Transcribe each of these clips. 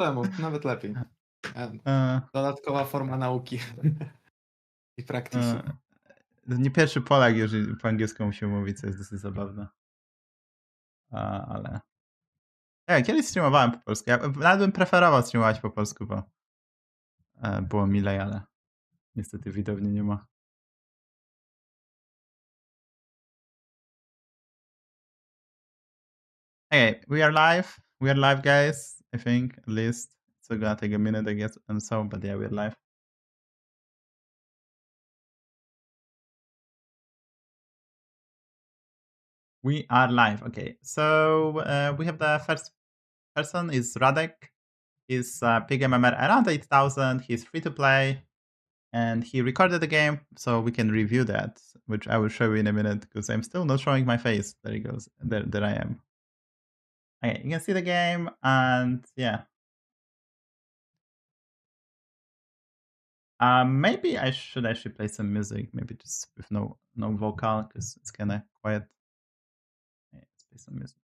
Czemu? Nawet lepiej. Dodatkowa forma nauki i praktyki. Nie pierwszy Polak już po angielsku musiał mówić, co jest dosyć zabawne. Ale... kiedyś streamowałem po polsku. Ja nawet bym preferował streamować po polsku, bo było milej, ale niestety widowni nie ma. Okay, we are live. We are live, guys. I think, at least. It's gonna take a minute, I guess, and so, but yeah, we're live. We are live. Okay, so we have the first person is Radek. He's big MMR around 8,000. He's free to play, and he recorded the game, so we can review that, which I will show you in a minute because I'm still not showing my face. There he goes. There I am. Okay, you can see the game, and yeah. Maybe I should actually play some music, maybe just with no vocal because it's kind of quiet. Okay, let's play some music.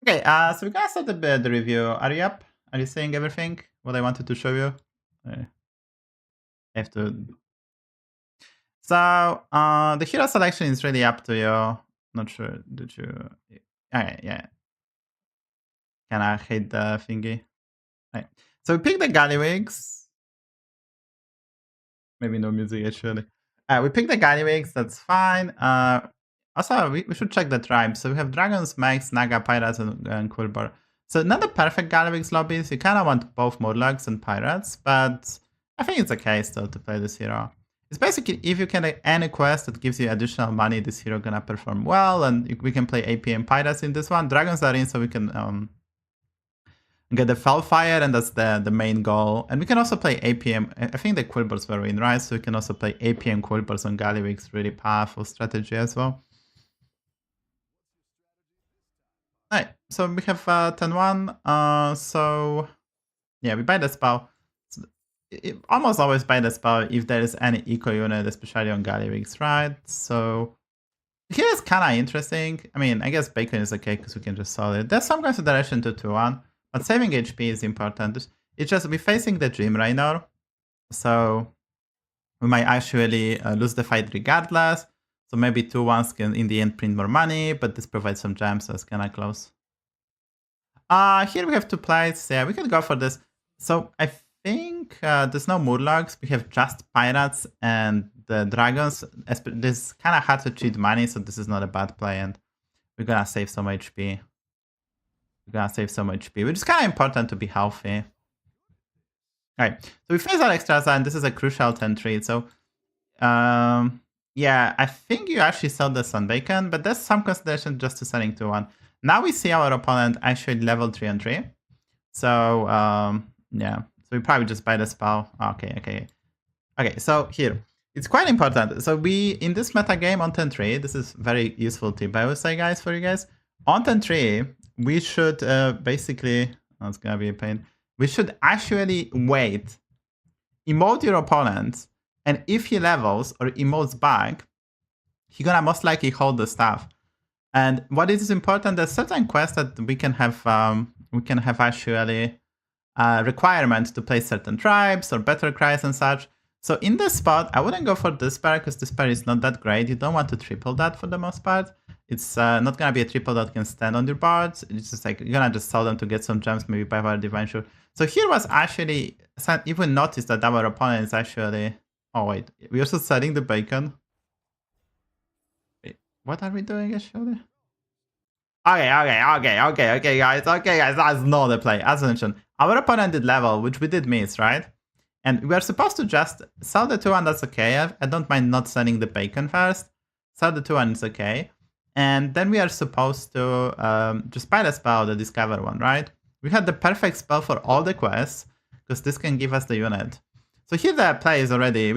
Okay, so we're gonna start the review. Are you up? Are you seeing everything? What I wanted to show you? I have to. So the hero selection is really up to you. Not sure. Did you? Okay, yeah. Can I hit the thingy? Okay. So we picked the Galliwigs. Maybe no music actually. We picked the Galliwigs. That's fine. Also, we should check the tribes. So we have dragons, mechs, Naga, pirates, and Quilboars. So not the perfect Galliwigs lobbies. You kind of want both Murlocs and pirates, but I think it's okay still to play this hero. It's basically if you can any quest that gives you additional money, this hero gonna perform well, and we can play AP and pirates in this one. Dragons are in, so we can get the Fellfire, and that's the main goal. And we can also play APM. I think the Quilboars were in, right? So we can also play APM Quilboars on Galliwigs. Really powerful strategy as well. Alright, so we have 10-1. So yeah, we buy the spell. So almost always buy the spell if there is any eco unit, especially on Galliwigs, right? So here is kind of interesting. I mean, I guess Bacon is okay because we can just solve it. There's some consideration to 2-1. But saving HP is important. It's just we're facing the gym right now, so we might actually lose the fight regardless. So maybe 2-1s can in the end print more money, but this provides some gems, so it's kind of close. Here we have 2 plays. Yeah, we can go for this. So I think there's no Murlocs. We have just pirates and the dragons. This is kind of hard to cheat money, so this is not a bad play, and we're gonna save some HP. We're gonna save some HP, which is kind of important to be healthy. Alright, so we face our extras, and this is a crucial 10-3. So, yeah, I think you actually sell the Sun Bacon, but there's some consideration just to selling 2-1. Now we see our opponent actually level 3-3. So, yeah, so we probably just buy the spell. Okay, so here. It's quite important. So we, in this meta game on 10-3, this is very useful tip, I would say, guys, for you guys. On 10-3, we should basically, it's gonna be a pain. We should actually wait, emote your opponent, and if he levels or emotes back, he's gonna most likely hold the staff. And what is important, there's certain quests that we can have actually requirement to play certain tribes or better cries and such. So in this spot, I wouldn't go for this pair because this pair is not that great. You don't want to triple that for the most part. It's not gonna be a triple that can stand on your boards. It's just like you're gonna just sell them to get some gems, maybe buy our Divine Shield. So here was actually, even notice that our opponent is actually, oh wait, we're also selling the bacon. Wait, what are we doing actually? Okay, guys, that's not the play. As mentioned, our opponent did level, which we did miss, right? And we are supposed to just sell the 2-1, that's okay. I don't mind not selling the bacon first. Sell the 2-1 is okay. And then we are supposed to just buy the spell, the Discover one, right? We had the perfect spell for all the quests, because this can give us the unit. So here the play is already,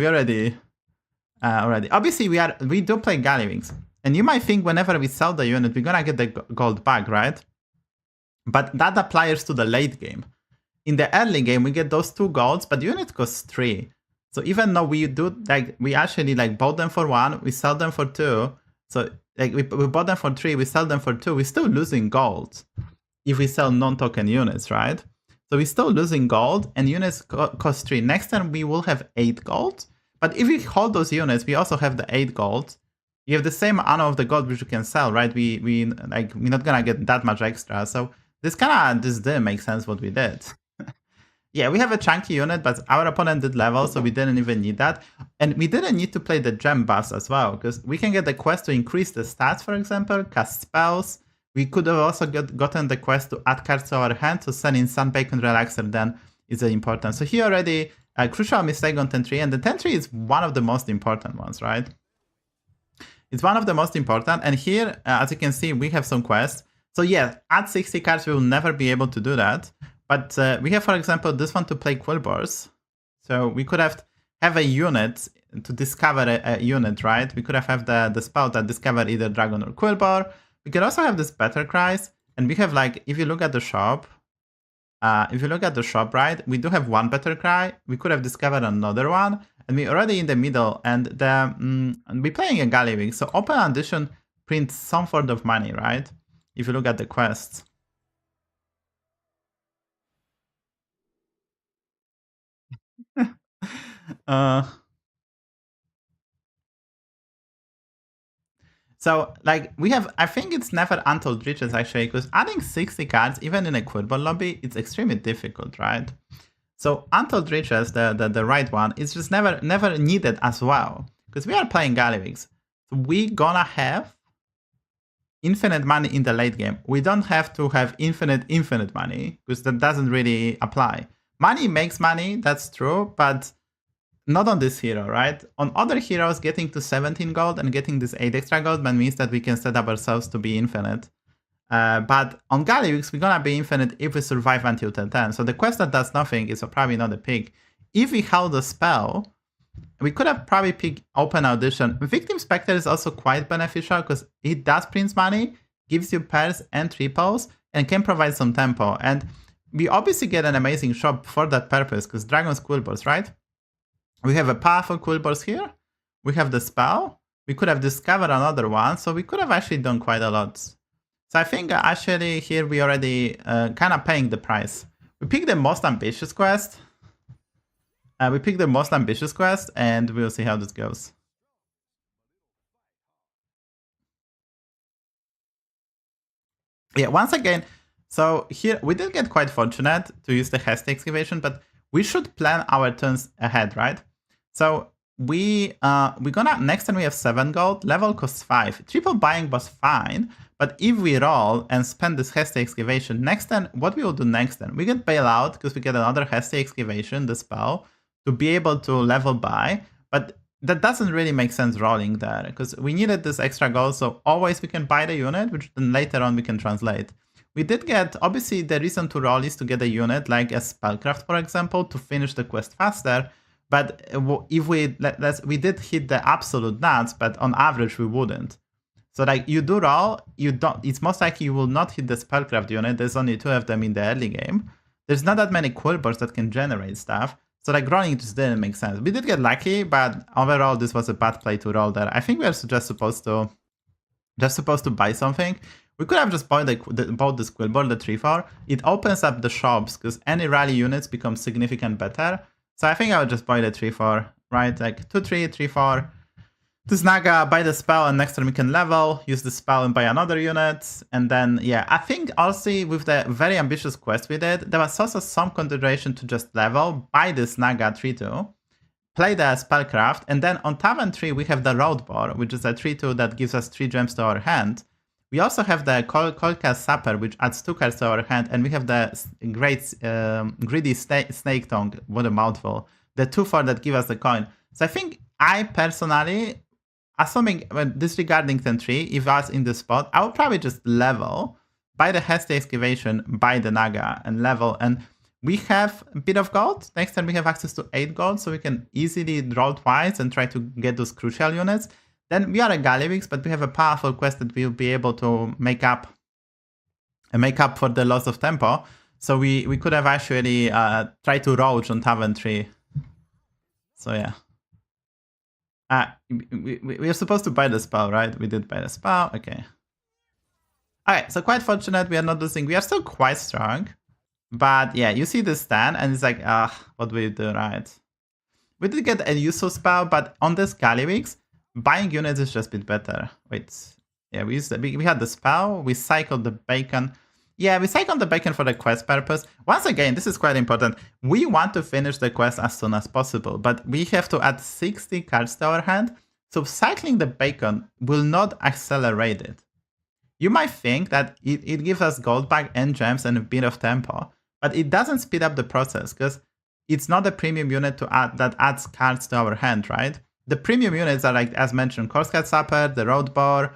obviously we do play Galliwigs. And you might think whenever we sell the unit, we're gonna get the gold back, right? But that applies to the late game. In the early game, we get those 2 golds, but the unit costs 3. So even though we do, like, we actually like bought them for 1, we sell them for 2. So like we bought them for 3, we sell them for 2, we're still losing gold if we sell non-token units, right? So we're still losing gold, and units cost 3. Next time we will have 8 gold, but if we hold those units, we also have the 8 gold. You have the same amount of the gold which you can sell, right? We're not gonna get that much extra. So this didn't make sense what we did. Yeah, we have a chunky unit, but our opponent did level, so we didn't even need that. And we didn't need to play the gem buffs as well, because we can get the quest to increase the stats, for example, cast spells. We could have also gotten the quest to add cards to our hand, so sending Sunbaked Relaxer then is important. So here already, a crucial mistake on 10-3, and the 10-3 is one of the most important ones, right? It's one of the most important, and here, as you can see, we have some quests. So yeah, at 60 cards, we will never be able to do that. But we have, for example, this one to play Quilboars. So we could have a unit to discover a unit, right? We could have the spell that discover either Dragon or Quilboar. We could also have this Better Cries. And we have, like, if you look at the shop, right, we do have 1 Better Cry. We could have discovered another one. And we're already in the middle. And we're playing a Gallywing. So Open Addition prints some sort of money, right? If you look at the quests. So, like, we have, I think it's never Untold Riches, actually, because adding 60 cards, even in a Quilboar lobby, it's extremely difficult, right? So, Untold Riches, the right one, is just never needed as well, because we are playing Gallywings. So, we gonna have infinite money in the late game. We don't have to have infinite money, because that doesn't really apply. Money makes money, that's true, but not on this hero, right? On other heroes, getting to 17 gold and getting this 8 extra gold means that we can set up ourselves to be infinite. But on Gallywix, we're gonna be infinite if we survive until 10-10. So the quest that does nothing is probably not a pick. If we held the spell, we could have probably picked Open Audition. Victim Spectre is also quite beneficial because it does print money, gives you pairs and triples, and can provide some tempo. And we obviously get an amazing shop for that purpose because Dragon's Quilboars, right? We have a powerful Quilboars here. We have the spell. We could have discovered another one. So we could have actually done quite a lot. So I think actually here we already kind of paying the price. We picked the most ambitious quest. And we'll see how this goes. Yeah, once again, so here we did get quite fortunate to use the hasty excavation, but we should plan our turns ahead, right? So we're gonna, next turn we have 7 gold, level costs 5. Triple buying was fine, but if we roll and spend this hasty excavation next turn, what we will do next turn? We get bailout because we get another hasty excavation, the spell, to be able to level buy, but that doesn't really make sense rolling there because we needed this extra gold, so always we can buy the unit, which then later on we can translate. We did get, obviously the reason to roll is to get a unit like a Spellcraft, for example, to finish the quest faster. But if we did hit the absolute nuts, but on average we wouldn't. So like you do roll, it's most likely you will not hit the Spellcraft unit. There's only 2 of them in the early game. There's not that many Quilboars that can generate stuff. So like rolling just didn't make sense. We did get lucky, but overall this was a bad play to roll there. I think we are just supposed to buy something. We could have just bought this Quilboar, the 3-4. It opens up the shops because any rally units become significant better. So I think I would just buy the 3-4, right? Like 2-3, 3-4. This Naga, buy the spell, and next turn we can level, use the spell and buy another unit. And then, yeah, I think also with the very ambitious quest we did, there was also some consideration to just level, buy this Naga 3-2, play the Spellcraft, and then on Tavern 3 we have the Roadboar, which is a 3-2 that gives us 3 gems to our hand. We also have the Coldcast Sapper, which adds 2 cards to our hand, and we have the great Greedy Snake Tongue, what a mouthful, the 2-4 that give us the coin. So I think I personally, assuming disregarding 10-3, if I was in this spot, I would probably just level, buy the Hasty Excavation, buy the Naga, and level. And we have a bit of gold. Next time we have access to 8 gold, so we can easily draw twice and try to get those crucial units. Then we are a Gallywix, but we have a powerful quest that we'll be able to make up for the loss of tempo. So we could have actually tried to roach on Tavern 3. So yeah. We are supposed to buy the spell, right? We did buy the spell. Okay. Alright, so quite fortunate we are not losing. We are still quite strong. But yeah, you see this stand and it's like, what do we do, right? We did get a useful spell, but on this Gallywix, buying units is just a bit better. Wait, yeah, we had the spell, we cycled the bacon. Yeah, we cycled the bacon for the quest purpose. Once again, this is quite important. We want to finish the quest as soon as possible, but we have to add 60 cards to our hand, so cycling the bacon will not accelerate it. You might think that it gives us gold back and gems and a bit of tempo, but it doesn't speed up the process because it's not a premium unit to add that adds cards to our hand, right? The premium units are like, as mentioned, Corscat Sapper, the Road Boar,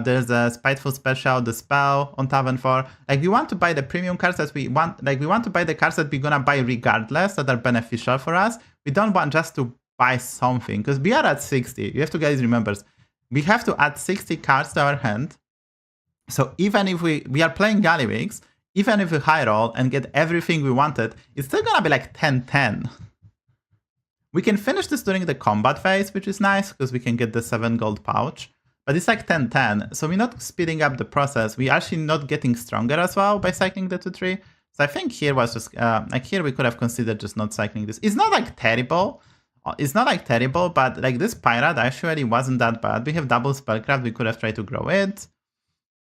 there's a Spiteful Special, the Spell on Tavern 4. Like, we want to buy the premium cards that we want. Like, we want to buy the cards that we're gonna buy regardless, that are beneficial for us. We don't want just to buy something, because we are at 60. You have to guys remember, we have to add 60 cards to our hand. So even if we are playing Gallywix, even if we high roll and get everything we wanted, it's still gonna be like 10-10. We can finish this during the combat phase, which is nice, because we can get the 7 gold pouch. But it's like 10-10, so we're not speeding up the process. We're actually not getting stronger as well by cycling the 2-3. So I think here was just, like here we could have considered just not cycling this. It's not like terrible. It's not like terrible, but like this Pirate actually wasn't that bad. We have double Spellcraft, we could have tried to grow it.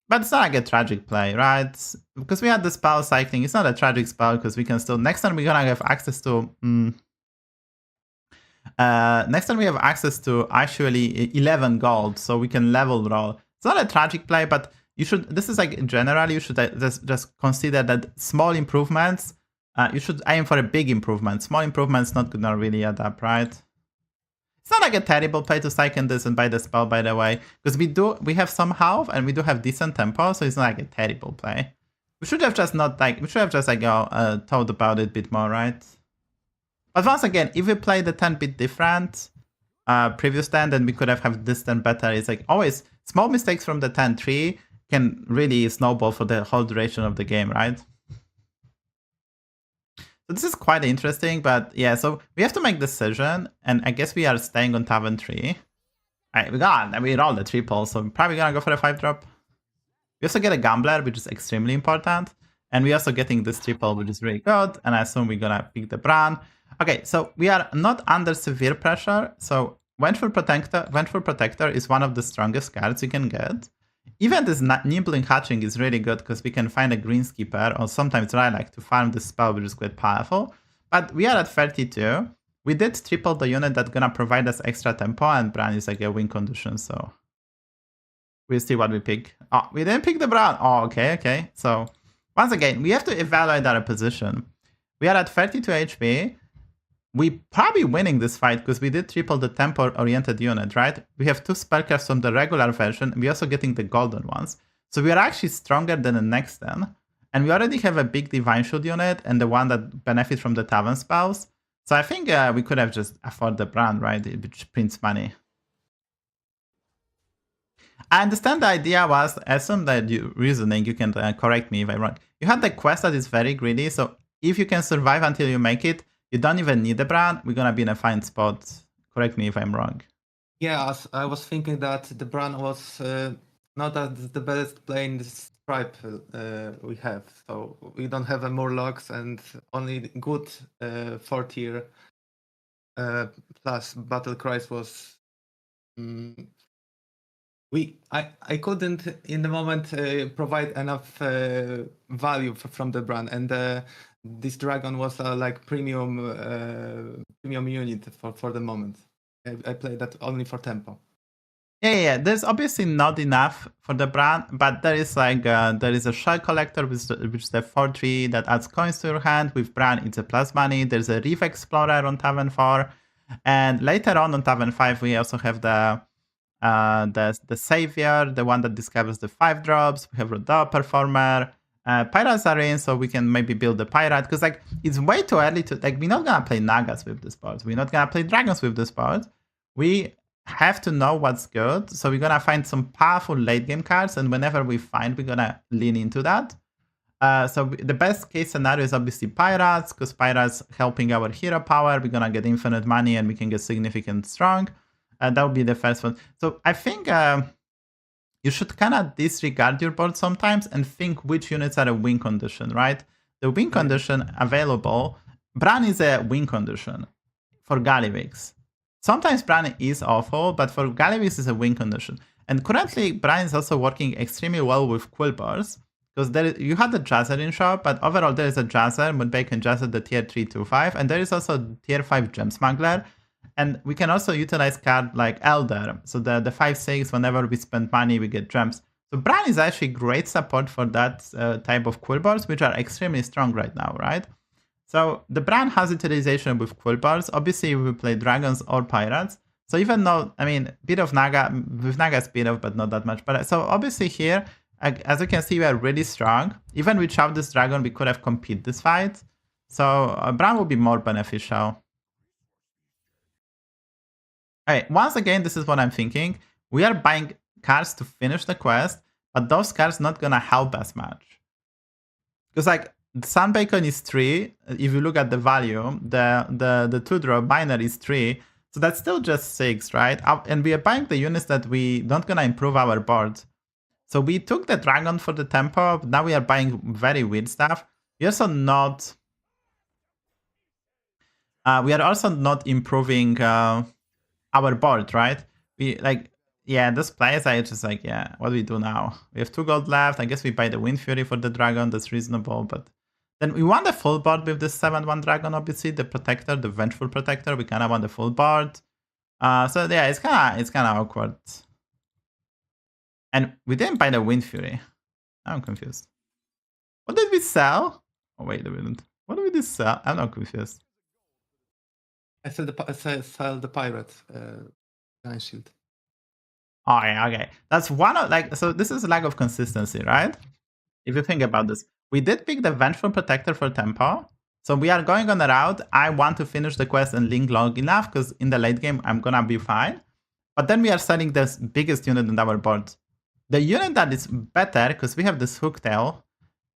But it's not like a tragic play, right? Because we had the spell cycling, it's not a tragic spell because we can still... Next time we're gonna have access to... next time we have access to actually 11 gold, so we can level roll. It's not a tragic play, but you should... This is like, generally, you should just consider that small improvements, you should aim for a big improvement. Small improvements not gonna really add up, right? It's not like a terrible play to cycle this and buy the spell, by the way, because we have some health and we do have decent tempo, so it's not like a terrible play. We should have just thought about it a bit more, right? But once again, if we play the 10-bit different previous stand, then we could have this turn better. It's like always small mistakes from the 10-3 can really snowball for the whole duration of the game, right? So this is quite interesting, but yeah, so we have to make a decision, and I guess we are staying on Tavern 3. Alright, we rolled the triple, so we're probably gonna go for a 5-drop. We also get a Gambler, which is extremely important, and we're also getting this triple, which is really good, and I assume we're gonna pick the Bran. Okay, so we are not under severe pressure, so Vengeful Protector is one of the strongest cards you can get. Even this Nibbling Hatching is really good because we can find a Greenskeeper or sometimes Lilac to farm this spell, which is quite powerful. But we are at 32. We did triple the unit that's gonna provide us extra tempo, and Bran is like a win condition, so we'll see what we pick. Oh, we didn't pick the Bran. Oh, okay. So once again, we have to evaluate our position. We are at 32 HP. We probably winning this fight because we did triple the tempo-oriented unit, right? We have 2 spellcrafts from the regular version. We're also getting the golden ones. So we are actually stronger than the next 10. And we already have a big Divine Shield unit and the one that benefits from the Tavern spells. So I think we could have just afford the brand, right? Which prints money. I understand the idea was, assume that you reasoning, you can correct me if I'm wrong. You had the quest that is very greedy, so if you can survive until you make it, you don't even need the brand, we're gonna be in a fine spot. Correct me if I'm wrong. Yeah, I was thinking that the brand was not the best play in this tribe we have. So we don't have a Murlocs and only good 4th tier plus Battle Cries was... I couldn't in the moment provide enough value from the brand, and this dragon was like premium unit for the moment. I played that only for tempo. Yeah. There's obviously not enough for the brand, but there is like there is a Shell Collector, which is the 4-3 that adds coins to your hand. With brand, it's a plus money. There's a Reef Explorer on Tavern 4, and later on Tavern 5 we also have the Savior, the one that discovers the 5 drops. We have Rodeo Performer. Pirates are in, so we can maybe build the Pirate, because like it's way too early to like, we're not gonna play Nagas with this board. We're not gonna play Dragons with this board. We have to know what's good, so we're gonna find some powerful late game cards, and whenever we find, we're gonna lean into that. So the best case scenario is obviously Pirates, because Pirates helping our hero power. We're gonna get infinite money and we can get significant strong. That would be the first one. So I think you should kind of disregard your board sometimes and think which units are a win condition, right? The win condition available, Bran is a win condition for Galliwix. Sometimes Bran is awful, but for Galliwix is a win condition. And currently, Bran is also working extremely well with Quilboars, because you had the Jazzer in shop, but overall there is a Jazzer, Moonbake and Jazzer, the tier 3/2/5, and there is also tier 5 Gem Smuggler. And we can also utilize card like Elder. So the 5/6, whenever we spend money, we get gems. So Bran is actually great support for that type of Quilboars, which are extremely strong right now, right? So the Bran has utilization with Quilboars. Obviously, we play Dragons or Pirates. So even though, I mean, bit of Naga, with Naga is bit of, but not that much. But so obviously here, as you can see, we are really strong. Even without this Dragon, we could have competed this fight. So Bran will be more beneficial. Okay, once again, this is what I'm thinking. We are buying cards to finish the quest, but those cards not gonna help as much. Because like, the Sunbacon is 3. If you look at the value, the 2-drop miner is 3. So that's still just 6, right? And we are buying the units that we not gonna improve our board. So we took the Dragon for the tempo. Now we are buying very weird stuff. We also not. We are also not improving our board, right? We like, yeah, those players are just like, yeah, what do we do now? We have 2 gold left. I guess we buy the Wind Fury for the Dragon. That's reasonable, but then we want the full board with this 7/1 Dragon, obviously, the Protector, the Vengeful Protector. We kind of want the full board. So yeah, it's kind of awkward. And we didn't buy the Wind Fury. I'm confused. What did we sell? Oh wait a minute. What did we just sell? I'm not confused. I sell the Pirate Giant Shield. Okay. That's one of like, so this is a lack of consistency, right? If you think about this. We did pick the Vengeful Protector for tempo. So we are going on a route. I want to finish the quest and link long enough because in the late game, I'm going to be fine. But then we are selling the biggest unit on our board. The unit that is better, because we have this Hooktail,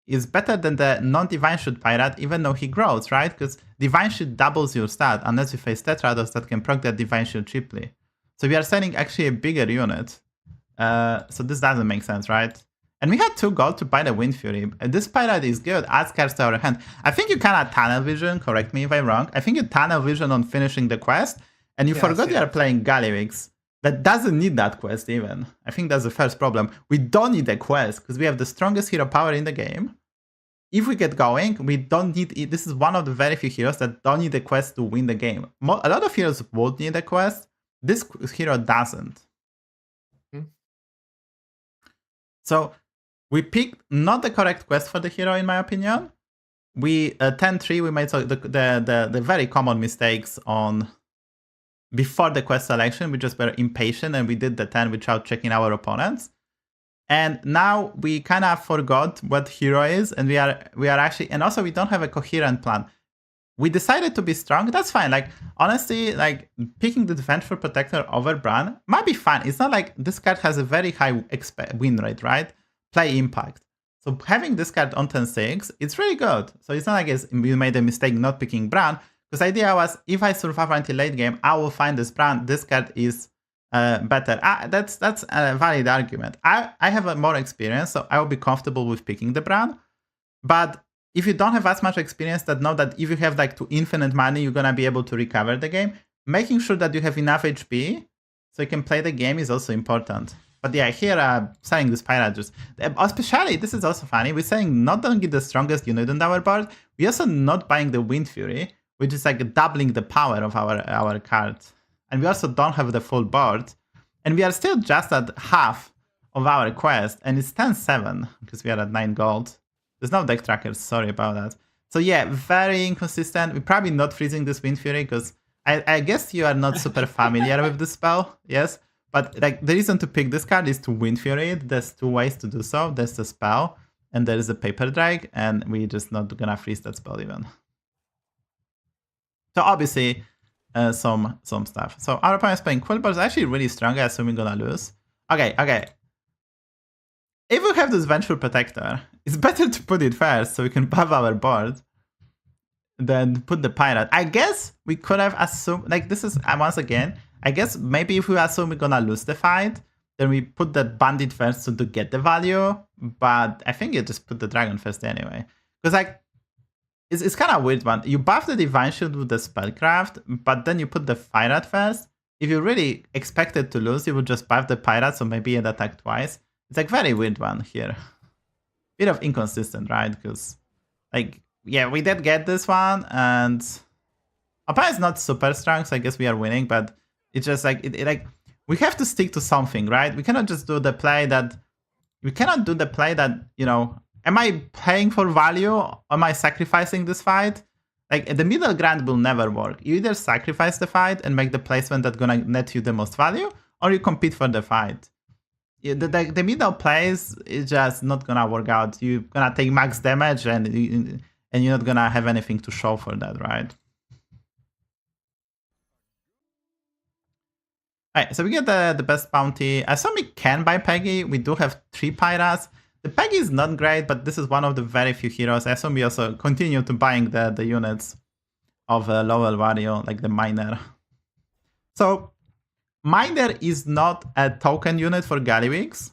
is better than the non-Divine Shoot Pirate, even though he grows, right? Because Divine Shoot doubles your stat, unless you face Tetrados that can proc that Divine Shoot cheaply. So we are selling actually a bigger unit. So this doesn't make sense, right? And we had 2 gold to buy the Wind Fury. This Pirate is good, adds cards to our hand. I think you cannot tunnel vision, correct me if I'm wrong. I think you tunnel vision on finishing the quest, and you forgot you are playing Galliwix. That doesn't need that quest even. I think that's the first problem. We don't need a quest, because we have the strongest hero power in the game. If we get going, we don't need it. This is one of the very few heroes that don't need a quest to win the game. A lot of heroes would need a quest. This hero doesn't. So we picked not the correct quest for the hero, in my opinion. We 10-3, we made the very common mistakes on before the quest selection. We just were impatient and we did the 10 without checking our opponents. And now we kind of forgot what hero is, and we are actually, and also we don't have a coherent plan. We decided to be strong. That's fine. Like, honestly, like picking the Vengeful Protector over Bran might be fun. It's not like this card has a very high win rate, right? Play impact. So having this card on 10-6, it's really good. So it's not like we made a mistake not picking Bran, because the idea was if I survive until late game, I will find this Bran. This card is better. That's a valid argument. I have a more experience, so I will be comfortable with picking the Bran. But if you don't have as much experience, that know that if you have like to infinite money, you're gonna be able to recover the game. Making sure that you have enough HP so you can play the game is also important. But yeah, here selling this Pirate just, especially this is also funny. We're saying not only the strongest unit on our board, we're also not buying the Wind Fury, which is like doubling the power of our card. And we also don't have the full board, and we are still just at half of our quest, and it's 10-7 because we are at 9 gold. There's no deck trackers, sorry about that. So yeah, very inconsistent. We're probably not freezing this Wind Fury because I guess you are not super familiar with this spell, yes? But like the reason to pick this card is to Wind Fury it. There's 2 ways to do so. There's the spell, and there is a Paper Drag, and we're just not gonna freeze that spell even. So obviously, some stuff. So our opponent is playing Quilboars, actually really strong. I assume we're gonna lose. Okay. if we have this Vengeful Protector, it's better to put it first so we can buff our board than put the Pirate. I guess we could have assumed, like this is, once again, I guess maybe if we assume we're gonna lose the fight, then we put the Bandit first to get the value, but I think you just put the Dragon first anyway. Because like, it's kind of a weird one. You buff the Divine Shield with the Spellcraft, but then you put the Pirate first. If you really expected to lose, you would just buff the Pirate, so maybe it attack twice. It's like very weird one here. Bit of inconsistent, right? Because like, yeah, we did get this one, and opponent's not super strong, so I guess we are winning, but it's just like, like we have to stick to something, right? We cannot just do the play that, you know, am I paying for value? Am I sacrificing this fight? Like the middle ground will never work. You either sacrifice the fight and make the placement that's gonna net you the most value, or you compete for the fight. The middle plays is just not gonna work out. You're gonna take max damage and you're not gonna have anything to show for that, right? Alright, so we get the best bounty. I assume we can buy Peggy. We do have 3 Pirates. The Peggy is not great, but this is one of the very few heroes. I assume we also continue to buying the units of Lowell Warrior, like the Miner. So Miner is not a token unit for Galliwix.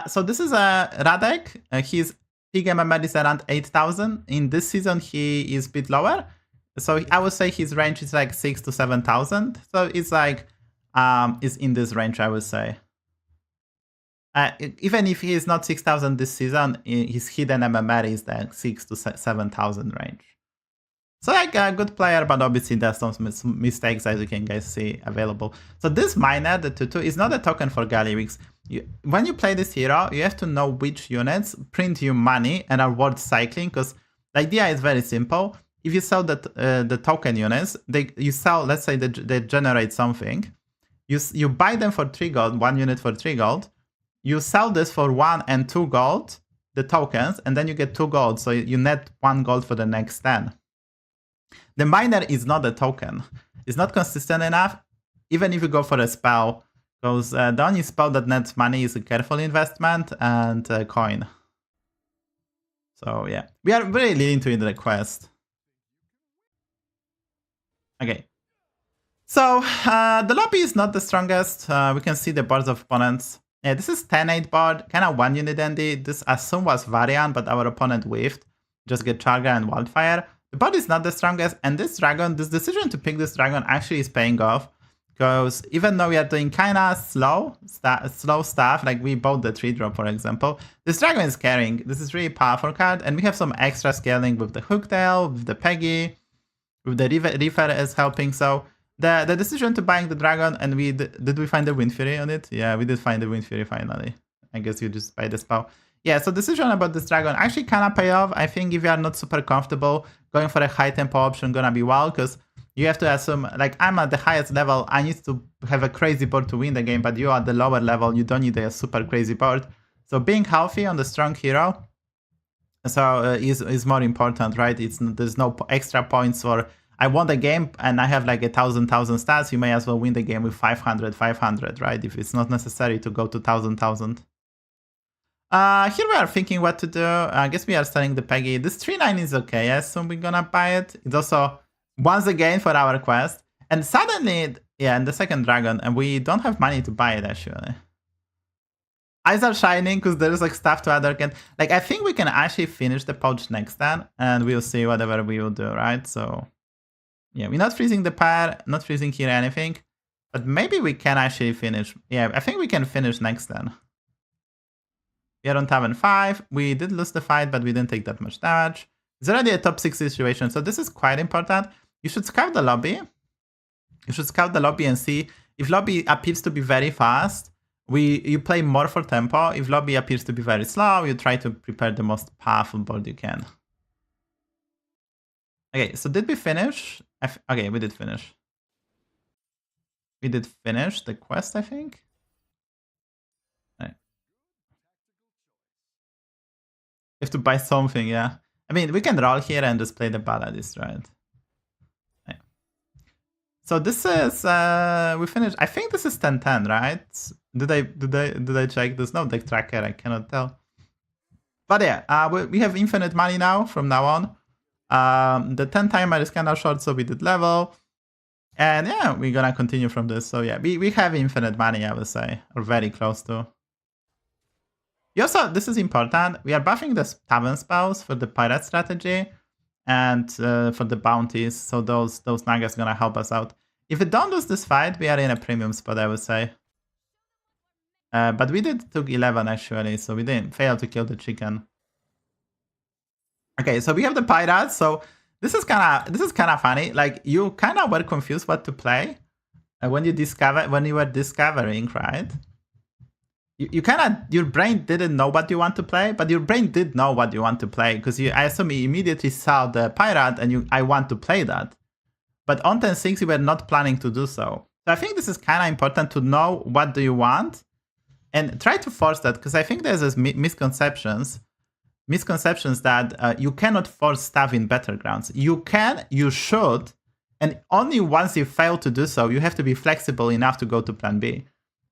So this is a Radek. His peak MMR is around 8,000. In this season, he is a bit lower. So I would say his range is like 6,000 to 7,000. So it's like, is in this range, I would say. Even if he is not 6,000 this season, his hidden MMR is the 6,000 to 7,000 range. So like a good player, but obviously there's some mistakes, as you can guys see available. So this Miner, the 2/2, is not a token for Galliwix. When you play this hero, you have to know which units print you money and are worth cycling, because the idea is very simple. If you sell the token units, you sell, let's say they generate something. You buy them for 3 gold, 1 unit for 3 gold. You sell this for 1 and 2 gold, the tokens, and then you get 2 gold. So you net 1 gold for the next 10. The Miner is not a token. It's not consistent enough, even if you go for a spell, because the only spell that nets money is a Careful Investment and a coin. So yeah, we are really leading to the quest. Okay. So the lobby is not the strongest. We can see the boards of opponents. Yeah, this is 10-8 board, kind of 1 unit Andy. This assume was Varian, but our opponent whiffed. Just get Charger and Wildfire. The board is not the strongest, and this decision to pick this dragon actually is paying off. Because even though we are doing kind of slow stuff, like we bought the 3-drop, for example, this dragon is carrying. This is really powerful card, and we have some extra scaling with the Hooktail, with the Peggy, with the Reaper is helping. So the decision to buying the dragon, and did we find the Wind Fury on it? Yeah, we did find the Wind Fury finally. I guess you just buy the spell. Yeah, so decision about this dragon actually kind of pay off. I think if you are not super comfortable, going for a high tempo option gonna be wild, because you have to assume, like, I'm at the highest level, I need to have a crazy board to win the game, but you are at the lower level, you don't need a super crazy board. So being healthy on the strong hero is more important, right? There's no extra points for, I won the game and I have like 1,000 stats, you may as well win the game with 500, right? If it's not necessary to go to 1,000. Here we are thinking what to do. I guess we are selling the Peggy. This 3/9 is okay, I assume we're gonna buy it. It's also, once again, for our quest. And suddenly, yeah, and the second dragon, and we don't have money to buy it, actually. Eyes are shining, because there's like stuff to other can. Like, I think we can actually finish the pouch next time, and we'll see whatever we will do, right? So, yeah, we're not freezing the pair, not freezing here anything. But maybe we can actually finish. Yeah, I think we can finish next then. We are on Tavern 5. We did lose the fight, but we didn't take that much damage. It's already a top 6 situation, so this is quite important. You should scout the lobby. You should scout the lobby and see if lobby appears to be very fast. You play more for tempo. If lobby appears to be very slow, you try to prepare the most powerful board you can. Okay, so did we finish? Okay, we did finish. We did finish the quest, I think. Have to buy something, yeah. I mean, we can roll here and just play the Balladist, right? Yeah. So this is we finished. I think this is 10-10, right? Did I check? There's no deck tracker. I cannot tell. But yeah, we have infinite money now from now on. The 10 timer is kind of short, so we did level. And yeah, we're gonna continue from this. So yeah, we have infinite money, I would say, or very close to. Also, this is important. We are buffing the tavern spells for the pirate strategy and for the bounties. So those Nagas gonna help us out. If we don't lose this fight, we are in a premium spot, I would say. But we took 11 actually, so we didn't fail to kill the chicken. Okay, so we have the pirates. So this is kind of funny. Like you kind of were confused what to play when you were discovering, right? Your brain didn't know what you want to play, but your brain did know what you want to play because I assume you immediately saw the pirate and I want to play that. But on 10-6 you were not planning to do so. So I think this is kind of important to know what do you want and try to force that, because I think there's this misconceptions that you cannot force stuff in Battlegrounds. You can, you should, and only once you fail to do so, you have to be flexible enough to go to plan B.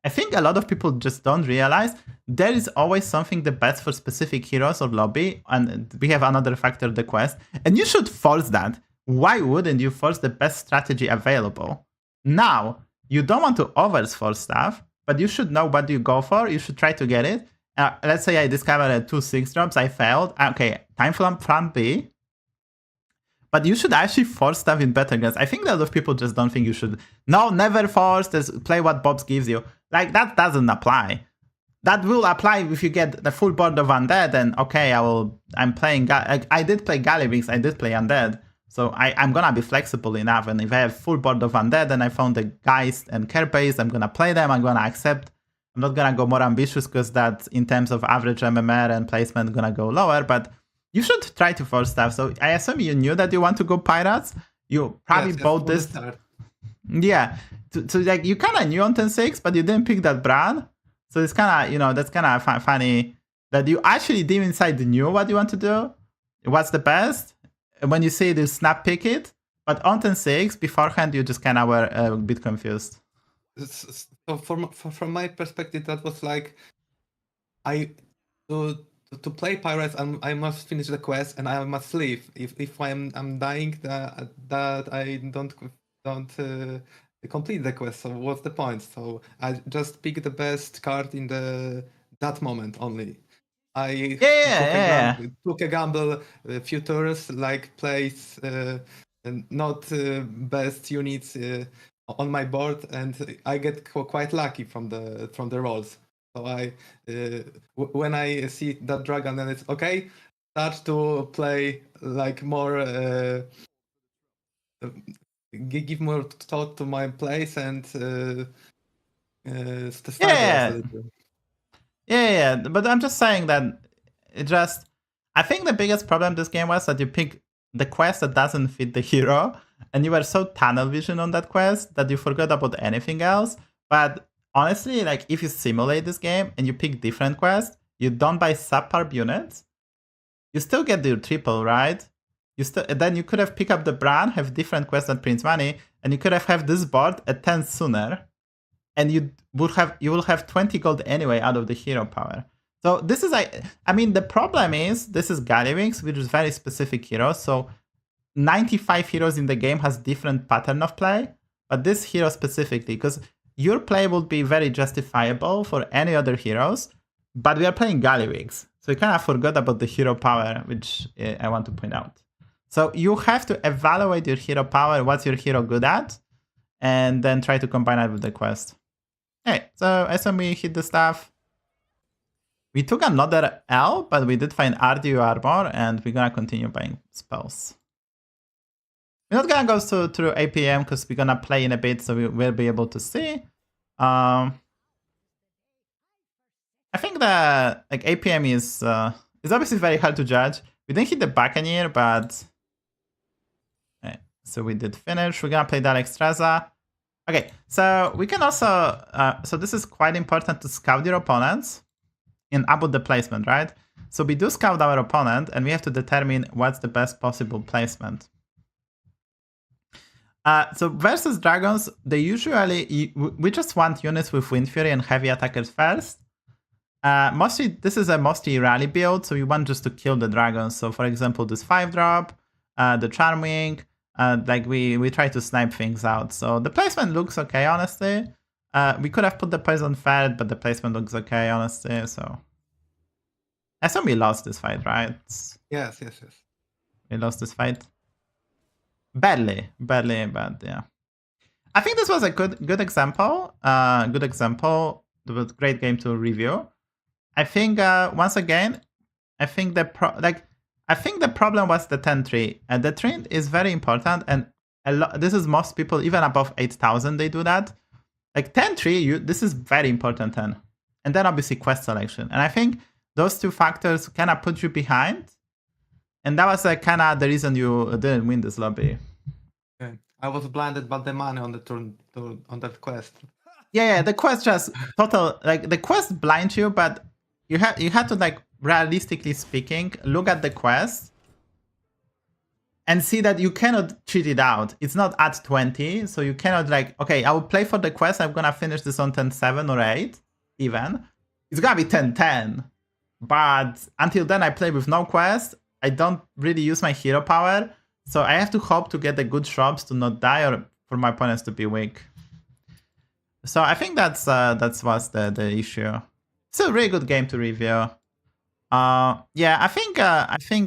I think a lot of people just don't realize there is always something the best for specific heroes or lobby, and we have another factor, the quest, and you should force that. Why wouldn't you force the best strategy available? Now, you don't want to overforce stuff, but you should know what you go for, you should try to get it. Let's say I discovered 2 6-drops, I failed. Okay, time for plan B. But you should actually force stuff in Battlegrounds. I think a lot of people just don't think you should. No, never force, just play what Bobs gives you. Like, that doesn't apply. That will apply if you get the full board of Undead, and okay, I'm playing, I did play Gallywings, I did play Undead. So I'm gonna be flexible enough, and if I have full board of Undead and I found the Geist and Carapace, I'm gonna play them, I'm gonna accept. I'm not gonna go more ambitious because that in terms of average MMR and placement gonna go lower, but you should try to force stuff. So I assume you knew that you want to go pirates. You probably bought this. Yeah. So like you kind of knew on 10-6, but you didn't pick that brand. So it's kind of, that's kind of funny that you actually deep inside knew what you want to do. What's the best? And when you say you snap pick it, but on 10-6 beforehand, you just kind of were a bit confused. So from my perspective, that was like, to play pirates, I must finish the quest and I must leave. If I'm dying, that I don't complete the quest. So what's the point? So I just pick the best card in that moment only. I took a gamble, few turns, like place not best units on my board, and I get quite lucky from the rolls. So when I see that dragon, then it's okay. Start to play like more, give more thought to my place and start. Yeah, but I'm just saying that I think the biggest problem this game was that you pick the quest that doesn't fit the hero, and you were so tunnel vision on that quest that you forgot about anything else. But honestly, like if you simulate this game and you pick different quests, you don't buy subpar units, you still get your triple, right? Then you could have picked up the brand, have different quests that prints money, and you could have this board at 10 sooner. And you will have 20 gold anyway out of the hero power. So this is I mean the problem is this is Gallywings, which is very specific heroes. So 95 heroes in the game has different pattern of play, but this hero specifically, because your play would be very justifiable for any other heroes, but we are playing Gallywings, so you kind of forgot about the hero power, which I want to point out. So you have to evaluate your hero power, what's your hero good at, and then try to combine it with the quest. Okay, so as we hit the stuff, we took another L, but we did find RDU armor, and we're gonna continue buying spells. We're not gonna go through APM because we're gonna play in a bit, so we will be able to see. I think that like APM is obviously very hard to judge. We didn't hit the Buccaneer, but okay, so we did finish. We're gonna play that Extraza. Okay, so we can also, so this is quite important to scout your opponents about the placement, right? So we do scout our opponent and we have to determine what's the best possible placement. So versus dragons, they usually we just want units with Wind Fury and heavy attackers first. Mostly, this is a mostly rally build, so we want just to kill the dragons. So for example, this 5-drop, the Charmwing, like we try to snipe things out. So the placement looks okay, honestly. We could have put the poison thread, but the placement looks okay, honestly. So I assume we lost this fight, right? Yes. We lost this fight. Badly, but yeah. I think this was a good example. It was a great game to review. I think once again, I think the problem was the 10-3. And the trend is very important, and this is most people, even above 8,000, they do that. Like 10-3, this is very important 10. And then obviously quest selection. And I think those two factors kind of put you behind. And that was kind of the reason you didn't win this lobby. Okay. I was blinded by the money on the turn on that quest. Yeah, the quest just total, like the quest blinds you, but you had to, like, realistically speaking, look at the quest and see that you cannot cheat it out. It's not at 20, so you cannot, like, okay, I will play for the quest, I'm gonna finish this on 10-7 or 8 even. It's gonna be 10-10. But until then I play with no quest. I don't really use my hero power, so I have to hope to get the good shops to not die or for my opponents to be weak. So I think that's was the issue. It's a really good game to review. Yeah, I think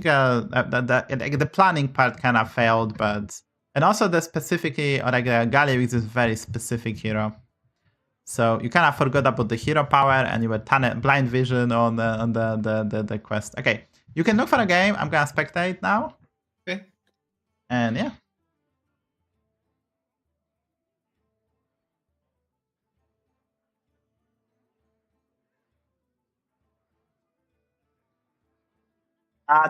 the planning part kind of failed, and also the specifically, or like Galliwix is a very specific hero. So you kind of forgot about the hero power, and you were blind vision on the quest. Okay, you can look for a game. I'm gonna spectate now. Okay. And yeah.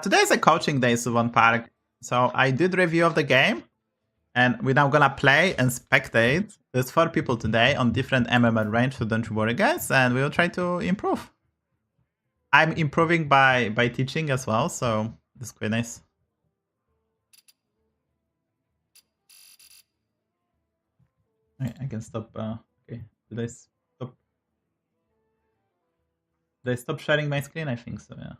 Today is a coaching day, Suwon Park. So I did review of the game, and we're now gonna play and spectate. There's 4 people today on different MMR range, so don't you worry, guys. And we will try to improve. I'm improving by teaching as well, so this is quite nice. I can stop. Okay, did I stop? Did I stop sharing my screen? I think so. Yeah.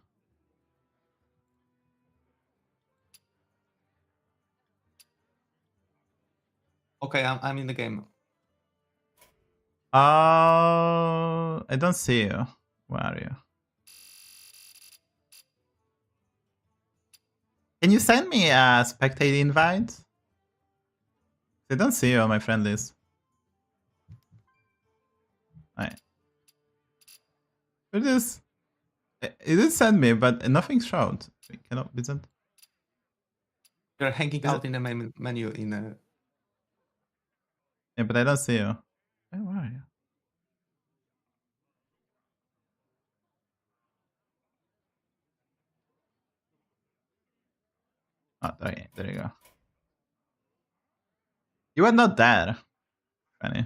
Okay, I'm in the game. I don't see you. Where are you? Can you send me a spectate invite? I don't see you on my friend list. Right. It is. It did send me, but nothing showed. We cannot visit. You're hanging out in the main menu in the. Yeah, but I don't see you. Where are you? Oh, okay, there you go. You were not there. Funny.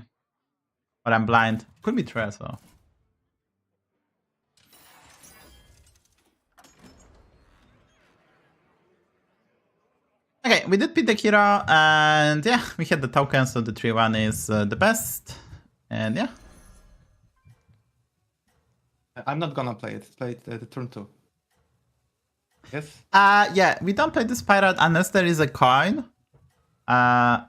But I'm blind. Could be true as well. Okay, we did beat the hero, and yeah, we had the token, so the 3-1 is the best. And yeah. I'm not gonna play it. Play it the turn 2. Yes? Yeah, we don't play this pirate unless there is a coin.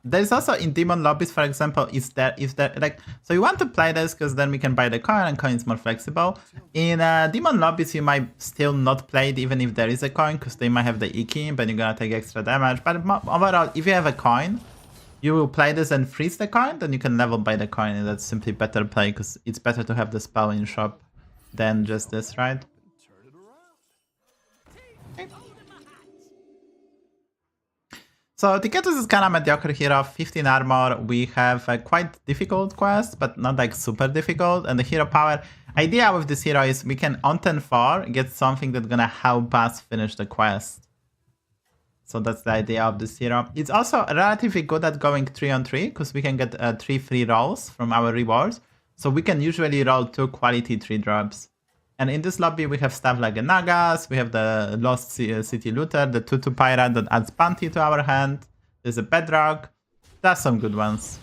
There's also in demon lobbies, for example, is there like, so you want to play this because then we can buy the coin, and coin is more flexible. In demon lobbies, you might still not play it even if there is a coin, because they might have the Iki, but you're gonna take extra damage. But overall, if you have a coin, you will play this and freeze the coin, then you can level by the coin, and that's simply better play, because it's better to have the spell in shop than just this, right? So Ticketus is kind of mediocre hero, 15 armor. We have a quite difficult quest, but not like super difficult. And the hero power idea with this hero is we can on 10-4 get something that's gonna help us finish the quest. So that's the idea of this hero. It's also relatively good at going 3-on-3 because we can get 3 free rolls from our rewards. So we can usually roll 2 quality 3-drops. And in this lobby, we have stuff like the Nagas, we have the Lost City Looter, the 2-2 Pirate that adds bounty to our hand, there's a Bedrock, That's some good ones.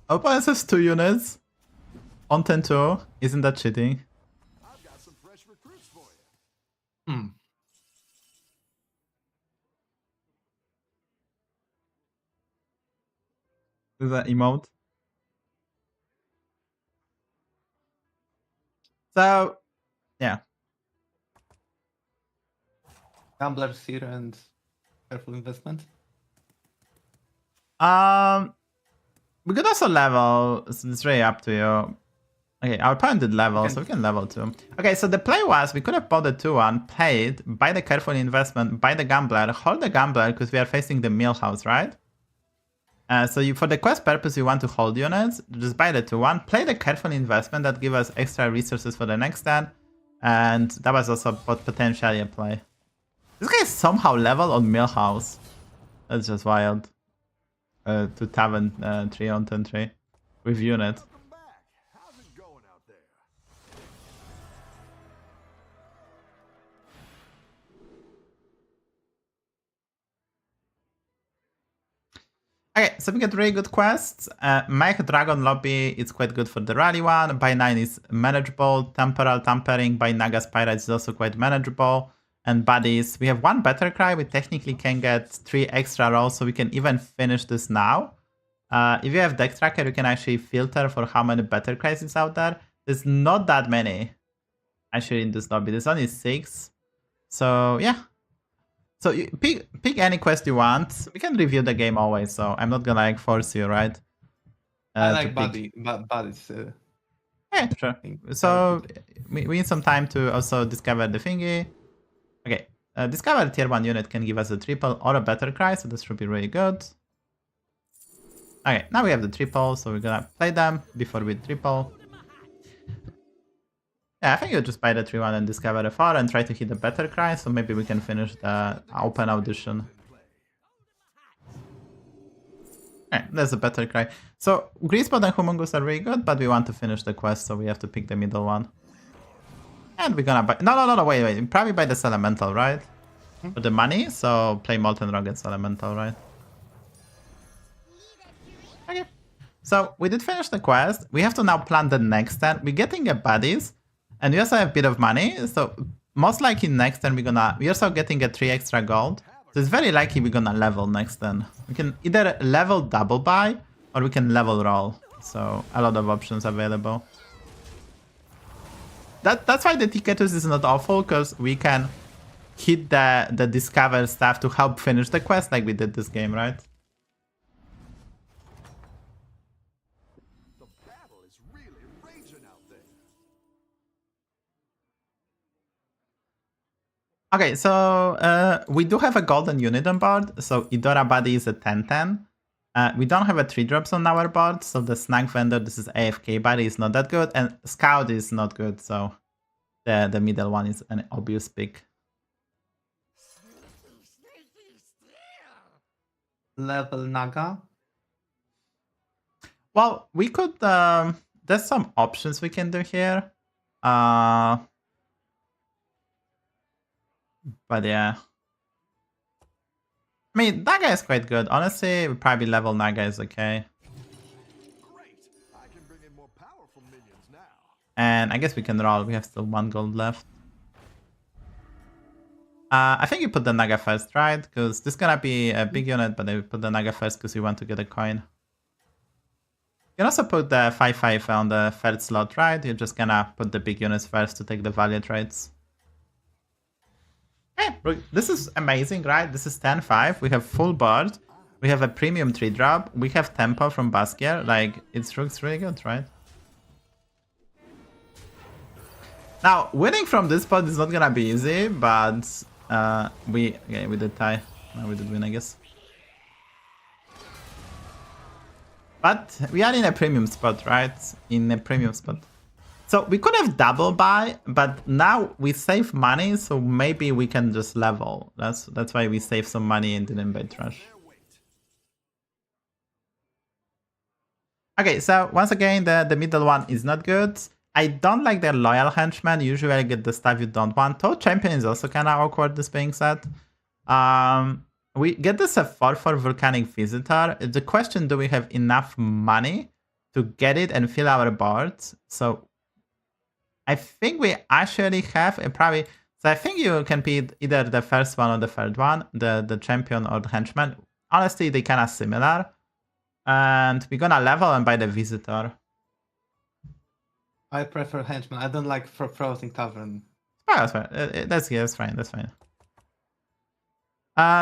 Opponent has 2 units on 10-2. Isn't that cheating? I've got some fresh recruits for you. Hmm. Is that emote? So, yeah. Gamblers here and careful investment. We could also level, so it's really up to you. Okay, our opponent did level, so we can level too. Okay, so the play was, we could have bought the 2-1, played, buy the careful investment, buy the gambler, hold the gambler, because we are facing the mill house, right? So you, for the quest purpose, you want to hold units, just buy the 2-1, play the careful investment that give us extra resources for the next turn, and that was also potentially a play. This guy is somehow level on mill house. That's just wild. To tavern 3 on 10-3 with unit. Welcome back. How's it going out there? Okay, so we get really good quests. Mech Dragon Lobby is quite good for the rally one. By 9 is manageable. Temporal Tampering by Naga's Pirates is also quite manageable. And Buddies, we have 1 Better Cry. We technically can get 3 extra rolls, so we can even finish this now. If you have Deck Tracker, you can actually filter for how many Better Cries is out there. There's not that many actually in this lobby. There's only 6. So yeah. So you pick any quest you want. We can review the game always, so I'm not gonna like force you, right? I like Buddies. Yeah, sure. So we need some time to also discover the thingy. Okay, discover tier 1 unit can give us a triple or a Better Cry, so this should be really good. Okay, now we have the triple, so we're gonna play them before we triple. Yeah, I think you'll just buy the 3-1 and discover the 4 and try to hit the Better Cry, so maybe we can finish the open audition. Okay, there's a Better Cry. So, Greasebot and Humongous are really good, but we want to finish the quest, so we have to pick the middle one. And we're gonna buy... No, wait. Probably buy this Elemental, right? For the money, so play Molten Rock against Elemental, right? Okay. So, we did finish the quest. We have to now plan the next turn. We're getting a Buddies. And we also have a bit of money, so most likely next turn we're also getting a 3 extra gold. So it's very likely we're gonna level next turn. We can either level double buy, or we can level roll. So a lot of options available. That's why the Ticketus is not awful, because we can hit the discover stuff to help finish the quest like we did this game, right? The battle is really raging out there. Okay, so we do have a golden unit on board. So Idora Buddy is a 10-10. We don't have a 3-drops on our board. So the Snack Vendor, this is AFK Buddy, is not that good. And Scout is not good. So the middle one is an obvious pick. Level Naga. Well, we could... there's some options we can do here. But yeah. I mean, Naga is quite good. Honestly, we probably level Naga is okay. Great. I can bring in more powerful minions now. And I guess we can roll. We have still 1 gold left. I think you put the Naga first, right? Because this is gonna be a big unit, but I put the Naga first because we want to get a coin. You can also put the 5-5 on the third slot, right? You're just gonna put the big units first to take the value trades. Hey, this is amazing, right? This is 10-5. We have full board. We have a premium 3-drop. We have tempo from Baskier. Like, it looks really good, right? Now, winning from this spot is not gonna be easy, but we did tie. No, we did win, I guess. But we are in a premium spot, right? In a premium spot. So we could have double buy, but now we save money, so maybe we can just level. That's why we save some money and didn't buy trash. Okay, so once again, the middle one is not good. I don't like their loyal henchman. Usually I get the stuff you don't want. Toad champion is also kind of awkward, this being said. We get this a 4/4 Volcanic Visitor. The question, do we have enough money to get it and fill our boards? So I think we actually have probably. So I think you can pick either the first one or the third one, the champion or the henchman. Honestly, they kind of similar. And we're gonna level and buy the visitor. I prefer henchman. I don't like frozen tavern. Oh, that's fine. That's fine. That's fine.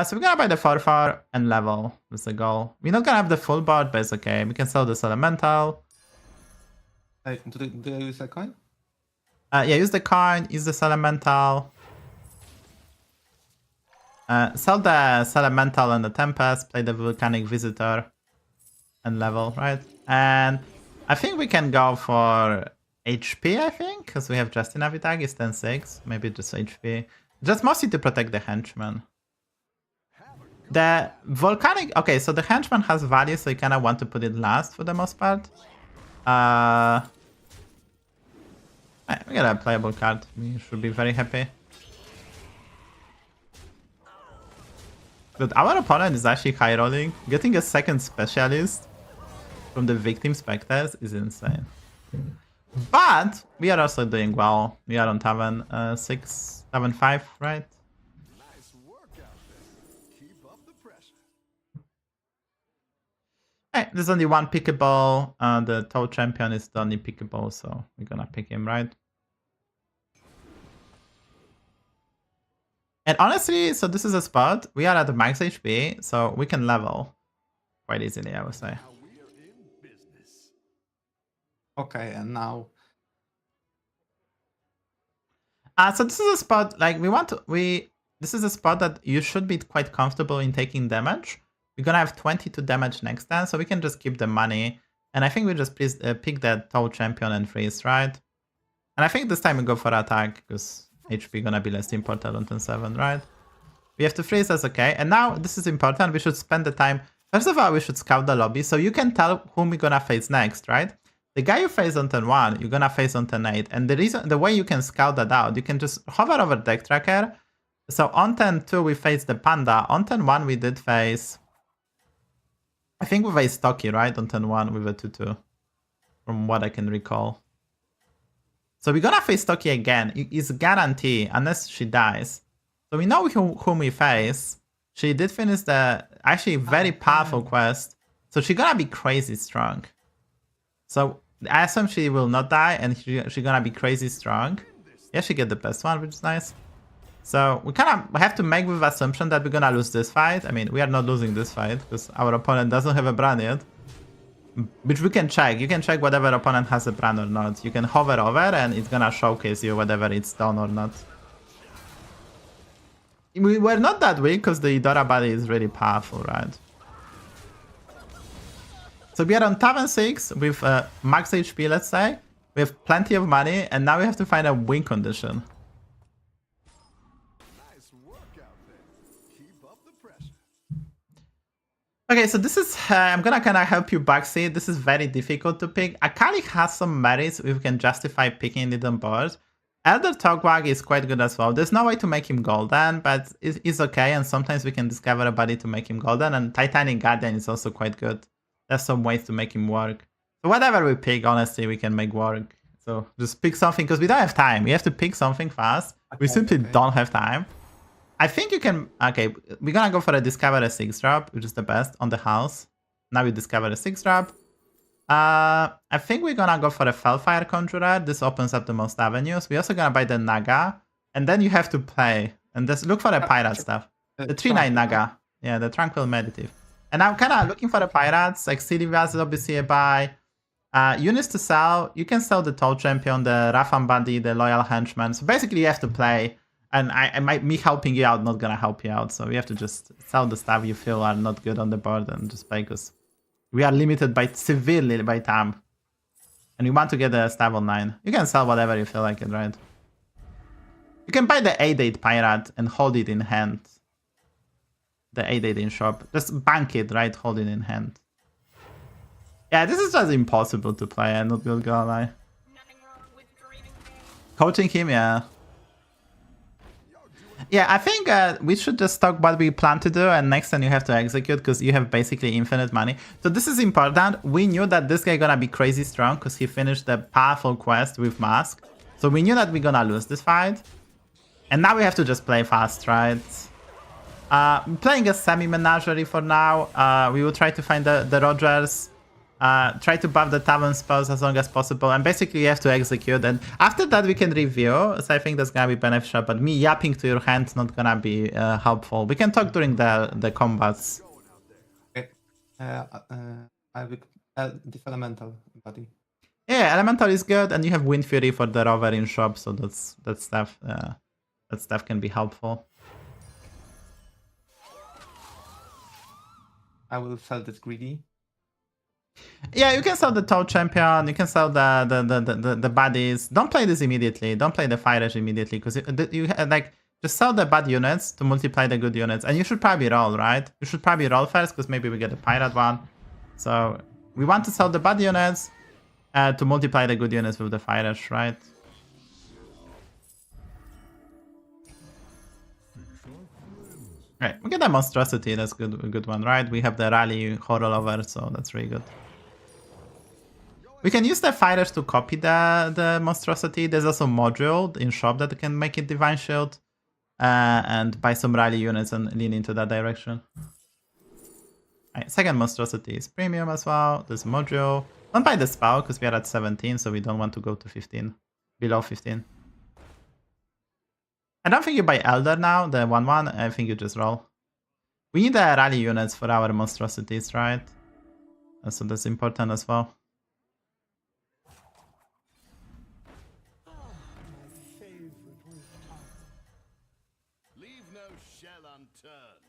So we're gonna buy the 4/4 and level. That's the goal. We're not gonna have the full board, but it's okay. We can sell this elemental. Do you use a coin? Yeah, use the coin, use this elemental. Sell the elemental and the tempest, play the volcanic visitor, and level, right? And I think we can go for HP, I think, because we have just enough attack. It's 10-6, maybe just HP. Just mostly to protect the henchman. The volcanic, okay, so the henchman has value, so you kind of want to put it last for the most part. We got a playable card. We should be very happy. But our opponent is actually high rolling. Getting a second specialist from the victim specters is insane. But we are also doing well. We are on tavern 6, 7, 5, right? Nice work out there. Keep up the pressure. Hey, there's only one pickable. The Toad champion is the only pickable, so we're gonna pick him, right? And honestly, so this is a spot. We are at max HP, so we can level quite easily, I would say. Now we are in business. Okay, and now So this is a spot like this is a spot that you should be quite comfortable in taking damage. We're gonna have 22 damage next turn, so we can just keep the money. And I think we just please pick that Toad champion and freeze, right? And I think this time we go for attack because HP gonna be less important on turn 7, right? We have to freeze, that's okay. And now this is important. We should spend the time. First of all, we should scout the lobby so you can tell whom we're gonna face next, right? The guy you face on turn 1, you're gonna face on turn 8. And the way you can scout that out, you can just hover over deck tracker. So on turn 2, we face the panda. On turn 1, we did face, I think we faced Stocky, right? On turn 1 with a 2/2, from what I can recall. So we're gonna face Stocky again. It's a guarantee, unless she dies. So we know whom we face. She did finish the actually very powerful quest. So she's gonna be crazy strong. So I assume she will not die and she's gonna be crazy strong. Yeah, she get the best one, which is nice. So we kind of have to make with assumption that we're gonna lose this fight. I mean, we are not losing this fight because our opponent doesn't have a brand yet. Which we can check. You can check whatever opponent has a brand or not. You can hover over and it's gonna showcase you whether it's done or not. We were not that weak because the Idora body is really powerful, right? So we are on tavern 6 with max HP, let's say. We have plenty of money and now we have to find a win condition. Nice work out there. Keep up the pressure. Okay, so this is, I'm gonna kind of help you backseat. This is very difficult to pick. Akali has some merits if we can justify picking it on board. Elder Togwag is quite good as well. There's no way to make him golden, but it's okay. And sometimes we can discover a body to make him golden. And Titanic Guardian is also quite good. There's some ways to make him work. So whatever we pick, honestly, we can make work. So just pick something because we don't have time. We have to pick something fast. We simply don't have time. I think you can, okay, we're gonna go for a discover a 6-drop, which is the best on the house. Now we discover a 6-drop. I think we're gonna go for a Fellfire Conjurer. This opens up the most avenues. We're also gonna buy the Naga. And then you have to play. And just look for the pirate stuff. The 3/9 Naga. Yeah, the Tranquil Meditative. And I'm kind of looking for the pirates. Like Silivas is obviously a buy. Units to sell. You can sell the Toad Champion, the Rafan Buddy, the Loyal Henchman. So basically you have to play. And me helping you out not gonna help you out. So you have to just sell the stuff you feel are not good on the board and just play because we are limited severely by time. And we want to get a stab on 9. You can sell whatever you feel like it, right? You can buy the 8/8 pirate and hold it in hand. The 8/8 in shop. Just bank it, right? Hold it in hand. Yeah, this is just impossible to play, I'm not gonna lie. Coaching him, yeah. Yeah, I think we should just talk what we plan to do, and next time you have to execute because you have basically infinite money. So this is important. We knew that this guy gonna be crazy strong because he finished the powerful quest with Mask. So we knew that we're gonna lose this fight. And now we have to just play fast, right? Playing a semi-menagerie for now. We will try to find the Rogers. Try to buff the tavern spells as long as possible, and basically you have to execute, and after that we can review, so I think that's gonna be beneficial, but me yapping to your hand not gonna be helpful. We can talk during the combats. Okay. I will this elemental, buddy. Yeah, elemental is good, and you have Wind Fury for the rover in shop, so that stuff can be helpful. I will sell this greedy. Yeah, you can sell the Toad Champion, you can sell the baddies. Don't play this immediately. Don't play the Fire Edge immediately, because you like just sell the bad units to multiply the good units. And you should probably roll, right? You should probably roll first, because maybe we get a pirate one. So we want to sell the bad units to multiply the good units with the Fire Edge, right? Right, we get a monstrosity, that's a good one, right? We have the rally horror over, so that's really good. We can use the Fire Edge to copy the monstrosity. There's also module in shop that can make it Divine Shield. And buy some rally units and lean into that direction. Right, second monstrosity is premium as well. There's module. Don't buy the spell because we are at 17, so we don't want to go to 15. Below 15. I don't think you buy Elder now, the 1/1. I think you just roll. We need the rally units for our monstrosities, right? So that's important as well. Leave no shell unturned.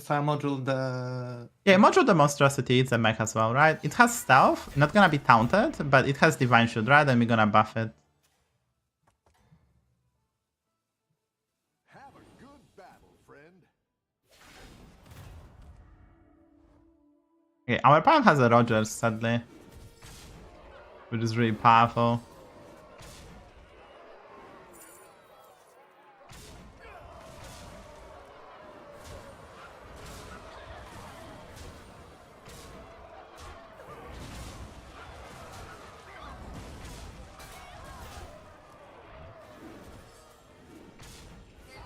So I module the... Yeah, module the monstrosity, it's a mech as well, right? It has stealth, not gonna be taunted, but it has Divine Shield, right? And we're gonna buff it. Have a good battle, friend. Okay, our opponent has a Rogers, sadly. Which is really powerful.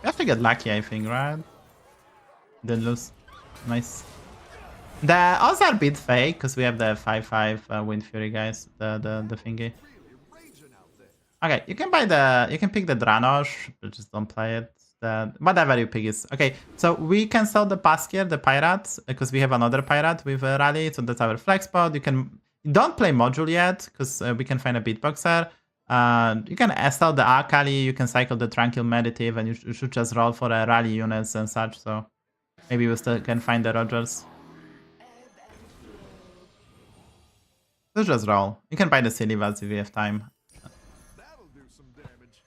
We have to get lucky, I think, right? Didn't lose. Nice. The odds are a bit fake because we have the 5/5 Wind Fury guys, the thingy. Really raging out there. Okay, you can pick the Draenei, but just don't play it. Whatever you pick is okay. So we can sell the Paskier, the pirates, because we have another pirate with a rally, so that's our flex spot. Don't play module yet because we can find a beatboxer. You can sell the Akali, you can cycle the Tranquil Meditative, and you should just roll for rally units and such. So maybe we still can find the Rogers. Let's just roll. You can buy the Silivas if you have time. That'll do some damage.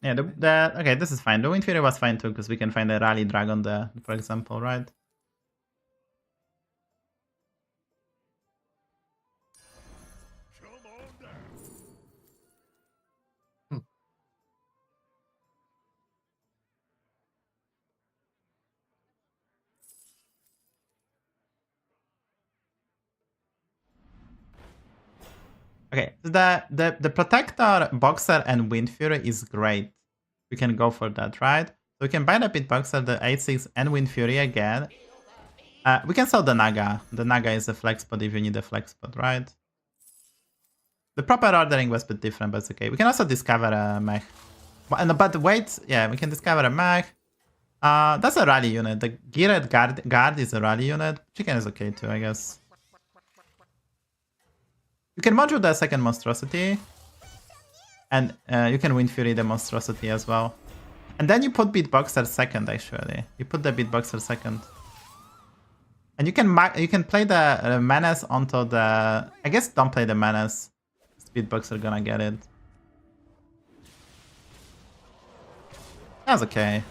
Yeah, okay, this is fine. The Wind Fury was fine too, because we can find a Rally Dragon there, for example, right? Come on down. Okay, so the Protector, Boxer, and Wind Fury is great. We can go for that, right? So we can buy the Beatboxer, the 8/6, and Wind Fury again. We can sell the Naga. The Naga is a flex spot if you need a flex spot, right? The proper ordering was a bit different, but it's okay. We can also discover a mech. But wait, yeah, we can discover a mech. That's a rally unit. The Geared Guard is a rally unit. Chicken is okay too, I guess. You can module the second monstrosity. And you can Wind Fury the monstrosity as well. And then you put Beatboxer second, actually. You put the Beatboxer second. And you can play the Menace onto the... I guess don't play the Menace. Beatboxer gonna get it. That's okay.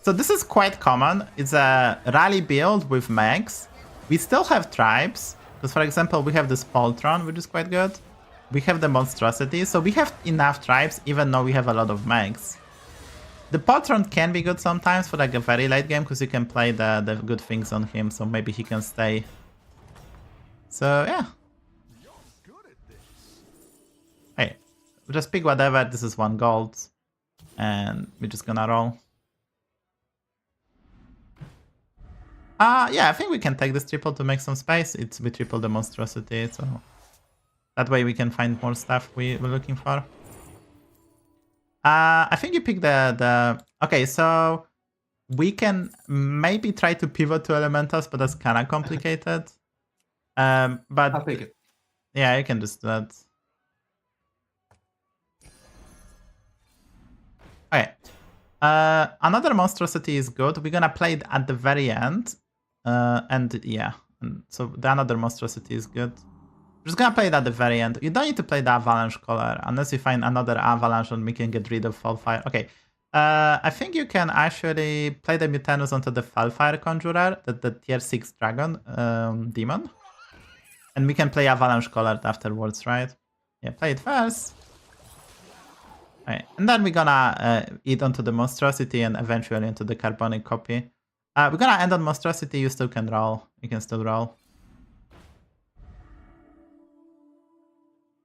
So this is quite common. It's a rally build with Mechs. We still have tribes. Because for example, we have this Poltron, which is quite good. we have the monstrosity, so we have enough tribes, even though we have a lot of Mechs. The Patron can be good sometimes for like a very late game, because you can play the good things on him, so maybe he can stay. So yeah. Hey, we just pick whatever. This is 1 gold, and we're just gonna roll. Yeah, I think we can take this triple to make some space. We triple the monstrosity, so that way we can find more stuff we're looking for. I think you pick the... Okay, so we can maybe try to pivot to elementals, but that's kind of complicated. But I'll pick it. yeah, you can just do that. Okay. Another monstrosity is good. We're gonna play it at the very end. And yeah, so the another monstrosity is good. We're just gonna play it at the very end. You don't need to play the avalanche color unless you find another avalanche and we can get rid of Fire. Okay. I think you can actually play the Mutanus onto the Fire Conjurer, the tier 6 dragon demon. And we can play avalanche colored afterwards, right? Yeah, play it first. Right. And then we're gonna eat onto the monstrosity and eventually into the carbonic copy. We're gonna end on monstrosity. You still can roll. You can still roll.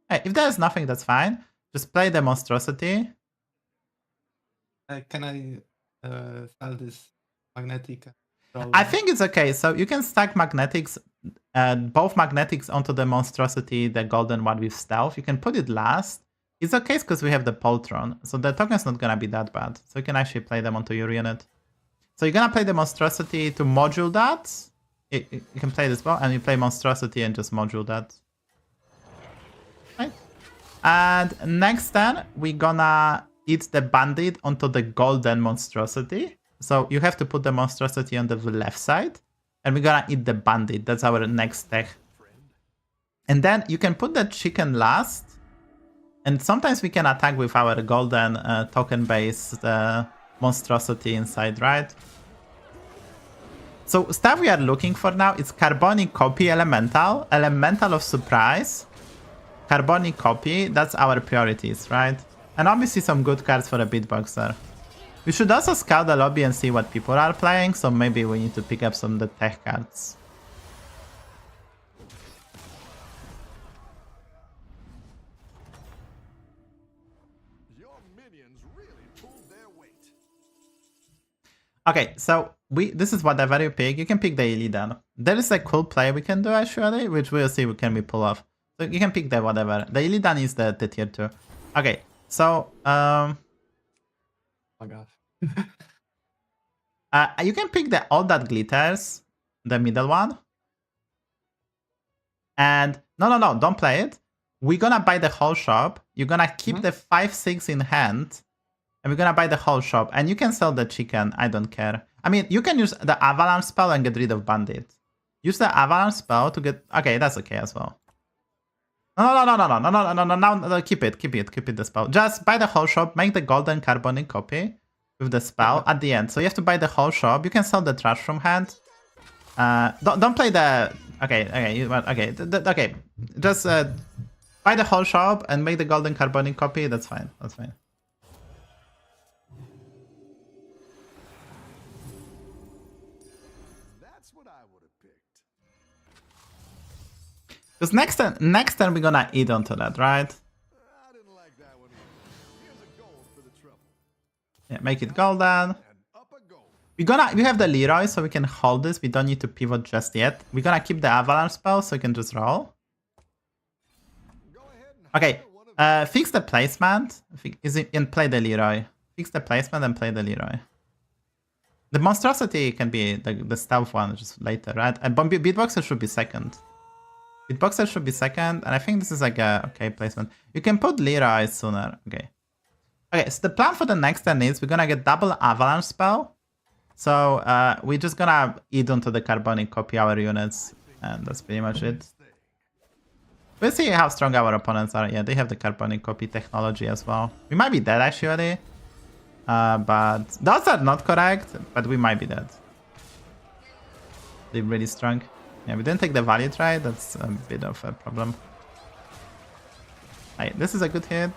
Hey, if there's nothing, that's fine. Just play the monstrosity. Can I sell this magnetic? I think it's okay. So you can stack magnetics, both magnetics onto the monstrosity, the golden one with stealth. You can put it last. It's okay because we have the Poltron, so the token's not gonna be that bad. So you can actually play them onto your unit. So you're gonna play the monstrosity to module that. You can play this well, and you play monstrosity and just module that. Right. And next then we're gonna eat the bandit onto the golden monstrosity. So you have to put the monstrosity on the left side, and we're gonna eat the bandit. That's our next tech. And then you can put the chicken last. And sometimes we can attack with our golden token-based monstrosity inside, right? So stuff we are looking for now is carbonic copy elemental, elemental of surprise, carbonic copy. That's our priorities, right? And obviously some good cards for a beatboxer. We should also scout the lobby and see what people are playing, so maybe we need to pick up some of the tech cards. Okay, so this is whatever you pick. You can pick the Illidan. There is a cool play we can do actually, which we'll see what can we pull off. So you can pick the whatever. The Illidan is the tier 2. Okay, so Oh god. you can pick the all that glitters, the middle one. And no, don't play it. We're gonna buy the whole shop. You're gonna keep the 5/6 in hand. And we're gonna buy the whole shop. And you can sell the chicken. I don't care. I mean, you can use the avalanche spell and get rid of bandit. Use the avalanche spell to get... Okay, that's okay as well. No, keep it, the spell. Just buy the whole shop, make the golden carbonic copy with the spell at the end. So you have to buy the whole shop. You can sell the trash from hand. Don't play the... Okay. Just buy the whole shop and make the golden carbonic copy. That's fine. Because next turn we're gonna eat onto that, right? I didn't like that one either. Here's a gold for the trouble. Yeah, make it golden. Up a gold. We have the Leroy, so we can hold this. We don't need to pivot just yet. We're gonna keep the avalanche spell, so we can just roll. Go ahead and Okay, fix the placement. And play the Leroy. Fix the placement and play the Leroy. The monstrosity can be the stealth one just later, right? And beatboxer should be second. Beatboxer should be second, and I think this is like a okay placement. You can put Leroy sooner. Okay, so the plan for the next turn is we're gonna get double avalanche spell. So we're just gonna eat onto the carbonic copy our units, and that's pretty much it. We'll see how strong our opponents are. Yeah, they have the carbonic copy technology as well. We might be dead actually, but those are not correct. But we might be dead. They're really strong. Yeah, we didn't take the value try. That's a bit of a problem. Hey, this is a good hit.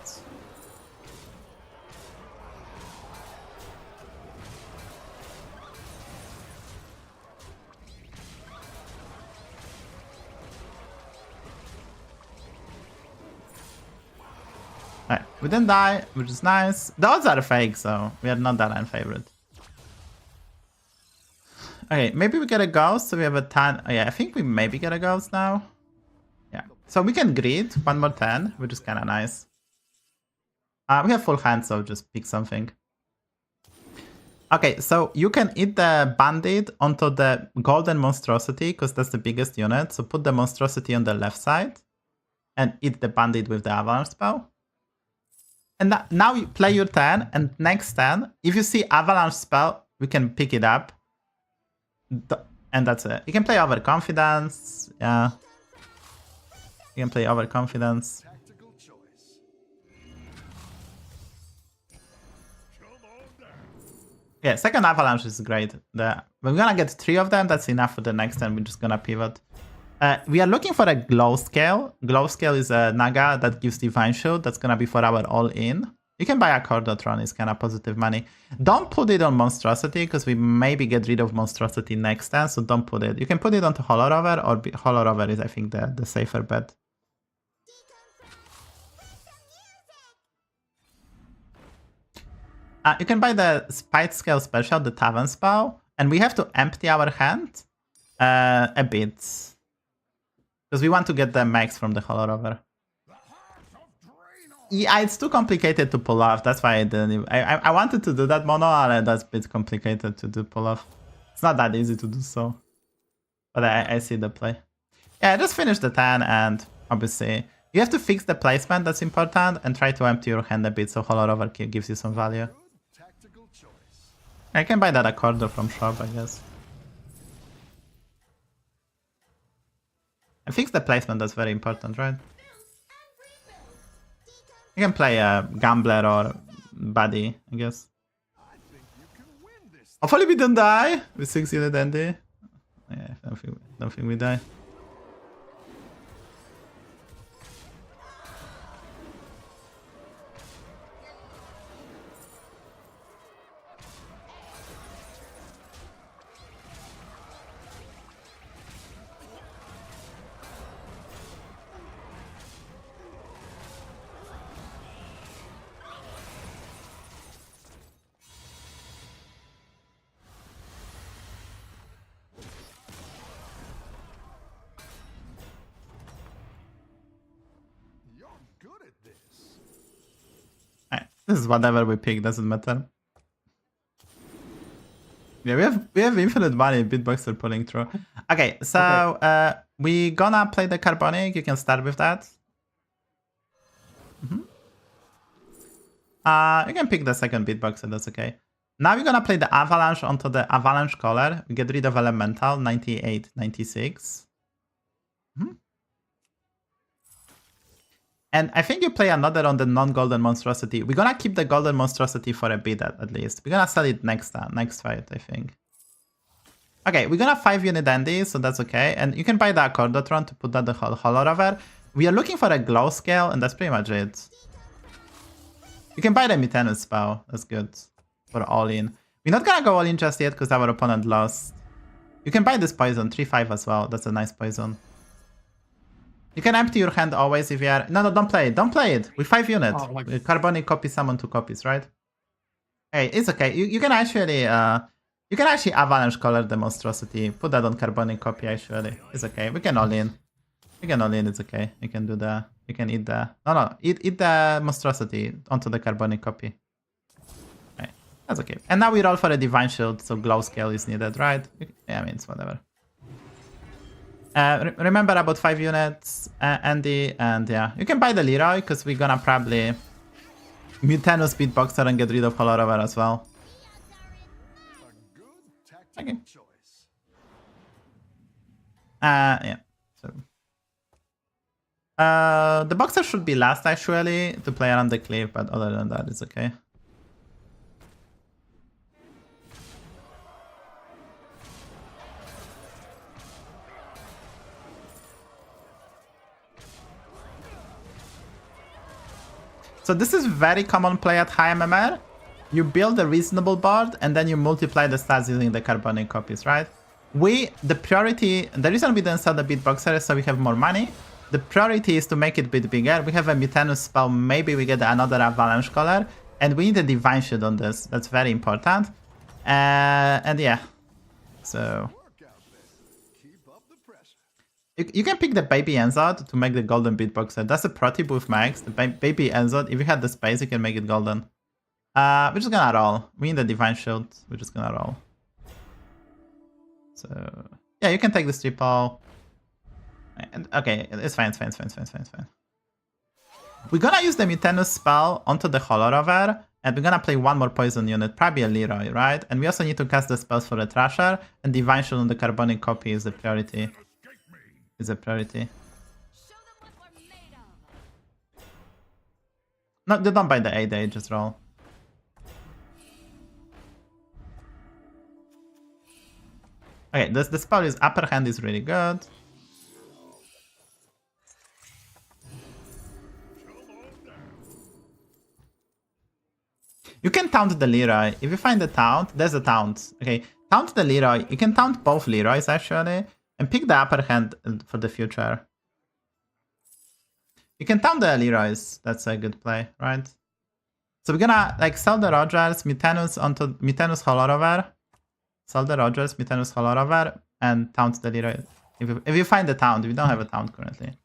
Alright, we didn't die, which is nice. The odds are fake, so we are not that unfavored. Okay, maybe we get a ghost, so we have a 10. Oh yeah, I think we maybe get a ghost now. Yeah, so we can greed one more 10, which is kind of nice. We have full hand, so just pick something. Okay, so you can eat the bandit onto the golden monstrosity, because that's the biggest unit. So put the monstrosity on the left side and eat the bandit with the avalanche spell. And now you play your 10, and next 10, if you see avalanche spell, we can pick it up. And that's it. You can play overconfidence. Yeah. You can play overconfidence. Tactical choice. Yeah, second avalanche is great. We're gonna get 3 of them. That's enough for the next 10. We're just gonna pivot. We are looking for a glow scale. Glow scale is a Naga that gives divine shield. That's gonna be for our all-in. You can buy a Cordotron, it's kind of positive money. Don't put it on monstrosity, because we maybe get rid of monstrosity next time, so don't put it. You can put it onto Hollow Rover, or Hollow Rover is, I think, the safer bet. You can buy the Spite Scale special, the Tavern spell, and we have to empty our hand a bit. Because we want to get the Mechs from the Hollow Rover. Yeah, it's too complicated to pull off. That's why I didn't even... I wanted to do that mono, and that's a bit complicated to do pull off. It's not that easy to do so. But I see the play. Yeah, just finish the 10, and obviously you have to fix the placement, that's important, and try to empty your hand a bit so Hollow Rover gives you some value. Tactical choice. I can buy that Accorder from shop, I guess. And fix the placement, that's very important, right? You can play a Gambler or Buddy, I guess. I think you can win this. Hopefully we don't die with 6 unit ND. Yeah, I don't think we die. You're good at this. Alright, this is whatever we pick, doesn't matter. Yeah, we have infinite money, Beatboxer pulling through. Okay, so we gonna play the Carbonic. You can start with that. You can pick the second Beatboxer, that's okay. Now we're gonna play the Avalanche onto the Avalanche color. We get rid of Elemental, 98, 96. And I think you play another on the non-golden monstrosity. We're gonna keep the golden monstrosity for a bit at least. We're gonna sell it next fight, I think. Okay, we're gonna 5 unit Andy, so that's okay. And you can buy the Accordotron to put that the Hollow Rover. We are looking for a glow scale, and that's pretty much it. You can buy the Mutanus spell, that's good. For all in. We're not gonna go all in just yet because our opponent lost. You can buy this poison, 3-5 as well. That's a nice poison. You can empty your hand always if you are... No, don't play it. Don't play it. With 5 units. Oh, With Carbonic copy, summon 2 copies, right? Hey, it's okay. You can actually... you can actually Avalanche color the monstrosity. Put that on Carbonic copy, actually. It's okay. We can all in. We can all in. It's okay. You can do the... You can eat the... No. Eat the monstrosity onto the Carbonic copy. Right. That's okay. And now we roll for a Divine Shield, so glow scale is needed, right? Yeah, I mean, it's whatever. Remember about 5 units, Andy, and yeah. You can buy the Leroy, because we're gonna probably Mutanus Beatboxer and get rid of Hollow Rover as well. A good tactical Okay. choice. Yeah. So the Boxer should be last, actually, to play around the cliff, but other than that, it's okay. So this is very common play at high MMR. You build a reasonable board and then you multiply the stats using the carbonic copies, right? The reason we didn't sell the beatboxer is so we have more money. The priority is to make it a bit bigger. We have a Mutanus spell, maybe we get another Avalanche Collar, and we need a Divine Shield on this. That's very important. And yeah, so... You can pick the Baby Enzod to make the golden beatboxer. That's a pro tip with Mechs. The Baby Enzod, if you had the space, you can make it golden. We're just gonna roll. We need the Divine Shield. We're just gonna roll. So yeah, you can take this triple. And, okay, it's fine, it's fine, it's fine, it's fine, it's fine, it's fine. We're gonna use the Mutanus spell onto the Holorover, and we're gonna play one more poison unit, probably a Leroy, right? And we also need to cast the spells for the Thrasher, and Divine Shield on the Carbonic copy is the priority. Is a priority. No, they don't buy the 8-day, just roll. Okay, the spell is upper hand is really good. You can taunt the Leroy. If you find the taunt, there's a taunt. Okay, taunt the Leroy. You can taunt both Leroys actually, and pick the upper hand for the future. You can taunt the Leroys. That's a good play, right? So we're gonna like sell the Rogers, Mutanus onto Mutanus Holorover. Sell the Rogers, Mutanus Holorover, and taunt the Leroy. If you find the taunt, we don't have a taunt currently.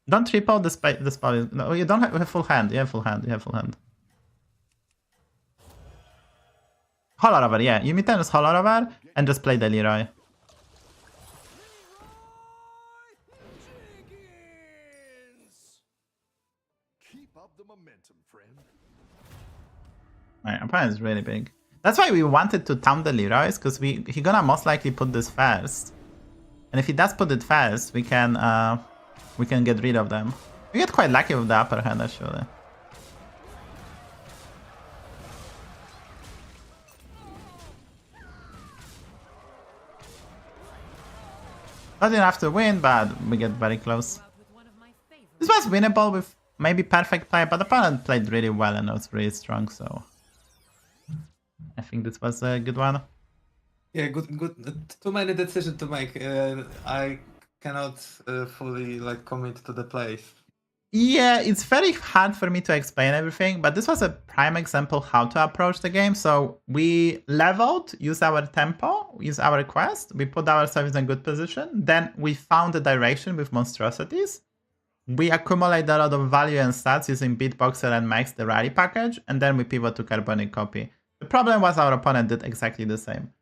Don't triple the spell. No, you don't have full hand. You have full hand. You have full hand. Holorover, yeah. You Mutanus Holorover and just play the Leroy. Keep up the momentum, friend. My opponent is really big. That's why we wanted to taunt the Leroys, because he gonna most likely put this first. And if he does put it first, we can get rid of them. We get quite lucky with the upper hand actually. Not enough to win, but we get very close. This was winnable with maybe perfect play, but the opponent played really well and was really strong, so I think this was a good one. Yeah, good. Too many decisions to make. I cannot fully like commit to the plays. Yeah, it's very hard for me to explain everything, but this was a prime example how to approach the game. So we leveled, use our tempo, use our quest, we put ourselves in a good position, then we found the direction with monstrosities. We accumulate a lot of value and stats using Beatboxer and Mechs, the rally package, and then we pivot to Carbonic copy. The problem was our opponent did exactly the same.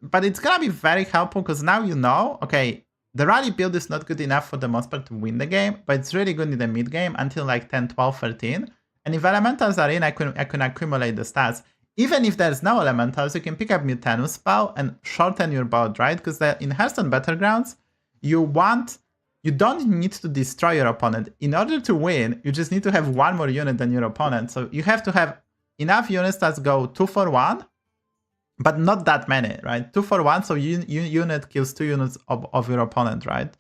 But it's gonna be very helpful because now you know, okay, the rally build is not good enough for the most part to win the game, but it's really good in the mid game until like 10, 12, 13. And if elementals are in, I can accumulate the stats. Even if there's no elementals, you can pick up Mutanus spell and shorten your board, right? Because in Hearthstone Battlegrounds, you don't need to destroy your opponent. In order to win, you just need to have one more unit than your opponent. So you have to have enough units that go 2 for 1. But not that many, right? 2 for 1, so unit kills 2 units of your opponent, right?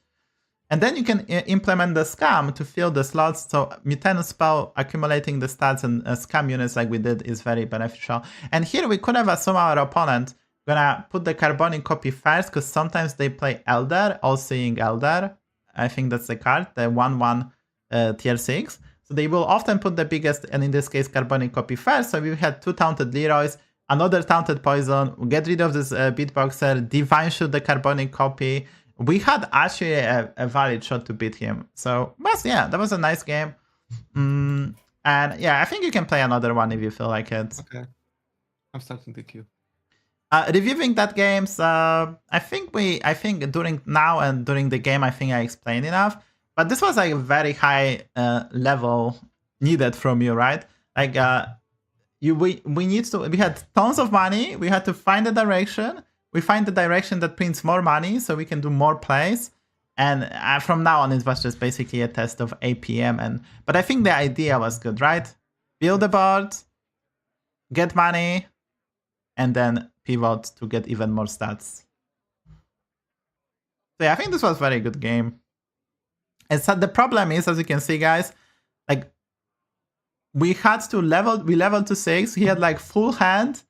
And then you can implement the scam to fill the slots. So Mutanus spell accumulating the stats and scam units like we did is very beneficial. And here we could have assumed our opponent gonna put the Carbonic copy first, because sometimes they play Elder, All-Seeing Elder. I think that's the card, the 1/1 tier 6. So they will often put the biggest, and in this case, Carbonic copy first. So we had 2 taunted Leroys, another taunted poison, we get rid of this beatboxer, Divine Shield the Carbonic copy. We had actually a valid shot to beat him. So, but yeah, that was a nice game. And yeah, I think you can play another one if you feel like it. Okay, I'm starting the queue. Reviewing that games, I think during now and during the game, I think I explained enough. But this was like a very high level needed from you, right? Like we had tons of money. We had to find the direction. We find the direction that prints more money, so we can do more plays. And from now on, it was just basically a test of APM. But I think the idea was good, right? Build a board, get money, and then pivot to get even more stats. So yeah, I think this was a very good game. And so the problem is, as you can see, guys, like we leveled to 6. He had like full hand,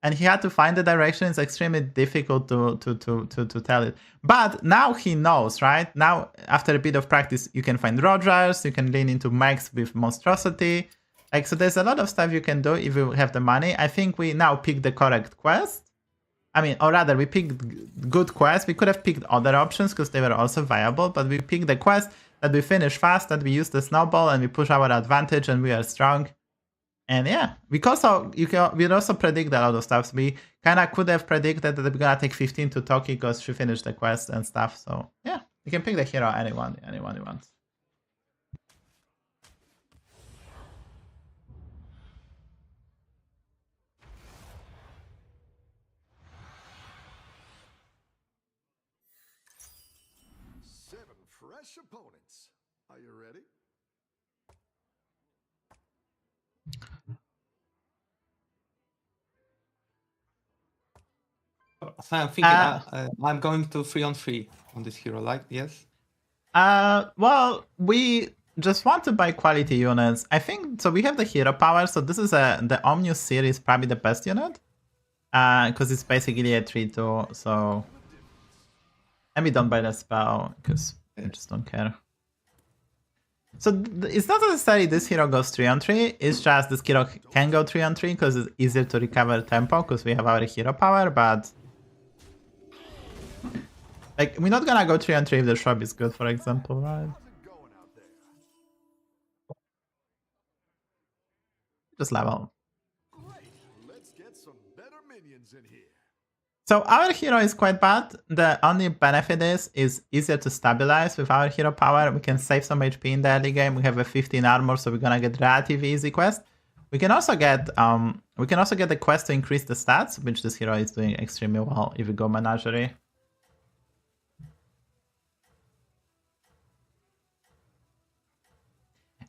and he had to find the direction. It's extremely difficult to tell it. But now he knows, right? Now, after a bit of practice, you can find Rogers, you can lean into Mechs with Monstrosity. Like, so there's a lot of stuff you can do if you have the money. I think we now picked the correct quest. I mean, or rather, we picked good quests. We could have picked other options because they were also viable, but we picked the quest that we finish fast, that we use the snowball, and we push our advantage, and we are strong. And yeah, we also predict a lot of stuff. So we kind of could have predicted that we're gonna take 15 to Toki because she finished the quest and stuff. So yeah, you can pick the hero anyone you want. Fresh opponents. Are you ready? So I'm thinking I'm going to 3-on-3 on this hero, like, yes? Well, we just want to buy quality units. I think, so we have the hero power, so this is the Omnius series, probably the best unit. Because it's basically a 3-2, so... And we don't buy the spell, because I just don't care. So it's not necessarily this hero goes 3-on-3, it's just this hero can go 3-on-3 because it's easier to recover tempo because we have our hero power, but... Like, we're not gonna go 3-on-3 if the shop is good, for example, right? Just level. Let's get some better minions in here. So our hero is quite bad. The only benefit is easier to stabilize with our hero power. We can save some HP in the early game. We have a 15 armor, so we're gonna get relatively easy quest. We can also get the quest to increase the stats, which this hero is doing extremely well if we go Menagerie.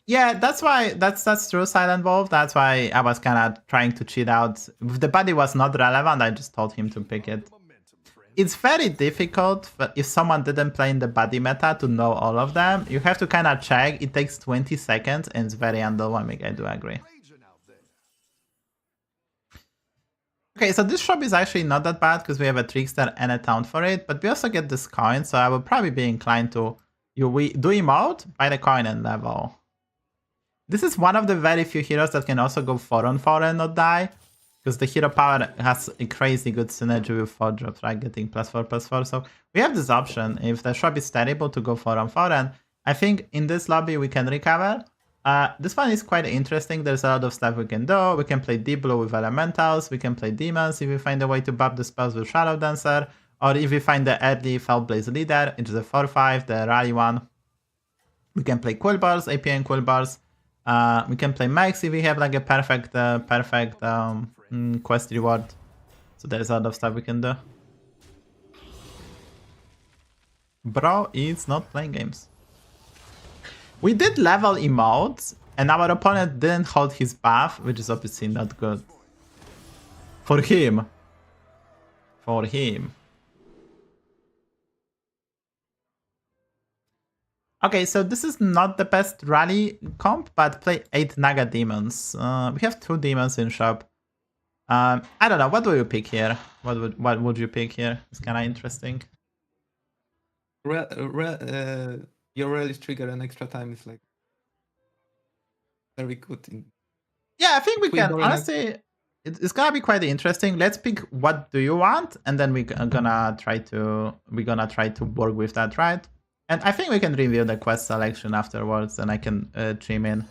Yeah, that's true, Silent Wolf. That's why I was kind of trying to cheat out. If the body was not relevant, I just told him to pick it. It's very difficult if someone didn't play in the body meta to know all of them. You have to kind of check. It takes 20 seconds and it's very underwhelming, I do agree. Okay, so this shop is actually not that bad because we have a Trickster and a Taunt for it, but we also get this coin, so I would probably be inclined to do emote, buy the coin and level. This is one of the very few heroes that can also go 4-on-4 and not die, because the hero power has a crazy good synergy with 4 drops, right? Getting +4/+4. So we have this option if the shop is terrible to go 4-on-4, and I think in this lobby we can recover. This one is quite interesting. There's a lot of stuff we can do. We can play Deep Blue with Elementals. We can play Demons if we find a way to buff the spells with Shadow Dancer, or if we find the early Fellblaze Leader, which is a 4/5, the rally one. We can play Quilboars, AP and Quilboars. We can play Mechs if we have like a perfect quest reward. So there's a lot of stuff we can do. Bro is not playing games. We did level emotes, and our opponent didn't hold his buff, which is obviously not good. For him. For him. Okay, so this is not the best rally comp, but play 8 Naga demons. We have 2 demons in shop. I don't know, what do you pick here? What would you pick here? It's kind of interesting. Your release trigger and extra time is like very good. Yeah, I think we can, honestly, it's gonna be quite interesting. Let's pick what do you want, and then we're gonna try to work with that, right? And I think we can review the quest selection afterwards, and I can trim in.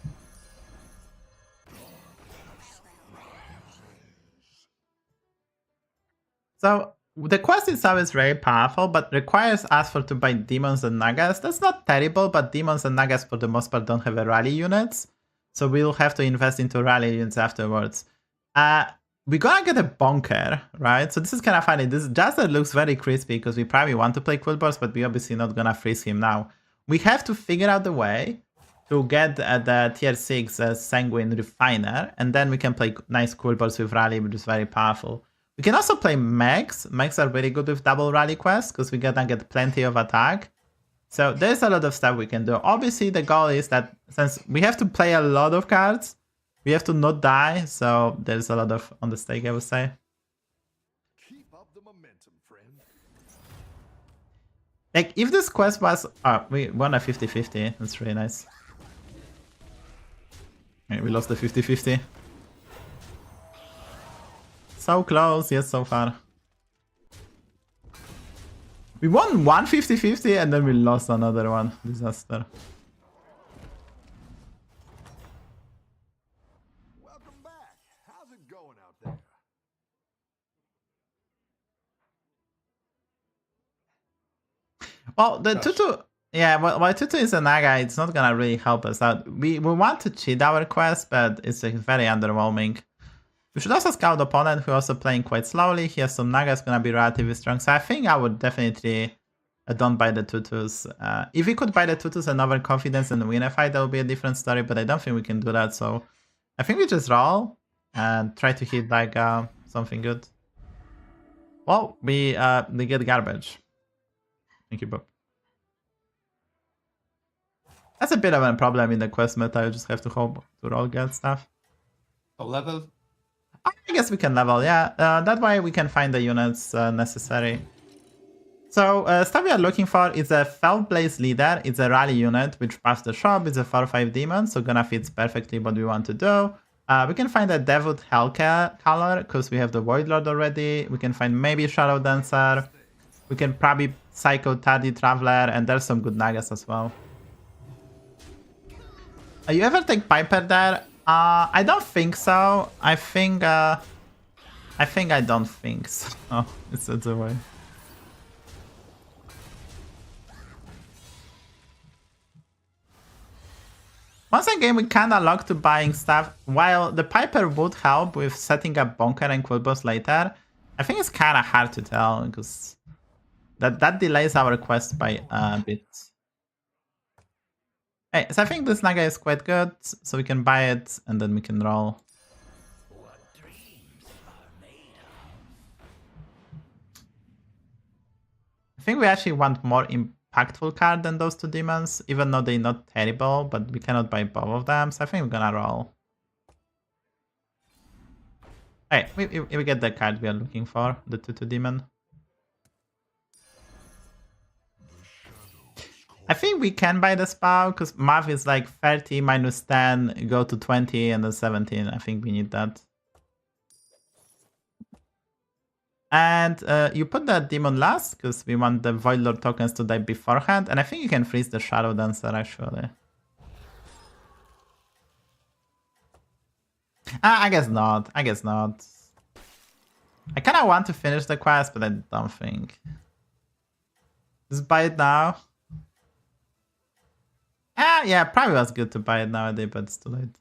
So the quest itself is very powerful, but requires us to buy demons and nagas. That's not terrible, but demons and nagas for the most part don't have a rally units, so we'll have to invest into rally units afterwards. We're gonna get a bonker, right? So this is kind of funny. This Jazzer looks very crispy because we probably want to play Quilboars, but we're obviously not gonna freeze him now. We have to figure out the way to get the tier 6 Sanguine Refiner, and then we can play nice Quilboars with rally, which is very powerful. We can also play Mechs. Mechs are very good with double rally quests because we're gonna get plenty of attack. So there's a lot of stuff we can do. Obviously, the goal is that since we have to play a lot of cards, we have to not die. So there's a lot of on the stake, I would say. Keep up the momentum, friend. Like, if this quest was... Oh, we won a 50-50. That's really nice. Okay, we lost the 50-50. So close, yes, so far. We won one 50-50 and then we lost another one. Disaster. Welcome back. How's it going out there? Well, the Tutu... Yeah, well, Tutu is a Naga. It's not gonna really help us out. We want to cheat our quest, but it's like very underwhelming. We should also scout the opponent who also playing quite slowly. He has some Nagas gonna be relatively strong. So I think I would definitely don't buy the Tutus. If we could buy the Tutus and overconfidence and win a fight, that would be a different story, but I don't think we can do that. So I think we just roll and try to hit like something good. Well, we get garbage. Thank you, Bob. That's a bit of a problem in the quest meta. You just have to hope to roll get stuff. So level? I guess we can level, yeah. That way we can find the units necessary. So stuff we are looking for is a Felblaze Leader. It's a rally unit which buffs the shop. It's a 4/5 demon, so gonna fit perfectly what we want to do. We can find a Devout Hellcaller because we have the Void Lord already. We can find maybe Shadow Dancer. We can probably Psycho Tardy Traveler, and there's some good Nagas as well. You ever take Piper there? I don't think so. I think I don't think so. Oh, it's a way. Once again, we kinda lock to buying stuff. While the Piper would help with setting up Bunker and Quilboars later, I think it's kinda hard to tell because that delays our quest by a bit. Hey, so I think this Naga is quite good, so we can buy it and then we can roll. I think we actually want more impactful card than those two demons, even though they're not terrible, but we cannot buy both of them, so I think we're gonna roll. Hey, we get the card we are looking for, the 2/2 demon. I think we can buy the spell because math is like 30 minus 10, go to 20 and then 17. I think we need that. And you put the demon last because we want the Void Lord tokens to die beforehand. And I think you can freeze the Shadow Dancer actually. I guess not. I guess not. I kind of want to finish the quest, but I don't think. Just buy it now. Yeah, probably was good to buy it nowadays, but it's too late.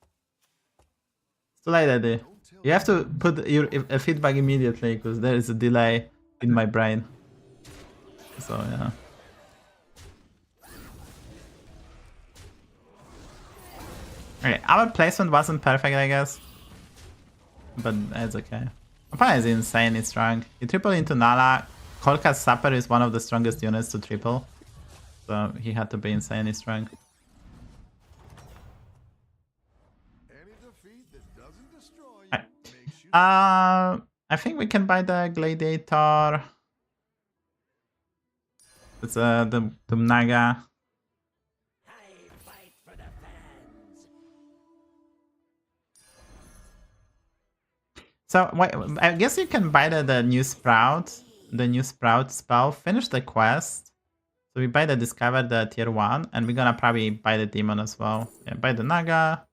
It's too late, Eddie. You have to put your feedback immediately because there is a delay in my brain. So, yeah. Okay, our placement wasn't perfect, I guess. But it's okay. Opponent is insanely strong. He tripled into Nala. Kolka's Supper is one of the strongest units to triple. So he had to be insanely strong. I think we can buy the Gladiator. It's the Naga. So wait, I guess you can buy the new Sprout, spell. Finish the quest. So we buy the Discover, the tier 1, and we're gonna probably buy the Demon as well. Yeah, buy the Naga,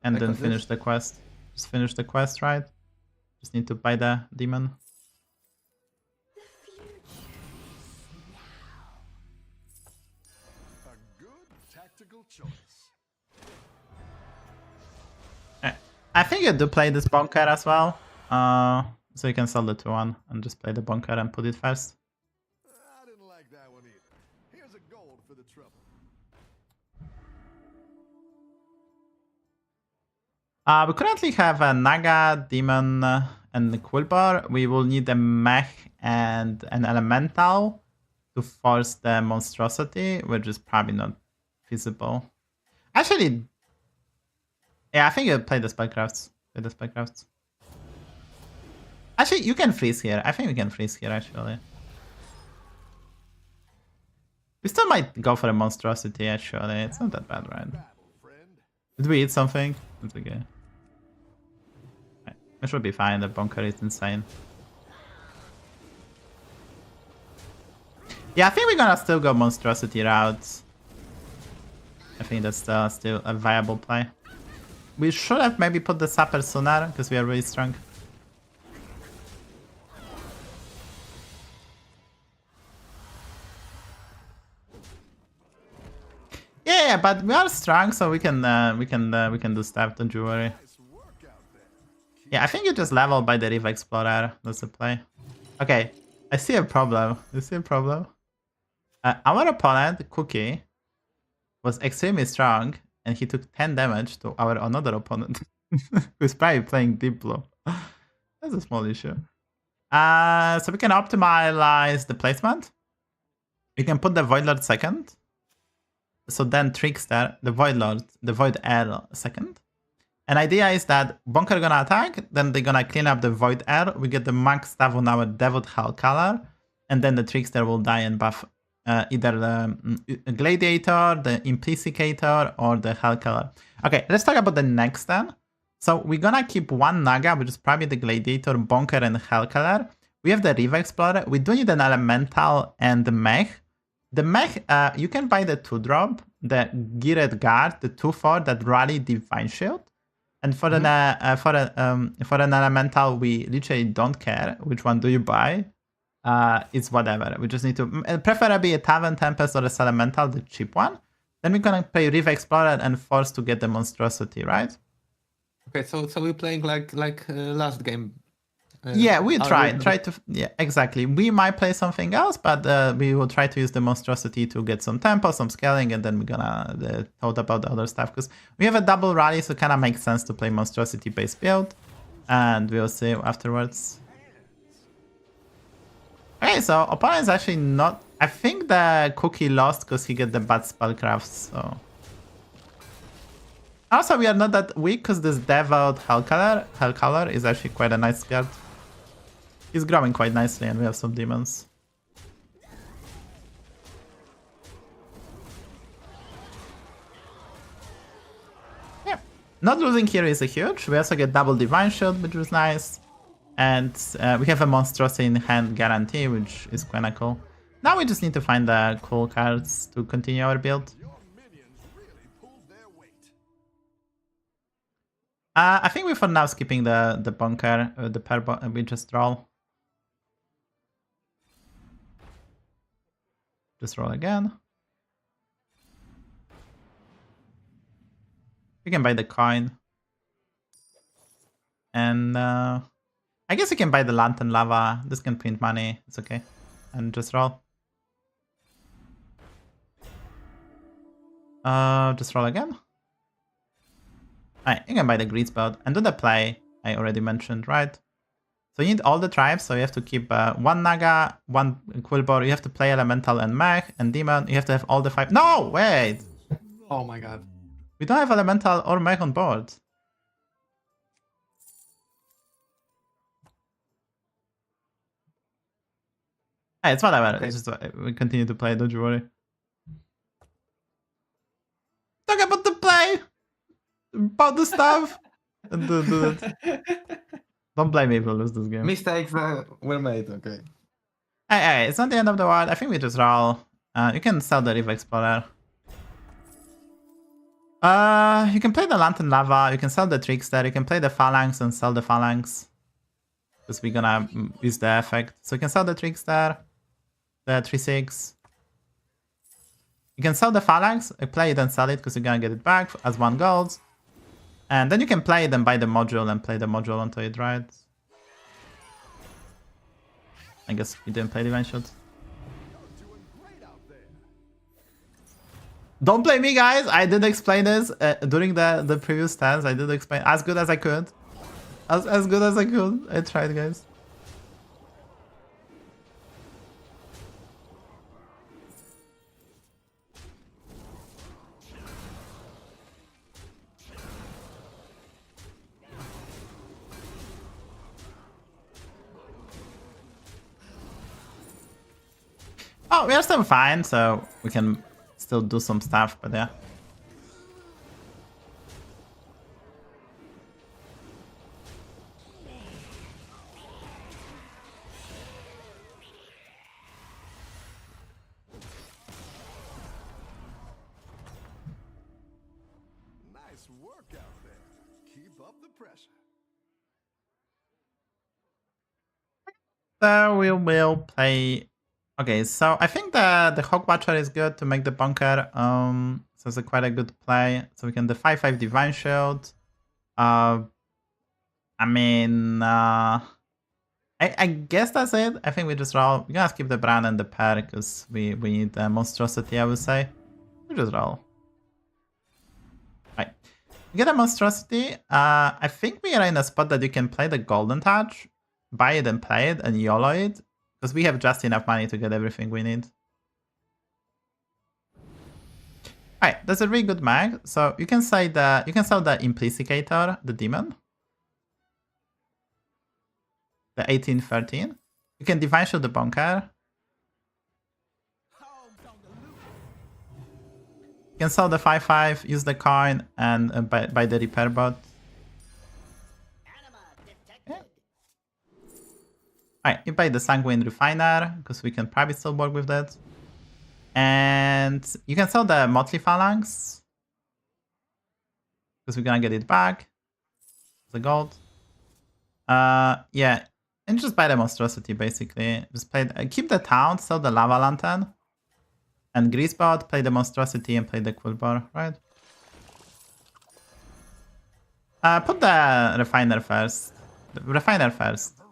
and then finish the quest. Just finish the quest, right? Just need to buy the demon. A good tactical choice. I think you do play this Bunker as well. So you can sell the 2-1 and just play the Bunker and put it first. I didn't like that one either. Here's a gold for the trouble. We currently have a Naga, Demon, and the Quilboar. We will need a Mech and an Elemental. to force the monstrosity, which is probably not feasible. Actually, yeah, I think you play the spellcrafts. Play the spellcrafts. Actually, you can freeze here. I think we can freeze here, actually. We still might go for a monstrosity, actually. It's not that bad, right? Did we eat something? It's okay. Right. It should be fine. The bunker is insane. Yeah, I think we're gonna still go monstrosity route. I think that's still a viable play. We should have maybe put the sapper sooner, because we are really strong. Yeah, but we are strong, so we can do stuff. Don't you worry. Yeah, I think you just level by the River Explorer. That's the play. Okay, I see a problem. You see a problem? Our opponent, Cookie, was extremely strong, and he took 10 damage to our another opponent, who's probably playing Deep Blue. That's a small issue. So we can optimize the placement. We can put the Void Lord second. So then Trickster, the Void Lord, the Void Air second. And idea is that Bunker gonna attack, then they're gonna clean up the Void Air. We get the max stuff on our Devout Hell color, and then the Trickster will die and buff either the Gladiator, the Implicator, or the Hell color. Okay, let's talk about the next then. So we're gonna keep one Naga, which is probably the Gladiator, Bunker, and Hell color. We have the River Explorer. We do need an Elemental and the Mech. The Mech, you can buy the 2-drop, the Geared Guard, the 2/4 that rally Divine Shield. And for an Elemental, we literally don't care which one do you buy. It's whatever. We just need to, preferably a Tavern Tempest or a Elemental, the cheap one. Then we're gonna play River Explorer and force to get the monstrosity, right? Okay, so we're playing like last game. Yeah, we try to, yeah, exactly. We might play something else, but we will try to use the monstrosity to get some tempo, some scaling, and then we're gonna talk about the other stuff, because we have a double rally, so it kind of makes sense to play monstrosity based build, and we'll see afterwards. Okay, so opponent is actually not, I think the Cookie lost because he get the bad spellcrafts, so. Also, we are not that weak because this Devout Hell color is actually quite a nice card. He's growing quite nicely, and we have some demons. Yeah, not losing here is a huge. We also get double Divine Shield, which is nice. And we have a monstrosity in hand guarantee, which is kinda cool. Now we just need to find the cool cards to continue our build. I think we're for now skipping the bunker, the pair we just roll. Just roll again. We can buy the coin. And I guess we can buy the Lantern Lava. This can print money. It's okay. And just roll. Just roll again. Alright, you can buy the Greed Spout and do the play I already mentioned, right? So you need all the tribes, so you have to keep one Naga, one Quilboar, you have to play Elemental and Mech and Demon, you have to have all the 5. No, wait! Oh my god. We don't have Elemental or Mech on board. Hey, it's whatever, okay. It's just, we continue to play, don't you worry. Talk about the play! About the stuff! Do it. Don't blame me if we lose this game. Mistakes were made, okay. Hey, it's not the end of the world. I think we just roll. You can sell the River Explorer. You can play the Lantern Lava. You can sell the Trickster. You can play the Phalanx and sell the Phalanx. Because we're gonna use the effect. So you can sell the Trickster, the 3/6. You can sell the Phalanx, play it and sell it because you're gonna get it back as 1 gold. And then you can play it and buy the module and play the module onto it, right? I guess you didn't play Divine Shield. Don't blame me, guys! I did explain this during the previous stands. I did explain as good as I could. As good as I could. I tried, guys. Oh, we are still fine, so we can still do some stuff, but yeah. Nice work out there. Keep up the pressure. So we will play. Okay, so I think the Hawk Watcher is good to make the bunker. So it's quite a good play. So we can the 5/5 Divine Shield. I mean, I guess that's it. I think we just roll. We're gonna skip the Brand and the Pair because we need the Monstrosity, I would say. We just roll. Right. You get a Monstrosity. I think we are in a spot that you can play the Golden Touch, buy it and play it, and YOLO it. Because we have just enough money to get everything we need. Alright, that's a really good mag. So you can say you can sell the Implicicator, the demon. The 1813. You can Divine Shield the bunker. You can sell the 5/5, use the coin, and buy the repair bot. Yeah. Alright, you buy the Sanguine Refiner, because we can probably still work with that. And you can sell the Motley Phalanx, because we're gonna get it back. The gold. Yeah. And just buy the Monstrosity, basically. Just play keep the town, sell the Lava Lantern. And Greasebot, play the Monstrosity and play the Quilboar, right? Put the Refiner first. The Refiner first.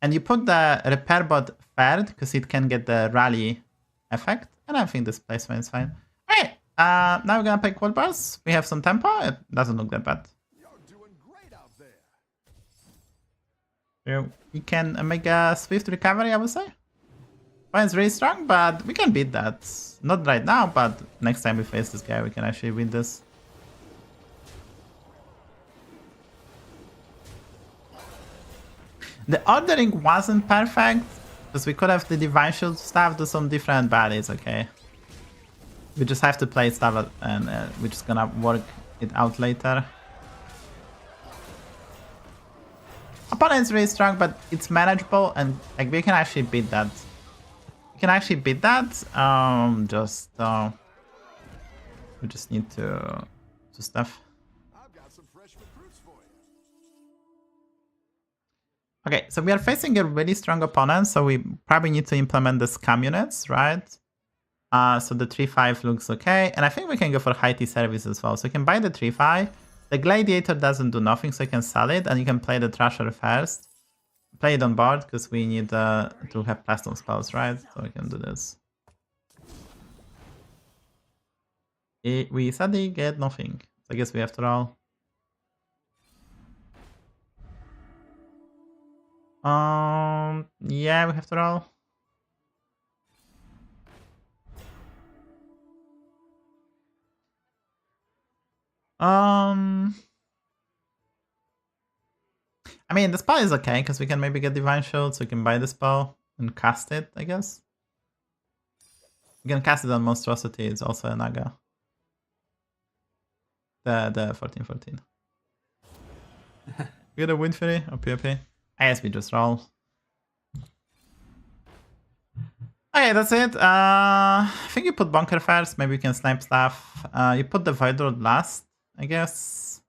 And you put the Repair Bot third, because it can get the Rally effect. And I think this placement is fine. Alright, now we're gonna play Quilboars. We have some tempo. It doesn't look that bad. You're doing great out there. We can make a swift recovery, I would say. It's really strong, but we can beat that. Not right now, but next time we face this guy, we can actually win this. The ordering wasn't perfect, because we could have the Divine Shield stuff do some different baddies, okay? We just have to play stuff and we're just gonna work it out later. Opponent's really strong, but it's manageable, and like we can actually beat that. We can actually beat that. We just need to stuff. I've got some fresh recruits for you. Okay, so we are facing a really strong opponent, so we probably need to implement the scam units, right? So the 3/5 looks okay, and I think we can go for high T service as well. So you can buy the 3/5. The Gladiator doesn't do nothing, so you can sell it, and you can play the Thrasher first. Play it on board, because we need to have Plaston spells, right? So we can do this. We suddenly get nothing. So I guess we have to roll. Yeah, we have to roll. I mean, the spell is okay, because we can maybe get Divine Shield, so we can buy the spell and cast it, I guess. We can cast it on Monstrosity, it's also a Naga. The 14/14. We got a Wind Fury, OP. I guess we just roll. Okay, that's it. I think you put Bunker first, maybe you can snipe stuff. You put the Void Lord last, I guess.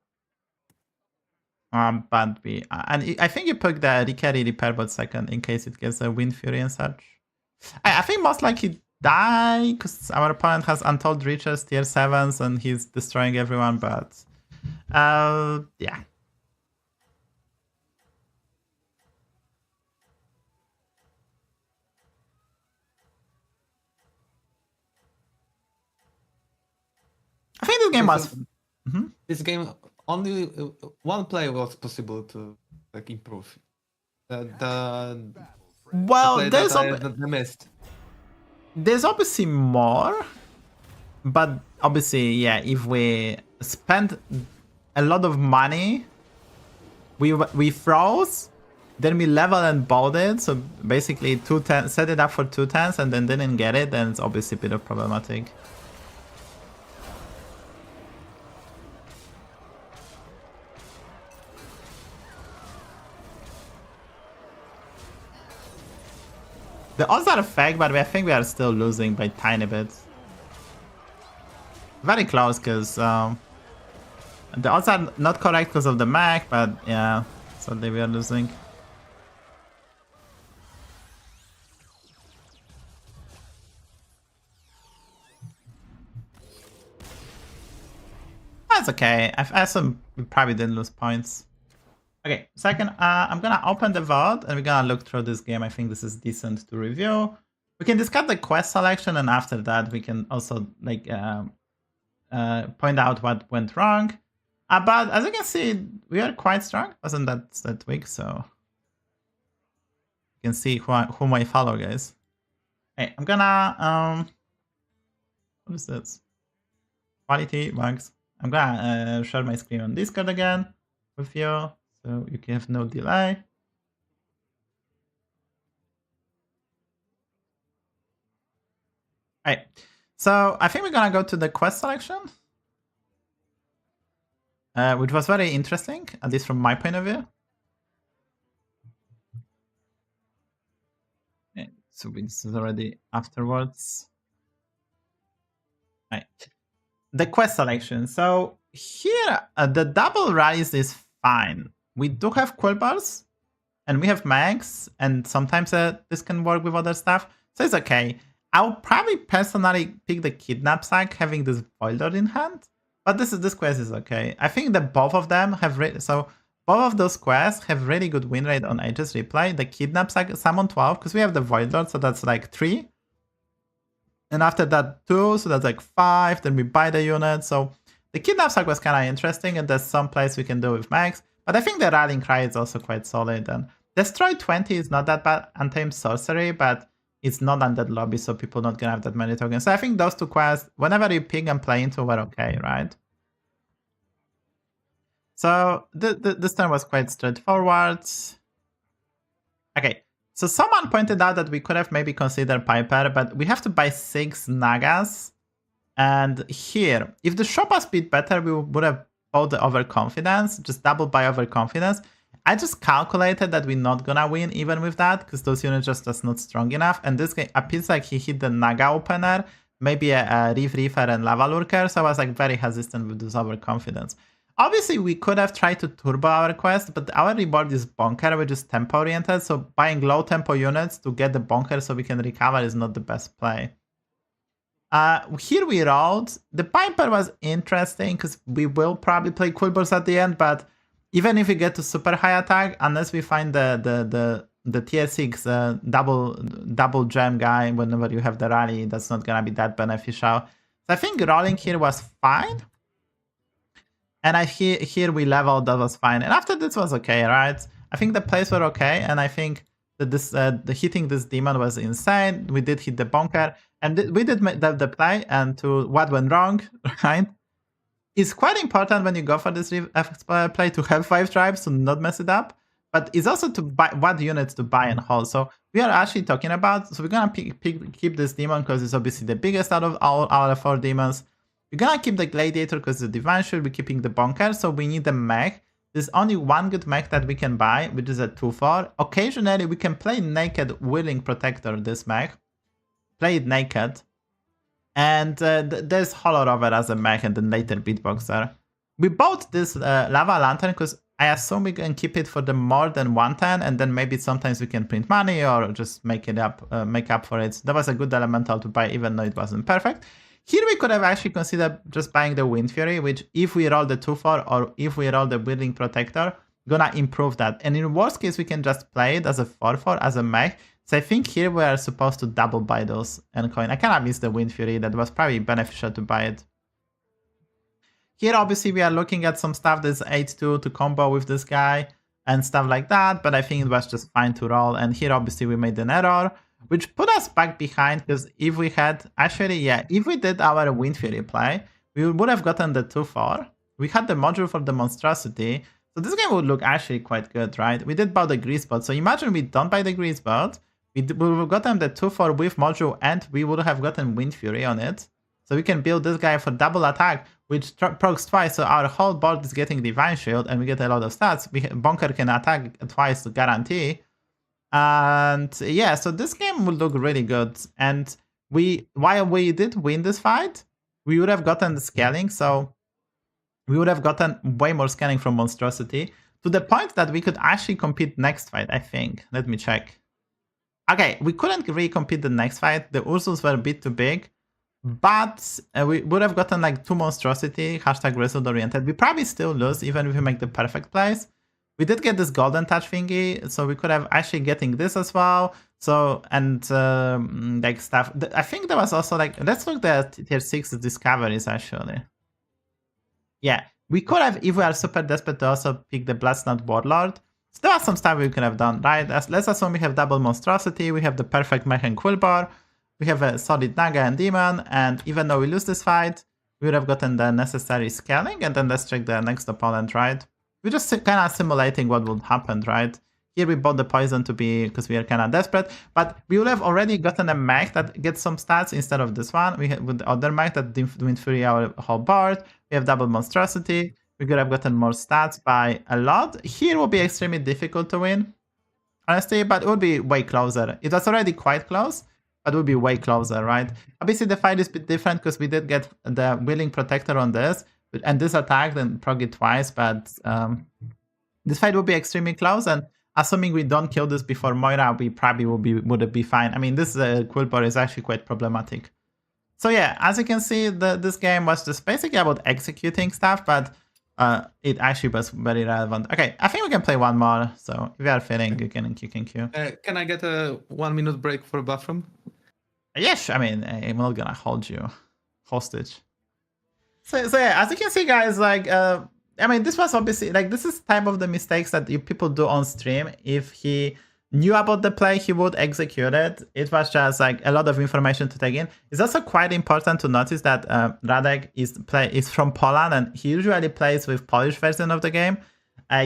But I think you put the Recarry Repair Bot second in case it gets a Wind Fury and such. I think most likely die, because our opponent has Untold Riches, tier 7s, and he's destroying everyone, but yeah. I think this game was... This game, only one play was possible to like improve. Well, The missed. There's obviously more, but obviously, yeah, if we spend a lot of money, we froze, then we level and bought it, so basically set it up for 2 turns and then didn't get it, then it's obviously a bit of problematic. The odds are fake, but I think we are still losing by tiny bit. Very close, because the odds are not correct because of the mech, but yeah, so we are losing. That's okay. I assume we probably didn't lose points. Okay, second, I'm gonna open the vault and we're gonna look through this game. I think this is decent to review. We can discuss the quest selection, and after that we can also like point out what went wrong. But as you can see, we are quite strong. Wasn't that weak? So you can see whom I follow, guys. Hey, I'm gonna what is this? Quality max. I'm gonna share my screen on Discord again with you, so you can have no delay. Alright, so I think we're gonna go to the quest selection, which was very interesting, at least from my point of view. Okay, so this is already afterwards. Right. The quest selection. So here, the double rise is fine. We do have Quilboars, and we have Mechs, and sometimes this can work with other stuff, so it's okay. I'll probably personally pick the Kidnap Sack, having this Voidlord in hand, but this quest is okay. I think that both of them have both of those quests have really good win rate on Aegis Replay. The Kidnap Sack, Summon 12, because we have the Voidlord, so that's like 3. And after that 2, so that's like 5, then we buy the unit. So the Kidnap Sack was kind of interesting, and there's some plays we can do with Mechs. But I think the Rallying Cry is also quite solid. And Destroy 20 is not that bad Untamed Sorcery, but it's not Undead Lobby, so people not gonna have that many tokens. So I think those 2 quests, whenever you pick and play into, were okay, right? So this time was quite straightforward. Okay. So someone pointed out that we could have maybe considered Piper, but we have to buy 6 Nagas. And here, if the shop was bit better, we would have bought the Overconfidence, just double buy Overconfidence. I just calculated that we're not gonna win even with that, because those units just not strong enough. And this guy appears like he hit the Naga opener, maybe a Reef Reefer and Lava Lurker, so I was like very hesitant with this Overconfidence. Obviously, we could have tried to turbo our quest, but our reward is Bonker, which is tempo oriented, so buying low tempo units to get the Bonker so we can recover is not the best play. Here we rolled. The Piper was interesting because we will probably play Quilboars at the end, but even if we get to super high attack, unless we find the tier 6 double gem guy whenever you have the rally, that's not gonna be that beneficial. So I think rolling here was fine. And here we leveled, that was fine. And after this was okay, right? I think the plays were okay, and I think that the hitting this demon was insane. We did hit the Bonker, and we did make the play, and to what went wrong, right? It's quite important when you go for this play to have 5 tribes, to not mess it up. But it's also to buy what units to buy and hold. So we are actually talking about, so we're gonna keep this demon because it's obviously the biggest out of all our 4 demons. We're gonna keep the Gladiator because the Divine should be keeping the Bonker, so we need the Mech. There's only one good Mech that we can buy, which is a 2/4. Occasionally, we can play Naked Willing Protector, this Mech. Play it naked. And there's Hollow Rover as a Mech, and then later Beatboxer. We bought this Lava Lantern because I assume we can keep it for the more than 1 turn, and then maybe sometimes we can print money or just make up for it. So that was a good elemental to buy, even though it wasn't perfect. Here we could have actually considered just buying the Wind Fury, which if we roll the 2/4 or if we roll the Willing Protector, gonna improve that. And in worst case, we can just play it as a 4/4, as a Mech. So I think here we are supposed to double buy those and coin. I kind of missed the Wind Fury, that was probably beneficial to buy it. Here obviously we are looking at some stuff that's 8-2 to combo with this guy and stuff like that, but I think it was just fine to roll. And here obviously we made an error, which put us back behind, because if we had, actually, yeah, if we did our Wind Fury play, we would have gotten the 2/4. We had the module for the Monstrosity, So this game would look actually quite good, right? We did buy the grease bot. So imagine we don't buy the grease bot. We would have gotten the 2/4 with module and we would have gotten Wind Fury on it. So we can build this guy for double attack, which procs twice. So our whole board is getting Divine Shield and we get a lot of stats. Bonker can attack twice to guarantee. And yeah, so this game would look really good. And while we did win this fight, we would have gotten the scaling. So we would have gotten way more scaling from Monstrosity to the point that we could actually compete next fight, I think. Let me check. Okay, we couldn't really compete the next fight. The Ursus were a bit too big. But we would have gotten like 2 Monstrosity, #result oriented. We probably still lose even if we make the perfect plays. We did get this golden touch thingy, so we could have actually getting this as well. So, and like stuff. I think there was also like, let's look at tier 6 discoveries actually. Yeah, we could have, if we are super desperate, to also pick the Bloodsnot Warlord. So there was some stuff we could have done, right? Let's assume we have double Monstrosity, we have the perfect Mech and Quilboar, we have a solid Naga and Demon, and even though we lose this fight, we would have gotten the necessary scaling, and then let's check the next opponent, right? We're just kind of simulating what would happen, right? Here we bought the poison to be, because we are kind of desperate, but we would have already gotten a mech that gets some stats instead of this one. We have with the other mech that Wind Fury our whole board. We have double Monstrosity. We could have gotten more stats by a lot. Here will be extremely difficult to win, honestly, but it would be way closer. It was already quite close, but it would be way closer, right? Obviously, the fight is a bit different because we did get the Willing Protector on this, and this attack, then prog it twice, but this fight will be extremely close, and assuming we don't kill this before Moira, we probably would be fine. I mean, this Quilboar is actually quite problematic. So yeah, as you can see, this game was just basically about executing stuff, but it actually was very relevant. Okay, I think we can play one more. So if you are feeling, you can queue. Can I get a 1 minute break for bathroom? Yes, I mean, I'm not gonna hold you hostage. So yeah, as you can see, guys, like, I mean, this was obviously, like, this is type of the mistakes that people do on stream. If he knew about the play, he would execute it. It was just, like, a lot of information to take in. It's also quite important to notice that Radek is from Poland, and he usually plays with Polish version of the game.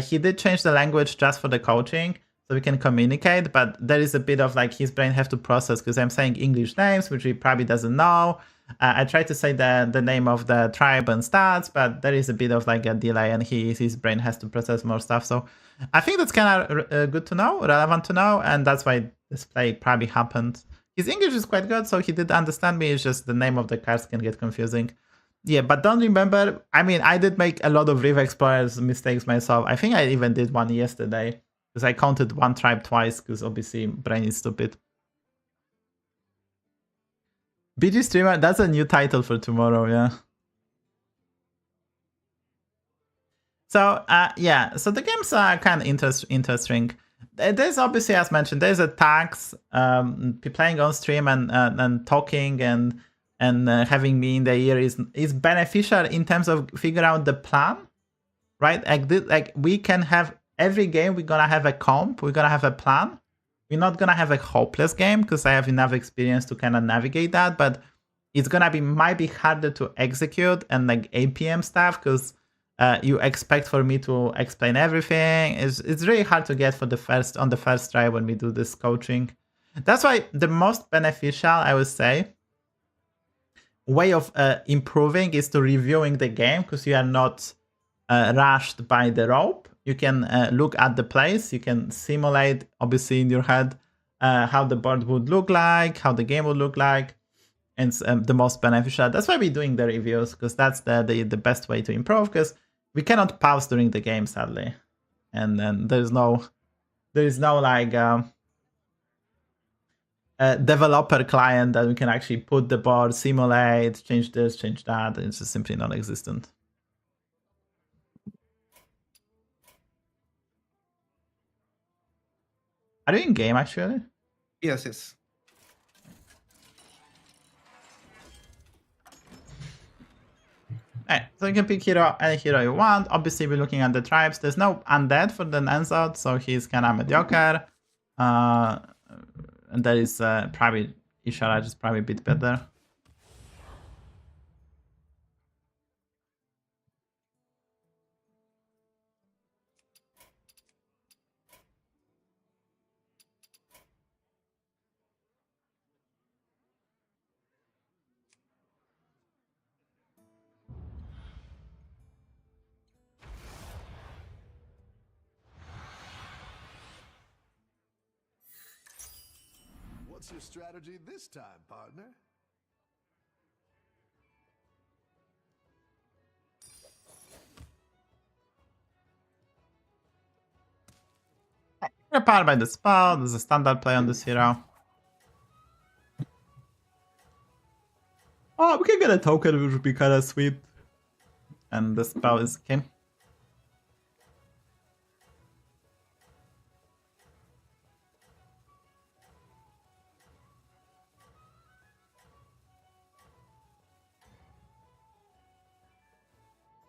He did change the language just for the coaching, so we can communicate, but there is a bit of, like, his brain have to process, because I'm saying English names, which he probably doesn't know. I tried to say the name of the tribe and stats, but there is a bit of like a delay, and his brain has to process more stuff. So I think that's kind of good to know, relevant to know, and that's why this play probably happened. His English is quite good, so he did understand me. It's just the name of the cards can get confusing. Yeah, but don't remember. I mean, I did make a lot of Rift Explorers mistakes myself. I think I even did one yesterday because I counted one tribe twice because obviously brain is stupid. BG Streamer, that's a new title for tomorrow, yeah. So, yeah, so the games are kind of interesting. There's obviously, as mentioned, there's attacks, playing on stream and talking and having me in the ear is beneficial in terms of figure out the plan, right? Like we can have every game, we're gonna have a comp, we're gonna have a plan. We're not gonna have a hopeless game because I have enough experience to kind of navigate that, but it's gonna might be harder to execute and like APM stuff because you expect for me to explain everything. It's really hard to get on the first try when we do this coaching. That's why the most beneficial, I would say, way of improving is to reviewing the game because you are not rushed by the rope. You can look at the plays. You can simulate, obviously, in your head how the board would look like, how the game would look like, and it's the most beneficial. That's why we're doing the reviews, because that's the best way to improve, because we cannot pause during the game, sadly. And then there is no like developer client that we can actually put the board, simulate, change this, change that. It's just simply non-existent. Are you in game actually? Yes. Alright, so you can pick any hero you want. Obviously, we're looking at the tribes. There's no Undead for the Nensot, so he's kind of mediocre. And there is probably Ishara is probably a bit better. What's your strategy this time, partner? You're powered by the spell. There's a standard play on this hero. Oh, we can get a token, which would be kind of sweet. And the spell is okay.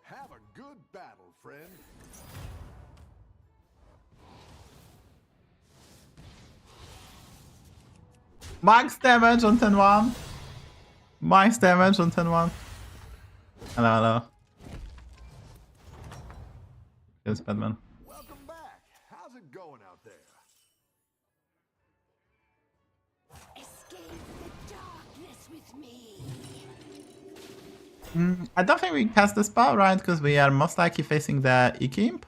Have a good battle, friend. Max damage on 10-1. Max damage on 10-1. Hello, hello. Yes, Batman. Welcome back. How's it going out there? Escape the darkness with me. I don't think we cast the spell, right? Because we are most likely facing the Ikimp.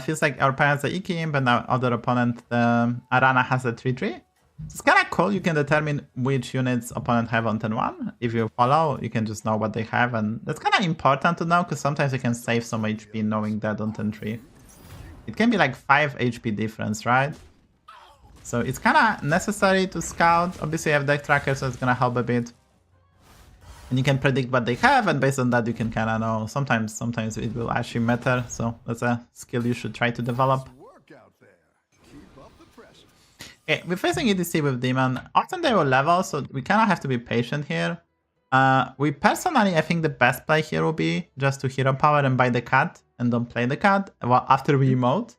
Feels like our opponent's the Ikimp and our other opponent, the Arana, has a 3-3. It's kind of cool. You can determine which units opponent have on 10-1. If you follow, you can just know what they have. And that's kind of important to know because sometimes you can save some HP knowing that on 10-3. It can be like 5 HP difference, right? So it's kind of necessary to scout. Obviously, you have deck tracker, so it's going to help a bit. And you can predict what they have, and based on that, you can kind of know. Sometimes it will actually matter. So that's a skill you should try to develop. Work out there. Keep up the pressure. Okay, we're facing EDC with Demon. Often they will level, so we kind of have to be patient here. We personally, I think the best play here will be just to hero power and buy the card and don't play the card well, after we emote.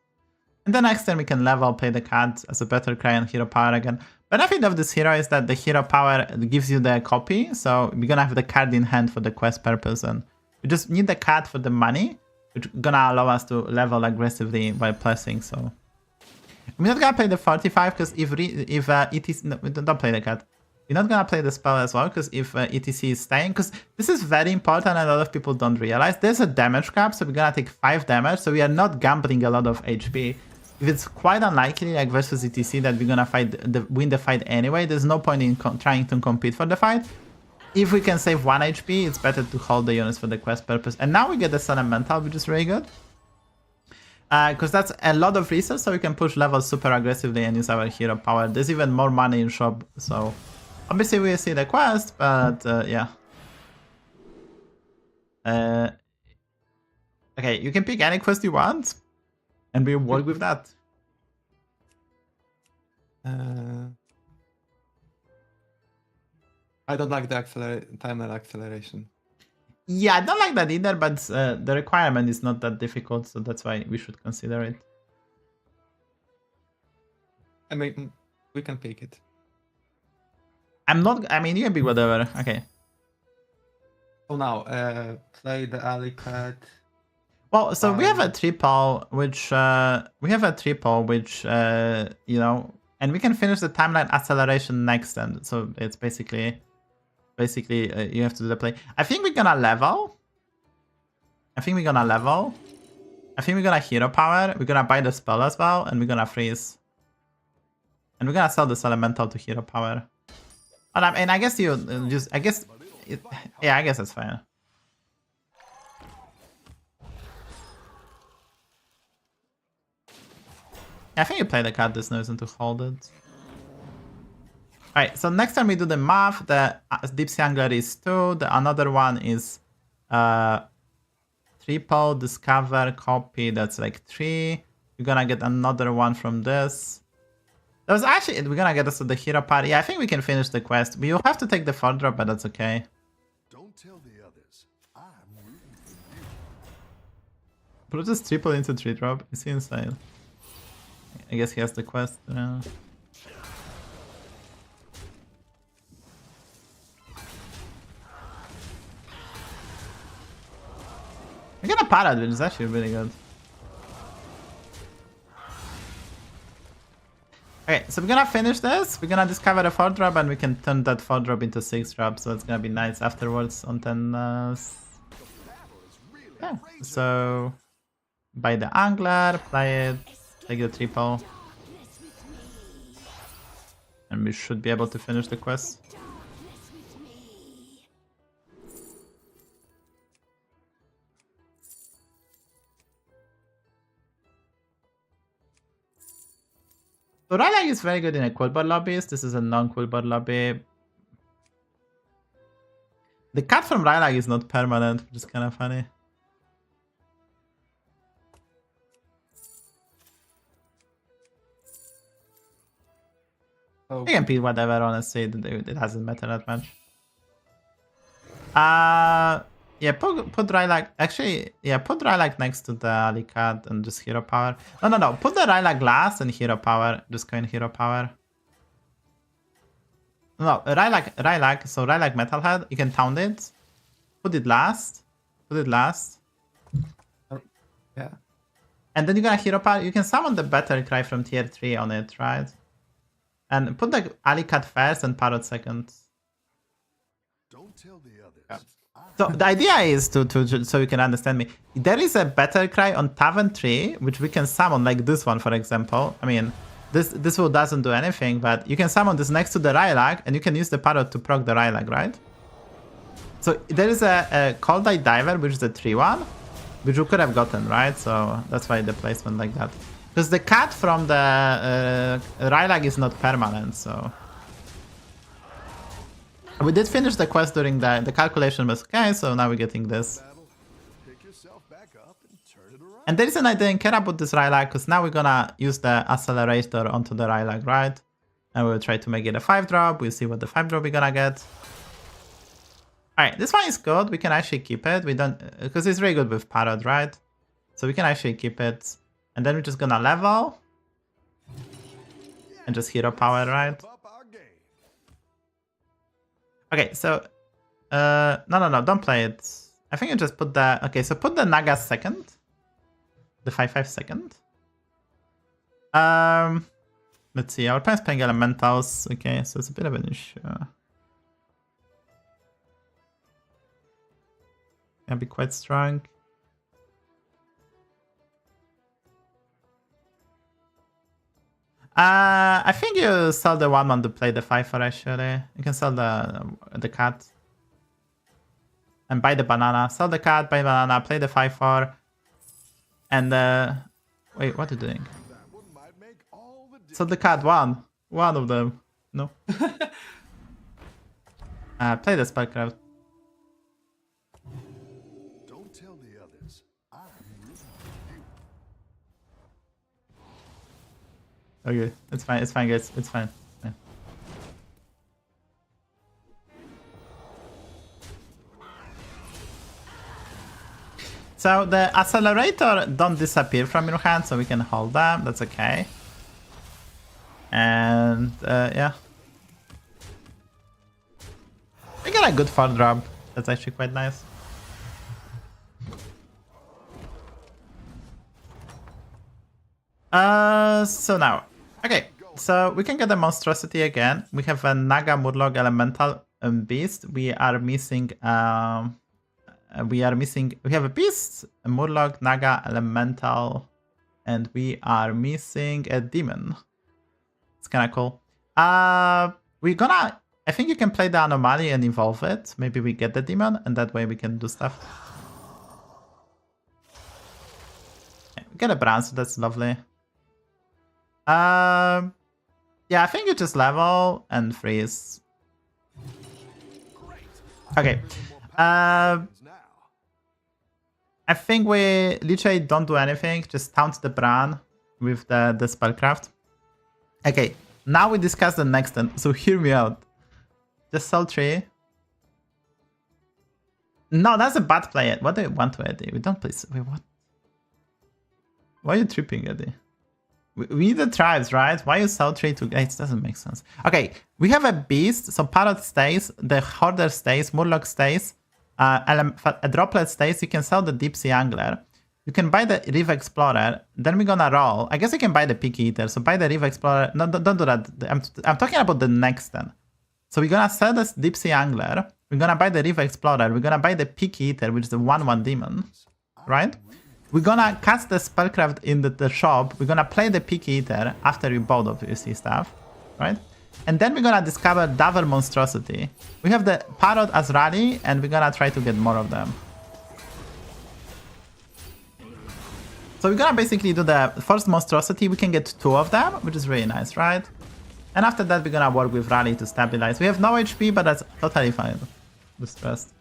And then next time we can level, play the card as a better cry and hero power again. Benefit of this hero is that the hero power gives you the copy, so we're gonna have the card in hand for the quest purpose, and we just need the card for the money, which is gonna allow us to level aggressively by pressing. So we're not gonna play the 45 because if ETC, no, don't play the card. We're not gonna play the spell as well because if ETC is staying, because this is very important and a lot of people don't realize. There's a damage cap, so we're gonna take 5 damage, so we are not gambling a lot of HP. If it's quite unlikely, like versus ETC, that we're gonna win the fight anyway, there's no point in trying to compete for the fight. If we can save 1 HP, it's better to hold the units for the quest purpose. And now we get the Solem Mental, which is really good. Because that's a lot of resources, so we can push levels super aggressively and use our hero power. There's even more money in shop, so obviously we'll see the quest, but yeah. Okay, you can pick any quest you want. And we work with that. I don't like the timer acceleration. Yeah, I don't like that either, but the requirement is not that difficult, so that's why we should consider it. I mean, we can pick it. I mean, you can pick whatever. Okay. So now, play the alley card. Well, so we have a triple, which you know, and we can finish the timeline acceleration next end. So it's basically you have to do the play. I think we're gonna level. I think we're gonna hero power. We're gonna buy the spell as well, and we're gonna freeze. And we're gonna sell this elemental to hero power. And I guess yeah, I guess that's fine. I think you play the card, there's no reason to hold it. Alright, so next time we do the math, the Deep Sea Angler is 2, the another one is triple, discover, copy, that's like 3. We're gonna get another one from this. That was actually, we're gonna get us to the hero party. Yeah, I think we can finish the quest. We'll have to take the 4-drop, but that's okay. Don't tell the others. I'm rooting for you. Put this triple into 3-drop, is he insane? I guess he has the quest. I'm gonna parrot, which is actually really good. Okay, so we're gonna finish this. We're gonna discover a 4-drop and we can turn that 4-drop into 6-drop. So it's gonna be nice afterwards on 10. Yeah, so buy the Angler, play it. Take the triple. And we should be able to finish the quest. Darkness with me. So Raylag is very good in a Quilboar lobbies. This is a non-Quilboar lobby. The cut from Raylag is not permanent, which is kind of funny. Oh, You can beat whatever, honestly. It doesn't matter that much. Yeah, put Raylag. Actually, yeah, put Raylag next to the Alicard and just hero power. No. Put the Raylag last and hero power. Just go in hero power. No, Raylag. So Raylag Metalhead. You can taunt it. Put it last. yeah. And then you're gonna hero power. You can summon the Battle Cry from tier 3 on it, right? And put the Alicard first and Parrot second. Don't tell the others. So the idea is to so you can understand me. There is a Battle Cry on Tavern 3, which we can summon, like this one, for example. I mean, this one doesn't do anything, but you can summon this next to the Raylag, and you can use the Parrot to proc the Raylag, right? So there is a Cold Eye Diver, which is the 3-1, which you could have gotten, right? So that's why the placement like that. Because the cut from the Raylag is not permanent, so... We did finish the quest during the calculation was okay, so now we're getting this. Battle, pick yourself back up and turn it around. And there is an idea in care about this Raylag, because now we're gonna use the accelerator onto the Raylag, right? And we'll try to make it a 5-drop. We'll see what the 5-drop we're gonna get. Alright, this one is good. We can actually keep it. We don't, because it's really good with Parrot, right? So we can actually keep it. And then we're just gonna level. And just hero power, right? Up our game. Okay, so no, don't play it. I think you just put the okay, so put the Naga second. The 5/5 second. Let's see, our opponent's playing elementals. Okay, so it's a bit of an issue. Can be quite strong. I think you sell the 1 to play the 5/4 actually. You can sell the cat. And buy the banana. Sell the cat, buy banana, play the 5/4. And wait, what are you doing? That one might make all the difference. Sell the cat, one of them. No. Play the spellcraft. Don't tell the others. I'm listening to you. Okay, it's fine guys, it's fine. Yeah. So the accelerator don't disappear from your hand, so we can hold them, that's okay. And yeah. We got a good 4-drop, that's actually quite nice. So now, okay, so we can get a monstrosity again. We have a Naga Murloc Elemental Beast. We are missing, we have a Beast, a Murloc, Naga Elemental, and we are missing a Demon. It's kind of cool. We're gonna, I think you can play the Anomaly and evolve it. Maybe we get the Demon, and that way we can do stuff. Okay, we get a bronze, so that's lovely. Yeah, I think you just level and freeze. Okay. Now. I think we literally don't do anything. Just taunt the Bran with the spellcraft. Okay, now we discuss the next one. So hear me out. Just sell 3. No, that's a bad play. What do you want to Eddie? We don't play. Wait, what? Why are you tripping, Eddie? We need the tribes, right? Why you sell 3 to... It doesn't make sense. Okay, we have a beast. So Parrot stays, the Hoarder stays, Murloc stays, a Droplet stays. You can sell the Deep Sea Angler. You can buy the Reef Explorer. Then we're gonna roll. I guess you can buy the Picky Eater. So buy the Reef Explorer. No, don't do that. I'm talking about the next then. So we're gonna sell this Deep Sea Angler. We're gonna buy the Reef Explorer. We're gonna buy the Picky Eater, which is the 1/1 demon, right? We're gonna cast the spellcraft in the shop. We're gonna play the Picky Eater after we bought obviously stuff, right? And then we're gonna discover double monstrosity. We have the parrot as rally, and we're gonna try to get more of them. So we're gonna basically do the first monstrosity. We can get 2 of them, which is really nice, right? And after that, we're gonna work with rally to stabilize. We have no HP, but that's totally fine. Distressed.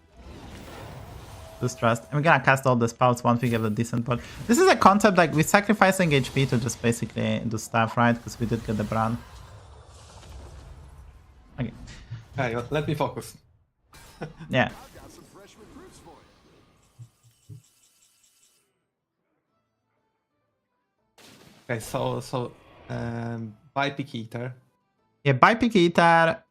And we're gonna cast all the spells once we get a decent board. This is a concept like we're sacrificing HP to just basically do stuff, right? Because we did get the brand. Okay. Hey, let me focus. Yeah. I've got some fresh recruits for you. Okay, so buy Pick Eater. Yeah, buy Pick Eater.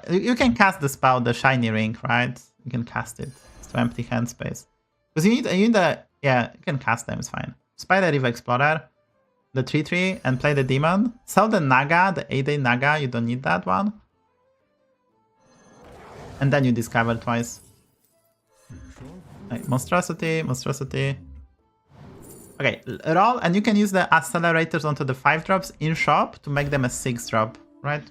You can cast the spell, the shiny ring, right? You can cast it. It's to empty hand space. Because you need the... Yeah, you can cast them, it's fine. Spy the River Explorer, the 3/3, and play the demon. Sell the Naga, the 8-day Naga, you don't need that one. And then you discover twice. Like, monstrosity. Okay, roll, and you can use the accelerators onto the 5-drops in shop to make them a 6-drop, right?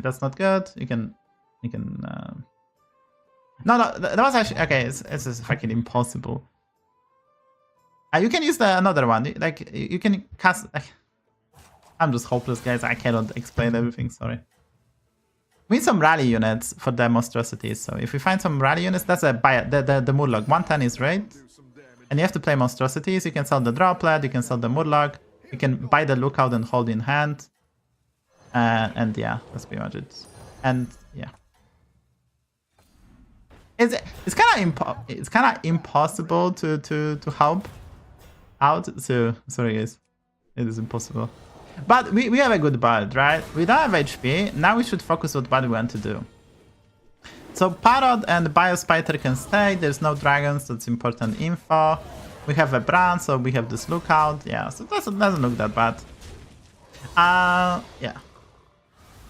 That's not good. You can. No, that was actually okay. It's just fucking impossible. You can use another one. Like you can cast. I'm just hopeless, guys. I cannot explain everything. Sorry. We need some rally units for the monstrosities. So if we find some rally units, that's the Murloc. 110 is right, and you have to play monstrosities. You can sell the droplet. You can sell the Murloc. You can buy the lookout and hold in hand. And yeah, that's pretty much it. And yeah, it's kind of impossible to help out. So sorry guys, it is impossible. But we have a good build, right? We don't have HP. Now we should focus on what we want to do. So Parrot and Biospiter can stay. There's no dragons. That's important info. We have a brand, so we have this lookout. Yeah, so it doesn't look that bad. Yeah.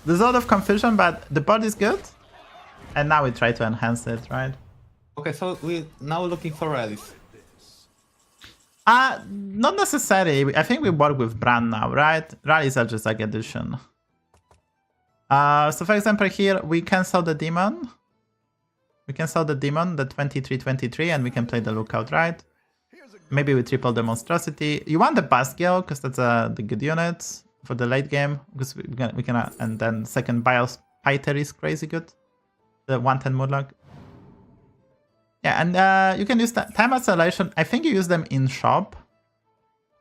There's a lot of confusion, but the board is good. And now we try to enhance it, right? Okay, so we're now looking for rallies. Not necessarily. I think we work with brand now, right? Rallies are just like addition. So for example here, we can sell the demon. We can sell the demon, the 23/23, and we can play the lookout, right? Maybe we triple the monstrosity. You want the Basgill, because that's the good unit for the late game. Because we can and then second Biospiter is crazy good. The 110 Murloc. Yeah, and you can use that time acceleration. I think you use them in shop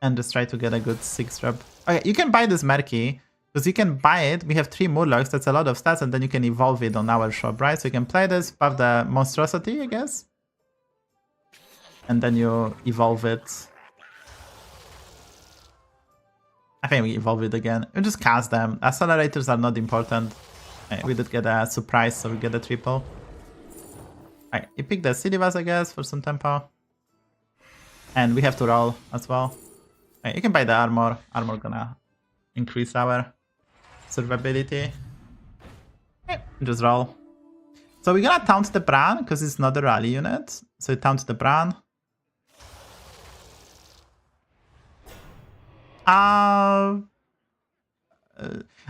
and just try to get a good 6-drop. Okay, you can buy this Murky because you can buy it. We have 3 Murlocs. That's a lot of stats, and then you can evolve it on our shop, right? So you can play this, buff the monstrosity, I guess, and then you evolve it. I think we evolve it again. You just cast them. Accelerators are not important. Okay, we did get a surprise, so we get a triple. Alright, you pick the Shadybunny, I guess, for some tempo. And we have to roll as well. Right, you can buy the armor. Armor gonna increase our survivability. Okay, just roll. So we're gonna taunt the Bran, because it's not a rally unit. So it taunts the Bran.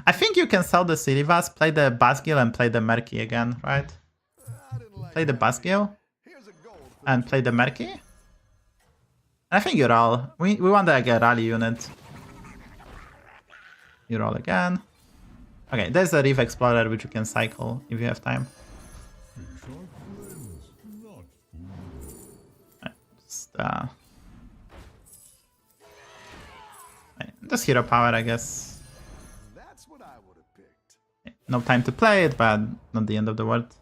I think you can sell the Shadybunny, play the Basgill, and play the Murky again, right? Play the Basgill and play the Murky. I think you roll. We want like a rally unit. You roll again. Okay, there's a Reef Explorer which you can cycle if you have time. Just hero power, I guess. That's what I would have picked. No time to play it, but not the end of the world.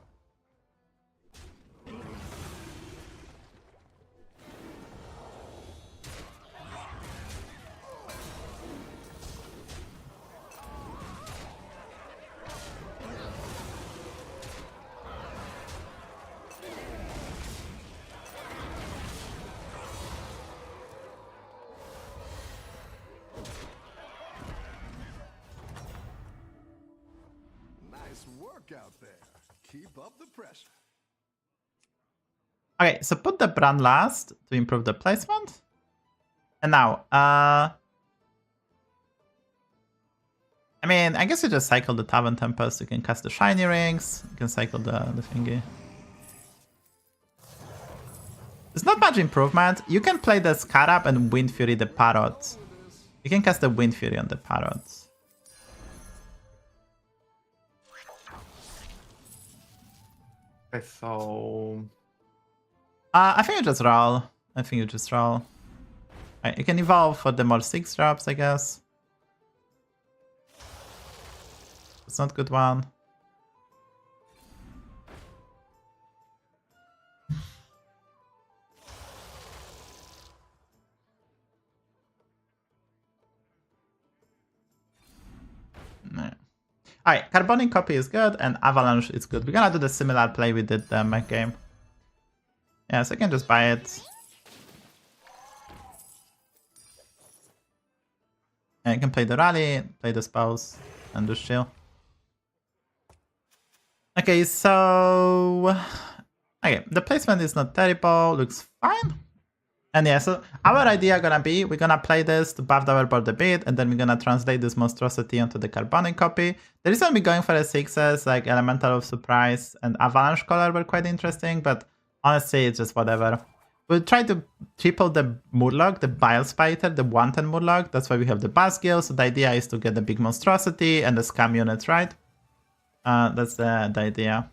Out there. Keep up the pressure. Okay, so put the brand last to improve the placement. And now, I mean, I guess you just cycle the Tavern Tempest, you can cast the Shiny Rings, you can cycle the thingy. There's not much improvement. You can play the Scarab and Wind Fury the Parrot. You can cast the Wind Fury on the Parrots. Okay, so I think you just roll. Right, you can evolve for the more 6 drops, I guess. It's not a good one. No. Alright, Carbonic Copy is good and Avalanche is good. We're gonna do the similar play we did the Mech game. Yeah, so I can just buy it. And you can play the Rally, play the Spouse, and just chill. Okay, so... Okay, the placement is not terrible, looks fine. And yeah, so our idea gonna be, we're gonna play this to buff our board a bit, and then we're gonna translate this monstrosity onto the Carbonic Copy. The reason we're going for the 6s, like Elemental of Surprise and Avalanche Color were quite interesting, but honestly, it's just whatever. We'll try to triple the Murloc, the Bile Spider, the 1/10 Murloc. That's why we have the Basgill. So the idea is to get the big monstrosity and the scam units, right? That's the idea.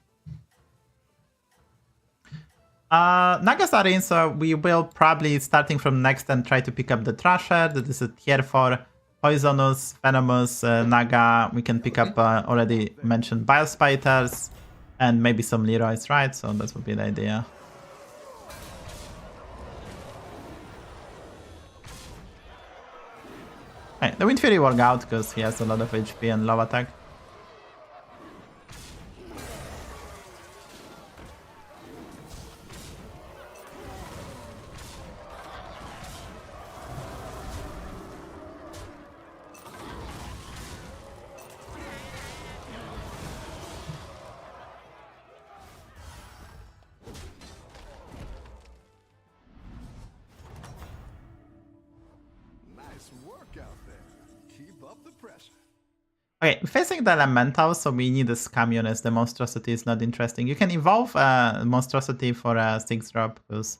Naga's are in, so we will probably, starting from next turn, try to pick up the Trasher. That is a tier 4 Poisonous, Venomous, Naga. We can pick up already mentioned Bile Spiders and maybe some Leroy's, right? So that would be the idea. Right, the Wind Fury worked out because he has a lot of HP and low attack. Nice work out there. Keep up the pressure. Okay, facing the Elementals, so we need a scam units. The Monstrosity is not interesting. You can evolve Monstrosity for a 6-drop because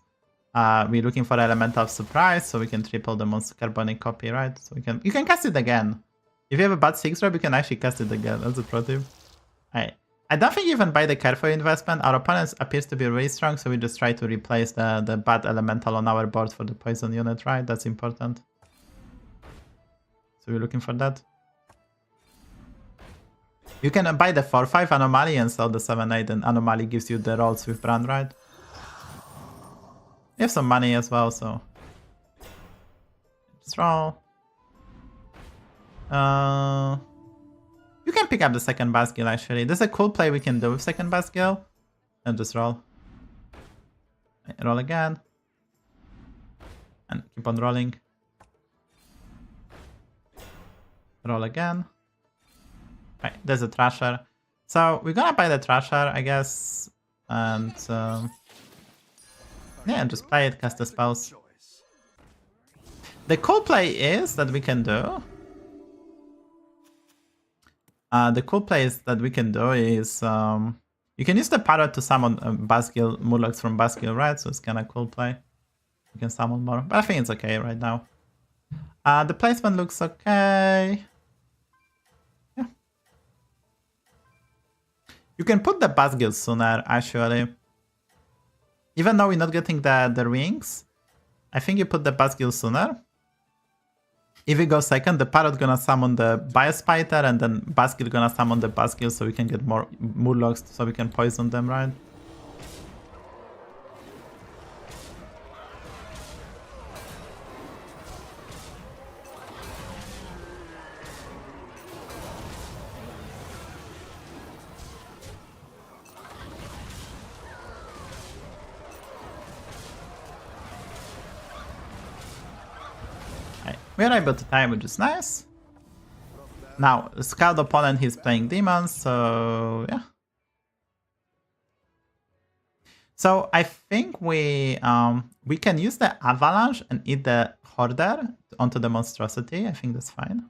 we're looking for Elemental of Surprise, so we can triple the Carbonic Copy, right? So you can cast it again. If you have a bad 6-drop, you can actually cast it again. That's a pro tip. I don't think you even buy the careful investment. Our opponent appears to be really strong, so we just try to replace the bad Elemental on our board for the Poison unit, right? That's important. So we're looking for that. You can buy the 4/5 Anomaly and sell the 7/8, and Anomaly gives you the rolls with Brand, right? You have some money as well, so... Just roll. You can pick up the second Basgill, actually. There's a cool play we can do with second Basgill. And just roll. Roll again. And keep on rolling. Roll again. Right, there's a Trasher. So we're gonna buy the Trasher, I guess. And yeah, just play it, cast the spells. The cool play is that we can do. You can use the Parrot to summon Basgill, Murlocs from Basgill, right? So it's kind of cool play. You can summon more, but I think it's okay right now. The placement looks okay. Yeah. You can put the Basgill sooner, actually. Even though we're not getting the rings, I think you put the Basgill sooner. If we go second, the Parrot gonna summon the Biospider, and then Basgill gonna summon the Basgill, so we can get more Murlocs, so we can poison them, right? We are able to time, which is nice. Now, Scout opponent, he's playing demons, so yeah. So I think we can use the Avalanche and eat the Hoarder onto the Monstrosity. I think that's fine.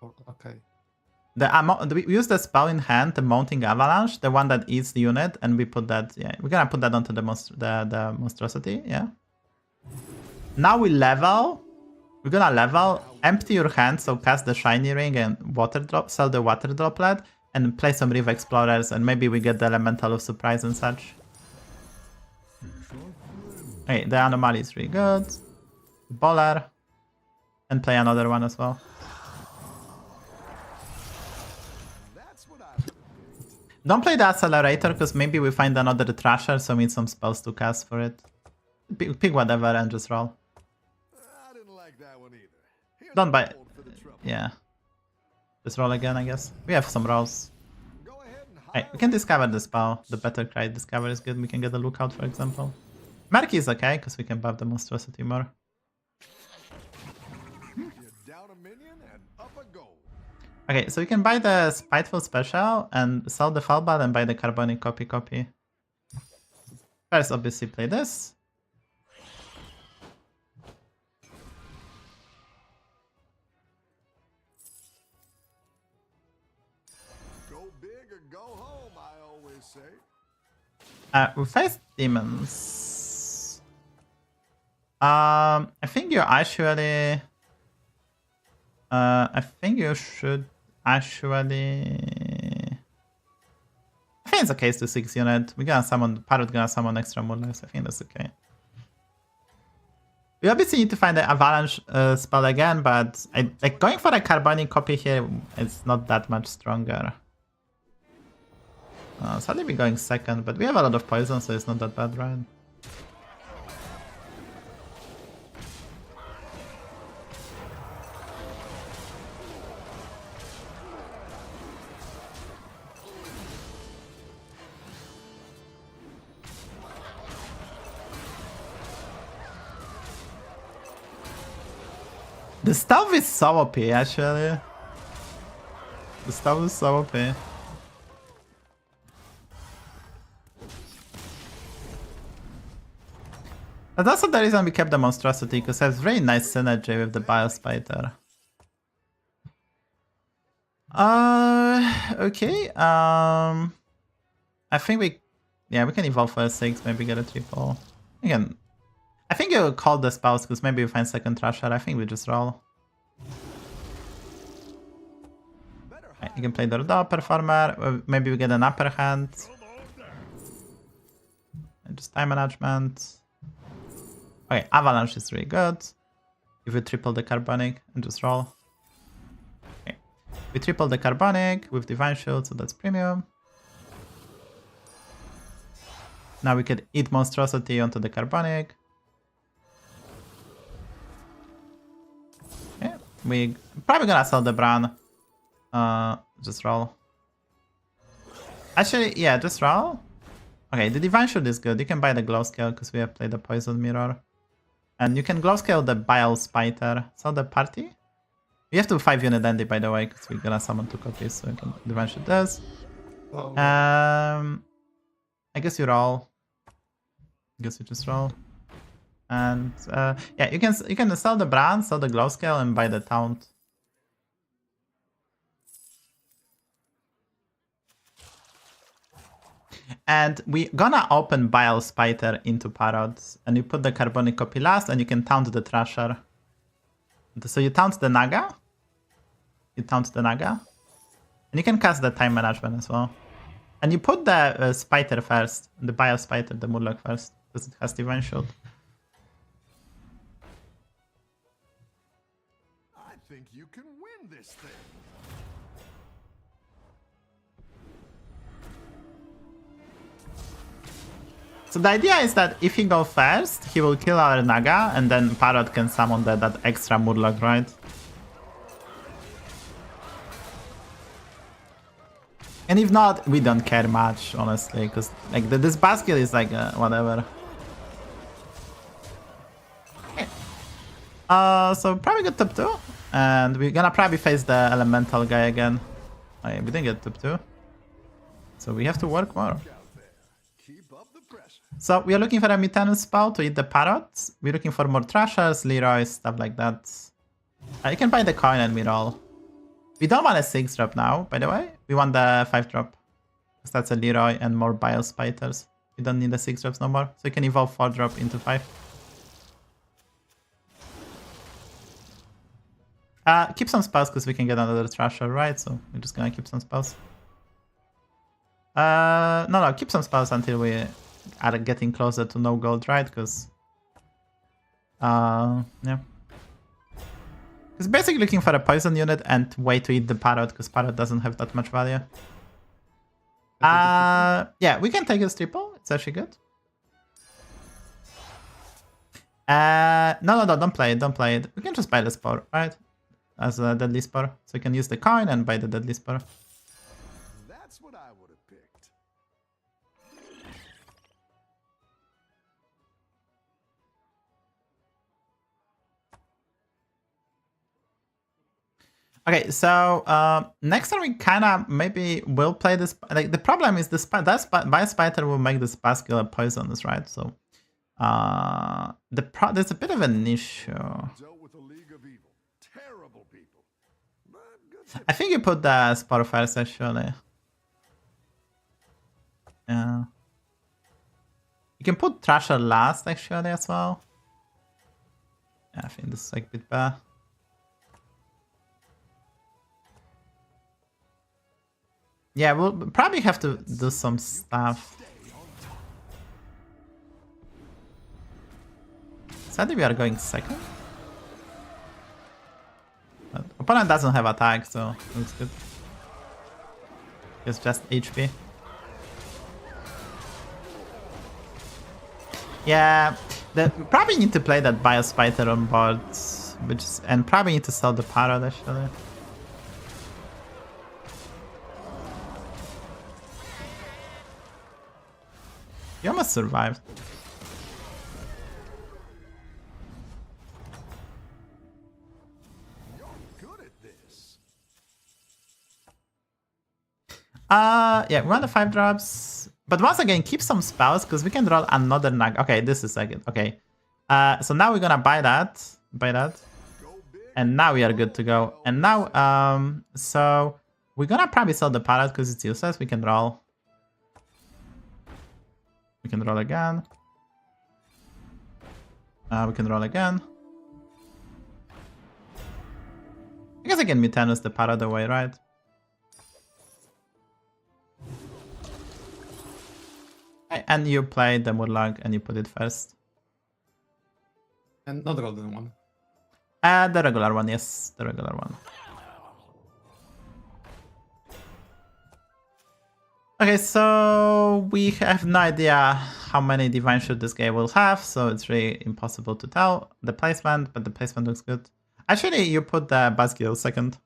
Okay. We use the spell in hand, the Mounting Avalanche, the one that eats the unit, and we put that. Yeah, we're gonna put that onto the monstrosity. Yeah. Now we level. We're gonna level. Empty your hand, so cast the shiny ring and water drop. Sell the water droplet and play some Reef Explorers, and maybe we get the elemental of surprise and such. Okay, the anomaly is really good. Bowler, and play another one as well. Don't play the accelerator because maybe we find another Thrasher, so we need some spells to cast for it. Pick whatever and just roll. I didn't like that one either. Here's Don't buy. gold for the trouble. Yeah. Just roll again, I guess. We have some rolls. Go ahead and Hey, hire we can discover the spell. The better cry discover is good. We can get a lookout, for example. Murky is okay because we can buff the monstrosity more. You're down a minion and up a gold. Okay, so we can buy the Spiteful Special and sell the Firebat and buy the Carbonic copy. First, obviously, play this. Go big or go home, I always say. We face demons. I think you actually. I think you should actually. I think it's okay to 6 unit. We're gonna summon Parrot, gonna summon extra Murlocs. I think that's okay. We obviously need to find the Avalanche spell again, but like going for a Carbonic copy here is not that much stronger. Sadly we're going second, but we have a lot of poison, so it's not that bad, right? The stuff is so OP, actually. The stuff is so OP. That's also the reason we kept the monstrosity, because it has very nice synergy with the Biospider. Okay. I think we can evolve for a 6, maybe get a triple. Again, I think you'll call the spells because maybe we find second Thrasher. I think we just roll. Okay, you can play the Rodeo Performer. Maybe we get an upper hand. And just time management. Okay, Avalanche is really good. If we triple the Carbonic and just roll. Okay. We triple the Carbonic with Divine Shield, so that's premium. Now we could eat Monstrosity onto the Carbonic. Okay, we probably gonna sell the Bran. Just roll. Actually, yeah, just roll. Okay, the Divine Shield is good. You can buy the Glow Scale because we have played the Poison Mirror. And you can Glow Scale the Bile Spider. So the party? We have to 5 unit Dandy, by the way, because we're gonna summon 2 copies, so you can Divine Shield this. Oh. I guess you roll. I guess you just roll. And yeah, you can sell the Bran, sell the Glow Scale, and buy the Taunt. And we're gonna open Bile Spider into Parrots, and you put the Carbonic copy last, and you can taunt the Thrasher. So you taunt the Naga. You taunt the Naga. And you can cast the Time Management as well. And you put the Spider first, the Bile Spider, the Murloc first, because it has Divine Shield. I think you can win this thing. So the idea is that if he goes first, he will kill our Naga, and then Parrot can summon that extra Murloc, right? And if not, we don't care much, honestly, because like this basket is like whatever. Okay. So probably get top 2, and we're gonna probably face the elemental guy again. Oh yeah, we didn't get top 2, so we have to work more. Keep up the pressure. So we are looking for a Mutanus spell to eat the Parrots. We're looking for more Thrashers, Leroy, stuff like that. You can buy the coin and we roll. We don't want a 6-drop now, by the way. We want the 5-drop. Because that's a Leroy and more Biospiters. We don't need the 6-drops no more. So we can evolve 4-drop into 5. Keep some spells because we can get another Thrasher, right? So we're just gonna keep some spells. No, keep some spells until we are getting closer to no gold, right? Because, yeah. It's basically looking for a poison unit and way to eat the parrot because parrot doesn't have that much value. Yeah, we can take his triple. It's actually good. No, don't play it. Don't play it. We can just buy the spore, right? As a deadly spore. So we can use the coin and buy the deadly spore. That's what I would have picked. Okay, so next time we kind of maybe will play this. Like the problem is this Biospiter will make this Bascula poisonous, right? So there's a bit of an issue. Dealt with a league of evil, terrible people. But good I think you put the Spore first, actually. Yeah. You can put Thrasher last, actually, as well. Yeah, I think this is like a bit better. Yeah, we'll probably have to do some stuff. Sadly, we are going second. But opponent doesn't have attack, so that's good. It's just HP. Yeah, probably need to play that Biospiter on board, and probably need to sell the parrot actually. You almost survived. You're good at this. Yeah, we want the 5-drops. But once again, keep some spells because we can roll another Naga. Okay, this is like it. Okay. So now we're gonna buy that. And now we are good to go. And now, so we're gonna probably sell the parrot because it's useless. We can roll. We can roll again. We can roll again. I guess I can Mutanus the parrot away, right? And you play the Murloc and you put it first. And not the golden one. The regular one, yes. The regular one. Okay, so we have no idea how many Divine Shield this guy will have, so it's really impossible to tell the placement, but the placement looks good. Actually, you put the Basgil second.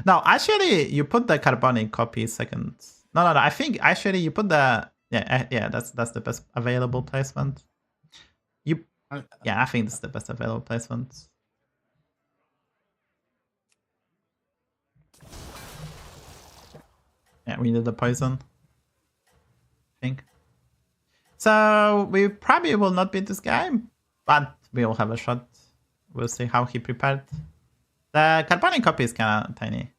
No, actually, you put the Carbonic copy second. No, I think actually you put the... Yeah, that's the best available placement. Yeah, I think this is the best available placement. Yeah, we need the poison, I think. So we probably will not beat this guy, but we will have a shot. We'll see how he prepared. The Carbonic copy is kind of tiny.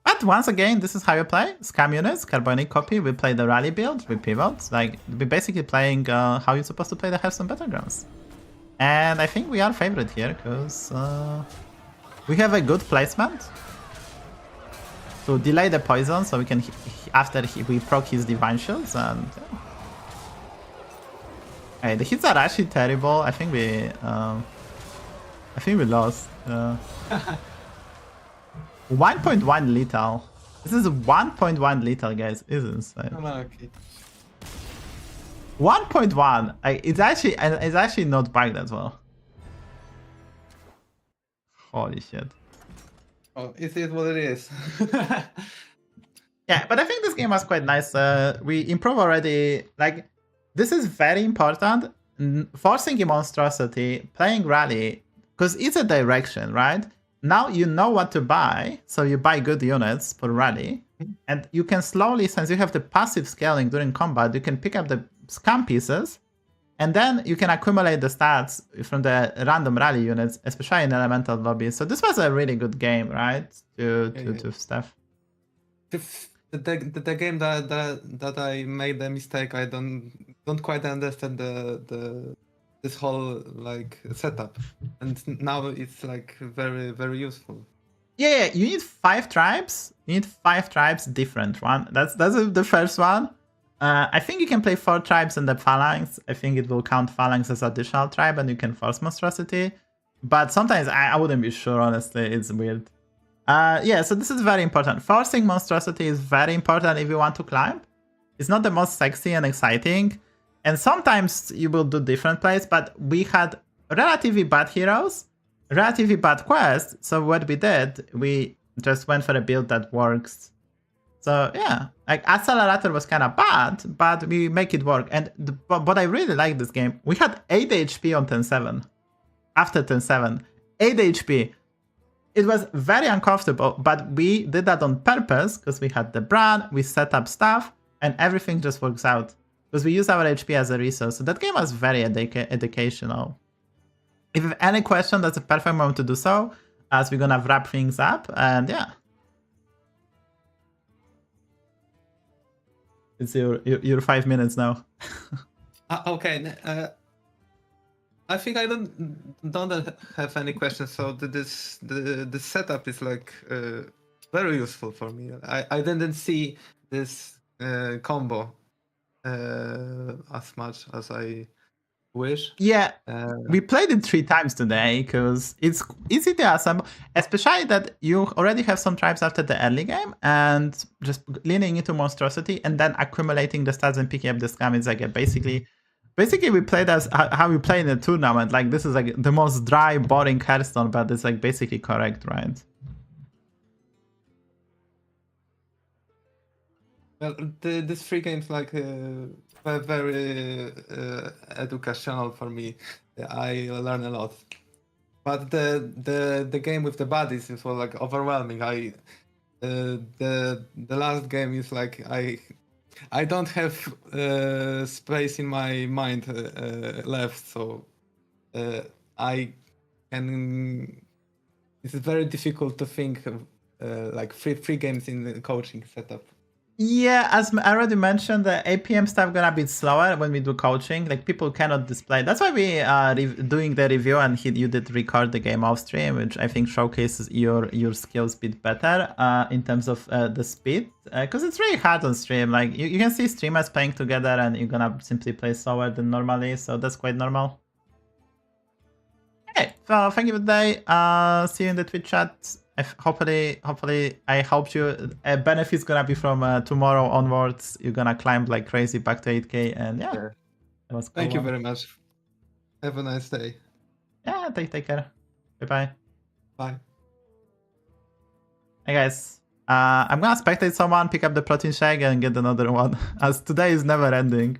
But once again, this is how you play. Scam units, Carbonic copy, we play the rally build, we pivot. Like, we're basically playing how you're supposed to play the Hearthstone Battlegrounds. And I think we are favorite here, because we have a good placement to delay the poison, so we can, after we proc his Divine Shields, and... Hey, the hits are actually terrible. I think we lost. 1.1 lethal. This is 1.1 lethal, guys. It's insane. Okay. 1.1. It's actually not bugged as well. Holy shit. Oh, it is what it is. Yeah, but I think this game was quite nice. We improved already. Like, this is very important. Forcing a monstrosity, playing rally, because it's a direction, right? Now you know what to buy, so you buy good units for rally, and you can slowly, since you have the passive scaling during combat, you can pick up the scam pieces, and then you can accumulate the stats from the random rally units, especially in elemental lobbies. So this was a really good game, right? To stuff. The game that I made the mistake, I don't quite understand the this whole like setup, and now it's like very useful. Yeah, you need 5 tribes. You need 5 tribes, different one. That's the first one. I think you can play 4 tribes in the phalanx. I think it will count phalanx as additional tribe, and you can force monstrosity. But sometimes I wouldn't be sure. Honestly, it's weird. Yeah, so this is very important. Forcing monstrosity is very important if you want to climb. It's not the most sexy and exciting, and sometimes you will do different plays. But we had relatively bad heroes, relatively bad quests. So what we did, we just went for a build that works. So yeah, like Accelerator was kind of bad, but we make it work. And but I really like this game. We had 8 HP on 10-7. After 10-7, 8 HP. It was very uncomfortable, but we did that on purpose because we had the brand, we set up stuff, and everything just works out. Because we use our HP as a resource. So that game was very educational. If you have any question, that's a perfect moment to do so, as we're gonna wrap things up, and yeah. It's your 5 minutes now. Okay. I think I don't have any questions. So the setup is like very useful for me. I didn't see this combo as much as I wish. Yeah, we played it 3 times today because it's easy to assemble, especially that you already have some tribes after the early game, and just leaning into monstrosity and then accumulating the stats and picking up the scam is like basically we played as how we play in a tournament. Like this is like the most dry, boring Hearthstone, but it's like basically correct, right? Well, this 3 games like very educational for me. I learn a lot. But the game with the buddies is like overwhelming. The last game is like I don't have space in my mind left, so I can. It's very difficult to think of like free games in the coaching setup. Yeah, as I already mentioned, the APM stuff gonna be slower when we do coaching. Like people cannot display. That's why we are doing the review, and you did record the game off stream, which I think showcases your skills a bit better in terms of the speed. Because it's really hard on stream. Like you can see streamers playing together, and you're gonna simply play slower than normally. So that's quite normal. Okay, so thank you for the day. See you in the Twitch chat. Hopefully I helped you. Benefits gonna be from tomorrow onwards. You're gonna climb like crazy back to 8k, and yeah. That was cool. Thank you very much. Have a nice day. Yeah, take care. Bye. Bye. Hey guys, I'm gonna spectate someone, pick up the protein shake, and get another one, as today is never ending.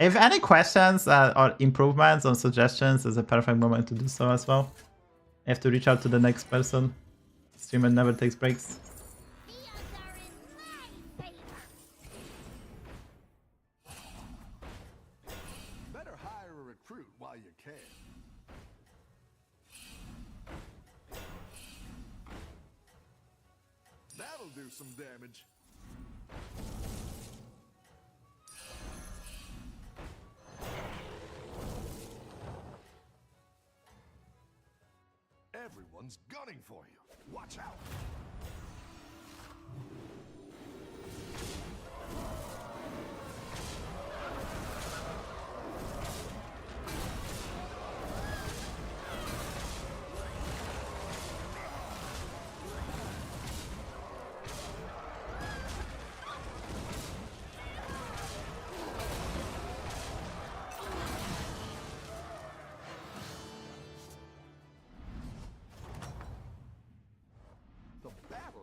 If any questions or improvements or suggestions, is a perfect moment to do so as well. You have to reach out to the next person. Streamer never takes breaks. Better hire a recruit while you can. That'll do some damage. Everyone's gunning for you. Watch out!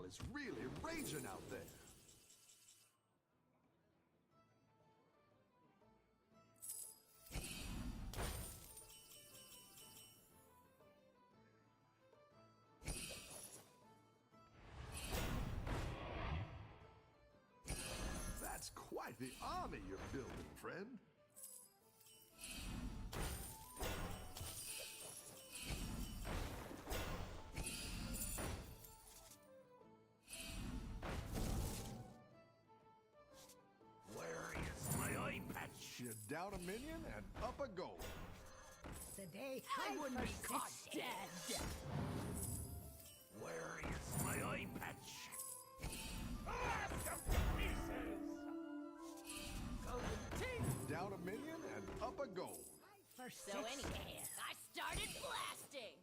It's really raging out there. That's quite the army you're building, friend. Down a minion and up a goal. Today I wouldn't be caught dead. Where is my eye patch? Down a minion and up a goal. So anyway, I started blasting.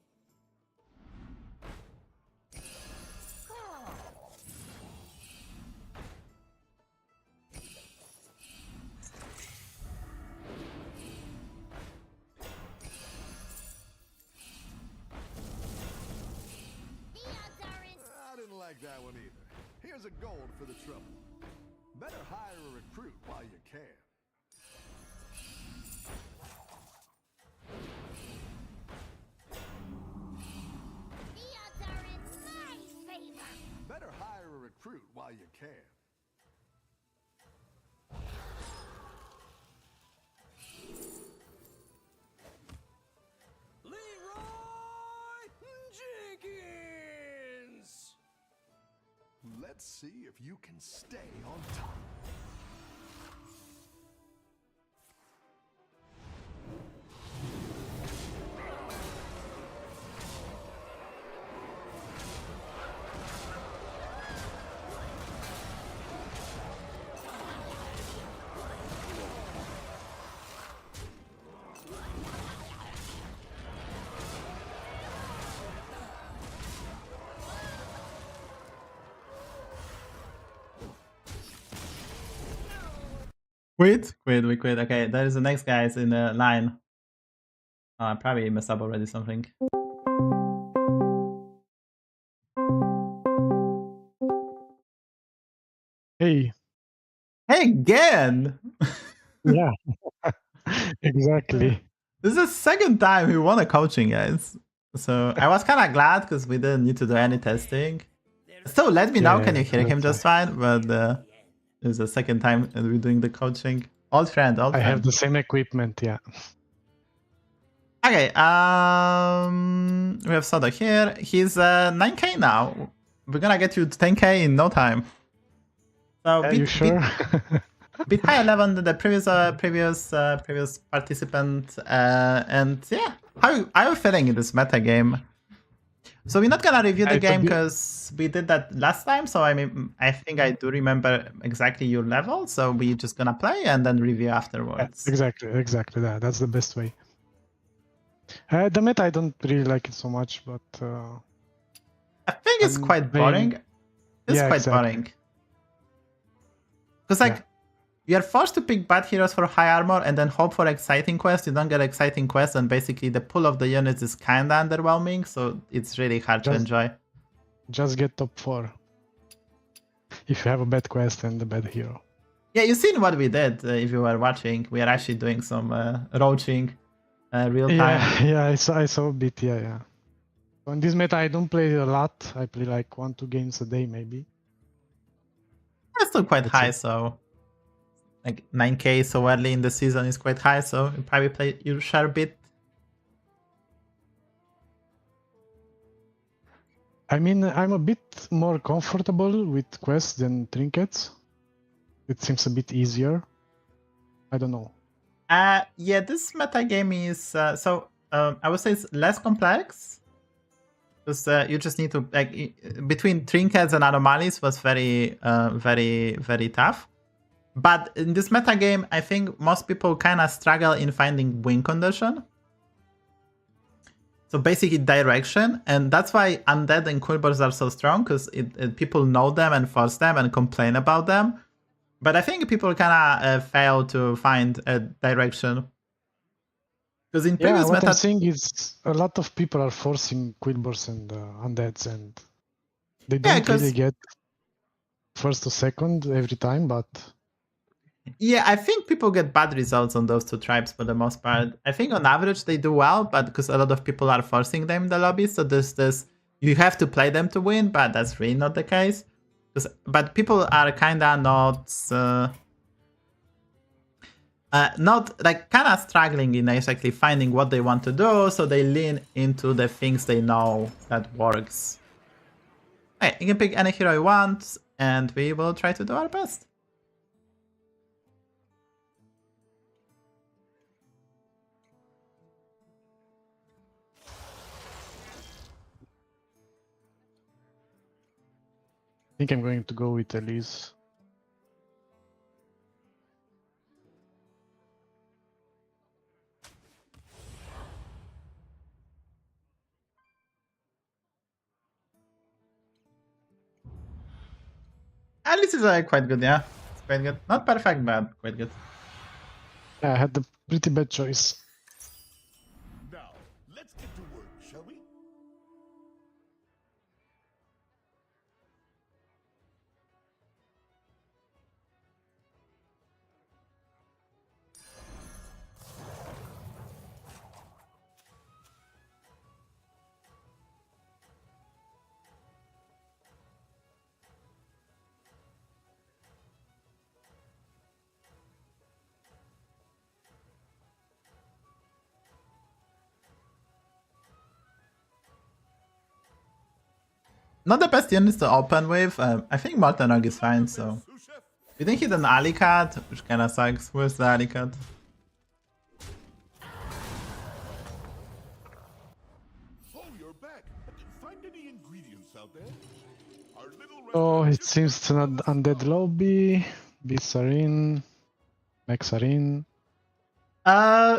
I didn't like that one either. Here's a gold for the trouble. Better hire a recruit while you can. The odds are in my favor. Better hire a recruit while you can. Leroy Jenkins! Let's see if you can stay on top. Quit. Okay, there is the next guys in the line. I probably messed up already something. Hey, Hey, again! yeah, exactly. This is the second time we won a coaching, guys. So I was kind of glad because we didn't need to do any testing. So let me know, Yeah, can you hear him that's just fine? But it's the second time we're doing the coaching. Old friend, old I friend. have the same equipment, yeah. Okay, we have Soda here. He's 9k now. We're gonna get you to 10k in no time. So Are you sure? bit higher level than the previous participant, and yeah, how are you feeling in this meta game? So we're not gonna review the It's a game bit- because we did that last time. So I mean, I think I do remember exactly your level. So we're just gonna play and then review Yeah, afterwards. exactly that. That's the best way. The meta, I don't really like it so much, but I think it's I'm quite playing- boring. It's Yeah, quite exactly. boring. Because like Yeah. you are forced to pick bad heroes for high armor and then hope for exciting quests. You don't get exciting quests, and basically the pull of the units is kinda underwhelming. So it's really hard to Just- enjoy. just get top 4. If you have a bad quest and a bad hero. Yeah, you've seen what we did if you were watching. We are actually doing some roaching real time. Yeah, I saw a bit, yeah. On this meta, I don't play a lot. I play like 1-2 games a day, maybe. It's still quite That's high, it. so like 9k so early in the season is quite high. So you probably play your share bit. I mean, I'm a bit more comfortable with quests than trinkets. It seems a bit easier. I don't know. Yeah, this meta game is I would say it's less complex because you just need to like between trinkets and anomalies was very tough. But in this meta game, I think most people kind of struggle in finding win condition. So basically direction, and that's why Undead and Quilboars are so strong because people know them and force them and complain about them. But I think people kind of fail to find a direction. Because in Yeah, previous what I'm meta, saying is a lot of people are forcing Quilboars and Undeads, and they don't 'cause- really get first or second every time, but yeah, I think people get bad results on those two tribes for the most part. I think on average they do well, but because a lot of people are forcing them in the lobby, so there's this you have to play them to win, but that's really not the case. But people are kinda not like kind of struggling in exactly finding what they want to do, so they lean into the things they know that works. Hey, you can pick any hero you want, and we will try to do our best. think I'm going to go with Elise. At least it's quite good, yeah. It's quite good. Not perfect, but quite good. Yeah, I had a pretty bad choice. Now, let's get to work, shall we? Not the best units to open with. I think Molten is fine, so. We didn't hit an Alicat, which kinda sucks. Where's the Alicat? Oh, you're back. Find any ingredients out there? Our little Oh, restaurant it seems it's an undead lobby. Beasts are in. Mechs are in.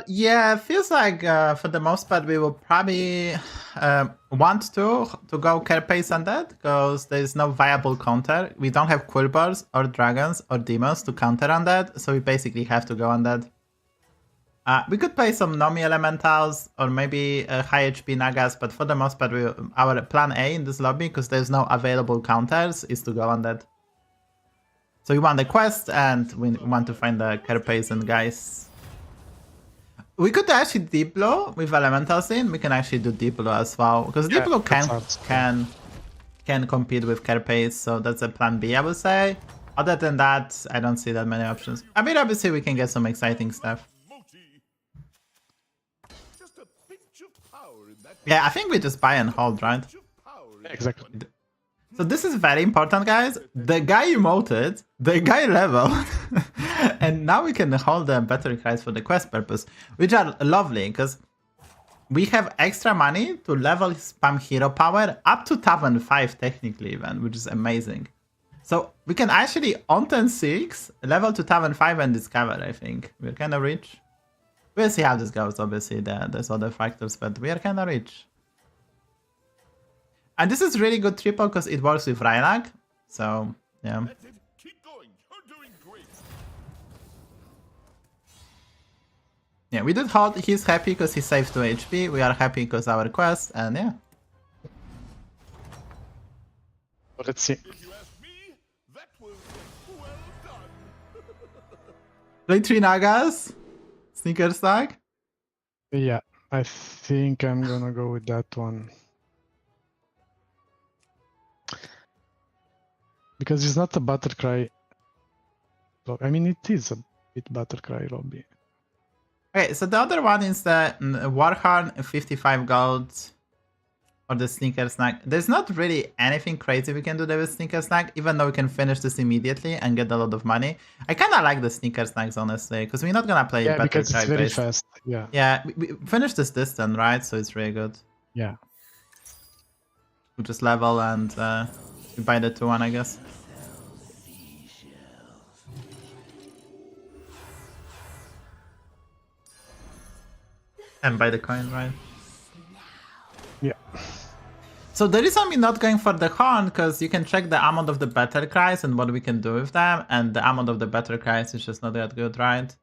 Yeah, it feels like for the most part we will probably want to go Carapace Undead because there's no viable counter. We don't have Quilboars or dragons or demons to counter Undead, so we basically have to go Undead. We could play some Nomi Elementals or maybe high HP Nagas, but for the most part our plan A in this lobby, because there's no available counters, is to go Undead. So we want the quest and we want to find the Carapace and guys. We could actually deep blow with elementals in. We can actually do deep blow as well because deep blow can compete with Carapace, so that's a plan B, I would say. Other than that, I don't see that many options. I mean, obviously we can get some exciting stuff. Just a pinch of power in that Yeah, I think we just buy and hold, right? pinch of power in Exactly. So this is very important, guys. The guy emoted, the guy leveled, and now we can hold the battle cries for the quest purpose, which are lovely because we have extra money to level spam hero power up to Tavern 5 technically even, which is amazing. So we can actually on turn 6 level to Tavern 5 and discover, I think. We're kind of rich. We'll see how this goes, obviously. There's other factors, but we are kind of rich. And this is really good triple because it works with Rylak. So, yeah. That's it. Keep going. You're doing great. Yeah, we did hold. He's happy because he saved 2 HP. We are happy because our quest. And yeah. But let's see. If you ask me, that was well done. Play 3 Nagas. Sneaker stack. Yeah, I think I'm gonna go with that one. Because it's not a Buttercry. I mean, it is a bit Buttercry lobby. Okay, so the other one is the Warhorn 55 gold or the Sneaker Snack. There's not really anything crazy we can do there with Sneaker Snack, even though we can finish this immediately and get a lot of money. I kind of like the Sneaker Snacks, honestly, because we're not going to play Yeah, because it's very based. fast. Yeah. Yeah, we finish this distance, right? So it's really good. Yeah. We just level and we buy the 2-1, I guess. And buy the coin, right? Yeah. So the reason we're not going for the horn, because you can check the amount of the battle cries and what we can do with them, and the amount of the battle cries is just not that good, right?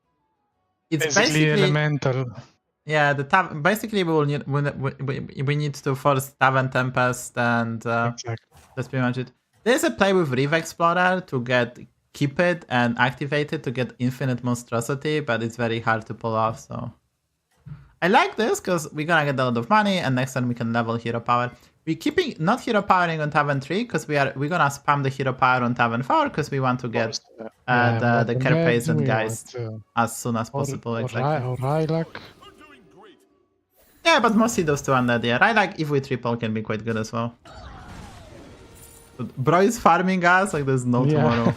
It's Basically elemental. Yeah, basically we will need we need to force Tavern Tempest, and Exactly. that's pretty much it. There's a play with Reef Explorer to get keep it and activate it to get infinite monstrosity, but it's very hard to pull off. So I like this because we're gonna get a lot of money, and next time we can level hero power. We're keeping not hero powering on Tavern 3 because we're gonna spam the hero power on Tavern 4 because we want to get the Carapace and guys as soon as possible. Exactly. Or Rylak. Yeah, but mostly those 2 Undead. Yeah, Rylak if we triple can be quite good as well. But bro is farming us like there's no tomorrow.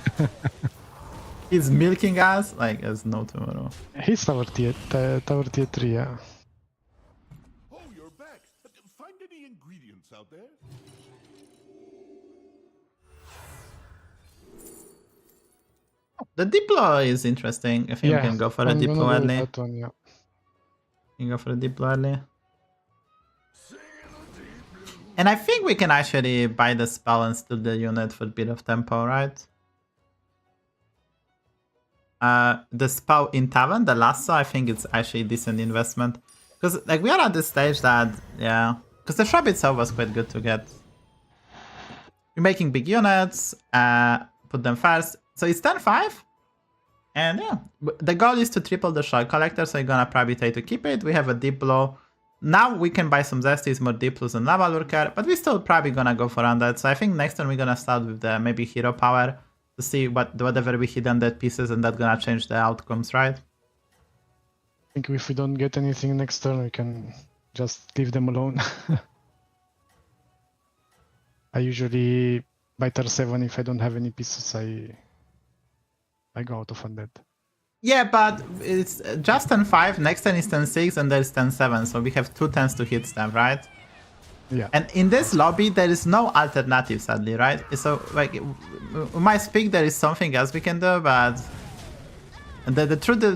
He's milking us like there's no tomorrow. He's tower tier 3, yeah. Oh, you're back. Find any ingredients out there? The Diplo is interesting. I think we can go for a I'm Diplo gonna do early. that one, yeah. We can go for a Diplo early. And I think we can actually buy the spell and steal the unit for a bit of tempo, right? The spell in Tavern, the Lasso, I think it's actually a decent investment. Because like we are at this stage that, yeah, because the shop itself was quite good to get. We're making big units, put them first. So it's 10-5. And yeah, the goal is to triple the shard collector, so you're gonna probably try to keep it. We have a Diplo. Now we can buy some Zesties, more Diplos and Lava Lurker, but we're still probably gonna go for Undead. So I think next turn we're gonna start with the maybe Hero Power to see whatever we hit Undead pieces, and that's gonna change the outcomes, right? I think if we don't get anything next turn, we can just leave them alone. I usually by turn 7, if I don't have any pieces, I go out of Undead. Yeah, but it's just 10-5, next turn is 10-6, and there's 10-7, so we have 2 10s to hit them, right? Yeah. And in this lobby, there is no alternative, sadly, right? So, like, we might speak there is something else we can do, but the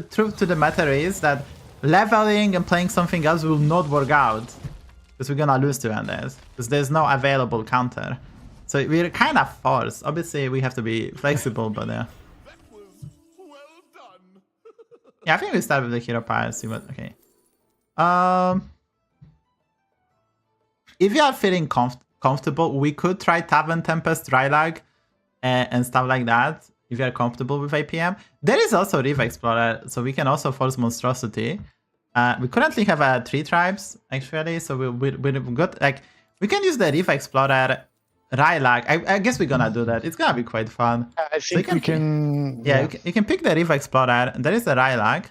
truth to the matter is that leveling and playing something else will not work out, because we're gonna lose to Undead, because there's no available counter. So we're kind of forced. Obviously, we have to be flexible, but yeah. That was well done. Yeah, I think we start with the Hero Power, see what... Okay. If you are feeling comfortable, we could try Tavern Tempest, Drylag, and stuff like that, if you are comfortable with APM. There is also Reef Explorer, so we can also force Monstrosity. We currently have 3 tribes, actually, so we're good. Like, we can use the Reef Explorer, Rylag. I guess we're gonna do that. It's gonna be quite fun. I think we can... Yeah, you can pick the Reef Explorer, and there is the Rylag.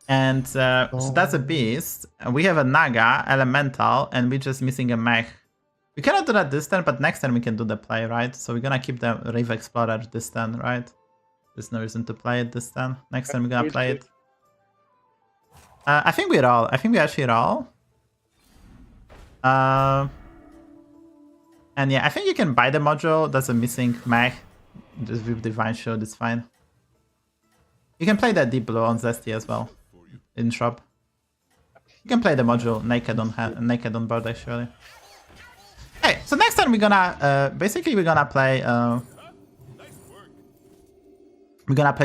And so that's a beast. And we have a Naga, Elemental, and we're just missing a Mech. We cannot do that this turn, but next turn we can do the play, right? So we're gonna keep the Reef Explorer this turn, right? There's no reason to play it this turn. Next turn we're gonna play it. I think we roll. I think we actually roll. And yeah, I think you can buy the module. That's a missing Mech. Just with Divine Shield, it's fine. You can play that Deep Blue on Zesty as well. In shop. You can play the module naked on board actually. Hey, so next time we're gonna basically we're gonna play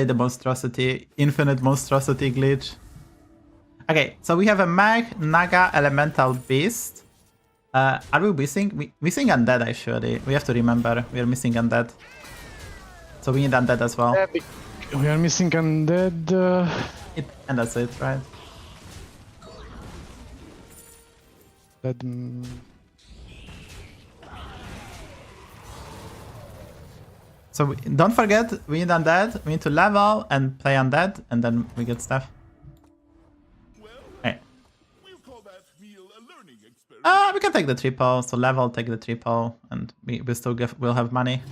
the Monstrosity, Infinite Monstrosity glitch. Okay, so we have a Mech, Naga, Elemental, Beast. Are we missing? Missing Undead actually. We have to remember we are missing Undead. So we need Undead as well. We are missing Undead. And that's it, right? So don't forget, we need Undead. We need to level and play Undead, and then we get stuff. Hey. We can take the triple. So level, take the triple, and we still we'll have money.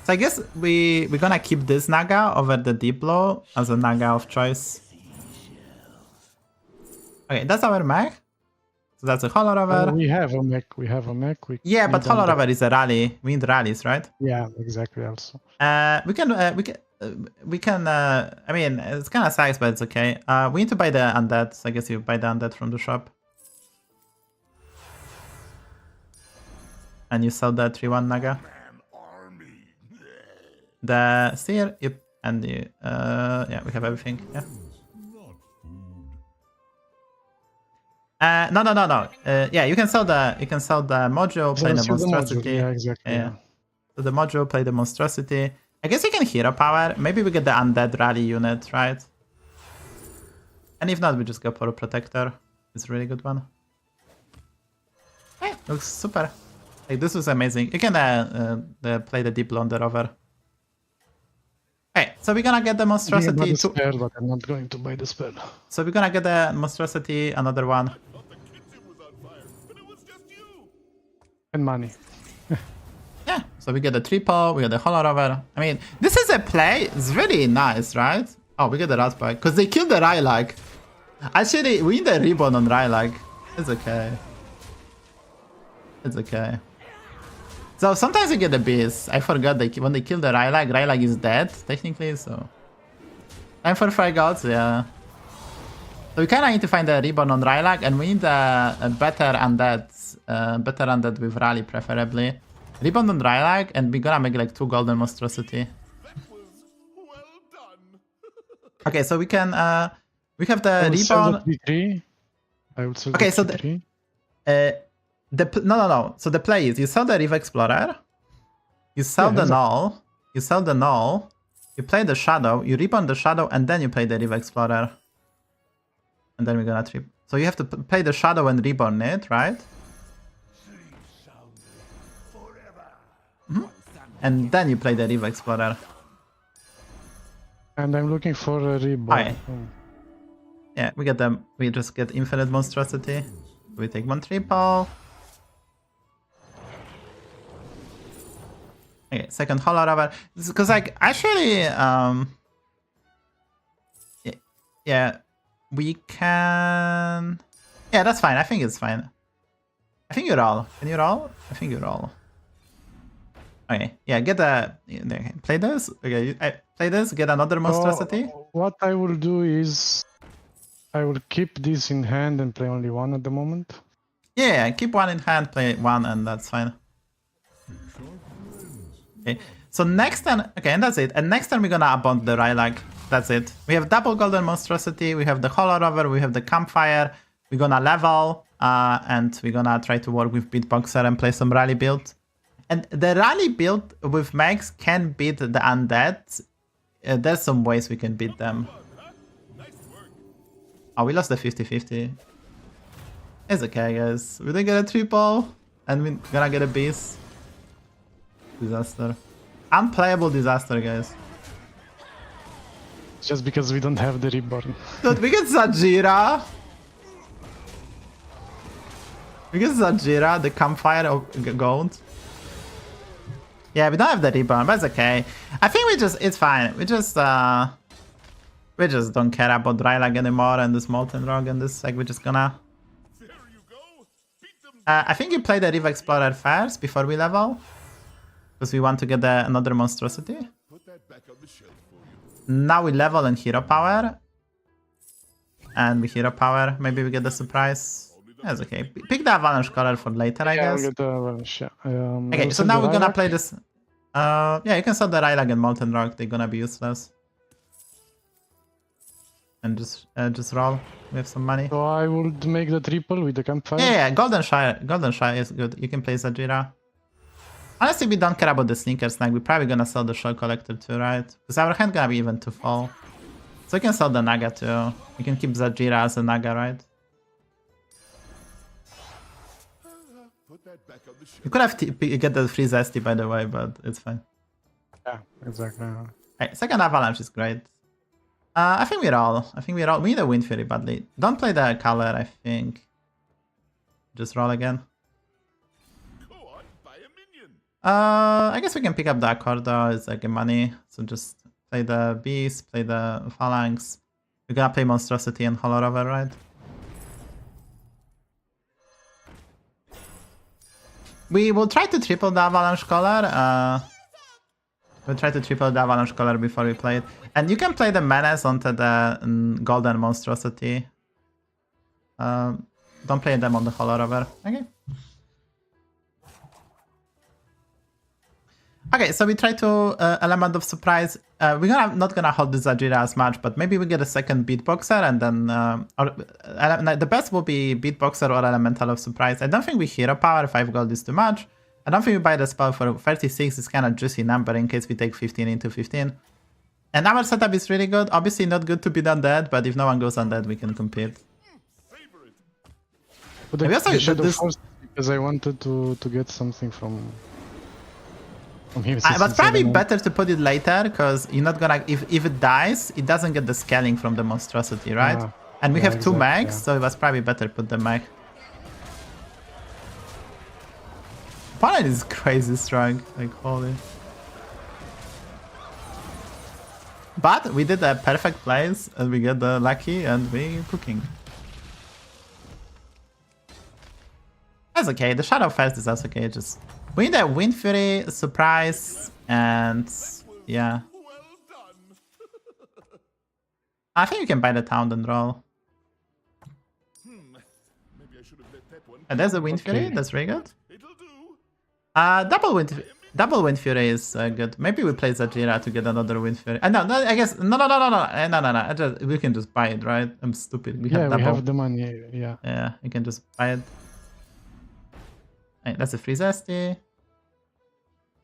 So I guess we're gonna keep this Naga over the Diplo as a Naga of choice. Okay, that's our Mech. So that's a Hollow Rover. We have a Mech. Yeah, but Hollow Rover is a rally. We need rallies, right? Yeah, exactly. Also. We can. I mean, it's kind of sucks, but it's okay. We need to buy the Undead. So I guess you buy the Undead from the shop. And you sell the 3-1 Naga. The Seer, yep, and the yeah, we have everything. Yeah. No. Yeah, you can sell the module, play the Monstrosity. Yeah, exactly. Yeah. So the module, play the Monstrosity. I guess you can Hero Power. Maybe we get the Undead Rally unit, right? And if not, we just go for a Protector. It's a really good one. Hey, looks super. Like, this was amazing. You can play the Diplo on the Rover. Okay, so we're gonna get the Monstrosity. Spell, but I'm not going to buy the spell. So we're gonna get the Monstrosity, another one. And money. Yeah, so we get the triple, we get the Hollow Rover. I mean, this is a play. It's really nice, right? Oh, we get the Raspberry. Because they killed the Rylag. Actually, we need the Ribbon on Rylag. It's okay. It's okay. So sometimes you get the beast. I forgot when they kill the Rylak is dead, technically, so... Time for 5 gods, yeah. So we kinda need to find a reborn on Rylak, and we need a better undead with Rally, preferably. Reborn on Rylak, and we're gonna make like 2 golden monstrosity. That was well done. Okay, so we can, we have the I will sell reborn... the P3. I will sell Okay, the so P3. No. So the play is you sell the Reef Explorer, you sell Yeah, the Null, you sell the Null, you play the Shadow, you reborn the Shadow, and then you play the Reef Explorer. And then we're gonna trip. So you have to play the Shadow and reborn it, right? And then you play the Reef Explorer. And I'm looking for a reborn. Okay. Yeah, we get them. We just get infinite monstrosity. We take 1 triple. Okay, second Hollow Rover. Because like actually, yeah, we can. Yeah, that's fine. I think it's fine. I think you roll. Can you roll? I think you roll. Okay, yeah, get the. Okay, play this. Okay, play this. Get another monstrosity. So, what I will do is, I will keep this in hand and play only 1 at the moment. Yeah, keep 1 in hand, play 1, and that's fine. Okay, so next turn, okay, and that's it. And next turn we're gonna abund the Rylak. That's it. We have double golden monstrosity, we have the Hollow Rover, we have the campfire. We're gonna level, and we're gonna try to work with Beatboxer and play some rally build. And the rally build with Mechs can beat the Undead. There's some ways we can beat them. Oh, we lost the 50-50. It's okay, guys. We didn't get a triple, and we're gonna get a beast. Disaster. Unplayable disaster, guys. Just because we don't have the reborn. Dude, we get Zajira. We get Zajira, the campfire of gold. Yeah, we don't have the reborn, but it's okay. I think it's fine. We just don't care about Rylak anymore and this Molten Rock and this, like, we're just gonna... There you go. Beat them. I think you play the Reef Explorer first before we level. Because we want to get another monstrosity. Put that back on the shelf for you. Now we level in hero power. And we hero power. Maybe we get the surprise. That's okay. Pick the Avalanche color for later, I guess. I'll get the Avalanche, yeah. Okay, so now we're gonna play this. Yeah, you can sell the Rylak and Molten Rock. They're gonna be useless. And just roll. We have some money. So I would make the triple with the campfire. Yeah, Golden Shy is good. You can play Zajira. Honestly, we don't care about the Sneaker Snag. We're probably gonna sell the Shell Collector too, right? Because our hand gonna be even too full. So you can sell the Naga too. You can keep Zajira as a Naga, right? Put that back on the shelf. You could have get the free Zesty, by the way, but it's fine. Yeah, exactly. Right, second Avalanche is great. I think we're all. We need a Wind Fury badly. Don't play the color, I think. Just roll again. Go on, buy a minion. I guess we can pick up the Accordo. It's like a money. So just play the Beast, play the Phalanx. We're gonna play Monstrosity and Hollow Rover, right? We will try to triple the Avalanche color. We'll try to triple the Avalanche color before we play it. And you can play the Menace onto the Golden Monstrosity. Don't play them on the Hollow Rover. Okay. Okay, so we try to Element of Surprise. We're not gonna hold the Zajira as much, but maybe we get a second Beatboxer and then the best will be Beatboxer or Elemental of Surprise. I don't think we hero power. 5 gold is too much. I don't think we buy the spell for 36. It's kind of juicy number in case we take 15 into 15. And our setup is really good. Obviously not good to be Undead, but if no one goes Undead, we can compete. But We also- Shadow this- Force because I wanted to get something from him. But probably better to put it later, because you're not gonna... If it dies, it doesn't get the scaling from the Monstrosity, right? Yeah. And we Yeah, have 2 exactly, Mechs, yeah. so it was probably better put the Mech. Opponent is crazy strong, like holy. But we did a perfect plays, and we get the lucky, and we cooking. That's okay, the Shadow first is also okay, just We need a Wind Fury, Surprise, and yeah. I think you can buy the town and roll. Maybe I should have let that one. And there's a Wind Fury, Okay. that's very good. It'll do. Double Wind Fury is good. Maybe we play Zajira to get another Wind Fury. No, I guess no. We can just buy it, right? I'm stupid. We Yeah, have we double. have the money. Yeah. Yeah, you can just buy it. Hey, that's a free Zesty.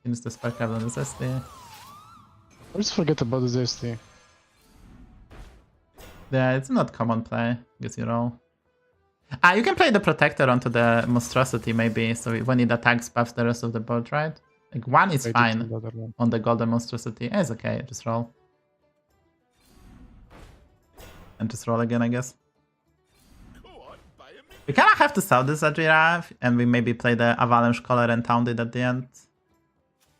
Use the Sparkcraft on the Zesty. Let's forget about the Zesty. Yeah, it's not common play. Guess you roll. You can play the Protector onto the Monstrosity maybe, so when it attacks, buffs the rest of the board, right? Like 1 is Wait, fine it's another one. on the Golden Monstrosity. It's okay, just roll. And just roll again, I guess. Go on, buy a minute. We kind of have to sell this Zajira, and we maybe play the Avalanche Collar and Town it at the end.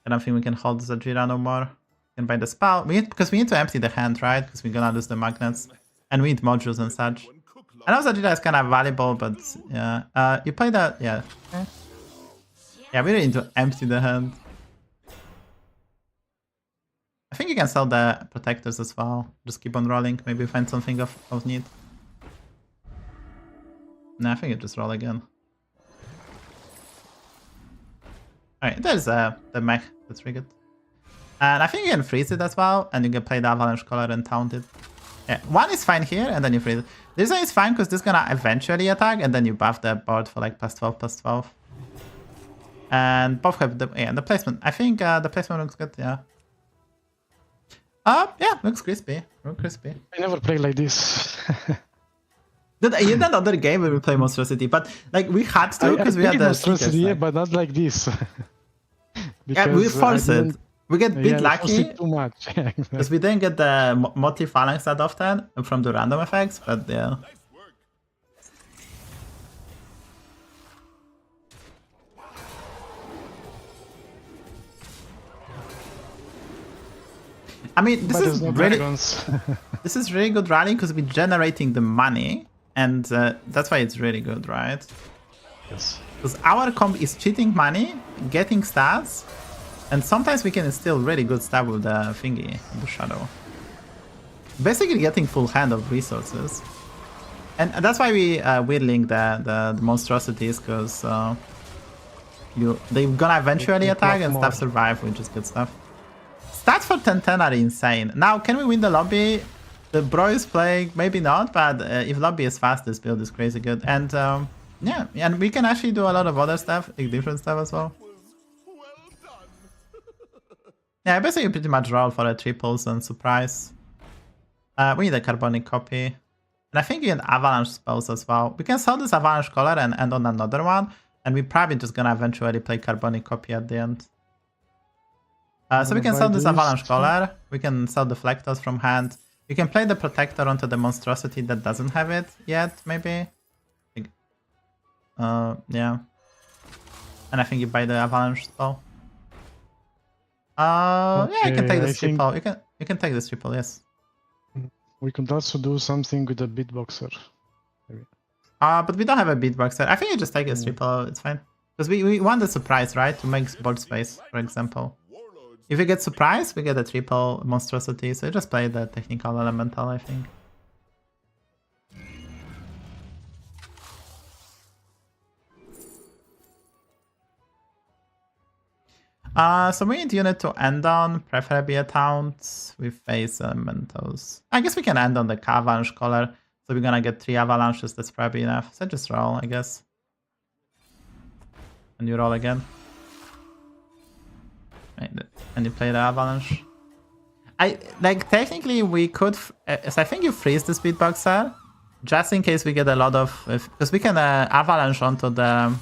I don't think we can hold Zajira no more. We can buy the spell. Because we need to empty the hand, right? Because we're gonna lose the magnets. And we need modules and such. One cook I know Zajira is kind of valuable, but yeah. You play that, yeah. Okay. Yeah, we really need to empty the hand. I think you can sell the protectors as well. Just keep on rolling. Maybe find something of need. No, I think you just roll again. Alright, there's the mech. That's really good. And I think you can freeze it as well. And you can play the Avalanche Collar and taunt it. Yeah, 1 is fine here, and then you freeze it. This one is fine because this is gonna eventually attack, and then you buff the board for like +12/+12. And both have the placement. I think the placement looks good, yeah. Yeah, looks crispy. Looks crispy. I never play like this. In another game we will play Monstrosity, but like we had to because we had the Monstrosity, stickers, but not like this. yeah, we force I it. didn't- We get bit Yeah, we force lucky it too much. because we didn't get the Motley Phalanx that often from the random effects, but yeah. Nice work. I mean, this But is there's no really dragons. this is really good rally because we're generating the money, and that's why it's really good, right? Yes. Because our comp is cheating money, getting stats, and sometimes we can instill really good stuff with the thingy, the shadow. Basically getting full hand of resources. And that's why we link the monstrosities, because they're gonna eventually They attack block and more. stuff survive, which is good stuff. Stats for 10-10 are insane. Now, can we win the lobby? The bro is playing, maybe not, but if lobby is fast, this build is crazy good. And yeah, and we can actually do a lot of other stuff, like different stuff as well. Well done. Yeah, basically pretty much roll for a triples and surprise. We need a carbonic copy. And I think you need avalanche spells as well. We can sell this avalanche collar and end on another one. And we're probably just gonna eventually play carbonic copy at the end. So we can sell this avalanche collar. We can sell deflectors from hand. You can play the protector onto the monstrosity that doesn't have it yet, maybe. Yeah. And I think you buy the avalanche spell. Yeah, you can take Okay, this I think- triple. You can take this triple, yes. We could also do something with a beatboxer. But we don't have a beatboxer. I think you just take this triple, it's fine. Because we want the surprise, right? To make board space, for example. Warlords. If we get surprise, we get a triple monstrosity, so you just play the technical elemental, I think. So we need unit to end on, preferably a taunt with face elementals. I guess we can end on the avalanche collar, so we're gonna get 3 avalanches, that's probably enough. So just roll, I guess. And you roll again. And you play the avalanche. Technically we could, so I think you freeze this beatboxer, just in case we get a lot of, because we can avalanche onto the,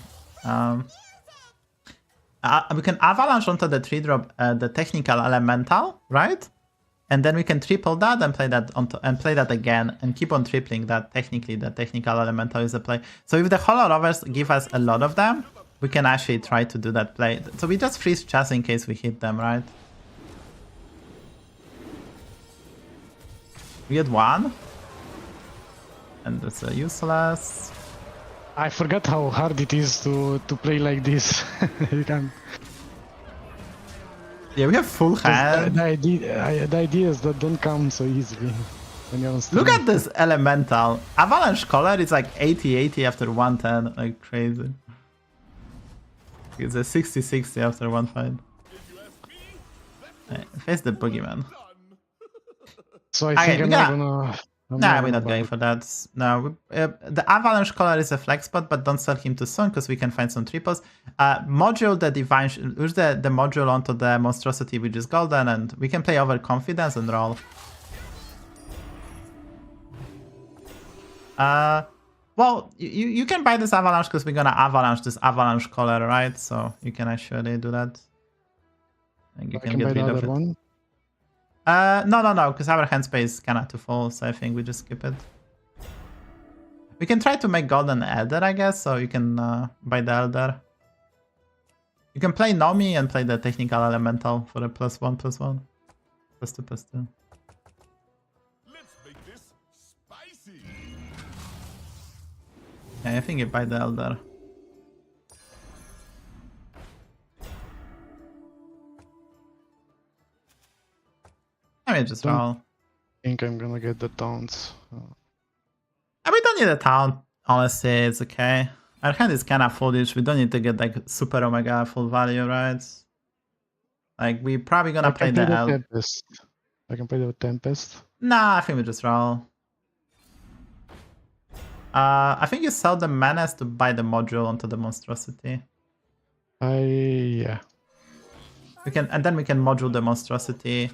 we can avalanche onto the 3-drop, the technical elemental, right? And then we can triple that and play that onto, and play that again and keep on tripling that. Technically, the technical elemental is a play. So if the Hollow Rovers give us a lot of them, we can actually try to do that play. So we just freeze just in case we hit them, right? We get 1. And that's useless. I forgot how hard it is to play like this. You can. Yeah, we have full hand. The ideas that don't come so easily when you're on stream. Look at this elemental. Avalanche color is like 80-80 after 110. Like crazy. It's a 60-60 after one fight. Right, face the boogeyman. So I Okay, think we I'm got- not gonna. Nah, we're not going for that. No, the Avalanche color is a flex spot, but don't sell him too soon because we can find some triples. Module the divine, use the module onto the monstrosity, which is golden, and we can play overconfidence and roll. Well, you can buy this Avalanche because we're gonna Avalanche this Avalanche color, right? So you can actually do that. And you I can buy the other one. No, because our hand space is kinda too full, so I think we just skip it. We can try to make Golden Elder, I guess, so you can buy the Elder. You can play Nomi and play the Technical Elemental for a +1/+1. +2/+2. Let's make this spicy. Yeah, I think you buy the Elder. I mean, just roll. I think I'm gonna get the taunts. And we don't need a town, honestly, it's okay. Our hand is kinda foolish, we don't need to get like super omega full value, right? Like, we're probably gonna play the L. Tempest. I can play the Tempest. Nah, I think we just roll. I think you sell the Menace to buy the module onto the monstrosity. Yeah. We can, and then we can module the monstrosity.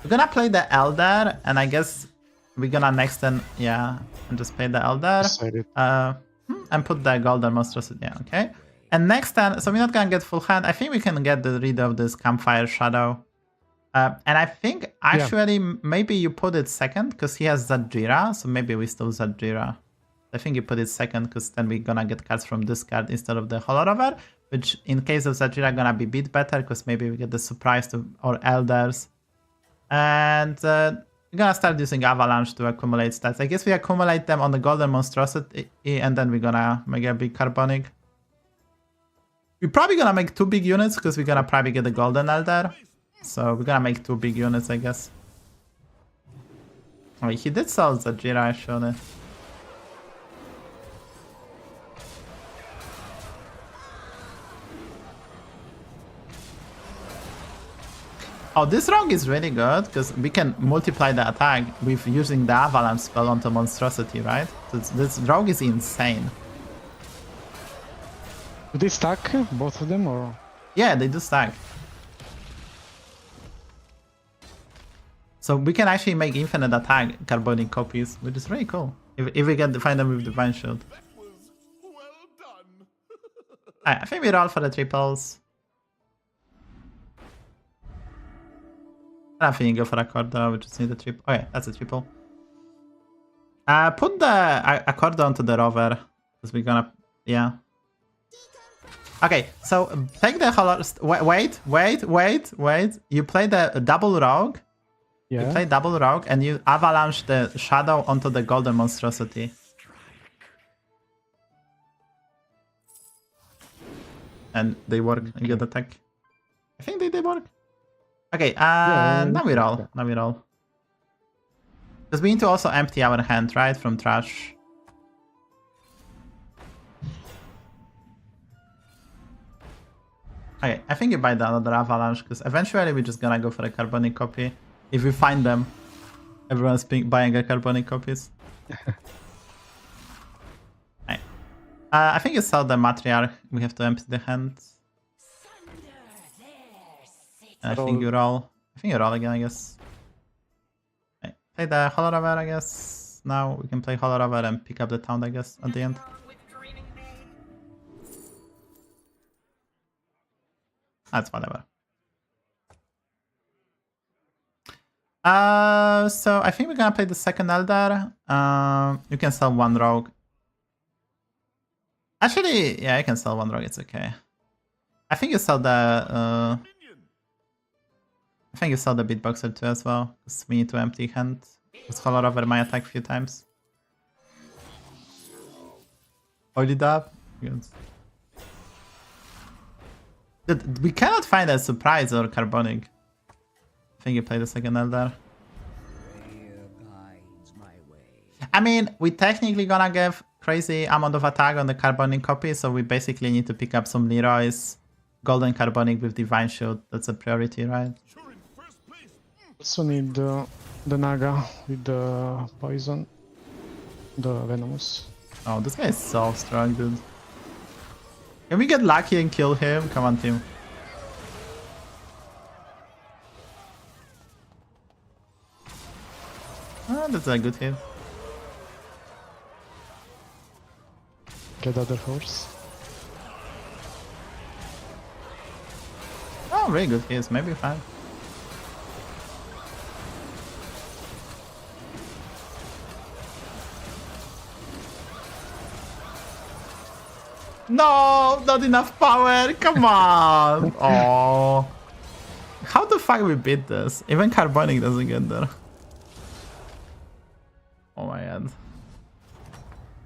We're gonna play the Elder, and I guess we're gonna next then, yeah, and just play the Elder. Decided. And put the golden monstrosity, yeah, okay. And next turn, so we're not gonna get full hand. I think we can get rid of this Campfire Shadow. And I think actually maybe you put it second because he has Zadjira, so maybe we still Zadjira. I think you put it second because then we're gonna get cards from this card instead of the Holorover, which in case of Zadjira gonna be bit better because maybe we get the surprise to our Elders. And we're gonna start using Avalanche to accumulate stats. I guess we accumulate them on the Golden Monstrosity and then we're gonna make a big Carbonic. We're probably gonna make 2 big units because we're gonna probably get the Golden Elder. So we're gonna make 2 big units, I guess. Oh, he did sell Zadjira actually. Oh, this rogue is really good because we can multiply the attack with using the Avalanche spell onto Monstrosity, right? So this rogue is insane. Do they stack, both of them, or? Yeah, they do stack. So we can actually make infinite attack Carbonic copies, which is really cool. If we can find them with Divine Shield. That was well done. I think we roll for the triples. I think you go for a Accordo, we just need a triple. Oh yeah, that's a triple. Put the Accordo onto the rover, because we're gonna, yeah. Okay, so take the Holor. Wait. You play the double rogue. Yeah. You play double rogue, and you avalanche the shadow onto the golden monstrosity. And they work. You get attack. I think they work. Okay, now we roll. Now we roll. Because we need to also empty our hand, right? From trash. Okay, I think you buy the another avalanche, because eventually we're just gonna go for a carbonic copy. If we find them. Everyone's buying a carbonic copies. Right. I think you sell the matriarch. We have to empty the hand. I think you roll. I think you roll again, I guess. Right. Play the Holorover, I guess. Now we can play Holorover and pick up the town, I guess, at the end. That's whatever. So I think we're gonna play the second Eldar. You can sell one rogue. Actually, yeah, I can sell one rogue, it's okay. I think you sell the I think you sell the beatboxer too as well, because we need to empty hand. Just Holorover my attack a few times. Oil it up. Yes. Dude, we cannot find a surprise or carbonic. I think you play the second Elder. I mean, we technically gonna give crazy amount of attack on the carbonic copy, so we basically need to pick up some Leroy's golden carbonic with divine shield. That's a priority, right? Also need the Naga with the poison, the venomous. Oh, this guy is so strong, dude. Can we get lucky and kill him? Come on, team. Oh, that's a good hit. Get other horse. Oh, really good hits. Maybe fine. No, not enough power. Come on. Oh. How the fuck we beat this? Even carbonic doesn't get there. Oh my god.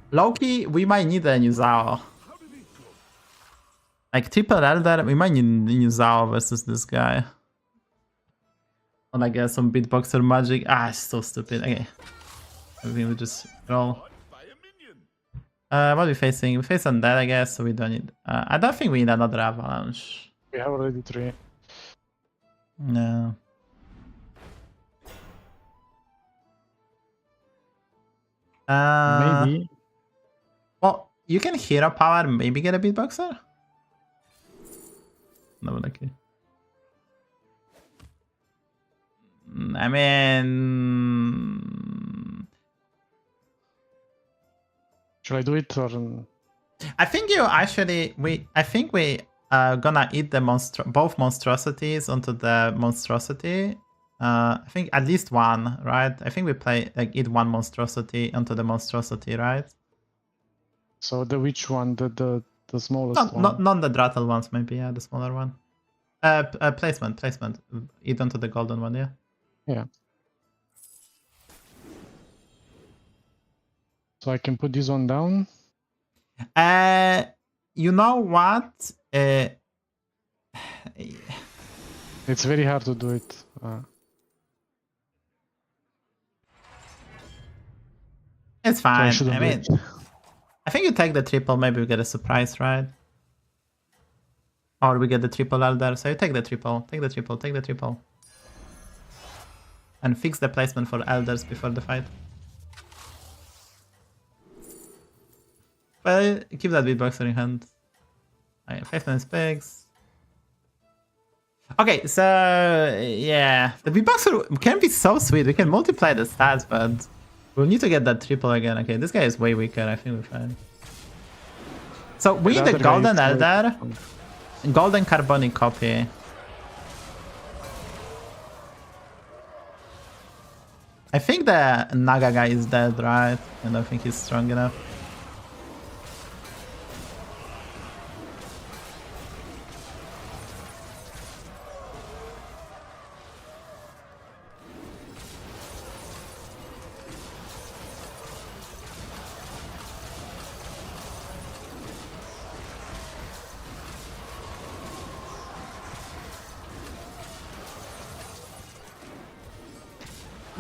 Loki, we might need a new Zao. Like triple Elder, we might need a new Zao versus this guy. Or like some beatboxer magic. Ah, it's so stupid. Okay. I think we just roll. What are we facing? We face Undead, I guess, so we don't need... I don't think we need another Avalanche. We have already 3. No. Maybe. Well, you can hero power, maybe get a beatboxer? No, lucky. I mean... Should I do it or? I think you actually... I think we are gonna eat the both monstrosities onto the monstrosity. I think at least one, right? I think we eat one monstrosity onto the monstrosity, right? So the which one? The smallest one? Not the Drattle ones, maybe, yeah, the smaller one. Placement. Eat onto the golden one, yeah? Yeah. So I can put this one down? You know what? It's very hard to do it. It's So fine. shouldn't I do mean, it. I think you take the triple, maybe we get a surprise, right? Or we get the triple Elder. So you take the triple, take the triple. And fix the placement for Elders before the fight. But keep that beatboxer in hand. Okay, 5 minutes pigs. Okay, so yeah, the beatboxer can be so sweet. We can multiply the stats, but we'll need to get that triple again. Okay, this guy is way weaker. I think we're fine. So we need the golden Elder, golden carbonic copy. I think the Naga guy is dead, right? I don't think he's strong enough.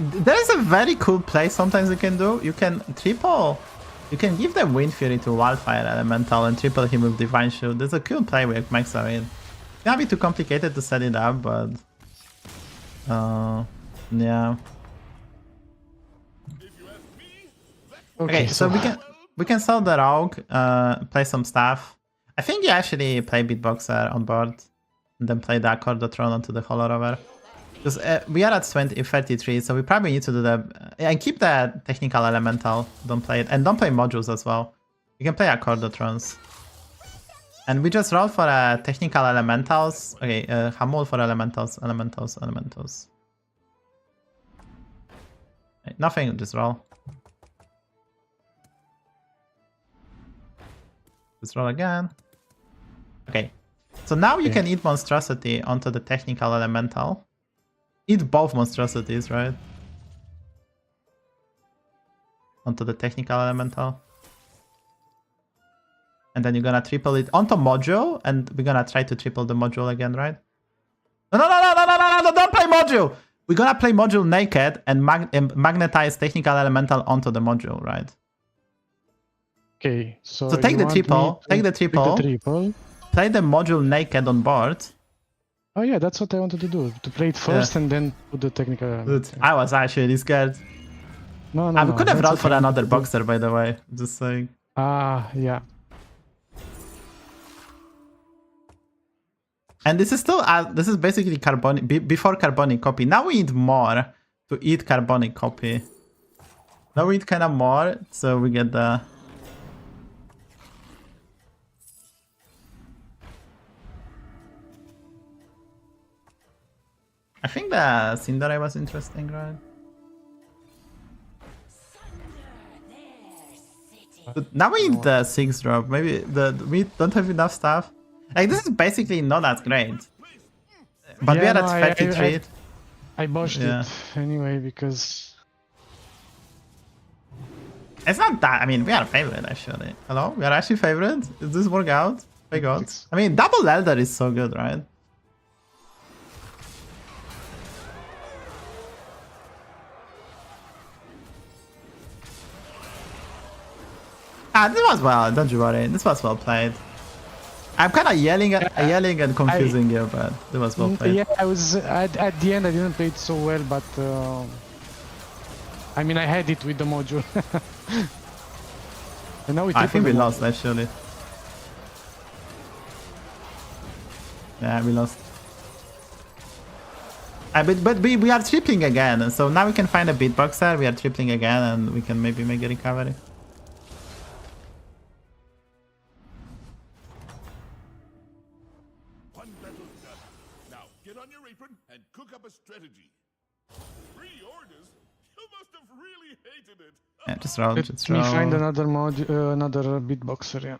There's a very cool play sometimes you can do. You can triple. You can give them Wind Fury to Wildfire Elemental and triple him with Divine Shield. There's a cool play with Mechs are in. It's gonna be too complicated to set it up, but... yeah. Okay, so we can sell the Rogue, play some stuff. I think you actually play Beatboxer on board, and then play the Accordotron onto the Holorover. Because we are at 33, so we probably need to do the... and keep the Technical Elemental, don't play it. And don't play modules as well. You can play Accordotrons. And we just roll for Technical Elementals. Okay, Hamul for Elementals. Okay, nothing, just roll. Just roll again. Okay, so now you can eat Monstrosity onto the Technical Elemental. Eat both monstrosities, right? Onto the Technical Elemental. And then you're gonna triple it onto module, and we're gonna try to triple the module again, right? No, don't play module! We're gonna play module naked and magnetize technical elemental onto the module, right? Okay, so take you the want triple, me to take the pick triple. triple. Play the module naked on board. Oh yeah, that's what I wanted to do. To play it first and then put the technical element. I was actually scared. No, I could have that's rolled what for I another wanted to do. boxer, by the way. Just saying. Yeah. And this is still, this is basically carbonic, before carbonic copy. Now we need more to eat carbonic copy. Now we need kind of more, so we get the... I think the Cinderay was interesting, right? But now we need the 6 drop. Maybe we don't have enough stuff. Like, this is basically not that great. But we are at 33. I botched it anyway because... It's not that. I mean, we are favorite, actually. Hello? We are actually favorite? Does this work out? My god. I mean, double Elder is so good, right? This was well, don't you worry. This was well played. I'm kind of yelling and confusing you, but it was well played. Yeah, I was at the end. I didn't play it so well, but I mean, I had it with the module. And now I think we lost actually. Yeah, we lost. But we are tripling again, so now we can find a beatboxer. We are tripling again, and we can maybe make a recovery. And cook up a strategy. Pre-orders? You must have really hated it. Yeah, just roll, just Let roll. me find another another beatboxer, yeah.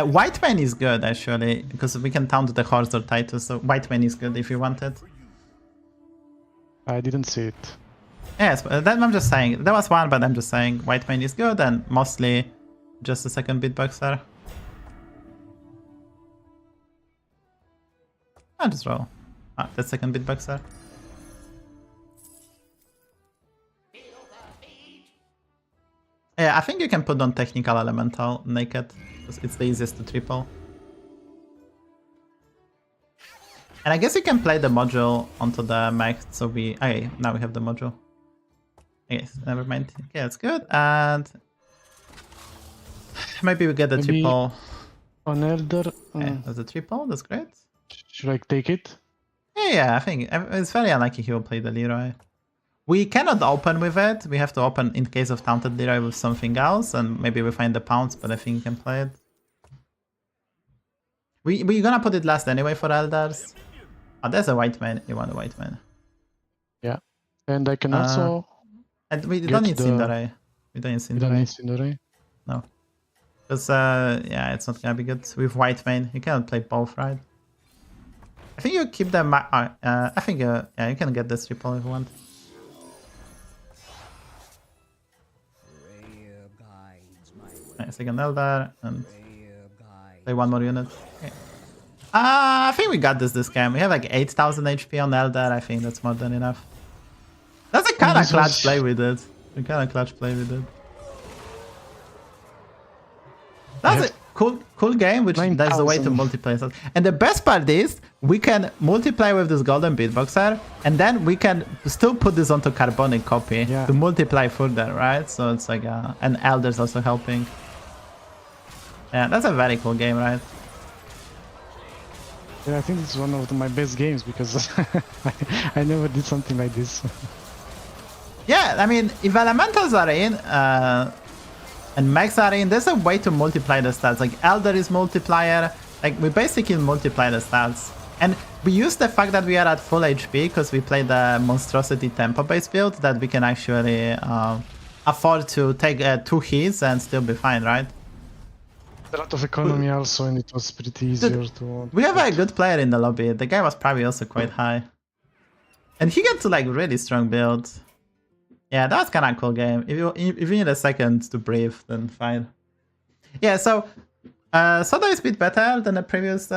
White man is good actually, because we can taunt the horse or Titus, so white man is good if you want it. I didn't see it. Yes, but that I'm just saying. There was one, but I'm just saying white man is good and mostly just a second beatboxer. I'll just roll. The second beatboxer. Yeah, I think you can put on technical elemental naked, because it's the easiest to triple. And I guess you can play the module onto the mech, so we... Okay, now we have the module. Okay, never mind. Okay, that's good. And maybe we get the triple. On Elder. Yeah, that's a triple. That's great. Should I take it? Yeah, I think it's very unlikely he will play the Leroy. We cannot open with it. We have to open in case of taunted Leroy with something else, and maybe we find the pounce, but I think he can play it. We're gonna put it last anyway for Elders. Oh, there's a white man. You want a white man? Yeah, and I can also. And we don't need Cinderay. We don't need Cinderay. You don't need Cinderay? No. Because yeah, it's not gonna be good with white man. You cannot play both, right? I think you keep them. I think yeah, you can get this triple if you want. Second Elder and play one more unit. Okay. I think we got this game. We have like 8,000 HP on Elder. I think that's more than enough. That's a kind of clutch play with it. A kind of clutch play with it. That's a cool game, which there's a way to multiply. And the best part is we can multiply with this golden beatboxer, and then we can still put this onto carbonic copy to multiply further, right? So it's like and Elder's also helping. Yeah, that's a very cool game, right? Yeah, I think it's one of my best games because I never did something like this. Yeah, I mean, if elementals are in and mechs are in, there's a way to multiply the stats. Like Elder is multiplier. Like we basically multiply the stats. And we use the fact that we are at full HP because we play the monstrosity tempo based build that we can actually afford to take 2 hits and still be fine, right? A lot of economy also, and it was pretty easier to... We have a good player in the lobby. The guy was probably also quite high. And he gets to like really strong builds. Yeah, that was kind of cool game. If you need a second to breathe, then fine. Yeah, so Soda is a bit better than the previous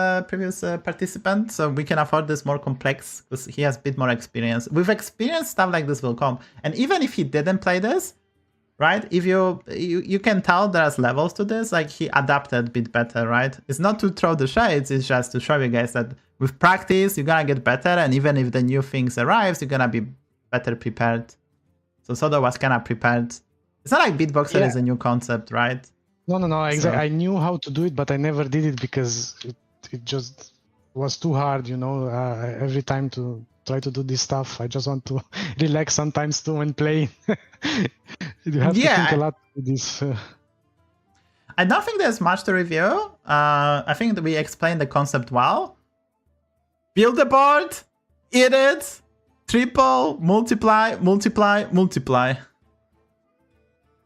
participant, so we can afford this more complex because he has a bit more experience. With experience, stuff like this will come. And even if he didn't play this, right? If you can tell there's levels to this, like he adapted a bit better, right? It's not to throw the shades, it's just to show you guys that with practice, you're gonna get better, and even if the new things arrives, you're gonna be better prepared. So Soda was kind of prepared. It's not like beatboxer is a new concept, right? No, exactly. I knew how to do it, but I never did it because it just was too hard, you know. Every time to try to do this stuff, I just want to relax sometimes too when playing. You have to think a lot with this. I don't think there's much to review. I think that we explained the concept well. Build the board, eat it, triple, multiply, multiply, multiply.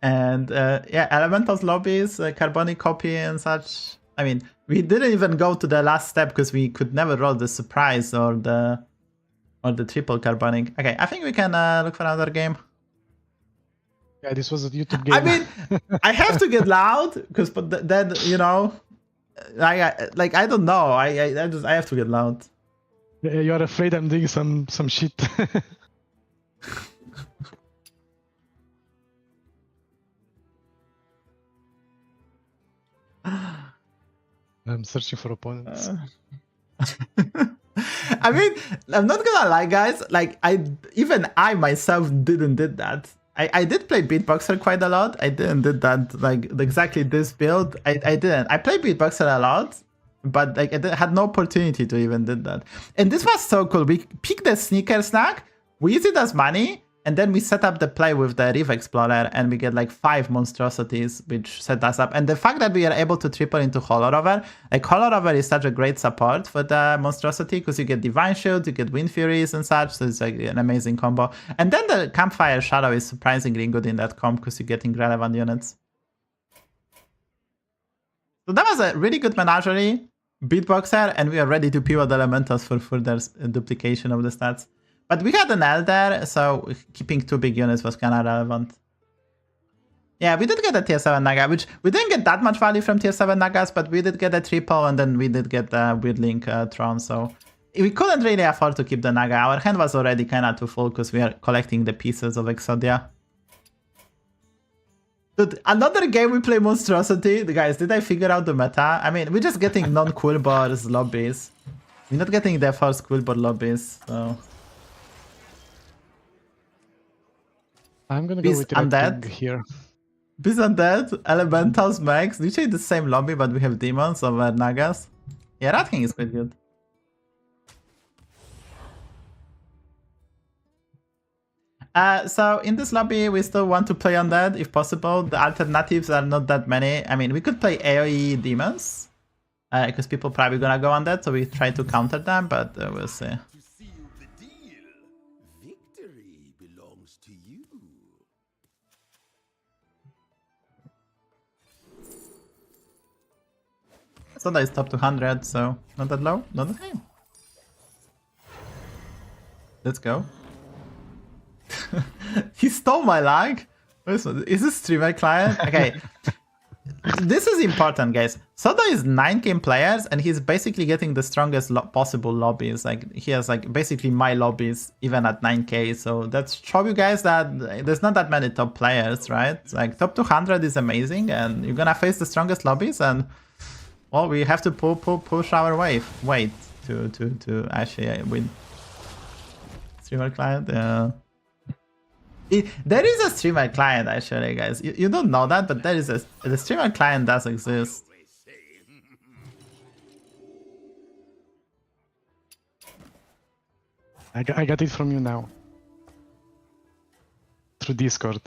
And yeah, Elementals lobbies, Carbonic copy and such. I mean, we didn't even go to the last step because we could never roll the surprise or the triple Carbonic. Okay, I think we can look for another game. Yeah, this was a YouTube game. I mean, I have to get loud because, but then you know, like I don't know. I have to get loud. You are afraid I'm doing some shit. I'm searching for opponents. I mean, I'm not gonna lie, guys. Like, I myself did that. I did play Beatboxer quite a lot. I didn't did that like exactly this build. I didn't. I played Beatboxer a lot, but like I had no opportunity to even did that. And this was so cool. We picked the sneaker snack, we use it as money, and then we set up the play with the Reef Explorer, and we get like 5 monstrosities, which set us up. And the fact that we are able to triple into Holorover, like Holorover is such a great support for the monstrosity because you get Divine Shield, you get Wind Furies and such, so it's like an amazing combo. And then the Campfire Shadow is surprisingly good in that comp because you're getting relevant units. So that was a really good menagerie, Beatboxer, and we are ready to pivot Elementals for further duplication of the stats. But we had an Elder, so keeping 2 big units was kind of relevant. Yeah, we did get a tier 7 Naga, which we didn't get that much value from tier 7 Nagas, but we did get a triple, and then we did get a Weird Link Tron, so we couldn't really afford to keep the Naga. Our hand was already kind of too full because we are collecting the pieces of Exodia. Dude, another game we play Monstrosity. Guys, did I figure out the meta? I mean, we're just getting non-Quilboars lobbies. We're not getting the first Quilboar lobbies, so... I'm gonna go with Undead here. Beast Undead, Elementals, Mechs. Literally the same lobby, but we have demons over Nagas. Yeah, Rat King is quite good. So in this lobby, we still want to play Undead if possible. The alternatives are not that many. I mean, we could play AoE demons because people probably gonna go Undead, so we try to counter them, but we'll see. Soda is top 200, so not that low, not that high. Let's go. He stole my lag. Is this streamer client? Okay. This is important, guys. Soda is 9k players, and he's basically getting the strongest possible lobbies. Like, he has like basically my lobbies even at 9k. So that's show you guys that there's not that many top players, right? Like top 200 is amazing, and you're gonna face the strongest lobbies, and well, we have to push our weight to actually win. Streamer client, yeah. There is a streamer client actually, guys. You don't know that, but there is the streamer client does exist. I got it from you now. Through Discord.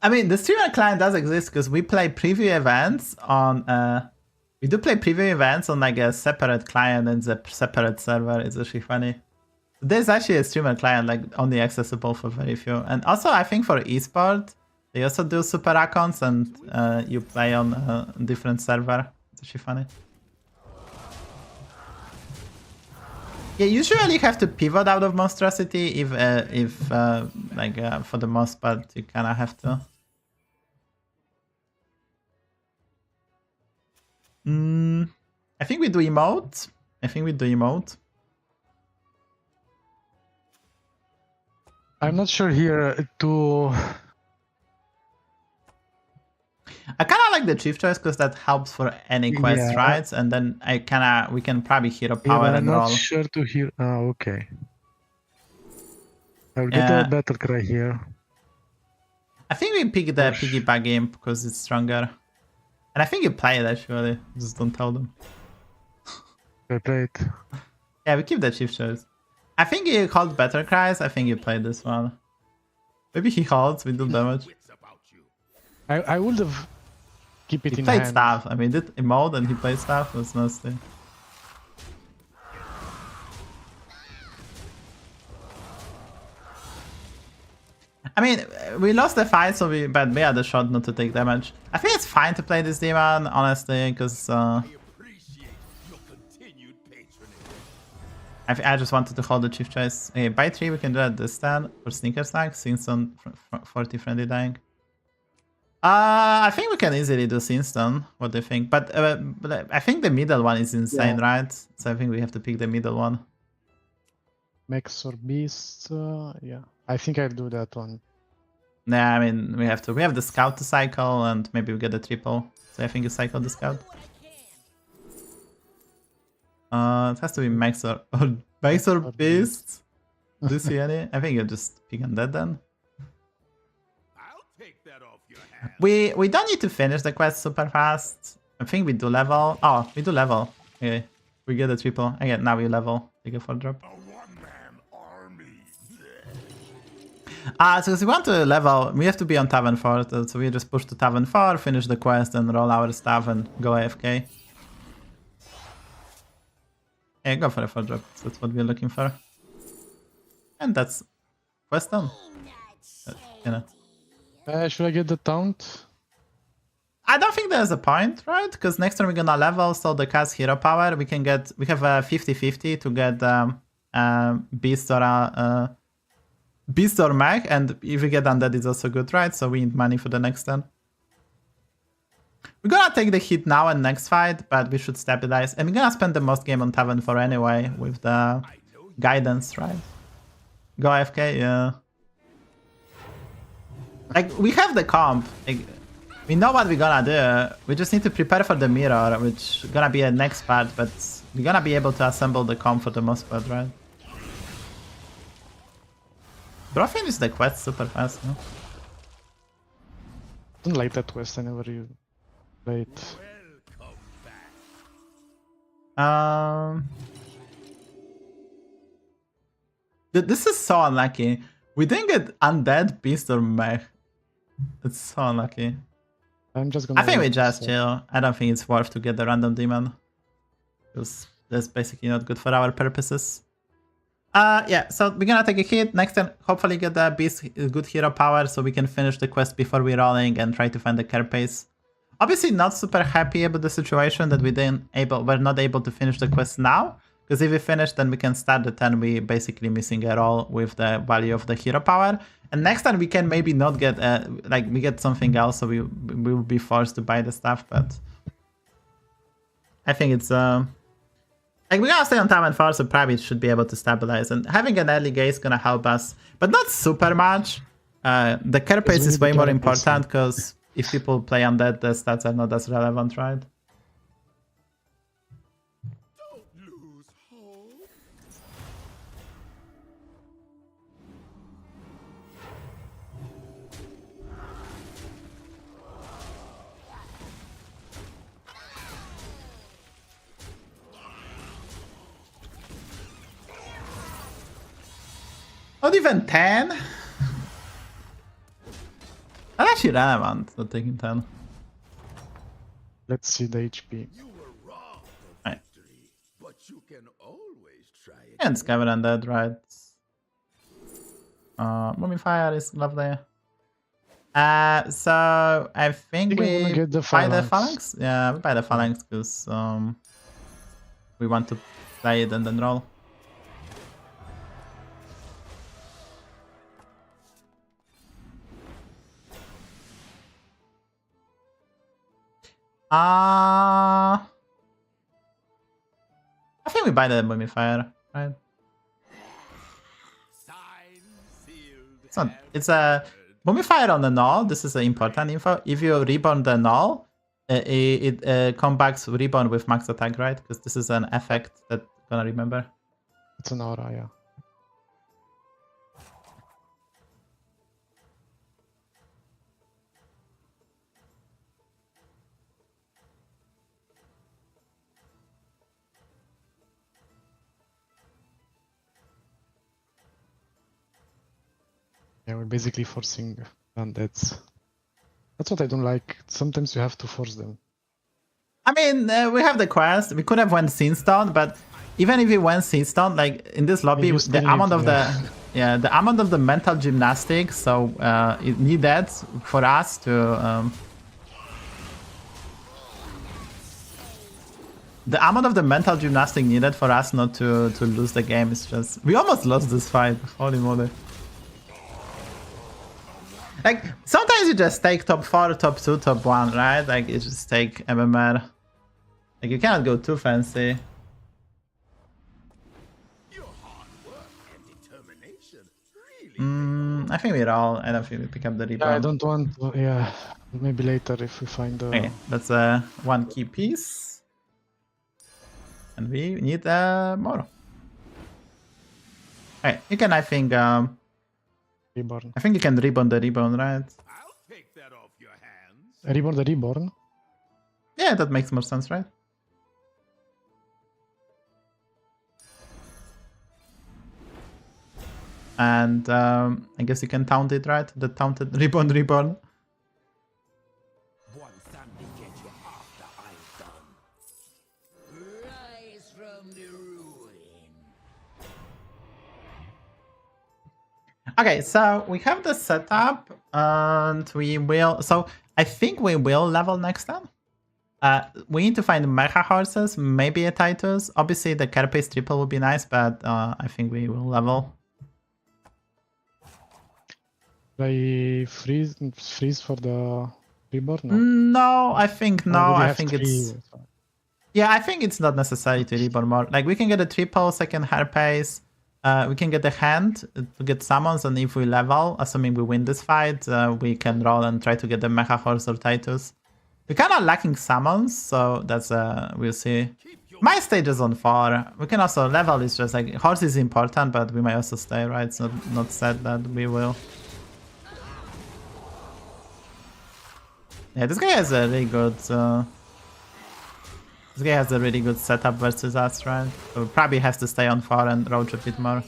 I mean, the streamer client does exist because we play preview events on we do play preview events on like a separate client and a separate server. It's actually funny. There's actually a streamer client like only accessible for very few. And also I think for esport, they also do super accounts and you play on a different server. It's actually funny. Yeah, usually you have to pivot out of monstrosity if for the most part you kind of have to. I think we do emote. I'm not sure here to. I kind of like the chief choice because that helps for any quest, Yeah. right? And then we can probably hero Yeah, power but I'm and not roll. sure to hear. Oh, okay. I'll get Yeah. a battle cry here. I think we pick the Push. piggyback imp because it's stronger. And I think you play it actually. Just don't tell them. I played. Yeah, we keep the chief choice. I think he called better cries. I think you played this one. Maybe he holds, we do damage. Wits about you. I would have keep it He in played hand. staff. I mean, did emote and he played staff. That's nasty. I mean, we lost the fight, so but we had a shot not to take damage. I think it's fine to play this demon, honestly, because I appreciate your continued patronage. I just wanted to hold the chief choice. Okay, by 3 we can do it this turn for sneaker stack, Sinston 40 friendly dying. I think we can easily do Sinston. What do you think? But I think the middle one is insane, right? So I think we have to pick the middle one. Mechs or beast. Yeah, I think I'll do that one. Yeah, I mean, we have to. We have the scout to cycle, and maybe we get a triple. So I think you cycle the scout. It has to be Mechs or Mechs or beast. Do you see any? I think you just pick Undead then. I'll take that off your hands. We don't need to finish the quest super fast. I think we do level. Oh, we do level. Okay, we get a triple. Again, now we level. Take a 4-drop. A one-man army. So if we want to level, we have to be on Tavern 4. So we just push to Tavern 4, finish the quest, and roll our stuff and go AFK. Yeah, go for a 4-drop. That's what we're looking for. And that's quest done. You know. Should I get the taunt? I don't think there's a point, right? Because next turn we're gonna level, so the cast hero power. We have a 50-50 to get beast or mech, and if we get undead, it's also good, right? So we need money for the next turn. We're gonna take the hit now and next fight, but we should stabilize. And we're gonna spend the most game on Tavern 4 anyway with the guidance, right? Go AFK, yeah. Like, we have the comp. Like, we know what we're gonna do. We just need to prepare for the mirror, which is gonna be a next part, but we're gonna be able to assemble the comp for the most part, right? Bro, finish the quest super fast, no? Don't like that quest. I never played. Welcome back. This is so unlucky. We didn't get undead, beast, or mech. It's so unlucky. I'm just gonna. I think we wait, just so- chill. I don't think it's worth to get the random demon. Because that's basically not good for our purposes. Yeah, so we're gonna take a hit. Next turn, hopefully get the beast good hero power so we can finish the quest before we're rolling and try to find the carapace. Obviously not super happy about the situation that we're not able to finish the quest now. Because if we finish, then we can start the turn we basically missing a roll with the value of the hero power. And next time we can maybe not get, we get something else, so we will be forced to buy the stuff, but... I think it's, we're gonna stay on Tavern 4, so probably should be able to stabilize. And having an early gate is gonna help us, but not super much. The carapace is way more important, because if people play Undead, the stats are not as relevant, right? Don't lose hope. Not even 10? That's actually relevant, not taking 10. Let's see the HP. You were wrong, Right. victory, but you can always try it. And Scavenger Undead, right? Mummifier is lovely. So I think I think I wanna we get the buy the Phalanx. Phalanx? Yeah, we buy the Phalanx because we want to play it and then roll. I think we buy the Mumifier, right? It's not. It's a Mumifier on the null. This is important info. If you reborn the null, it comes back reborn with max attack, right? Because this is an effect that I'm gonna remember. It's an aura, yeah. Yeah, we're basically forcing undeads. That's what I don't like. Sometimes you have to force them. I mean, we have the quest. We could have went Sinstone, but even if we went Sinstone, like in this lobby, You the still amount need- of the amount of the mental gymnastics, so it needed for us to. The amount of the mental gymnastics needed for us not to lose the game is just. We almost lost this fight. Holy moly. Like, sometimes you just take top 4, top 2, top 1, right? Like, you just take MMR. Like, you cannot go too fancy. Your hard work and determination really I think we roll. I don't think we pick up the Yeah, rebound. I don't want to, yeah. Maybe later if we find the... Okay, that's one key piece. And we need more. Okay, you can, I think Reborn. you can rebound the rebound, right? I'll take that off your hands. Reborn the Reborn? Yeah, that makes more sense, right? And I guess you can taunt it, right? The taunted reborn. One Sunday get you after I'm done. Rise from the ruin. Okay, so we have the setup, and we will. So I think we will level next time. We need to find mecha horses, maybe a Titus. Obviously, the carapace triple would be nice, but I think we will level. I freeze for the Reborn? No. No, I think no. Already I have think 3, it's. so- Yeah, I think it's not necessary to reborn more. Like, we can get a triple second hair pace. We can get a hand to get summons, and if we level, assuming we win this fight, we can roll and try to get the Mecha Horse or Titus. We're kind of lacking summons, so that's we'll see. My stage is on 4. We can also level. It's just like horse is important, but we might also stay, right? It's not said that we will. Yeah, this guy has a really good. This guy has a really good setup versus us, right? So probably has to stay on 4 and roach a bit more.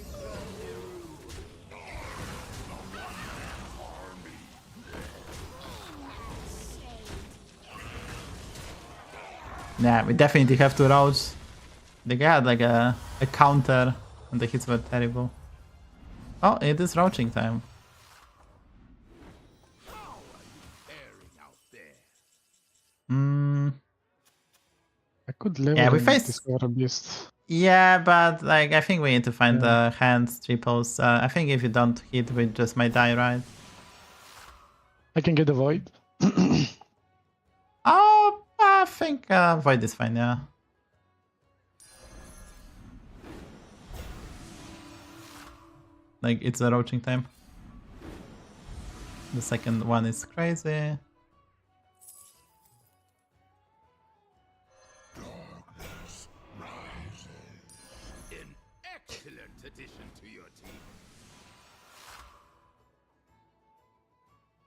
Yeah, we definitely have to roach. The guy had like a counter and the hits were terrible. Oh, it is roaching time. I could level Yeah, we and faced- discover a beast. Yeah, but like I think we need to find the hands, triples. I think if you don't hit, we just might die, right? I can get the Void. Oh, I think Void is fine, yeah. Like, it's a roaching time. The second one is crazy. An excellent addition to your team.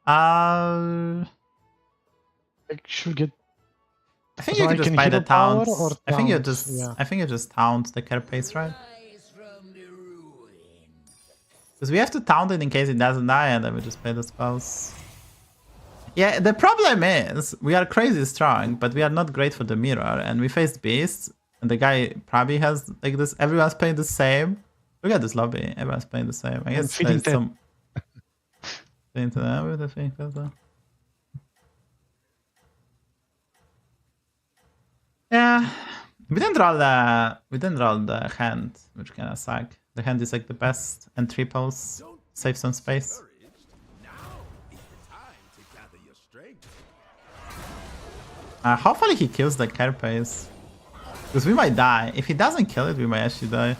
I should get... think So you I can just can buy the hero power taunts. or I think you taunt, just yeah. I think you just taunt the carapace, right? Rise from the ruin. Because we have to taunt it in case it doesn't die, and then we just play the spells. Yeah, the problem is we are crazy strong, but we are not great for the mirror, and we faced beasts, and the guy probably has like this. Everyone's playing the same. Look at this lobby. Everyone's playing the same. I guess feeding there's some. Into that with the thing. Yeah, we didn't roll the hand, which kind of suck. The hand is like the best, and triples save some space. Now is the time to gather your strength. Hopefully he kills the carapace. Because we might die. If he doesn't kill it, we might actually die.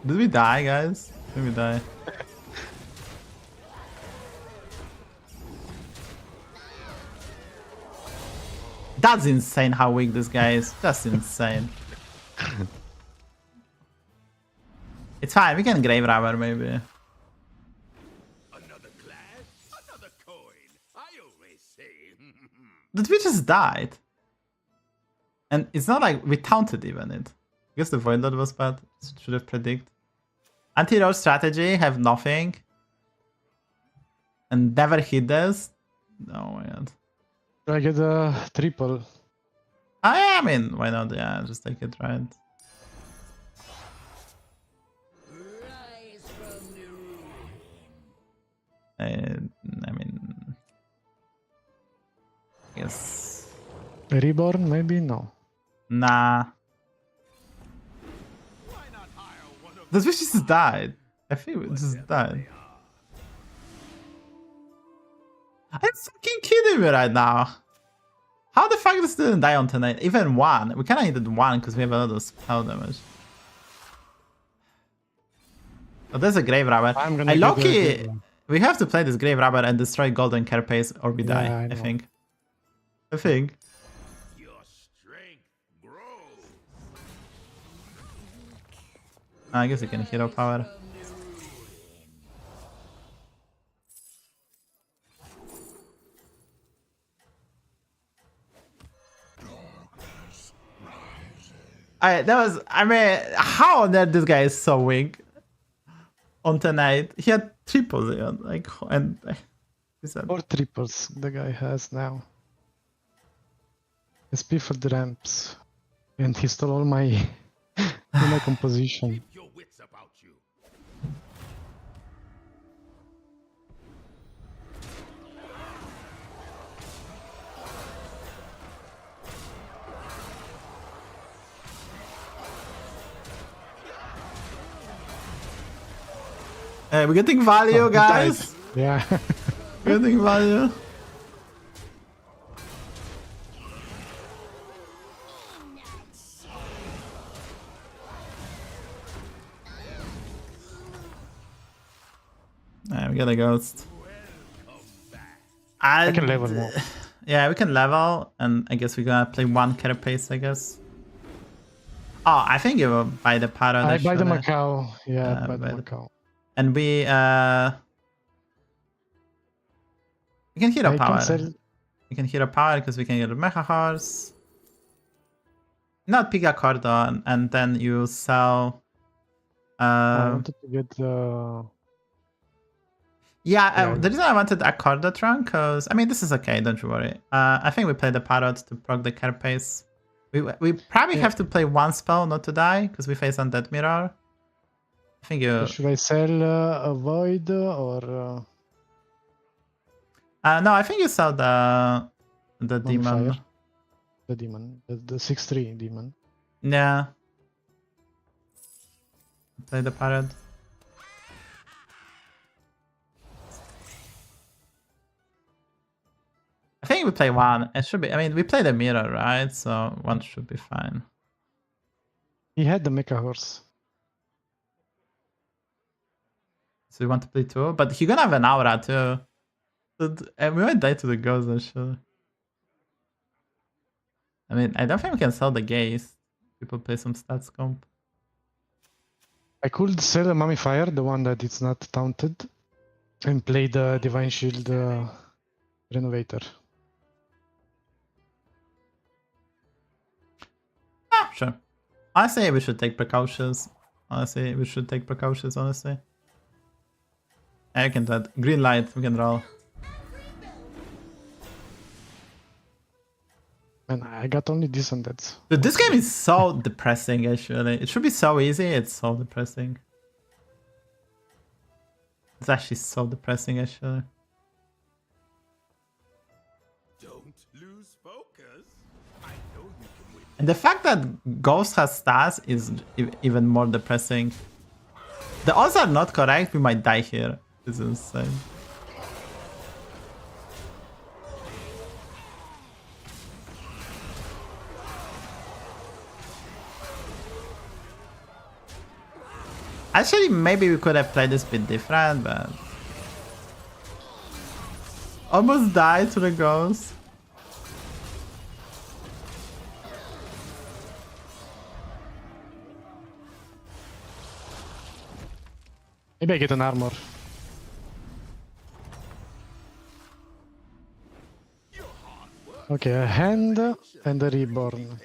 Did we die, guys? Did we die? That's insane how weak this guy is. That's insane. It's fine, we can grave robber maybe. Another class, another coin. I always say. But we just died. And it's not like we taunted even it. I guess the Void Lord was bad. Should have predicted. Anti-roll strategy, have nothing. And never hit this. Oh my god. I get a triple. I mean, why not? Yeah, just take it, right? Rise from the ruin. I mean... Yes. Reborn, maybe? No. Nah. This wish just died. I think it just died. I'm fucking kidding me right now. How the fuck this didn't die on tonight? Even one. We kinda needed one because we have a lot of spell damage. Oh, there's a grave robber. I Loki. We have to play this grave robber and destroy golden carapace or we die. I think. I think. Your strength grows. I guess you can hero power. I mean, how on earth this guy is so weak on tonight? He had triples, like, and he said, 4 triples the guy has now. SP for the ramps. And he stole all my composition. Keep your wits about you. hey, we're getting value, guys. Yeah. We're getting value. We got a ghost. I can level more. Yeah, we can level, and I guess we're gonna play one carapace, I guess. Oh, I think you will buy the parrot. I buy the actually. Macau. Yeah, buy the buy the- Macau. And we can hero I power. can sell. We can hero power because we can get a Mecha Horse. Not pick a cordon, and then you sell. I wanted to get Yeah, the reason I wanted a Corda Trunk, because, I mean, this is okay, don't you worry. I think we play the Parrot to proc the Carapace. We probably have to play one spell not to die, because we face Undead Mirror. I think you... Should I sell a Void or... no, I think you sell the Demon. Fire? The Demon. The 6-3 Demon. Yeah. Play the Parrot. I think we play one. It should be. I mean, we play the mirror, right? So one should be fine. He had the Mecha Horse. So we want to play two, but he's gonna have an aura too. And we might die to the ghost, actually. I mean, I don't think we can sell the gaze. People play some stats comp. I could sell a Mummifier, the one that it's not taunted, and play the Divine Shield Renovator. Ah, sure. Honestly, we should take precautions. Honestly. I can do that. Green light, we can roll. And I got only this and that. Dude, this game is so depressing, actually. It should be so easy, it's so depressing. It's actually so depressing, actually. Don't lose focus. I know you can win. And the fact that Ghost has stats is even more depressing. The odds are not correct. We might die here. This is insane. Actually, maybe we could have played this bit different, but... Almost died to the ghost. Maybe I get an armor. Okay, a hand and a reborn.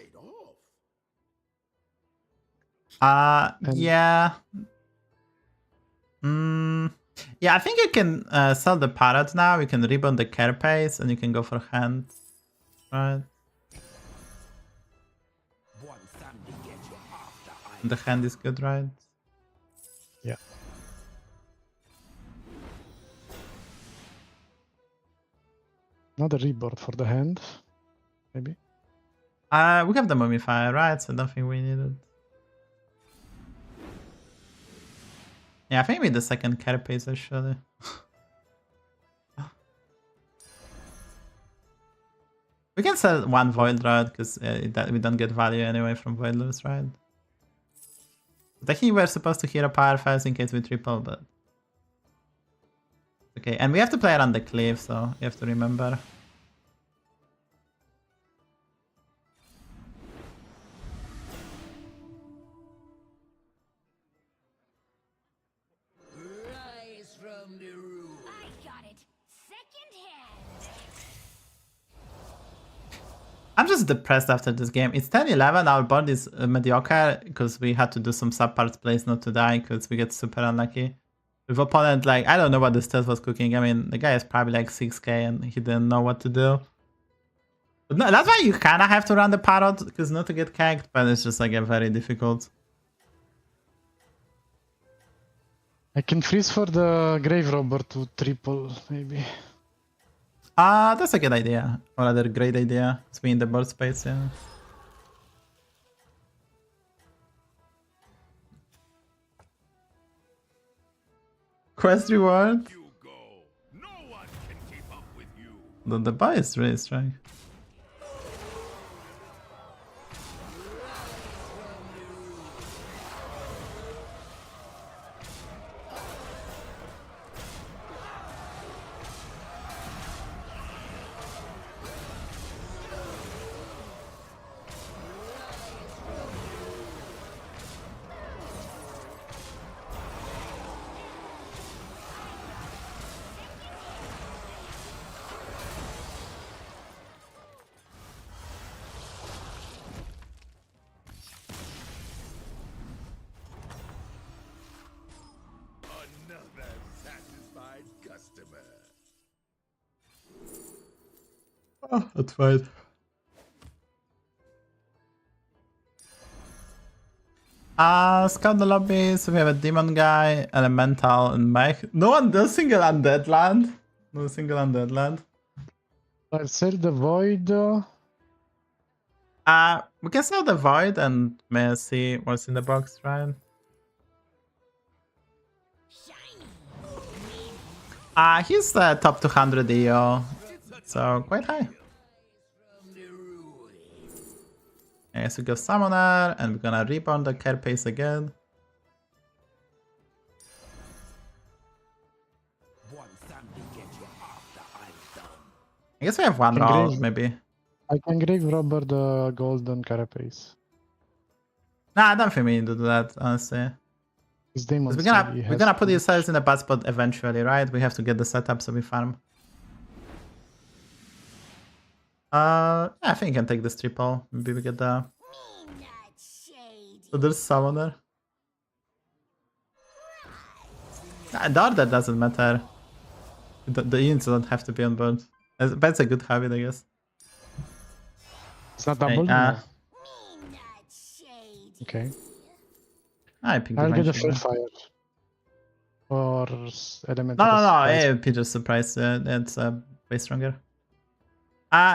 Yeah. Yeah, I think you can sell the parrot now. You can reborn the carapace and you can go for hand. Right. The hand is good, right? Yeah. Another reborn for the hand, maybe. We have the mummifier, right? So I don't think we need it. Yeah, I think we need the second carapace actually. We can sell one void rod because we don't get value anyway from voidless, right? Technically, we're supposed to hero power first in case we triple, but okay. And we have to play around the cliff, so you have to remember. Rise from the ruin. I got it. Second hand. I'm just depressed after this game. It's 10-11. Our board is mediocre because we had to do some subparts plays not to die because we get super unlucky. With opponent, like, I don't know what the stealth was cooking. I mean, the guy is probably like 6k and he didn't know what to do. But no, that's why you kind of have to run the parrot because not to get cagged, but it's just like a very difficult. I can freeze for the grave robber to triple, maybe. That's a good idea. Or rather, great idea. It's me in the board space, yeah. Quest reward? You go. No one can keep up with you. The buy is really strong. Another satisfied customer. Oh, that's fine. Scout the lobby, so we have a demon guy, elemental, and mech. No one does single undead land. No single undead land. I'll sell the void. We can sell the void and may see what's in the box, right? He's the top 200 EO, so quite high. Okay, so we go Summoner, and we're gonna reborn the carapace again. I guess we have one roll, maybe. I can grave robber the golden carapace. Nah, I don't think we need to do that, honestly. His demon. We're gonna put yourselves in a bad spot eventually, right? We have to get the setup so we farm. Yeah, I think you can take this triple. Maybe we get the... So there's Summoner. The order doesn't matter. The units don't have to be on board. That's a good habit, I guess. It's not double? Okay, Okay. I picked I'll the get the Vine full Shield. fire. Or elemental. No, surprise. AOP just surprise. It's way stronger.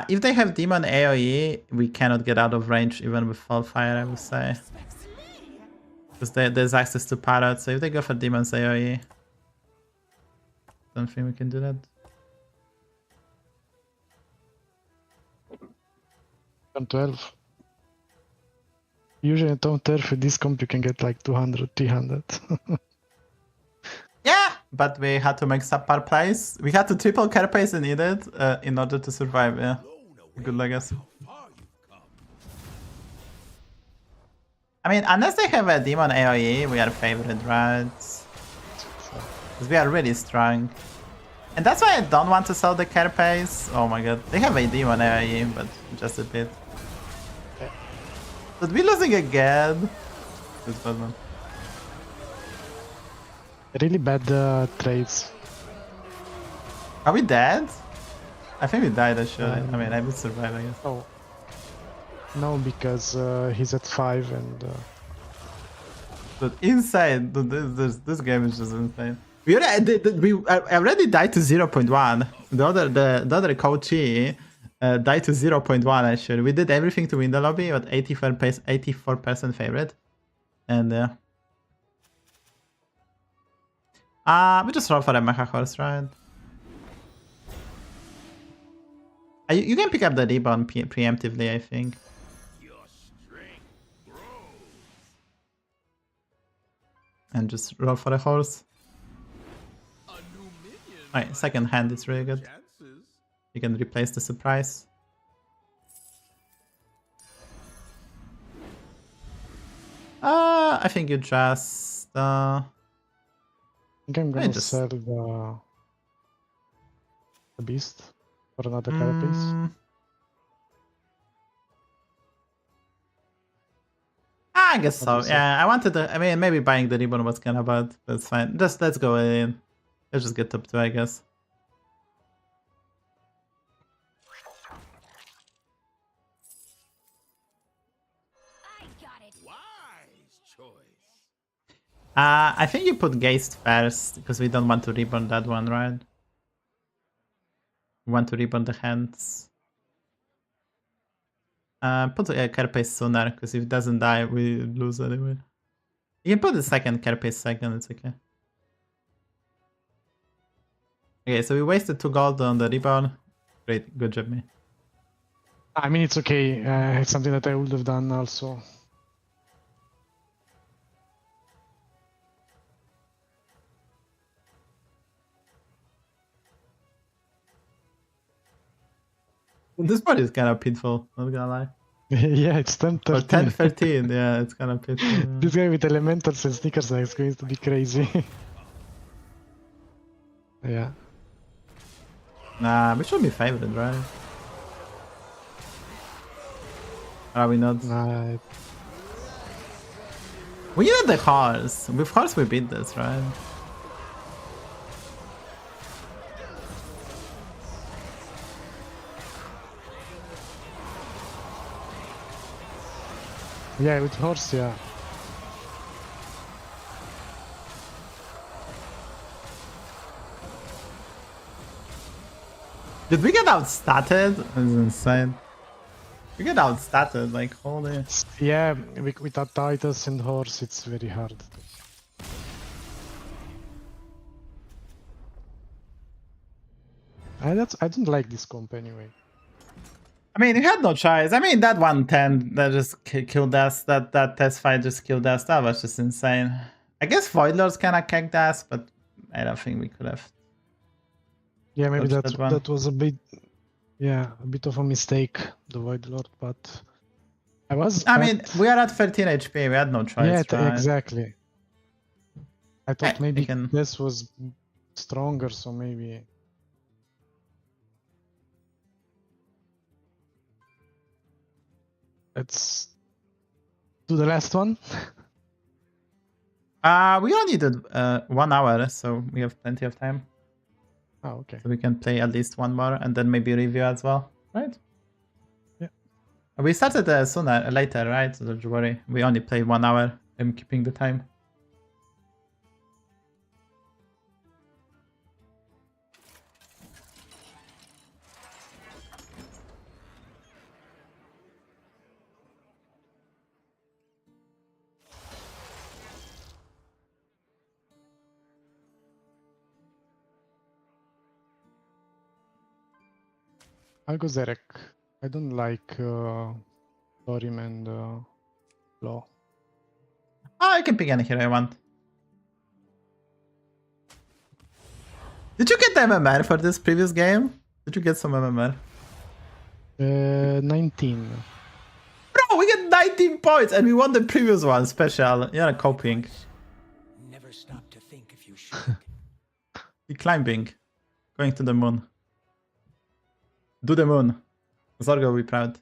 If they have demon AoE, we cannot get out of range even with full fire, I would say. Because there's access to parrots, so if they go for demons AoE, don't think we can do that. Turn 12. Usually at turn 12 with this comp you can get like 200, 300. Yeah, but we had to make subpar plays. We had to triple carapace and needed in order to survive. Yeah, good legacy. I mean, unless they have a demon AoE, we are favored, right? Because we are really strong. And that's why I don't want to sell the carapace. Oh my god, they have a demon AoE, but just a bit. But we losing again. That's bad, man. Really bad trades. Are we dead? I think we died actually. I mean, I would survive, I guess. Oh. No, because he's at 5 and... But insane, dude, this game is just insane. We already died to 0.1. The other coachee died to 0.1 actually. We did everything to win the lobby, but 84% favorite. And we just roll for a mecha horse, right? You can pick up the rebound preemptively, I think. And just roll for a horse. Alright, second hand is really good. You can replace the surprise. I think you just I think I'm gonna just sell the beast for another carapace. I guess so. Yeah, I wanted to. I mean, maybe buying the ribbon was kind of bad. That's fine. Just let's go in. Let's just get top 2, I guess. I got it. Wise choice. I think you put Geist first because we don't want to ribbon that one, right? We want to ribbon the hands. Put a carapace sooner, because if it doesn't die, we lose anyway. You can put the second carapace second, it's okay. Okay, so we wasted 2 gold on the rebound. Great, good job, me. I mean, it's okay. It's something that I would have done also. This part is kind of painful, not gonna lie. Yeah, it's 10-13. Or 10-13, yeah, it's kind of painful. Yeah. This guy with elementals and sneakers is going to be crazy. Yeah. Nah, we should be favored, right? Are we not? Nah, We needed the horse. With horse we beat this, right? yeah, with horse, yeah. Did we get outstatted? That's insane. We get outstatted, like, holy. Yeah, without Titus and horse, it's very hard. I don't like this comp anyway. I mean, you had no choice. I mean, that 110 that just killed us, that test fight just killed us. That was just insane. I guess Void Lords kind of kicked us, but I don't think we could have. Yeah, maybe Touch that one. that was a bit, yeah, a bit of a mistake, the Void Lord, but I mean, we are at 13 HP. We had no choice. Yeah, right? exactly. I thought maybe can... this was stronger, so maybe. Let's do the last one. We only did 1 hour, so we have plenty of time. Oh, okay. So we can play at least 1 more and then maybe review as well, right? Yeah. We started later, right? So don't worry. We only played 1 hour. I'm keeping the time. I'll go Zerek. I don't like Thorim and Law. Oh, I can pick any hero I want. Did you get the MMR for this previous game? Did you get some MMR? 19. Bro, we get 19 points and we won the previous one special. You're coping. Never stop to think if you should. You're climbing. Going to the moon. Do the moon. Zorgo will be proud.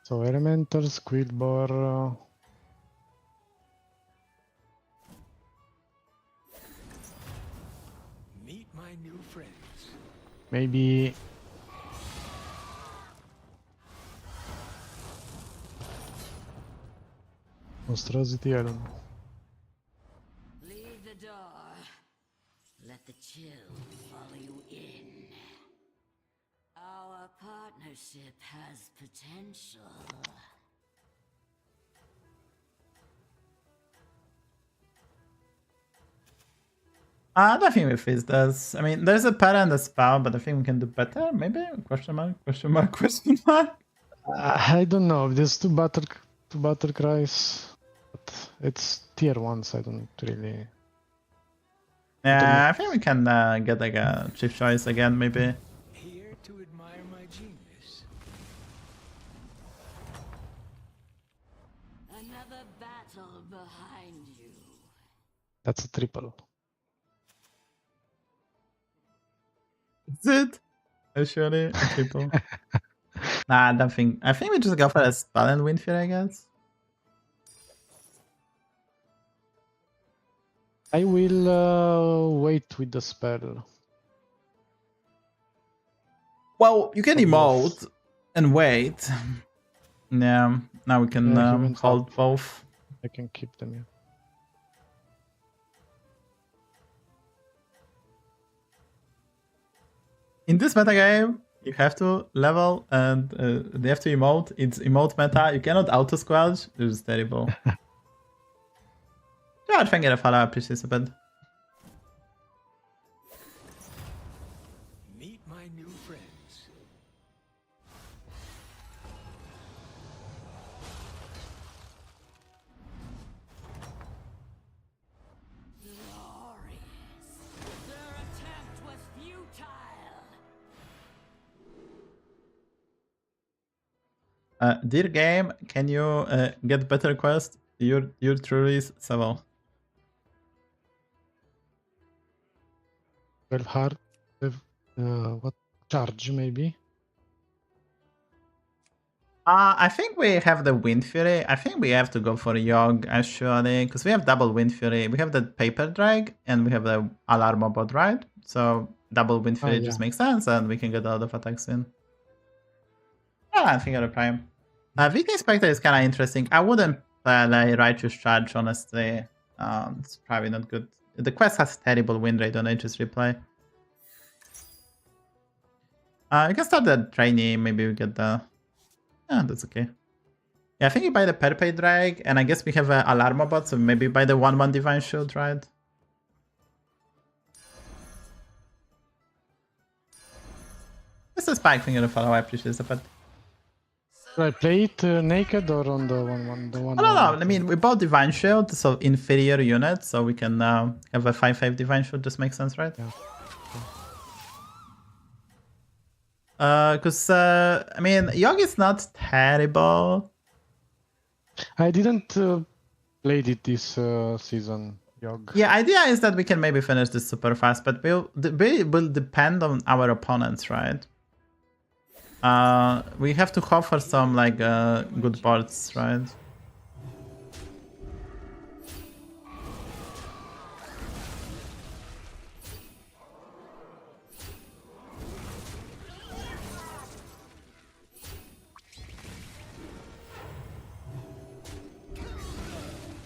So Elementals, Quilboar. Meet my new friends. Maybe Monstrosity, I don't know. Leave the door. Let the chill follow you in. Our partnership has potential. I don't think we face this. I mean, there's a para and a spell, but I think we can do better. Maybe? Question mark? Question mark? Question mark? I don't know. There's two battle cries, but it's tier 1s. I don't really. Yeah, I think we can get like a chief choice again, maybe. Here to admire my genius. Another battle behind you. That's a triple. Is it? Actually, triple. Nah, I don't think. I think we just go for a spell and win here, I guess. I will wait with the spell. Well, you can For emote both. and wait. Yeah, now we can Yeah, humans hold have- both. I can keep them. Yeah. In this meta game, you have to level and they have to emote. It's emote meta. You cannot auto squelch. This is terrible. Yeah, I think I follow up participant. Meet my new friends. Glorious. Their attempt was futile. Dear game, can you get better quest? You're truly Savjz. 12 hard. What charge maybe? I think we have the Wind Fury. I think we have to go for Yogg actually, because we have double Wind Fury. We have the Paper Drag and we have the Alarm bot, right? So double Wind Fury just yeah. makes sense, and we can get a lot of attacks in. Yeah, I think at a prime. Viking Spectre is kind of interesting. I wouldn't play Righteous Charge, honestly. It's probably not good. The quest has terrible win rate on Aegis Replay. You can start the Draenei, maybe we get the... Yeah, that's okay. Yeah, I think you buy the Perpay Drag, and I guess we have an Alarm bot, so maybe buy the 1/1 Divine Shield, right? This is Spike finger to follow, I appreciate it, but... Should I play it naked or on the one? The one. No, I mean, we bought Divine Shield, so inferior unit, so we can have a 5/5 Divine Shield, just makes sense, right? Yeah. Because, I mean, Yogg is not terrible. I didn't play it this season. Yogg. Yeah, idea is that we can maybe finish this super fast, but we will depend on our opponents, right? We have to hope for some, like, good boards, right?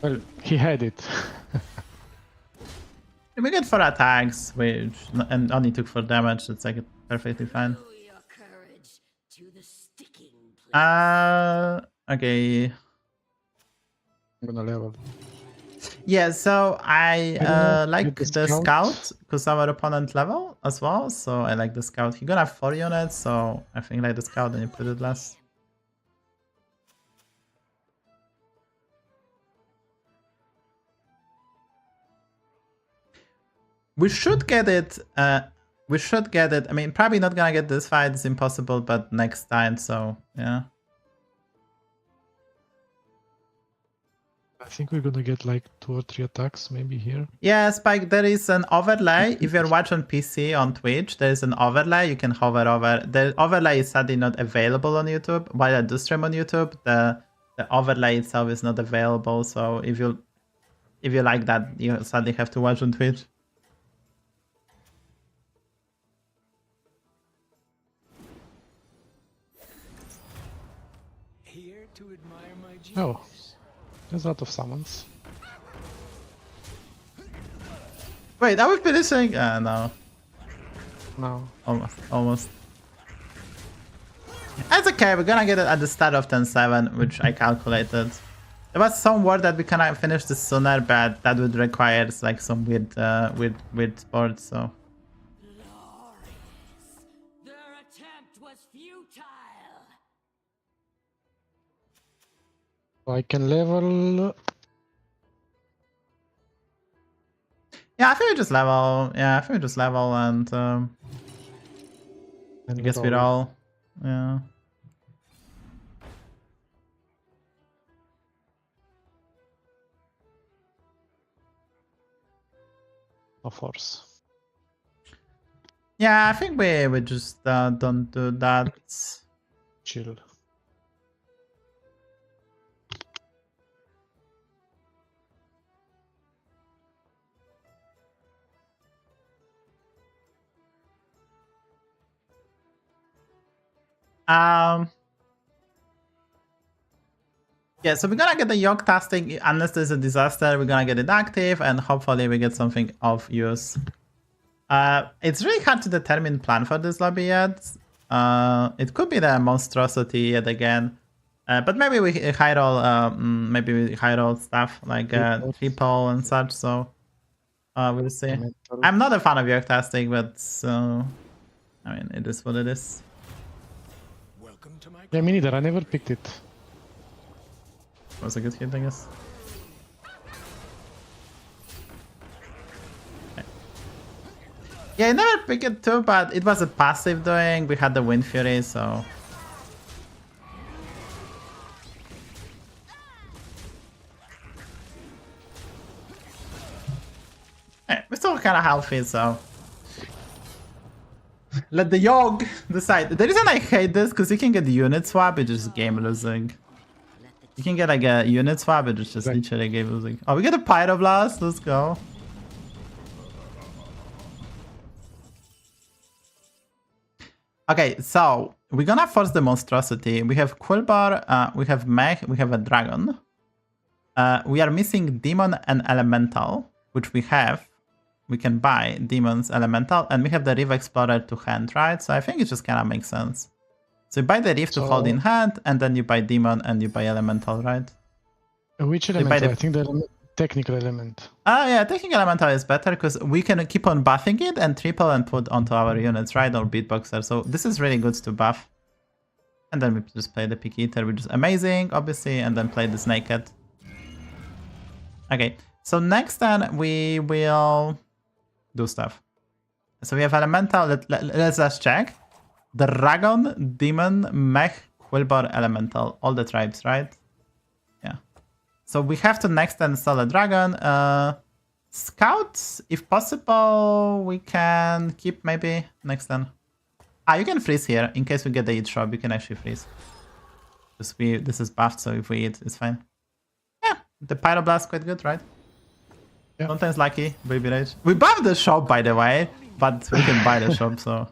Well, he had it. We get 4 attacks, which and only took 4 damage. That's like perfectly fine. Show your courage to the sticking place. Okay. I'm gonna level. Yeah, so I don't know, like with the the scout because our opponent level as well. So I like the scout. He gonna have 4 units, so I think like the scout and you put it last. We should get it. We should get it. I mean, probably not gonna get this fight. It's impossible, but next time. So yeah. I think we're gonna get like 2 or 3 attacks maybe here. Yeah, Spike, there is an overlay. If you're watching PC on Twitch, there is an overlay. You can hover over. The overlay is sadly not available on YouTube. While I do stream on YouTube, the overlay itself is not available. So if you like that, you sadly have to watch on Twitch. Here to admire my genius. Oh, there's a lot of summons. Wait, are we finishing? No, No. almost. That's okay. We're gonna get it at the start of 10-7, which I calculated. There was some word that we can finish this sooner, but that would require like some weird sports. So. Glorious. Their attempt was futile. I can level. Yeah, I think we just level. Yeah, I think we just level and And I guess we roll. Yeah. No force. Yeah, I think we just don't do that. Chill. Yeah, so we're gonna get the yoke tasking unless there's a disaster. We're gonna get it active and hopefully we get something of use. It's really hard to determine plan for this lobby yet. It could be the monstrosity yet again, but maybe we high roll stuff like triple and such. So we'll see. I'm not a fan of yoke tasking, but I mean it is what it is. Welcome to my Yeah, me neither. I never picked it. Was a good hit, I guess. Okay. Yeah, I never picked it too, but it was a passive doing. We had the Wind Fury, so. Hey, we're still kind of healthy, so. Let the Yogg decide. The reason I hate this, because you can get unit swap, it's just game losing. You can get like a unit swap, but it's just literally game losing. Oh, we get a Pyroblast. Let's go. Okay, so we're gonna force the monstrosity. We have Quilboar, we have Mech, we have a dragon. We are missing demon and elemental, which we have. We can buy demons, elemental, and we have the Reef Explorer to hand, right? So I think it just kind of makes sense. So you buy the Reef to hold in hand, and then you buy Demon and you buy Elemental, right? Which element? I think the technical element. Yeah, technical Elemental is better because we can keep on buffing it and triple and put onto our units, right? Or Beatboxer. So this is really good to buff. And then we just play the Pick Eater, which is amazing, obviously, and then play this Naked. Okay, so next then we will do stuff. So we have Elemental. Let's just check. Dragon, Demon, Mech, Quilboar, Elemental. All the tribes, right? Yeah. So we have to next install a Dragon. Scouts, if possible, we can keep maybe next then. You can freeze here. In case we get the eat shop, you can actually freeze. Because this is buffed, so if we eat, it's fine. Yeah, the Pyroblast quite good, right? Yeah. Sometimes lucky, Baby Rage. We buffed the shop, by the way, but we can buy the shop, so...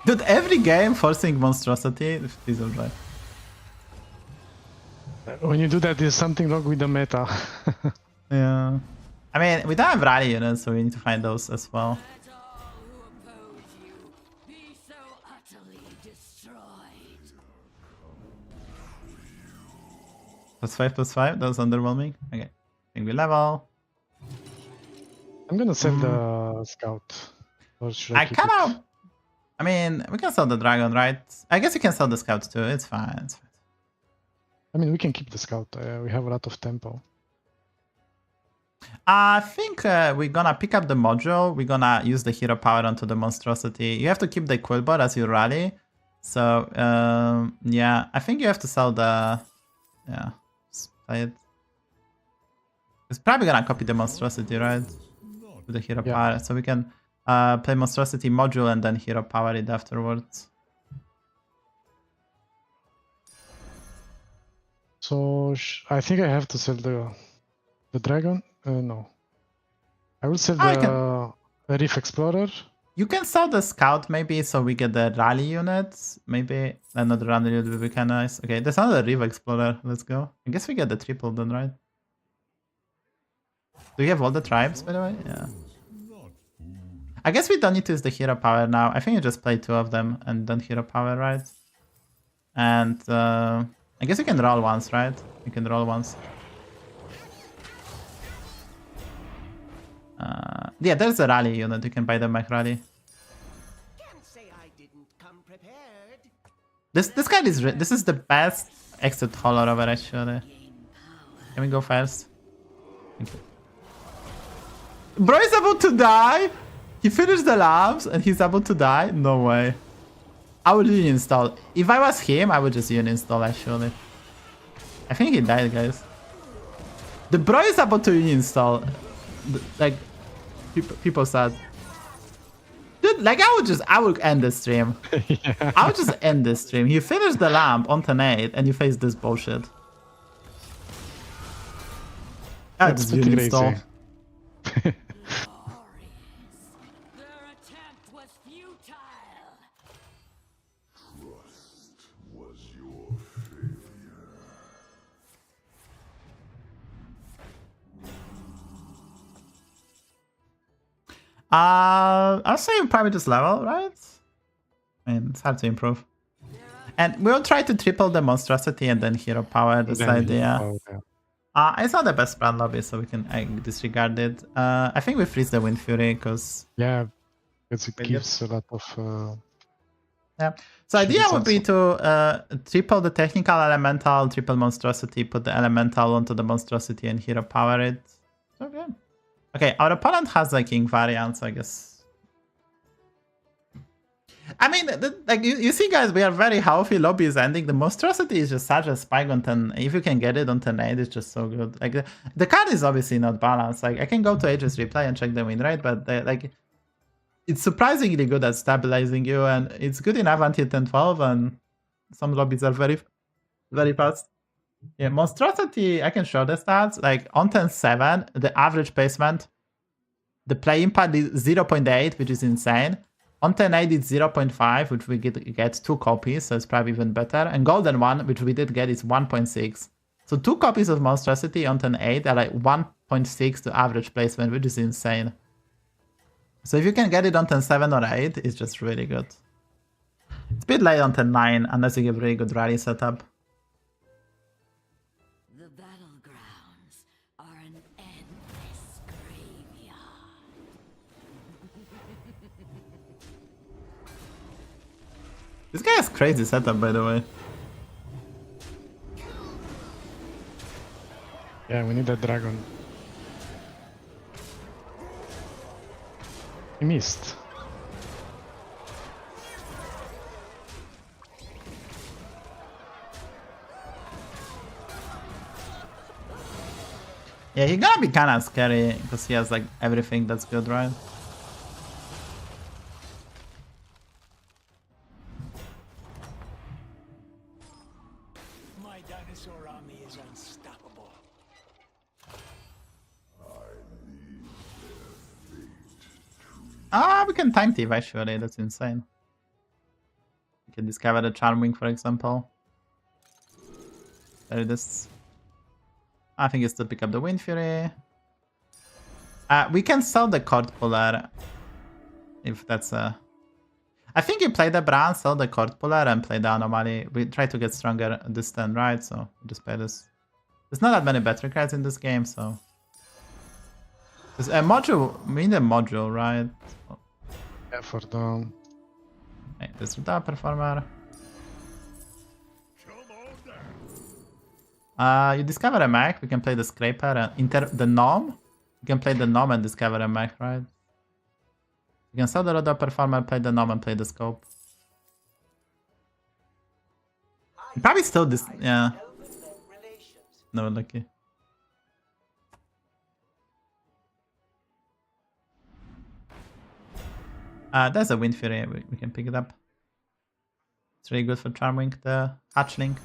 Dude, every game forcing monstrosity, please don't try. When you do that, there's something wrong with the meta. Yeah. I mean, we don't have rally units, so we need to find those as well. Let all who oppose you be so utterly destroyed. +5/+5, that was underwhelming. Okay. I think we level. I'm gonna sell the scout. Or should I I keep kind it? of... I mean, we can sell the dragon, right? I guess you can sell the scout too. It's fine. It's fine. I mean, we can keep the scout. We have a lot of tempo. I think we're gonna pick up the module. We're gonna use the hero power onto the monstrosity. You have to keep the Quilboar as you rally. So, yeah, I think you have to sell the... Yeah, just play it. It's probably gonna copy the monstrosity, right? With the hero power. So we can play monstrosity module and then hero power it afterwards. So I think I have to sell the dragon. No, I will sell the Reef Explorer. You can sell the scout maybe, so we get the rally units. Maybe another rally unit will be kind of nice. Okay, there's another Reef Explorer. Let's go. I guess we get the triple then, right? Do you have all the tribes, by the way? Yeah. I guess we don't need to use the hero power now. I think you just play 2 of them and then hero power, right? And I guess you can roll once, right? You can roll once. Yeah, there's a rally unit. You can buy the mech rally. Can't say I didn't come prepared. This guy is this is the best exit holler over actually. Can we go first? Thank you. Bro is about to die. He finished the lamps and he's about to die. No way. I would uninstall. If I was him, I would just uninstall actually. I think he died, guys. The bro is about to uninstall. Like, people said. Dude, like I would end the stream. Yeah. I would just end the stream. You finished the lamp on 10-8 and you face this bullshit. I That's just uninstall. Their attempt was futile. Trust was your failure. I'll say you probably just level, right? I mean, it's hard to improve. And we'll try to triple the monstrosity and then hero power. This idea. It's not the best brand lobby, so we can disregard it. I think we freeze the Wind Fury because because it gives a lot of. Yeah. So idea would be to triple the technical elemental, triple monstrosity, put the elemental onto the monstrosity, and hero power it. Okay. Okay, our opponent has like king variants, I guess. I mean, like you see, guys, we are very healthy. Lobby is ending. The monstrosity is just such a spike on 10. If you can get it on 10-8, it's just so good. Like the card is obviously not balanced. Like I can go to HS replay and check the win rate, but like it's surprisingly good at stabilizing you, and it's good enough until 10-12. And some lobbies are very, very fast. Yeah, monstrosity. I can show the stats. Like on 10-7, the average placement, the play impact is 0.8, which is insane. On 10-8, it's 0.5, which we get 2 copies, so it's probably even better. And golden one, which we did get, is 1.6. So 2 copies of monstrosity on 10-8 are like 1.6 to average placement, which is insane. So if you can get it on 10-7 or 8, it's just really good. It's a bit late on 10-9, unless you get a really good rally setup. The battlegrounds are an endless graveyard. This guy has crazy setup, by the way. Yeah, we need that dragon. He missed. Yeah, he's gonna be kind of scary because he has like everything that's good, right? My dinosaur army is unstoppable. We can time thief actually, that's insane. You can discover the Charming, for example. There it is. I think it's to pick up the Wind Fury. We can sell the Cord Puller. If that's a... I think you play the Brand, sell the Cord Puller, and play the Anomaly. We try to get stronger this turn, right? So just play this. There's not that many battle cards in this game, so... There's a module, we need a module, right? Yeah, for the... Hey, this without performer. You discover a mech, we can play the Scraper and the Gnome. You can play the Gnome and discover a mech, right? You can sell the Rodo performer, play the Gnome and play the Scope. Probably still this, yeah. No, lucky. There's a Wind Fury, we can pick it up. It's really good for Charming the Hatchling.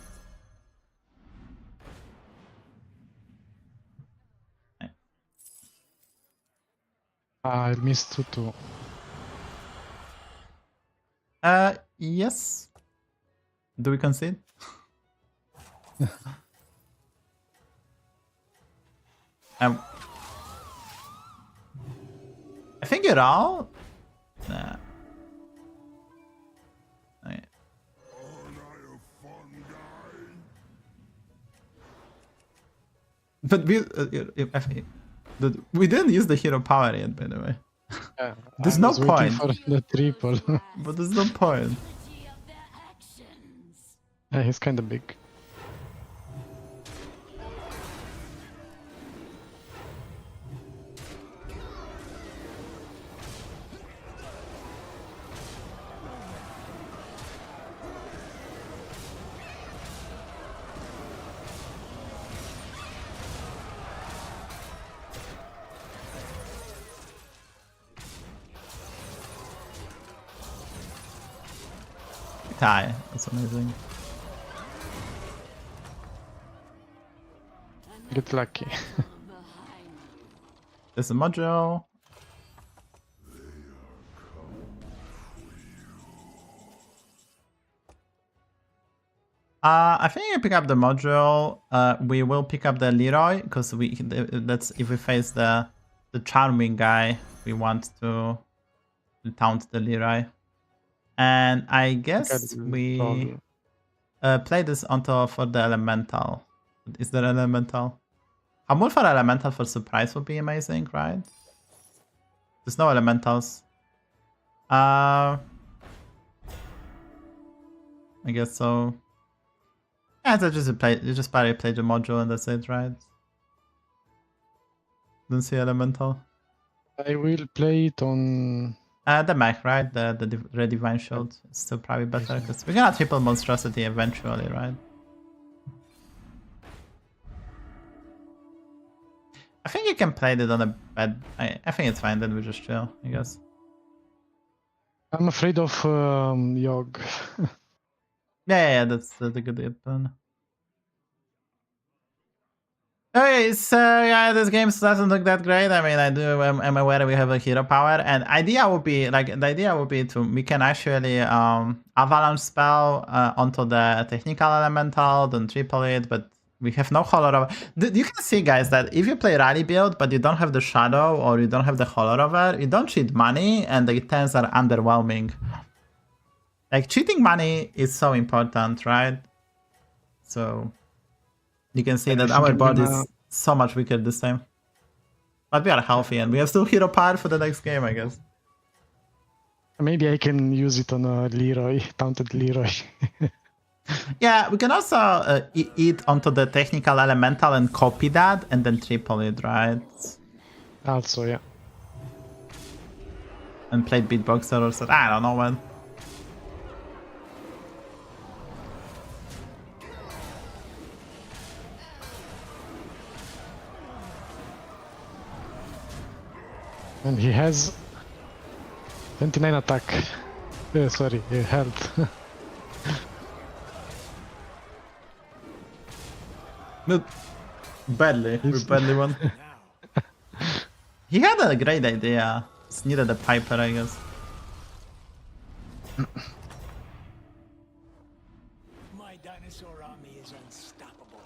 I missed 2-2. Yes. Do we concede? I think you're all. Nah. Right. But we didn't use the hero power yet, by the way. Yeah, There's I no was waiting point. for the triple. But there's no point. Yeah, he's kind of big. Tie. That's amazing. Get lucky. There's a module. I think you pick up the module. We will pick up the Leroy because that's if we face the Charming guy, we want to taunt the Leroy. And I guess we play this onto for the Elemental. Is there Elemental? A move for Elemental for surprise would be amazing, right? There's no Elementals. I guess so. Yeah, so you just probably play the module and that's it, right? Don't see Elemental. I will play it on... The mech, right? The Red Divine Shield is still probably better because we're gonna triple Monstrosity eventually, right? I think you can play it on a bed. I think it's fine, then we just chill, I guess. I'm afraid of Yogg. Yeah, that's a good plan. Okay, so yeah, this game doesn't look that great. I mean, I'm aware we have a hero power, and the idea would be we can actually avalanche spell onto the technical elemental, then triple it, but we have no hollow rover. You can see, guys, that if you play rally build, but you don't have the shadow or you don't have the hollow rover, you don't cheat money, and the turns are underwhelming. Like cheating money is so important, right? So. You can see that our board is so much weaker this time. But we are healthy and we have still hero power for the next game, I guess. Maybe I can use it on a Leroy, taunted Leroy. Yeah, we can also eat onto the technical elemental and copy that and then triple it, right? Also, yeah. And play beatboxer or something. I don't know, man. And he has 29 attack. Sorry, health. Not badly. We badly won. He had a great idea. Just needed a Piper, I guess. dinosaur army is unstoppable.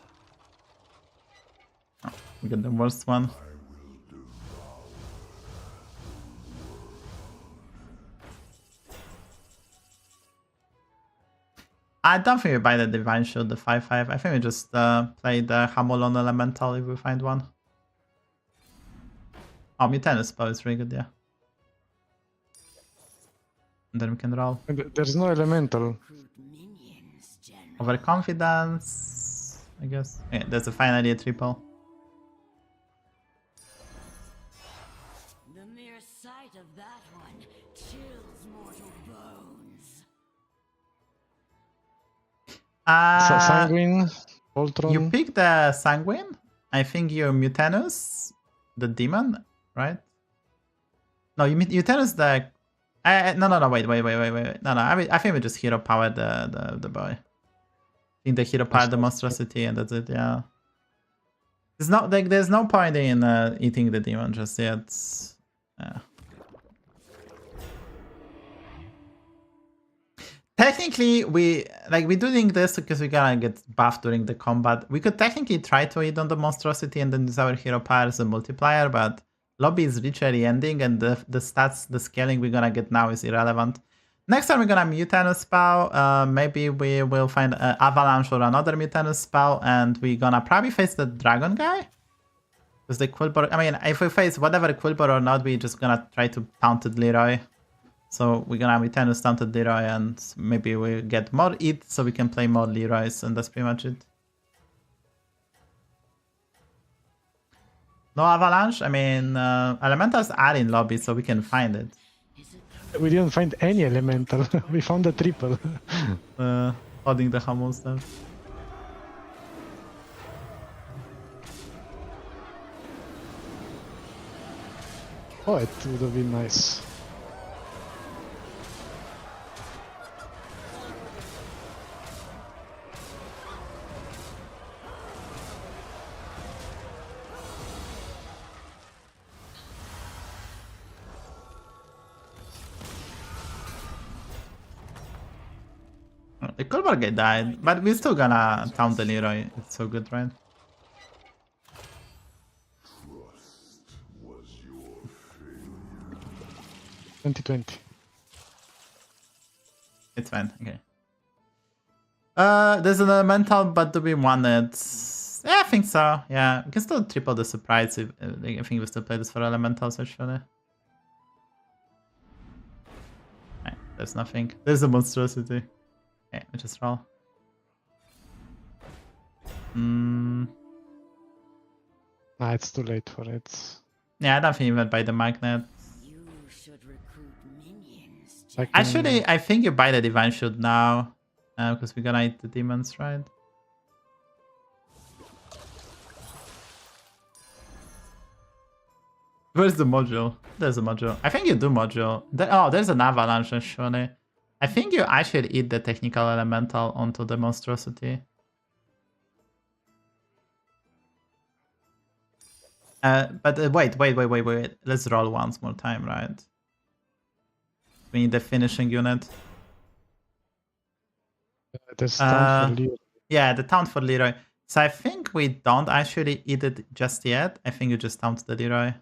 We get the worst one. I don't think we buy the Divine Shield, the 5/5. I think we just play the Hamulon Elemental if we find one. Oh, Mutanus spell is really good, yeah. And then we can roll. There's no elemental. Overconfidence, I guess. Yeah, there's finally a triple. The mere sight of that one chills mortal bones. Sanguine, Voltron. You pick the Sanguine. I think you're Mutanus, the demon, right? No, you Mutanus the. No, wait. No, I think we just hero power the boy. I think the hero power the monstrosity and that's it. Yeah. There's no point in eating the demon just yet. Yeah. Technically, we're doing this because we're gonna get buffed during the combat. We could technically try to eat on the monstrosity and then use our hero power as a multiplier, but lobby is literally ending and the stats, the scaling we're gonna get now is irrelevant. Next time we're gonna Mutanus spell. Maybe we will find an Avalanche or another Mutanus spell, and we're gonna probably face the dragon guy. Because the Quilboar, I mean, if we face whatever Quilboar or not, we're just gonna try to Taunted Leroy. So we're gonna Mutanus Taunted Leroy, and maybe we'll get more eat so we can play more Leroys, and that's pretty much it. No Avalanche? I mean, Elementals are in lobby, so we can find it. We didn't find any elemental. We found a triple. Holding the Hamul stuff. Oh, it would have been nice. The Quilboar guy died, but we're still gonna taunt the Leroy. It's so good, right? 2020. It's fine, okay. There's an elemental, but do we want it? Yeah, I think so. Yeah, we can still triple the surprise. If I think we still play this for elementals, actually. Right, there's nothing. There's a monstrosity. Okay, we just roll. Nah, it's too late for it. Yeah, I don't think even buy the magnet. You should recruit minions. Actually, I think you buy the Divine Shield now. Because we're gonna eat the demons, right? Where's the module? There's a module. I think you do module. Oh, there's an avalanche, actually. I think you actually eat the technical elemental onto the monstrosity. But wait. Let's roll once more time, right? We need the finishing unit. There's taunt for Leroy. Yeah, the taunt for Leroy. So I think we don't actually eat it just yet. I think you just taunt the Leroy.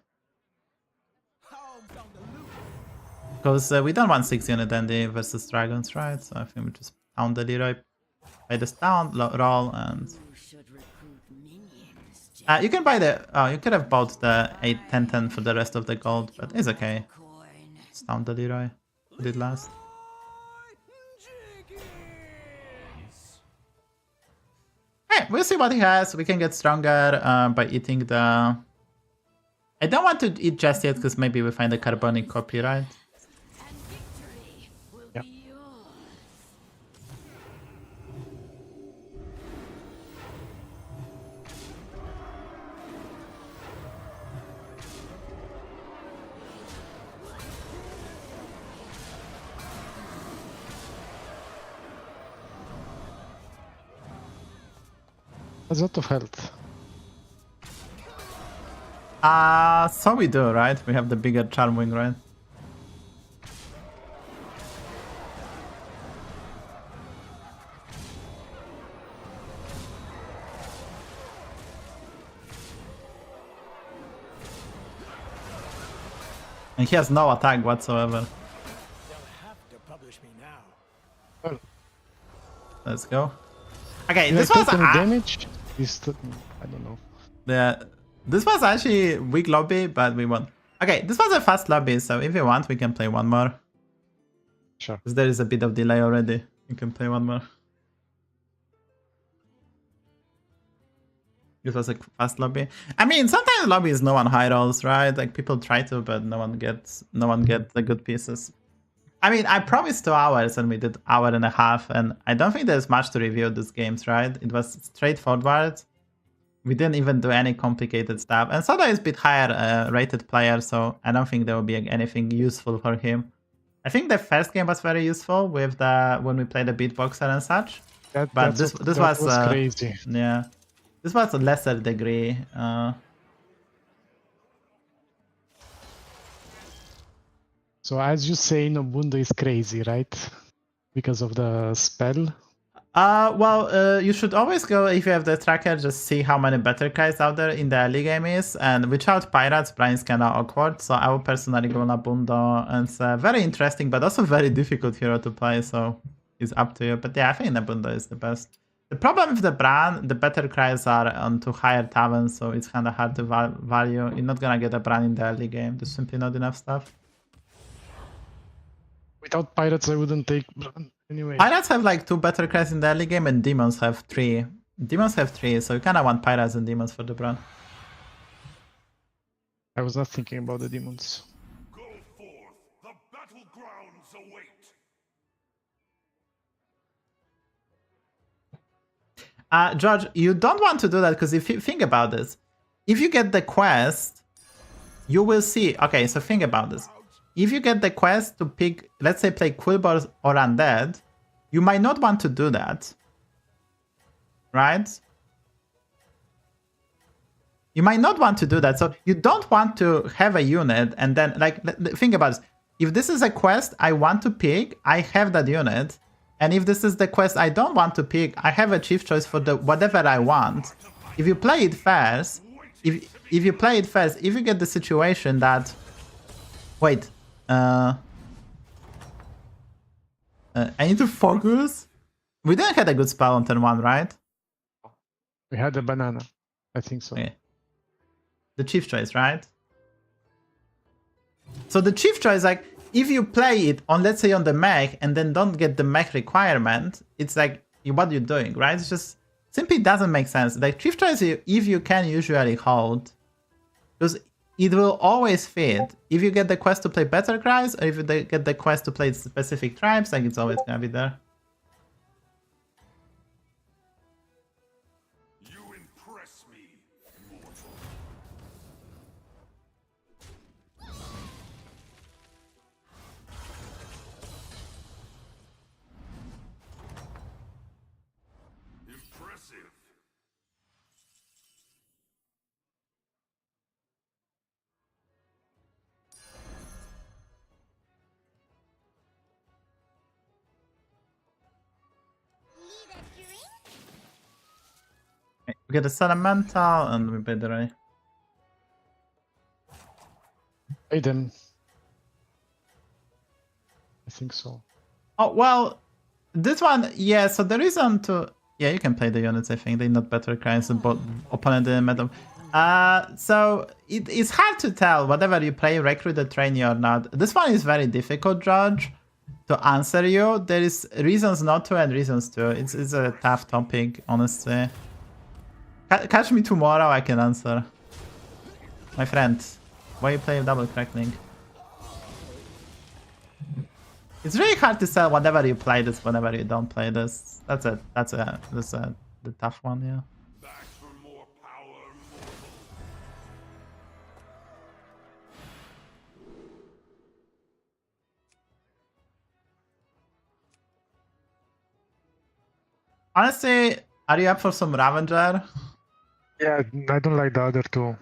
Because we don't want 6 unit Dandy versus dragons, right? So I think we just taunt the Leroy. Buy the taunt, roll, and... you can buy the... Oh, you could have bought the 8-10-10 for the rest of the gold, but it's okay. Just taunt the Leroy. Who did last? Hey, we'll see what he has. We can get stronger by eating the... I don't want to eat just yet because maybe we find a carbonic copy, right? Yep. That's a lot of health. So we do, right? We have the bigger charm wing, right? And he has no attack whatsoever. They'll have to publish me now. Well, Let's go. Okay, did this I was take any damage? I don't know. yeah, this was actually weak lobby, but we won. Okay, this was a fast lobby, so if you want, we can play one more. Sure. Because there is a bit of delay already. You can play one more. It was a fast lobby. I mean, sometimes lobbies no one high rolls, right? Like people try to, but no one gets the good pieces. I mean, I promised 2 hours and we did 1.5 hours, and I don't think there's much to review these games, right? It was straightforward. We didn't even do any complicated stuff. And Soda is a bit higher rated player, so I don't think there will be anything useful for him. I think the first game was very useful with when we played the beatboxer and such. But this was crazy. Yeah. This was a lesser degree. So as you say, Nobundo is crazy, right? Because of the spell. Well, you should always go, if you have the tracker, just see how many better guys out there in the early game is. And without pirates, Brian is kind of awkward. So I would personally go Nobundo. And it's a very interesting, but also very difficult hero to play. So it's up to you. But yeah, I think Nobundo is the best. The problem with the Bran, the better cries are onto higher taverns, so it's kind of hard to value. You're not gonna get a Bran in the early game. There's simply not enough stuff. Without pirates, I wouldn't take Bran anyway. Pirates have like 2 better cries in the early game, and demons have 3. Demons have 3, so you kind of want pirates and demons for the Bran. I was not thinking about the demons. Go forth. The battlegrounds await. George, you don't want to do that because if you think about this, if you get the quest, you will see. Okay, so think about this. If you get the quest to pick, let's say, play Quilboars or Undead, you might not want to do that, right? You might not want to do that. So you don't want to have a unit and then, like, think about this. If this is a quest I want to pick, I have that unit. And if this is the quest I don't want to pick, I have a chief choice for the whatever I want. If you play it first, if you play it first, if you get the situation that, wait, I need to focus. We didn't have a good spell on turn 1, right? We had a banana. I think so. Okay. The chief choice, right? So the chief choice, like, if you play it on, let's say, on the mech and then don't get the mech requirement, it's like, what you're doing, right? It's just simply doesn't make sense. Like, chief choice, if you can usually hold, because it will always fit. If you get the quest to play better cries, or if you get the quest to play specific tribes, like, it's always gonna be there. You impress me, mortal. Impressive. Okay, we get a Sentimental, and we play the Ray. Play them. I think so. Oh, well, this one, yeah, so the reason to... Yeah, you can play the units, I think. They're not better kinds of both opponent didn't met them. So it's hard to tell whatever you play, recruit the trainee or not. This one is very difficult, George, to answer you. There is reasons not to and reasons to. It's a tough topic, honestly. Catch me tomorrow, I can answer. My friend, why you play double crackling? It's really hard to sell whenever you play this, whenever you don't play this. That's the tough one, yeah. Back for more power, mortal. Honestly, are you up for some Ravager? Yeah, I don't like the other two.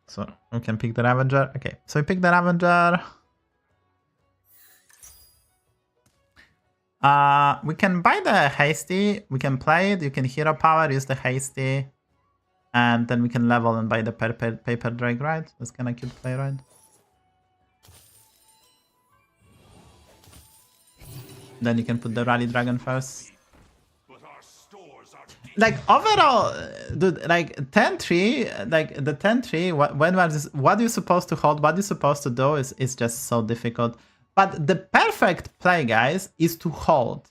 So we can pick the Ravager. Okay, so we pick the Ravager. We can buy the HysteriA. We can play it. You can hero power, use the HysteriA, and then we can level and buy the paper drag, right? That's kind of cute play, right? Then you can put the Rally Dragon first. Like overall, dude, like 10-3, like the 10-3, what you're supposed to hold, what you're supposed to do is just so difficult. But the perfect play, guys, is to hold.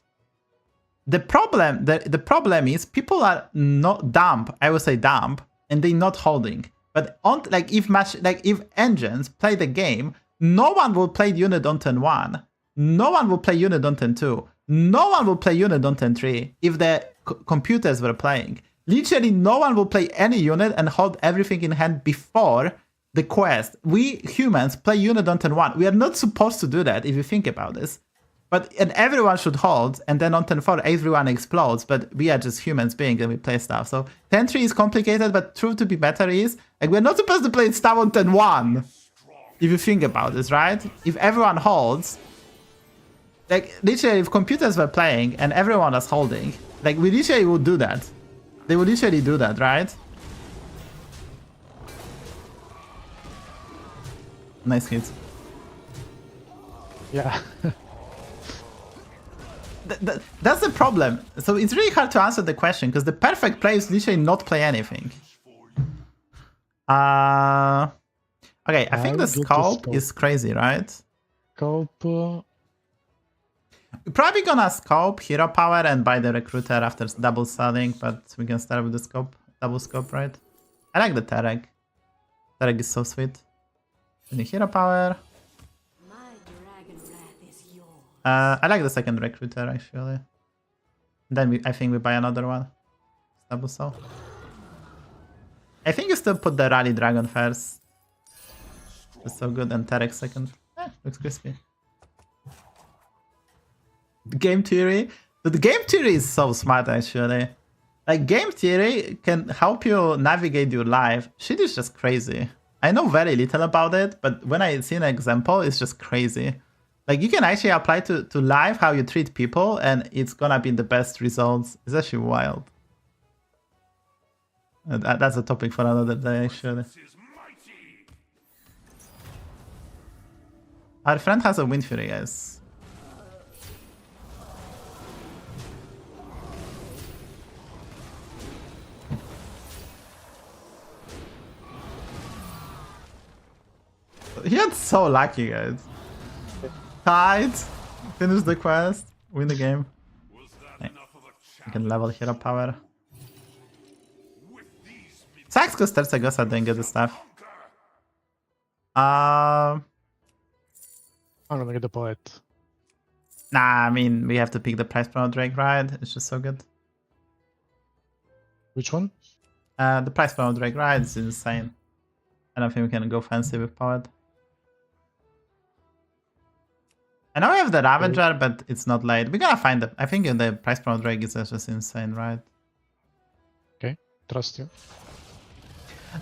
The problem is people are not dumb. I would say dumb, and they're not holding. But on if engines play the game, no one will play unit on turn 1. No one will play unit on turn 2. No one will play unit on turn 3 if the computers were playing. Literally, no one will play any unit and hold everything in hand before the quest. We humans play unit on turn 1. We are not supposed to do that if you think about this. And everyone should hold, and then on turn 4 everyone explodes, but we are just humans beings and we play stuff. So 10-3 is complicated, but true to be better is, like, we're not supposed to play stuff on turn 1. If you think about this, right? If everyone holds, like, literally, if computers were playing and everyone was holding, like, we literally would do that. They would literally do that, right? Nice hits. Yeah. That's the problem. So it's really hard to answer the question because the perfect play is literally not play anything. Okay, I think the scope is crazy, right? Scope. We're probably gonna scope hero power and buy the recruiter after double selling, but we can start with the scope, double scope, right? I like the Tereg. Tereg is so sweet. And the hero power. I like the second recruiter actually. Then I think we buy another one. Double sell. I think you still put the Rally Dragon first. It's so good, and Tereg second. Looks crispy. Game theory. The game theory is so smart actually. Like, game theory can help you navigate your life. Shit is just crazy. I know very little about it, but when I see an example, it's just crazy. Like, you can actually apply to life how you treat people, and it's gonna be the best results. It's actually wild. That's a topic for another day, actually. Our friend has a Wind Fury, guys. He got so lucky, guys. Tied, finish the quest, win the game. You can level hero power. Sucks because Tercegosa didn't get the stuff. I'm gonna get the poet. Nah, I mean, we have to pick the price promo Drake, right? It's just so good. Which one? The price promo Drake, right? It's insane. I don't think we can go fancy with poet. I know we have the Ravager, but it's not late. We're gonna find it. I think the price promo Drake is just insane, right? Okay, trust you.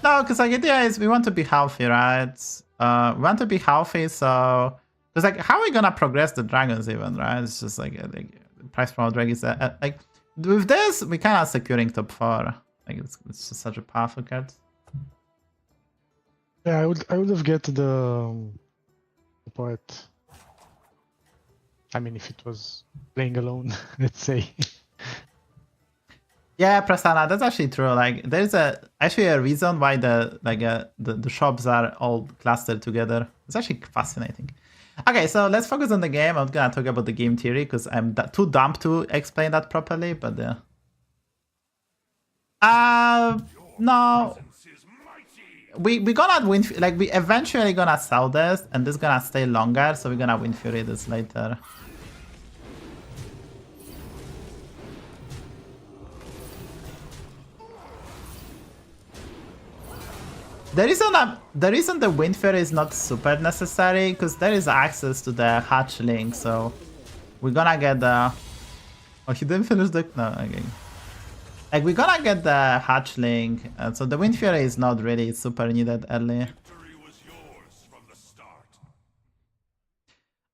No, because like, idea is we want to be healthy, right? We want to be healthy, so because like, how are we gonna progress the dragons even, right? It's just like the price promo Drake is like, with this we kind of securing top 4. Like, it's just such a powerful card. Yeah, I would have get the poet. I mean, if it was playing alone, let's say. Yeah, Prasanna, that's actually true. Like, there's actually a reason why the shops are all clustered together. It's actually fascinating. Okay, so let's focus on the game. I'm gonna talk about the game theory because I'm too dumb to explain that properly. But no, we gonna win. Like, we eventually gonna sell this, and this gonna stay longer. So we're gonna win Fury this later. The reason the Wind Fury is not super necessary because there is access to the hatchling, so we're gonna get the. Oh, he didn't finish the. No, okay. Like, we're gonna get the hatchling, so the Wind Fury is not really super needed early.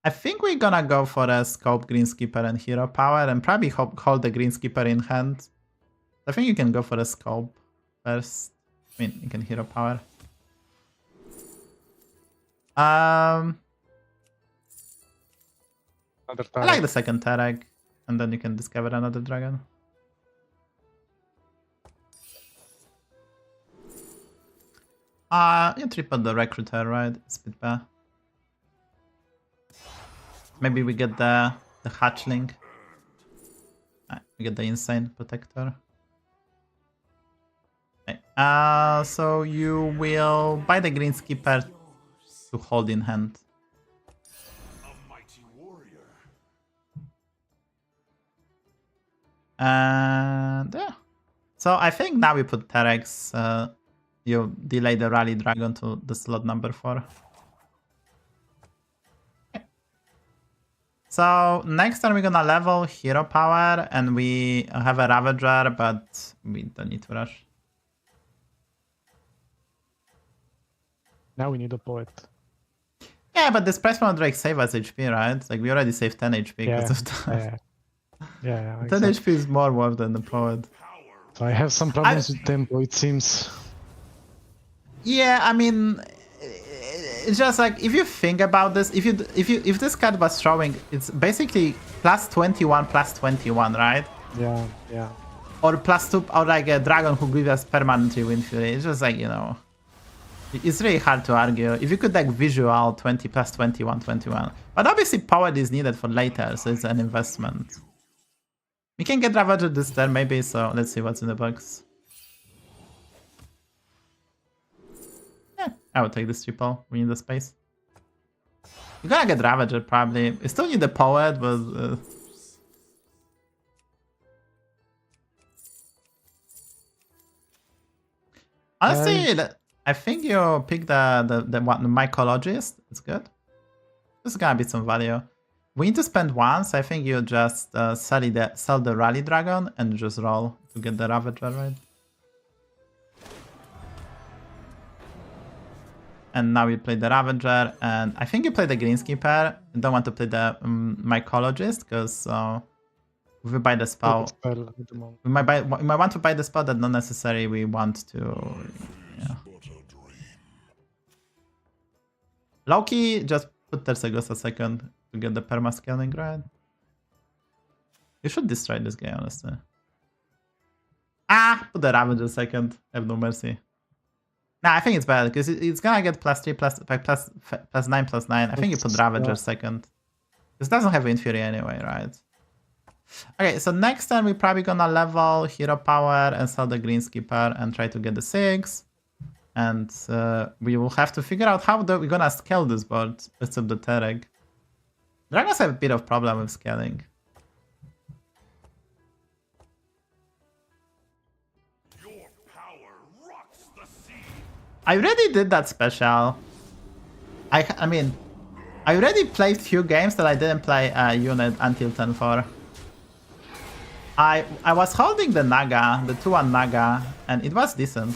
I think we're gonna go for a scope Greenskeeper and hero power, and probably hold the Greenskeeper in hand. I think you can go for a scope first. I mean, you can hero power. Another I like the second Tereg, and then you can discover another dragon. You triple the recruiter, right? It's a bit bad. Maybe we get the hatchling. We get the insane protector. Okay. So you will buy the green skipper to hold in hand. And yeah. So I think now we put Terex. You delay the rally dragon to the slot number 4. Okay. So next turn we're gonna level hero power, and we have a Ravager, but we don't need to rush. Now we need a poet. Yeah, but this price point Drake save us HP, right? Like we already saved 10 HP because of that. Yeah, 10 exactly. HP is more worth than the poet. So I have some problems with tempo, it seems. Yeah, I mean, it's just like if you think about this, if this card was showing, it's basically plus 21, right? Yeah. Or plus 2, or like a dragon who gives us permanently Wind Fury. It's just like, you know, it's really hard to argue. If you could like visual 20 plus 21. But obviously power is needed for later, so it's an investment. We can get Ravager this turn maybe, so let's see what's in the box. Yeah, I would take this triple. We need the space. You're gonna get Ravager probably. We still need the poet, but... Honestly, I think you pick the mycologist. It's good. This is gonna be some value. We need to spend once. I think you just sell the rally dragon and just roll to get the Ravager, right? And now we play the Ravager, and I think you play the Greenkeeper. You don't want to play the mycologist because if we buy the spell, we might want to buy the spell that not necessarily we want to. Yeah. Loki, just put Tersegus a second to get the perma scaling, right? You should destroy this guy, honestly. Put the Ravager second. Have no mercy. Nah, I think it's bad because it's gonna get plus 3, plus 9, plus 9. I think you put Ravager second. This doesn't have Wind Fury anyway, right? Okay, so next turn we're probably gonna level hero power and sell the green skipper and try to get the 6. And we will have to figure out how we're gonna scale this board except the Tereg. Dragons have a bit of problem with scaling. Your power rocks the sea. I already did that special. I mean, I already played few games that I didn't play a unit until turn 4. I was holding the Naga, the 2-1 Naga, and it was decent.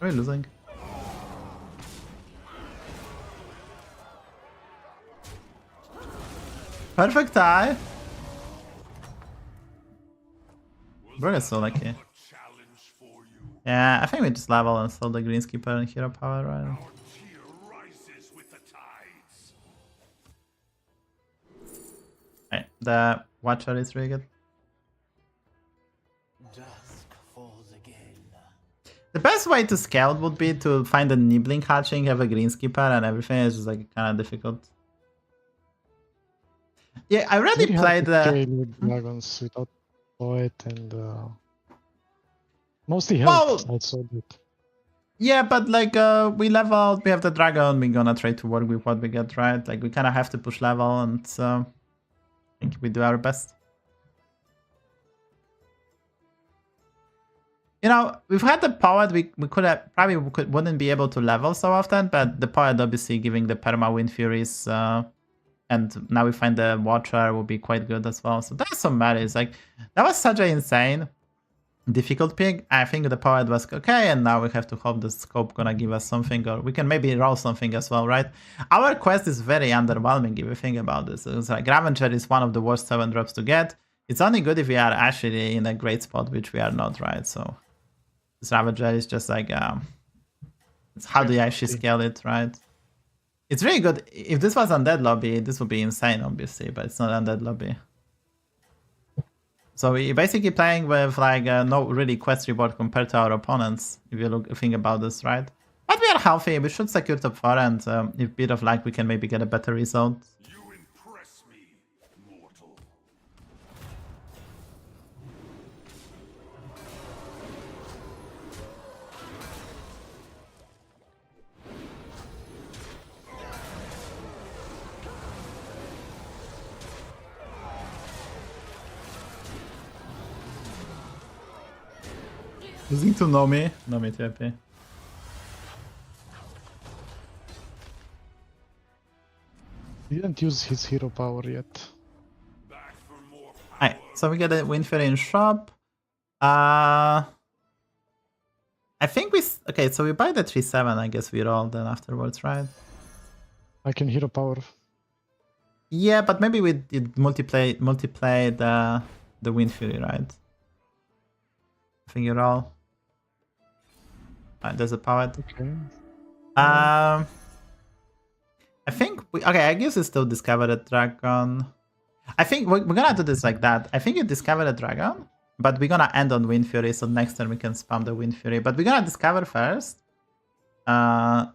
Are we losing? Perfect tie. Bro is so lucky. Yeah, I think we just level and sell the Greenkeeper and hero power, right? Right, the Watcher is really good. The best way to scout would be to find a nibbling hatching, have a Greenkeeper, and everything is just like kind of difficult. Yeah, I already played the dragons without poet and mostly health also. But... Yeah, but like we leveled, we have the dragon, we're gonna try to work with what we get, right? Like we kind of have to push level, and I think we do our best. You know, we've had the poet, we could have wouldn't be able to level so often, but the poet obviously giving the perma Wind Furies, and now we find the Watcher will be quite good as well. So there's some merits. Like that was such an insane difficult pick. I think the poet was okay, and now we have to hope the scope gonna give us something, or we can maybe roll something as well, right? Our quest is very underwhelming if you think about this. It's like Ravager is one of the worst 7 drops to get. It's only good if we are actually in a great spot, which we are not, right? So this Ravager is just like It's how do you actually scale it, right? It's really good. If this was Undead lobby, this would be insane, obviously, but it's not Undead lobby. So we're basically playing with like no really quest reward compared to our opponents, if you think about this, right? But we are healthy, we should secure top 4, and if bit of luck, we can maybe get a better result. You impress me, mortal. Losing to Nomi. Nomi TP. Didn't use his hero power yet. Alright, so we get a Windfury in shop. I think we... Okay, so we buy the 3-7, I guess we roll then afterwards, right? I can hero power. Yeah, but maybe we did multiply the Windfury, right? I think you roll. Alright, there's a power. Okay. I think we... Okay, I guess we still discover a dragon. I think we're gonna do this like that. I think you discover a dragon, but we're gonna end on Windfury, so next turn we can spam the Windfury. But we're gonna discover first. Okay,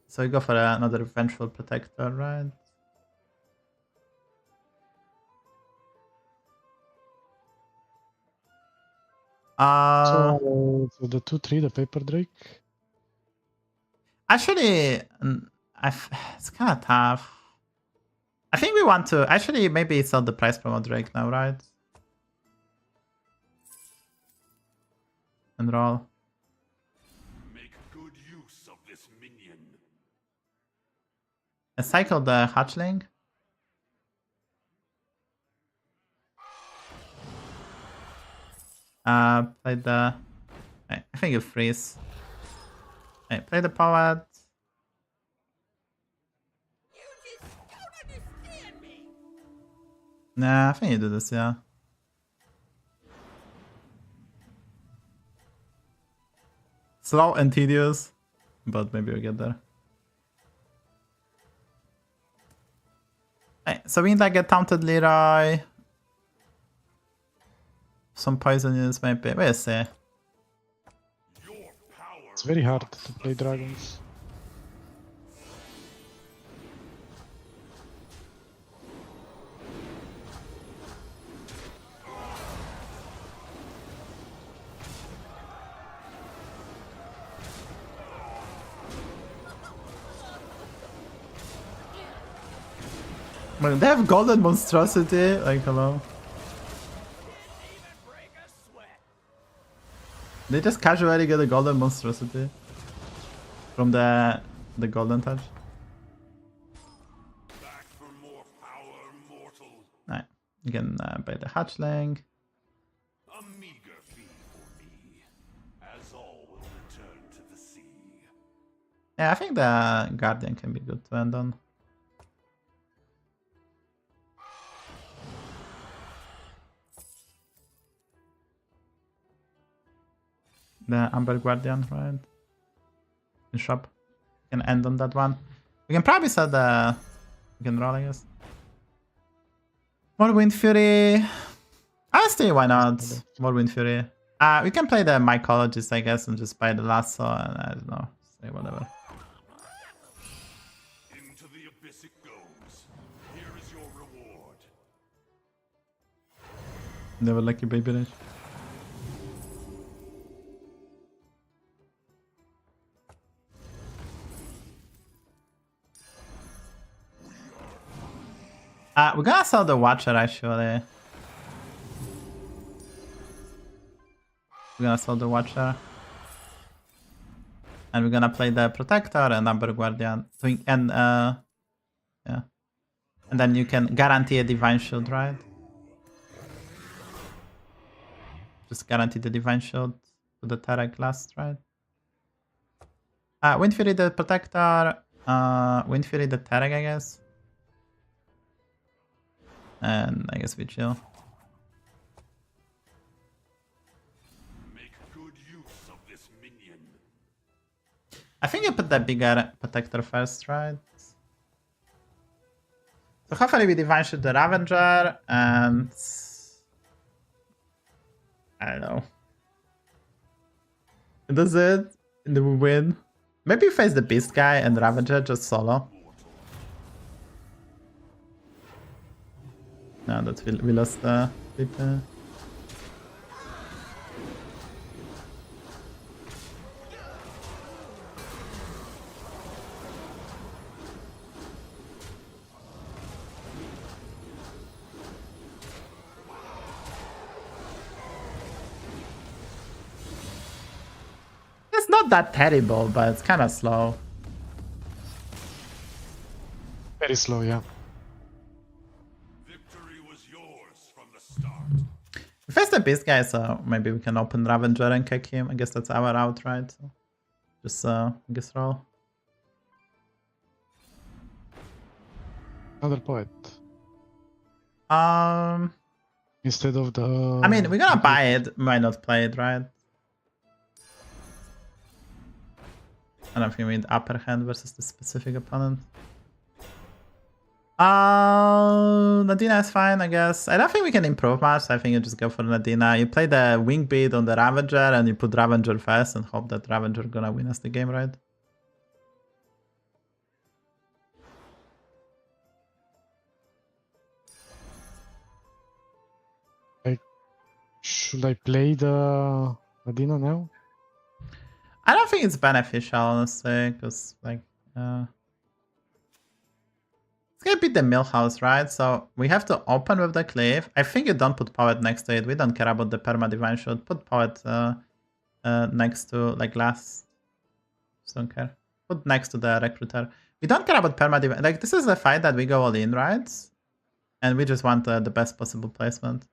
so we go for another Vengeful Protector, right? So the 2-3, the Paper Drake. Actually, it's kind of tough. I think we want to... Actually, maybe it's not the price promo Drake now, right? And roll. Make good use of this minion. I cycle the Hatchling. Play the... I think you freeze. Play the Poet. Nah, I think you do this, yeah. Slow and tedious, but maybe we'll get there. So we need like a Taunted Leroy. Some Poisonous maybe. We'll see. It's very hard to play dragons. Man, they have Golden Monstrosity. Like, hello. They just casually get a Golden Monstrosity from the Golden Touch. Back for more power, mortal. Alright, you can buy the Hatchling. A meager fee for me, as all will return to the sea. Yeah, I think the Guardian can be good to end on. The Amber Guardian, right? In shop. We can end on that one. We can probably sell the... We can roll, I guess. More Windfury. Honestly, why not? More Windfury. We can play the Mycologist, I guess, and just buy the Lasso, and I don't know. Say whatever. Into the abyss it goes. Here is your reward. Never lucky baby Rage. We're gonna sell the Watcher actually. We're gonna sell the Watcher. And we're gonna play the Protector and Amber Guardian. And yeah. And then you can guarantee a Divine Shield, right? Just guarantee the Divine Shield to the Terra last, right? Windfury the Protector. Windfury the Terra, I guess. And I guess we chill. Make good use of this minion. I think you put the bigger protector first, right? So hopefully we divine shoot the Ravager and I don't know. Does it? Do we win? Maybe we face the Beast guy and Ravager just solo. No, that we lost the clip. It's not that terrible, but it's kind of slow. Very slow, yeah. Victory was yours from the start. We face the Beast guy, so maybe we can open Ravager and kick him. I guess that's our out, right? So just I guess roll. Another poet. Instead of the... I mean, we're gonna buy it, might not play it, right? I don't think we need upper hand versus the specific opponent. Nadina is fine, I guess. I don't think we can improve much, so I think you just go for Nadina. You play the wing beat on the Ravager and you put Ravager first and hope that Ravager gonna win us the game, right? Should I play the Nadina now? I don't think it's beneficial, honestly, because, like, it's gonna be the Millhouse, right? So we have to open with the cliff. I think you don't put Poet next to it. We don't care about the perma divine shoot. Put Poet next to, like, last. Just don't care. Put next to the Recruiter. We don't care about perma divine. Like, this is a fight that we go all in, right? And we just want the best possible placement.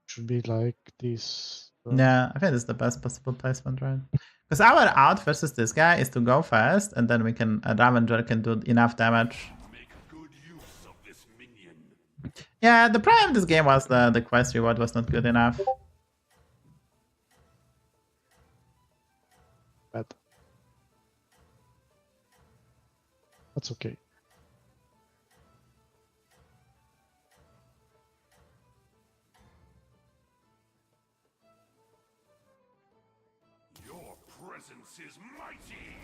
Should be like this. Yeah, I think it's the best possible placement, right? Because our out versus this guy is to go first, and then we can Ravager can do enough damage. Make good use of this minion. Yeah, the problem of this game was the quest reward was not good enough. Bad. That's okay. Your presence is mighty.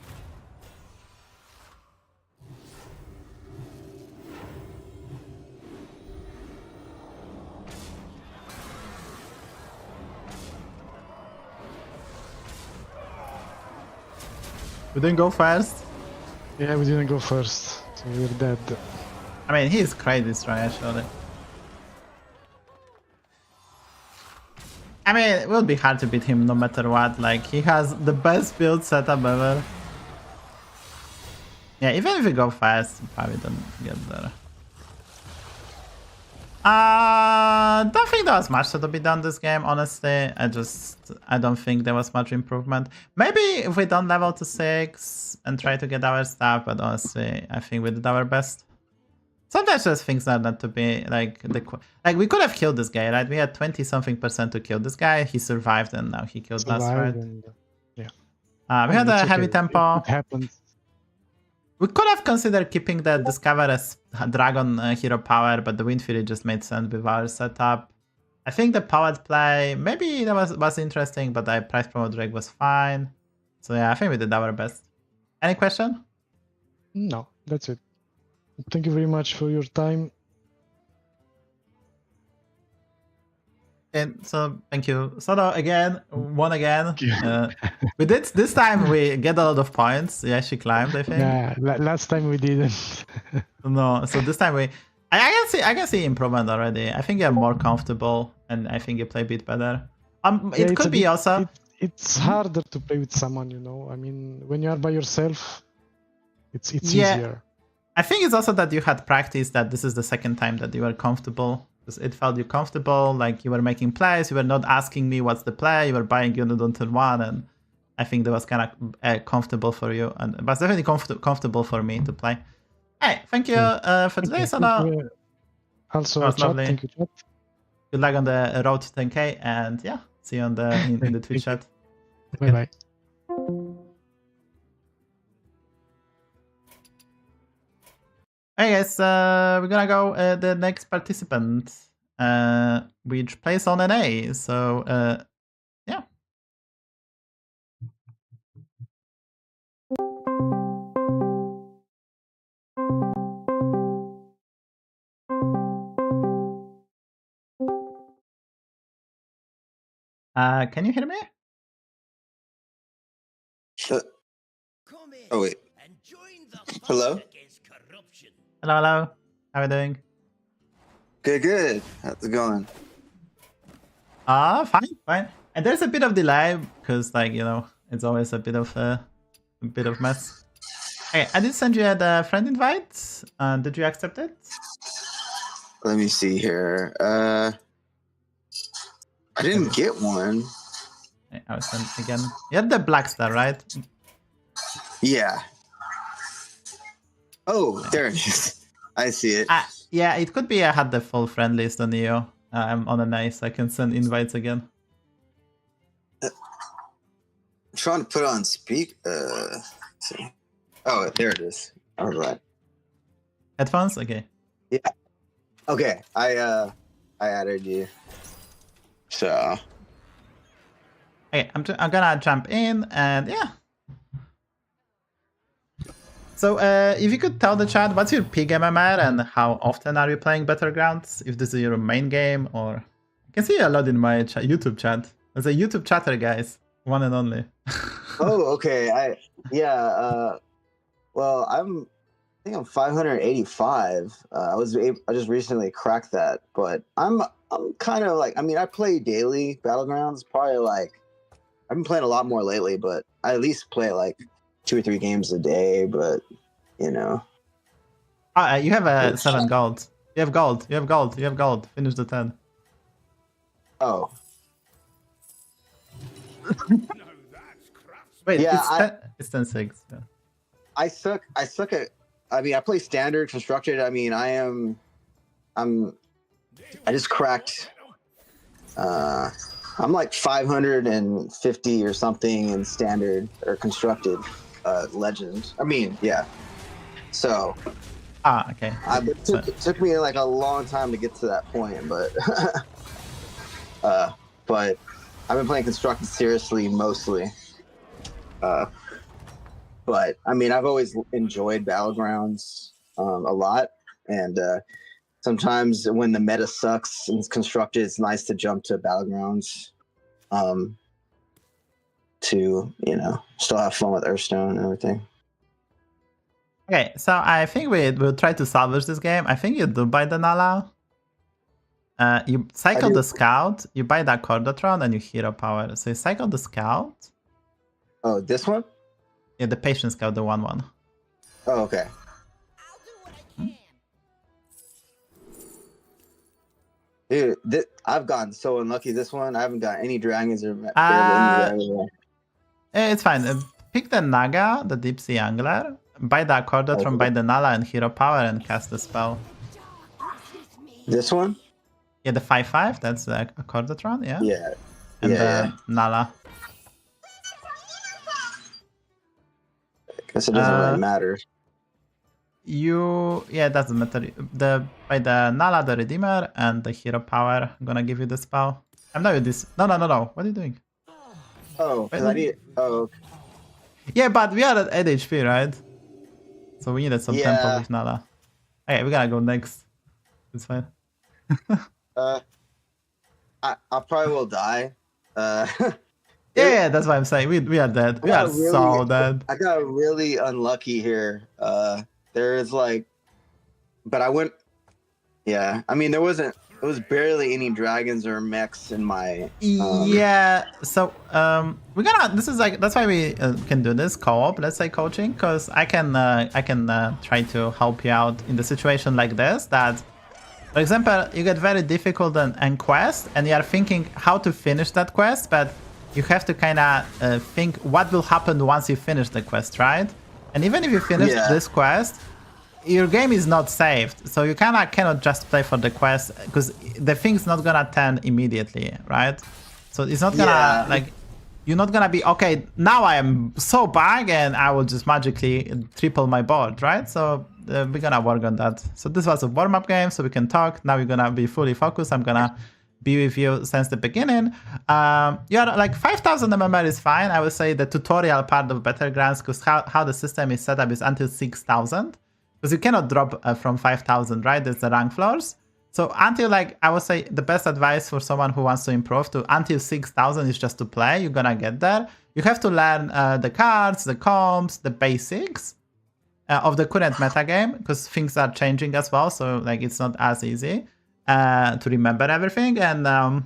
We didn't go first. Yeah, we didn't go first, so we're dead. I mean, he's crazy strong, actually. I mean, it will be hard to beat him no matter what. Like, he has the best build setup ever. Yeah, even if we go fast, we probably don't get there. Don't think there was much to be done this game, honestly. I don't think there was much improvement. Maybe if we don't level to 6 and try to get our stuff, but honestly, I think we did our best. Sometimes just things are not to be like we could have killed this guy, right? We had 20-something% to kill this guy. He survived, and now he killed us, right? And, yeah. We had a heavy okay. tempo. It happened. We could have considered keeping the Discover as Dragon hero power, but the Wind Fury just made sense with our setup. I think the Powered play, maybe that was interesting, but the price promo Drake was fine. So yeah, I think we did our best. Any question? No, that's it. Thank you very much for your time. And so thank you. Soto again, won again. We did this time. We get a lot of points. Yeah, she climbed. I think. Yeah, last time we didn't. No, so this time I can see improvement already. I think you're more comfortable, and I think you play a bit better. It could be also. It's harder to play with someone, you know. I mean, when you are by yourself, it's Yeah. easier. I think it's also that you had practice that this is the second time that you were comfortable. Because it felt you comfortable, like you were making plays, you were not asking me what's the play, you were buying unit on turn 1, and I think that was kind of comfortable for you, and it was definitely comfortable for me to play. Hey, thank you for today, Sono. Also, That was chat, lovely. thank you, chat. Good luck on the road to 10k, and yeah, see you on in the Twitch chat. Bye bye. Hey guys, we're gonna go the next participant, which plays on an A. So yeah. Can you hear me? Come in Oh wait. and join the fight Hello? against corruption. Hello, hello. How are you doing? Good. How's it going? Fine, fine. And there's a bit of delay because, like, you know, it's always a bit of mess. Hey, I did send you the friend invite. Did you accept it? Let me see here. I didn't get one. Okay, I'll send again. You had the black star, right? Yeah. Oh, there it is. I see it. Yeah, it could be I had the full friend list on you. I'm on a nice. I can send invites again. I'm trying to put on speak. See. Oh, there it is. All right. Headphones? Okay. Yeah. Okay. I added you. So. Okay, I'm gonna jump in and yeah. So if you could tell the chat, what's your peak MMR and how often are you playing Battlegrounds? If this is your main game or... I can see a lot in my YouTube chat. There's a YouTube chatter, guys. One and only. Oh, okay. Well, I think I'm 585. I just recently cracked that, but I'm kind of like, I mean, I play daily Battlegrounds, probably like, I've been playing a lot more lately, but I at least play like 2 or 3 games a day, but you know. You have 7 gold. You have gold. You have gold. You have gold. Finish the 10. Oh. Wait, yeah, it's 10-6. Yeah. I suck at, I mean, I play standard constructed. I mean, I just cracked, I'm like 550 or something in standard or constructed legend. I mean, yeah. So. Okay. It took me like a long time to get to that point, but but I've been playing constructed seriously mostly. But I mean, I've always enjoyed Battlegrounds a lot, and sometimes when the meta sucks and it's constructed, it's nice to jump to Battlegrounds to, you know, still have fun with Hearthstone and everything. Okay, so I think we'll try to salvage this game. I think you do buy the Nala. You cycle the Scout, you buy that Cordatron, and you hero power. So you cycle the Scout. Oh, this one? Yeah, the Patient Scout, the 1/1. Oh, okay. Dude, I've gotten so unlucky this one. I haven't got any dragons or It's fine. Pick the Naga, the Deep Sea Angler. Buy that Cordatron, buy the Nala and hero power and cast the spell. This one? Yeah, the 5/5. That's the Cordatron, yeah? Yeah. And the Nala. I guess it doesn't really matter. Yeah, it doesn't matter. By the Nala, the Redeemer, and the hero power. I'm gonna give you the spell. I'm not with this. No. What are you doing? Oh, Wait, I need. Oh. Yeah, but we are at 8 HP, right? So we needed some tempo with Nala. Okay, we gotta go next. It's fine. I probably will die. Yeah, that's what I'm saying. We are dead. We are so dead. I got really unlucky here. There is like, but I went. Yeah, I mean, there was barely any dragons or mechs in my. Yeah, so we're gonna. This is like, that's why we can do this co-op. Let's say coaching, because I can try to help you out in the situation like this. That, for example, you get very difficult and quest, and you are thinking how to finish that quest, but you have to kind of think what will happen once you finish the quest, right? And even if you finish this quest, your game is not saved, so you cannot just play for the quest, because the thing's not gonna turn immediately, right? So it's not gonna like you're not gonna be, okay, now I am so big and I will just magically triple my board, right? So we're gonna work on that. So this was a warm-up game, so we can talk. Now we're gonna be fully focused. I'm gonna be with you since the beginning. You're like 5,000 MMR is fine. I would say the tutorial part of Battlegrounds, because how the system is set up is until 6,000. Because you cannot drop from 5,000, right? There's the rank floors. So until, like, I would say the best advice for someone who wants to improve to until 6,000 is just to play. You're gonna get there. You have to learn the cards, the comps, the basics of the current metagame, because things are changing as well. So like it's not as easy to remember everything. And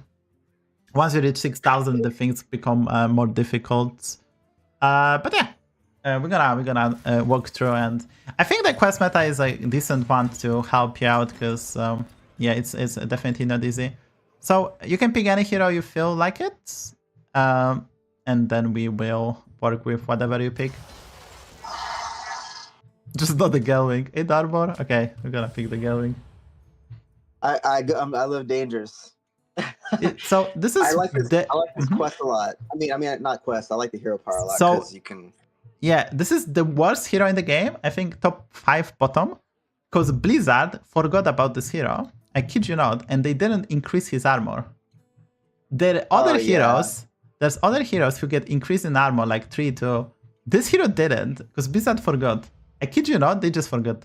once you reach 6,000, the things become more difficult. But yeah. We're gonna walk through, and I think the quest meta is a decent one to help you out, because yeah, it's definitely not easy. So you can pick any hero you feel like it, and then we will work with whatever you pick. Just not the Gelwing. 8 armor. Okay, we're gonna pick the Gelwing. I love Dangerous. So this is I like this quest a lot. I mean not quest. I like the hero power a lot, because you can. Yeah, this is the worst hero in the game. I think top 5 bottom. Because Blizzard forgot about this hero. I kid you not. And they didn't increase his armor. There are other heroes. There's other heroes who get increased in armor like 3-2. This hero didn't. Because Blizzard forgot. I kid you not. They just forgot.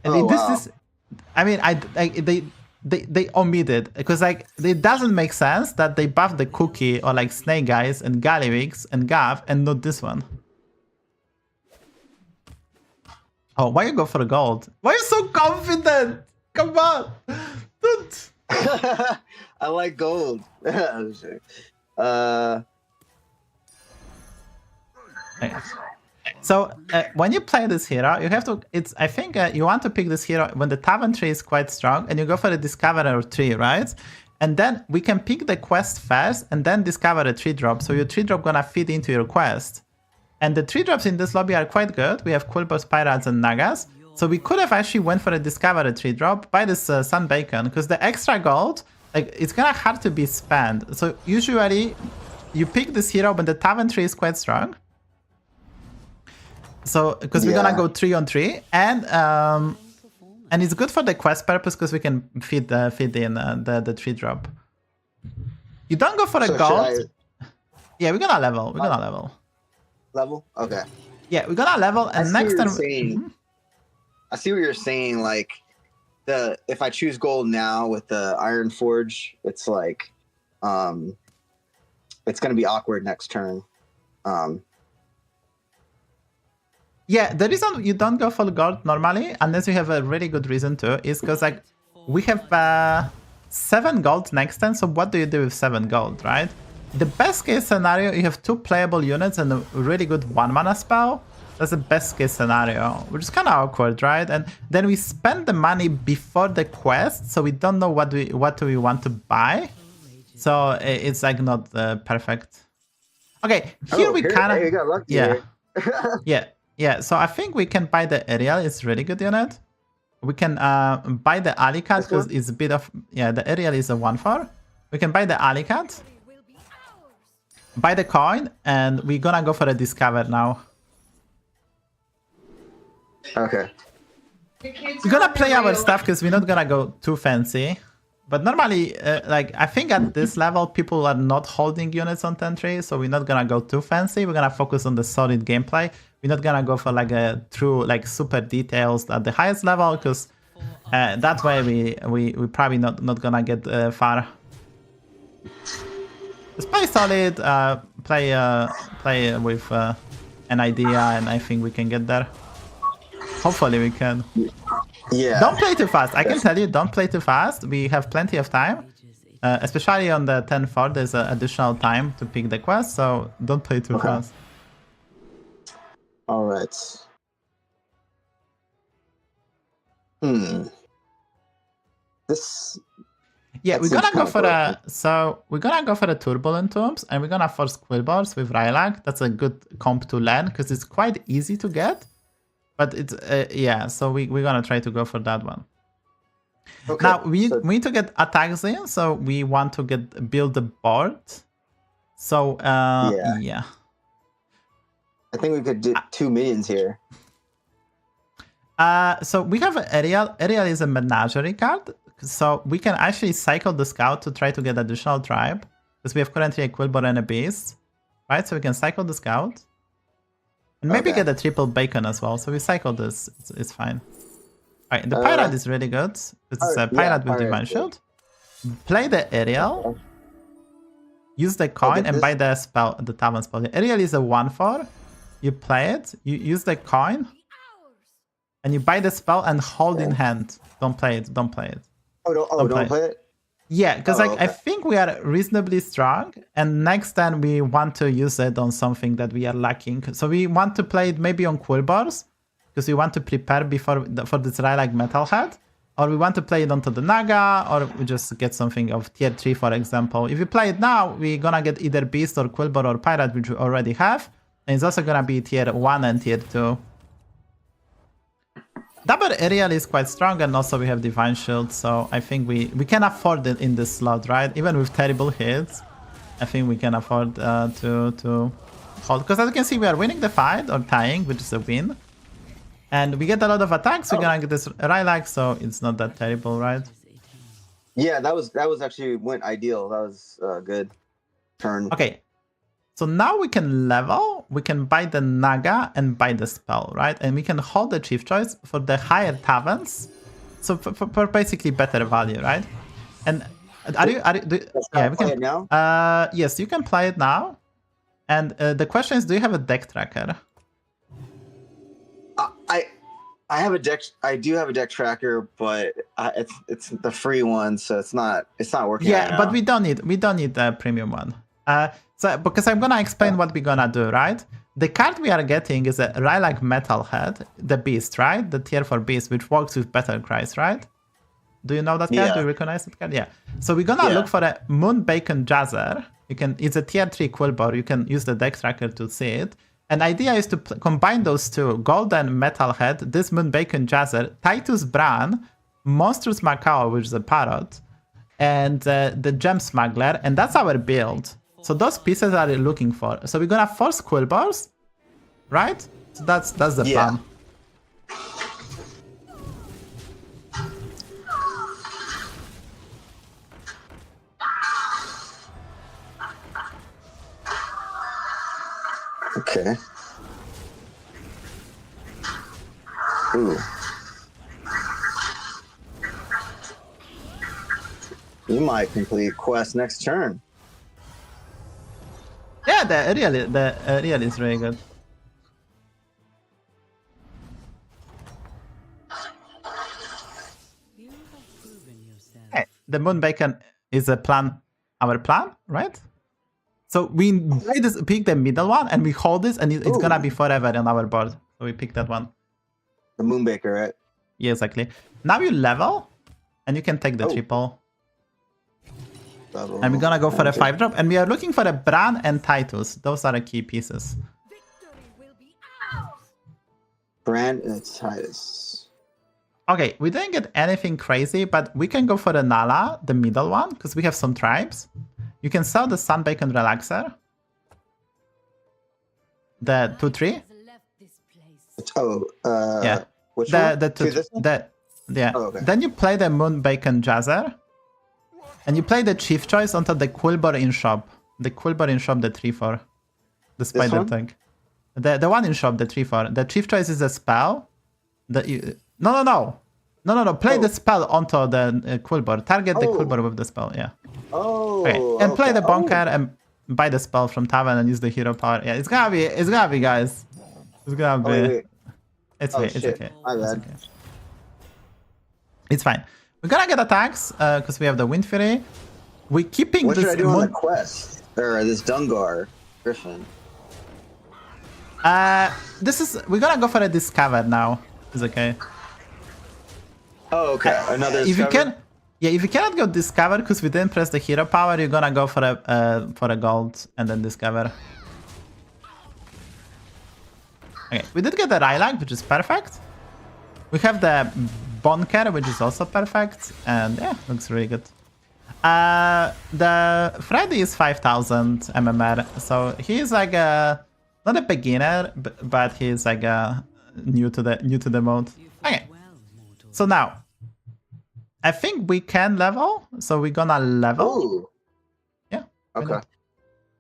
And this is... I mean, they omitted. Because like it doesn't make sense that they buff the Cookie or like Snake Guys and Galliwix and Gav and not this one. Oh, why you go for the gold? Why are you so confident? Come on. Dude. I like gold. So when you play this hero, you have to, I think you want to pick this hero when the Tavern tree is quite strong, and you go for the Discoverer tree, right? And then we can pick the quest first and then discover a 3-drop. So your 3-drop gonna fit into your quest. And the 3-drops in this lobby are quite good. We have Quilboars, Pirates, and Nagas. So we could have actually went for a Discovery 3-drop by this Sun Bacon, because the extra gold, like, it's gonna hard to be spent. So usually you pick this hero when the Tavern tree is quite strong. So because we're gonna go 3-on-3, and it's good for the quest purpose because we can feed in the 3-drop. You don't go for a gold. Yeah, we're gonna level. We're gonna level. Level? Okay. Yeah, we're gonna level, and next time. I see what you're saying. Like, if I choose gold now with the Iron Forge, it's like, it's gonna be awkward next turn. Yeah, the reason you don't go for gold normally, unless you have a really good reason to, is because like we have 7 gold next turn. So what do you do with 7 gold, right? The best case scenario, you have 2 playable units and a really good 1-mana spell. That's the best case scenario, which is kind of awkward, right? And then we spend the money before the quest, so we don't know what do we want to buy. So it's like not perfect. Okay, here we kind of... You got lucky. Yeah. So I think we can buy the Aerial. It's a really good unit. We can buy the Alicat because it's a bit of... Yeah, the Aerial is a 1/4. We can buy the Alicat. Buy the coin, and we're gonna go for a Discover now. Okay. We're gonna play our stuff because we're not gonna go too fancy. But normally, like, I think at this level, people are not holding units on 10-3, so we're not gonna go too fancy. We're gonna focus on the solid gameplay. We're not gonna go for like a true, like, super details at the highest level, because that way we probably not gonna get far. Just play solid, play with an idea, and I think we can get there. Hopefully we can. Yeah. Don't play too fast. I can tell you, don't play too fast. We have plenty of time. Especially on the 10-4, there's additional time to pick the quest, so don't play too fast. All right. This... Yeah, we're gonna go for we're gonna go for the Turbulent Tombs, and we're gonna force Quilboars with Rylag. That's a good comp to learn because it's quite easy to get. But it's yeah, so we're gonna try to go for that one. Okay, now we need to get attacks in, so we want to build the board. So yeah. I think we could do 2 minions here. So we have Aerial. Aerial is a menagerie card. So we can actually cycle the scout to try to get additional tribe. Because we have currently a Quilboar and a beast. Right? So we can cycle the scout. And maybe get a triple bacon as well. So we cycle this. It's fine. Alright, the pirate is really good. It's a pirate with divine shield. Play the Aerial. Use the coin and buy the spell, the tavern spell. Aerial is a 1/4. You play it. You use the coin. And you buy the spell and hold in hand. Don't play it. Don't play it. Don't play it? Yeah, because I think we are reasonably strong, and next time we want to use it on something that we are lacking. So we want to play it maybe on Quilboars, because we want to prepare for this Rylak Metalhead, or we want to play it onto the Naga, or we just get something of tier 3, for example. If we play it now, we're gonna get either Beast or Quilboar or Pirate, which we already have, and it's also gonna be tier 1 and tier 2. Double Aerial is quite strong, and also we have Divine Shield, so I think we can afford it in this slot, right? Even with terrible hits, I think we can afford to hold. Because as you can see, we are winning the fight, or tying, which is a win. And we get a lot of attacks, we're gonna get this Rylak, so it's not that terrible, right? Yeah, that was actually went ideal. That was a good turn. Okay. So now we can level, we can buy the Naga and buy the spell, right? And we can hold the Chief Choice for the higher taverns. So for basically better value, right? And yeah, we can play it now? Yes, you can play it now. And the question is, do you have a deck tracker? I have a deck. I do have a deck tracker, but it's the free one, so it's not working. Yeah, but we don't need the premium one. So because I'm gonna explain what we're gonna do, right? The card we are getting is a Rylak Metalhead, the Beast, right? The tier 4 Beast, which works with Battle Cries, right? Do you know that card? Yeah. Do you recognize that card? Yeah. So we're gonna look for a Moon Bacon Jazzer. It's a tier 3 Quilboar. You can use the deck tracker to see it. And idea is to combine those two, Golden Metalhead, this Moon Bacon Jazzer, Titus Bran, Monstrous Macao, which is a parrot, and the Gem Smuggler, and that's our build. So those pieces are looking for. So we're gonna force Quilboars, right? So that's the plan. Okay. Ooh. You might complete quest next turn. Yeah, the Aerial is really good. Hey, the Moon Bacon is our plan, right? So we pick the middle one and we hold this, and it's gonna be forever on our board. So we pick that one. The Moonbaker, right? Yeah, exactly. Now you level, and you can take the triple. And we're gonna go for a 5-drop, and we are looking for a Bran and Titus. Those are the key pieces. Bran and Titus. Okay, we didn't get anything crazy, but we can go for the Nala, the middle one, because we have some tribes. You can sell the Sun Bacon Relaxer. The 2-3. Yeah. Which one? Yeah. Oh, okay. Then you play the Moon Bacon Jazzer. And you play the Chief Choice onto the Quilboar in shop. The Quilboar in shop, the 3-4. The spider tank. The one in shop, the 3-4. The Chief Choice is a spell. No. Play the spell onto the Quilboar. Target the Quilboar with the spell, yeah. Okay. And play the Bunker and buy the spell from Tavern and use the hero power. Yeah, it's gonna be, guys. It's gonna be. Wait. It's okay. My bad. Okay. It's fine. We're gonna get attacks because we have the Wind Fury. We're keeping what this. What should I do on the quest? Or this Dungar Griffin? We're gonna go for a Discover now. It's okay. Oh, okay. Another if Discover? if you cannot go Discover because we didn't press the hero power, you're gonna go for a gold and then Discover. Okay, we did get the Rylak, which is perfect. We have the Bonker, which is also perfect, and yeah, looks really good. The Freddy is 5,000 MMR, so he's like a not a beginner, but he's like a new to the mode. Okay, so now I think we can level, so we're gonna level. Ooh. Yeah. Okay.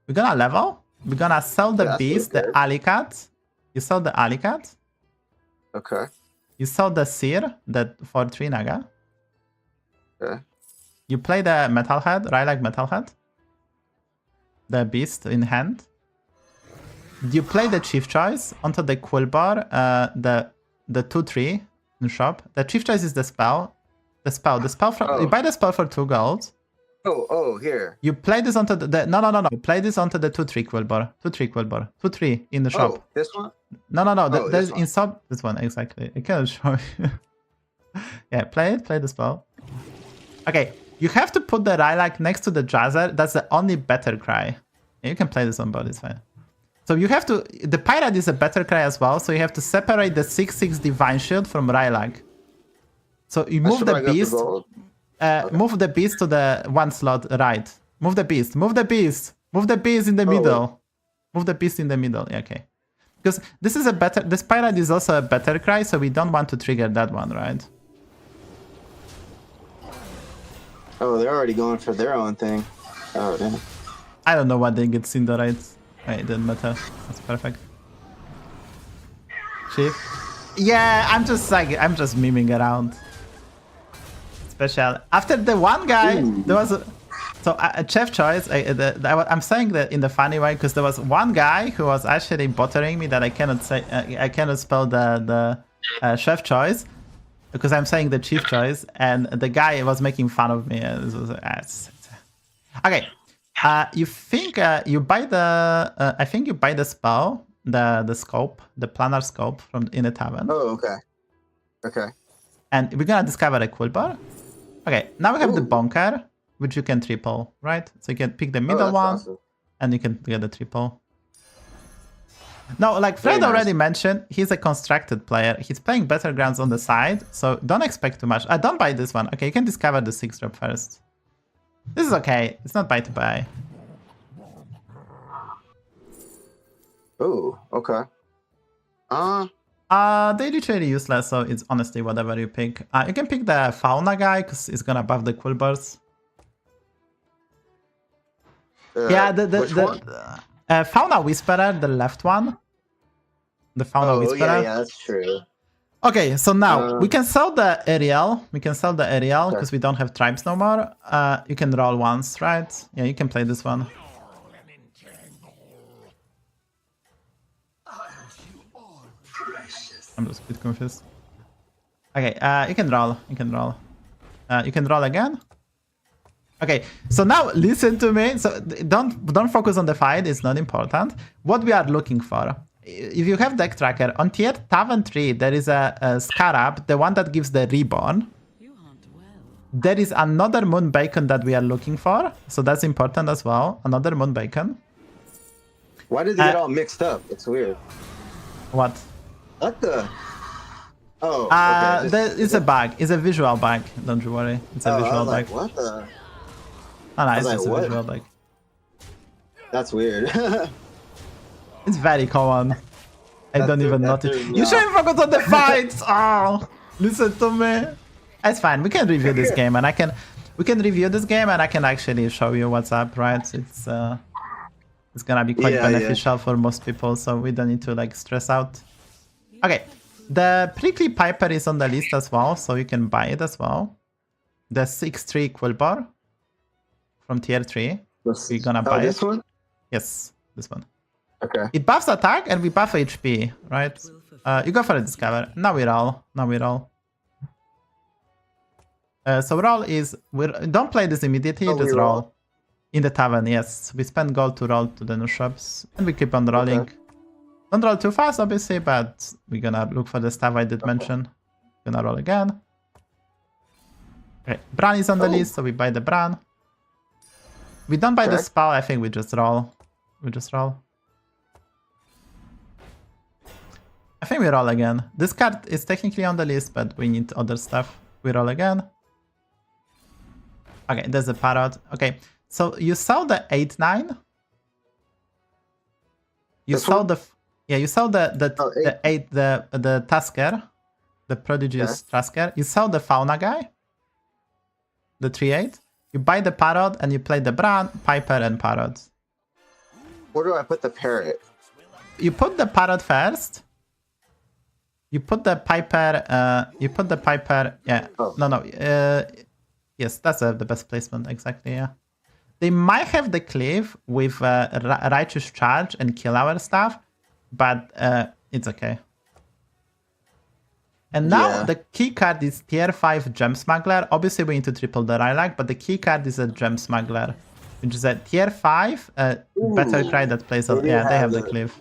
We're gonna level. We're gonna sell the Yeah, that's beast, the good. Alicat. You sell the Alicat. Okay. You sell the Seer, that for 3 Naga. Okay. You play the Metalhead, Rylak Metalhead. The beast in hand. You play the Chief Choice onto the Quilboar, the 2/3 in shop. The Chief Choice is the spell. The spell from Oh. you buy the spell for 2 gold. Oh, here. You play this onto the no. You play this onto the 2/3 Quilboar. 2/3 Quilboar. 2/3 in the shop. Oh, this one? No. Oh, There's this one. in sub this one exactly. I cannot show you. Yeah, play the spell. Okay, you have to put the Rylak next to the Jazzer. That's the only better cry. You can play this on board, it's fine. So you have to. The Pirate is a better cry as well, so you have to separate the 6/6 Divine Shield from Rylak. So you I move should the probably go to beast. gold. Move the beast to the 1 slot right. Move the beast. Move the beast. Move the beast in the middle. Move the beast in the middle. Yeah, okay. Because this is a better. This Pirate is also a better cry, so we don't want to trigger that one, right? Oh, they're already going for their own thing. Oh, damn. I don't know what they get Cinderite. It didn't matter. That's perfect. Chief. Yeah, I'm just memeing around. Special. After the one guy, there was a chef choice. I'm saying that in the funny way because there was one guy who was actually bothering me that I cannot say. I cannot spell the chef choice because I'm saying the chief choice, and the guy was making fun of me. This was, okay. You think you buy the? I think you buy the spell, the scope, the planar scope from in the tavern. Oh, okay. Okay. And we're gonna discover a Quilboar. Okay, now we have the bunker, which you can triple, right? So you can pick the middle that's one, awesome. and you can get the triple. No, like Fred Very nice. already mentioned, he's a constructed player. He's playing Battlegrounds on the side, so don't expect too much. Don't buy this one. Okay, you can discover the 6 drop first. This is okay. It's not buy to buy. Oh, okay. They literally useless, so it's honestly whatever you pick. You can pick the Fauna guy, because it's gonna buff the Quilboars. Yeah, which one? the Fauna Whisperer, the left one. The Fauna Whisperer. Yeah, that's true. Okay, so now we can sell the aerial. We can sell the aerial because we don't have tribes no more. You can roll once, right? Yeah, you can play this one. I'm just a bit confused. Okay, you can roll. You can roll. You can roll again. Okay, so now listen to me. So don't focus on the fight. It's not important. What we are looking for. If you have deck tracker on tier Tavern 3, there is a Scarab, the one that gives the reborn. There is another Moon Bacon that we are looking for, so that's important as well. Another Moon Bacon. Why did they get all mixed up? It's weird. What? What the? Oh, okay. It's a bug. It's a visual bug. Don't you worry. It's a visual bug. Like, what the? Oh, no, it's like, just a what? visual bug. That's weird. It's very common. I don't even notice. threw me You off. shouldn't focus on the fights. Oh, listen to me. It's fine. We can review this game, and we can review this game, and I can actually show you what's up. Right? It's gonna be quite beneficial for most people, so we don't need to like stress out. Okay, the Prickly Piper is on the list as well, so you can buy it as well. The 6/3 Quilboar from tier 3. We're gonna buy this it. one? Yes, this one. Okay. It buffs attack and we buff HP, right? You go for a discover. Now we roll. So roll is don't play this immediately. Just roll in the tavern. Yes, we spend gold to roll to the new shops, and we keep on rolling. Okay. Don't roll too fast, obviously, but we're gonna look for the stuff I did mention. Gonna roll again. Okay, Bran is on the list, so we buy the Bran. We don't buy the spell. I think we just roll. I think we roll again. This card is technically on the list, but we need other stuff. We roll again. Okay, there's a parrot. Okay, so you saw the 8-9. You This saw one? you saw the Oh, the 8 the Tusker, the prodigious Tusker. You saw the Fauna guy, the 3/8. You buy the parrot and you play the Bran, Piper, and parrot. Where do I put the parrot? You put the parrot first. You put the Piper. You put the Piper. Yeah. Oh. No. Yes, that's the best placement. Exactly. Yeah. They might have the cleave with righteous charge and kill our stuff, but it's okay. And now Yeah. the key card is tier 5 Gem Smuggler. Obviously, we need to triple the Lilac, but the key card is a Gem Smuggler, which is a tier 5 Battle Cry that plays. They do Yeah, they have have the it. cleave.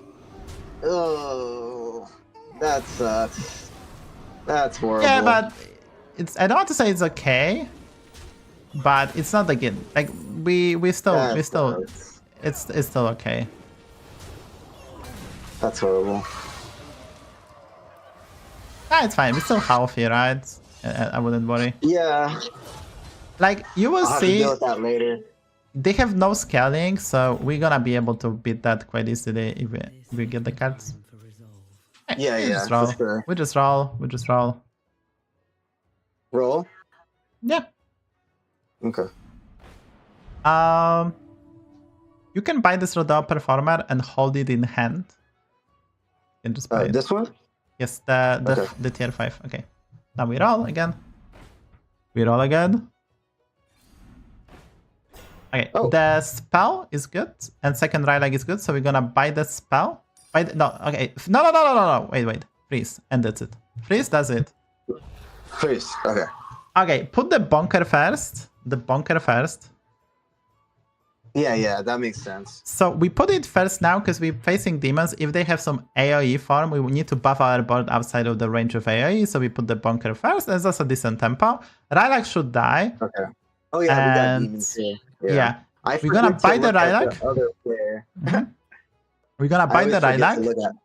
Oh, that sucks. That's horrible. Yeah, but it's. I don't want to say it's okay, but it's not like it. Like we still That sucks. it's still okay. That's horrible. Ah, it's fine. We're still healthy, right? I wouldn't worry. Yeah, Like you will I'll have to see, deal with that later. they have no scaling, so we're gonna be able to beat that quite easily if we get the cards. Yeah, We yeah, just roll. for sure. We just roll. We just roll. Roll? Yeah. Okay. You can buy this Rodeo Performer and hold it in hand. You can just play it. This one? Yes, Okay. the tier 5. Okay. Now we roll again. We roll again. Okay, Oh. the spell is good, and second Lilac is good, so we're gonna buy the spell. No, okay. No. Wait. Freeze, and that's it. Freeze does it. Please. Okay. Okay, put the bunker first. The bunker first. Yeah, that makes sense. So we put it first now because we're facing demons. If they have some AoE form, we need to buff our board outside of the range of AoE. So we put the bunker first. There's also decent tempo. Lilac should die. Okay. Oh yeah, we got And- demons here. Yeah. I We're gonna forget to buy the look at Lilac. other player. We're gonna I buy always the forget Lilac. to look at-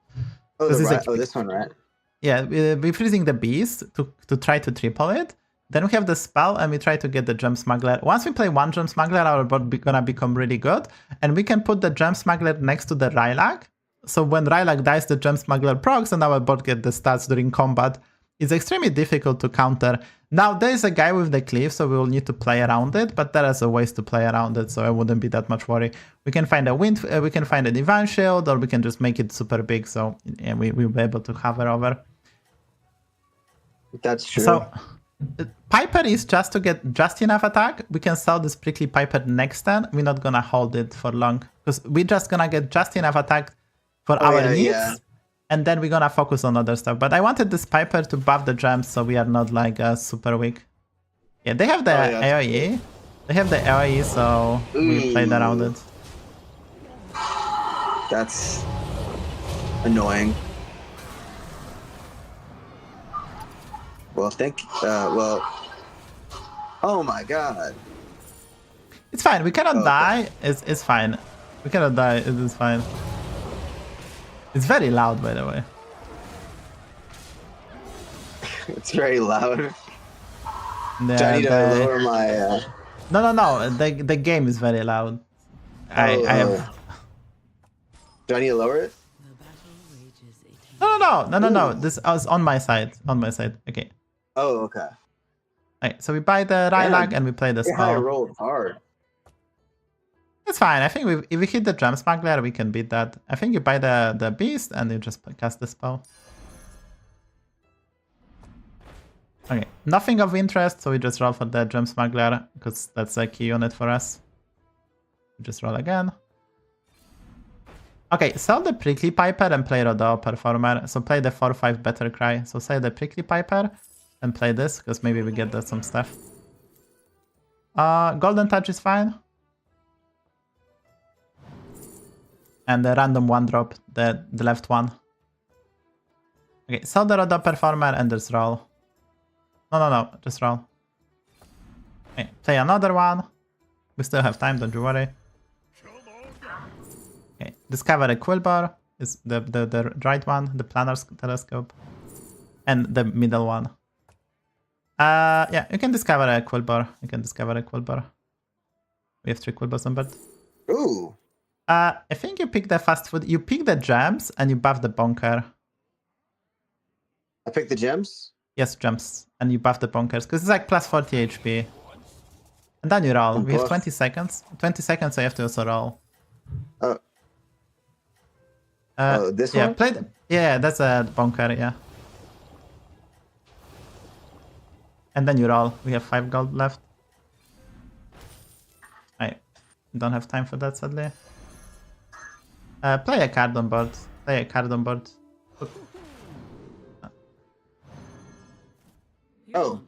Oh, This the is right. a- Oh, this one, right? Yeah, we're freezing the beast to try to triple it. Then we have the spell and we try to get the Gem Smuggler. Once we play one Gem Smuggler, our board gonna become really good. And we can put the Gem Smuggler next to the Lilac. So when Lilac dies, the Gem Smuggler procs and our board get the stats during combat. It's extremely difficult to counter. Now there is a guy with the cleave, so we will need to play around it, but there is a ways to play around it, so I wouldn't be that much worry. We can find a wind, we can find a Divine Shield, or we can just make it super big, so yeah, we'll be able to hover over. That's true. So Piper is just to get just enough attack. We can sell this Prickly Piper next turn. We're not gonna hold it for long because we're just gonna get just enough attack for our yeah, needs, yeah. and then we're gonna focus on other stuff. But I wanted this Piper to buff the gems so we are not like super weak. Yeah, they have the yeah. AoE. They have the AoE, so we played around it. That's annoying. Well, oh my god. It's fine. We cannot Okay. die. It's fine. We cannot die. It is fine. It's very loud, by the way. It's very loud. Yeah, Do I need to the- lower my, No. The game is very loud. I have. Do I need to lower it? No. This is on my side. On my side. Okay. Oh, okay. Okay. So we buy the Lilac and we play the Yeah, I spell. rolled hard. It's fine. I think if we hit the Gem Smuggler, we can beat that. I think you buy the Beast and you just cast the spell. Okay. Nothing of interest, so we just roll for the Gem Smuggler because that's a key unit for us. Just roll again. Okay, sell the Prickly Piper and play Rodeo Performer. So play the 4-5 Better Cry. So sell the Prickly Piper and play this, because maybe we get some stuff. Golden Touch is fine. And the random 1-drop, the left one. Okay, sell the Rodeo Performer and just roll. No, just roll. Okay, play another one. We still have time, don't you worry. Okay, discover a Quilboar is the right one, the planar telescope, and the middle one. Yeah, you can discover a Quilboar. You can discover a Quilboar. We have 3 Quilboars on board. Ooh. I think you pick the fast food. You pick the gems and you buff the bunker. I picked the gems. Yes, gems. And you buff the bunkers. Because it's like plus 40 HP. And then you roll. We have 20 seconds. 20 seconds, so you have to also roll. This yeah, one? Yeah, that's a bunker, yeah. And then you roll. We have 5 gold left. I don't have time for that, sadly. Play a card on board. Play a card on board. Oh.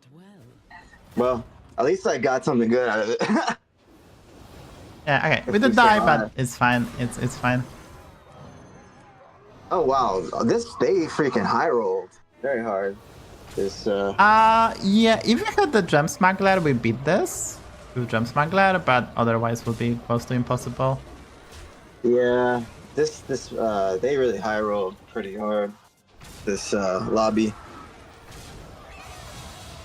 Well, at least I got something good out of it. Yeah, okay. If We did we die, survive. but it's fine. It's fine. Oh wow, they freaking high rolled very hard. This Yeah, if we had the Gem Smuggler, we beat this with Gem Smuggler, but otherwise would be close to impossible. yeah, they really high rolled pretty hard. This lobby.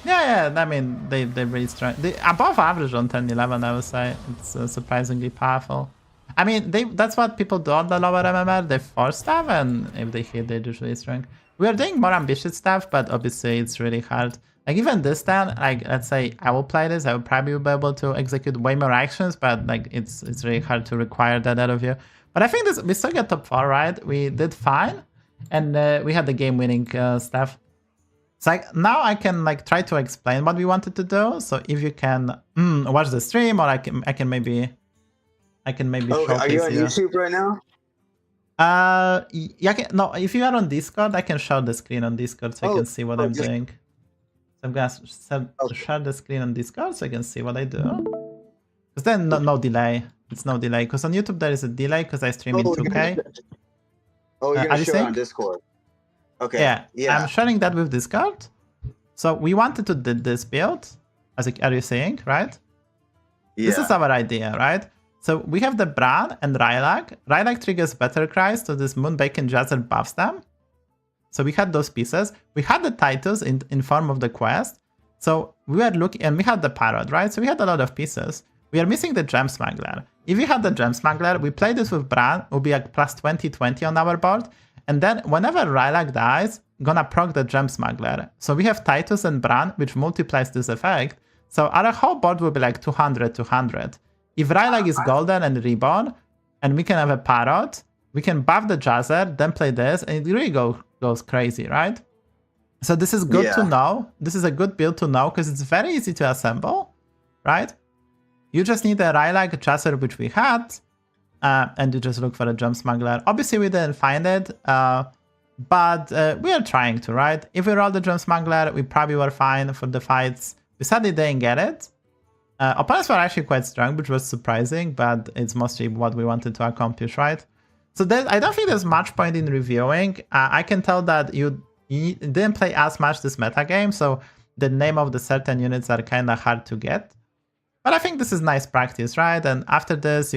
Yeah, I mean, they really strong. They above average on 10-11, I would say. It's surprisingly powerful. I mean, that's what people do on the lower MMR. They force stuff, and if they hit, they're usually strong. We are doing more ambitious stuff, but obviously it's really hard. Like even this time, like let's say I will play this, I will probably be able to execute way more actions, but like it's really hard to require that out of you. But I think we still get top 4, right? We did fine, and we had the game-winning stuff. So like now I can like try to explain what we wanted to do. So if you can watch the stream, or I can maybe showcase are you on you. YouTube right now? Yeah, no, if you are on Discord, I can share the screen on Discord so you can see what I'm doing. So I'm gonna share the screen on Discord so you can see what I do. Because then no delay. It's no delay. Because on YouTube there is a delay because I stream in 2K. Oh, you're are gonna you show it saying? on Discord. Okay. Yeah, I'm sharing that with Discord. So we wanted to do this build, are you saying, right? Yeah. This is our idea, right? So we have the Bran and Rylak. Rylak triggers Better Cries, so this Moonbacon Jazzer buffs them. So we had those pieces. We had the Titus in form of the quest. So we were looking, and we had the Parrot, right? So we had a lot of pieces. We are missing the Gem Smuggler. If we had the Gem Smuggler, we play this with Bran, it will be like plus 20/20 on our board. And then whenever Rylak dies, gonna proc the Gem Smuggler. So we have Titus and Bran, which multiplies this effect. So our whole board will be like 200/200. If Rylak is golden and reborn, and we can have a Parrot, we can buff the Jazzer, then play this, and it really goes crazy, right? So this is good to know. This is a good build to know, because it's very easy to assemble, right? You just need a Rylak Jazzer, which we had, and you just look for a Gem Smuggler. Obviously, we didn't find it, but we are trying to, right? If we roll the Gem Smuggler, we probably were fine for the fights. We sadly didn't get it. Opponents were actually quite strong, which was surprising, but it's mostly what we wanted to accomplish, right? So I don't think there's much point in reviewing. I can tell that you didn't play as much this meta game, so the name of the certain units are kind of hard to get. But I think this is nice practice, right? And after this,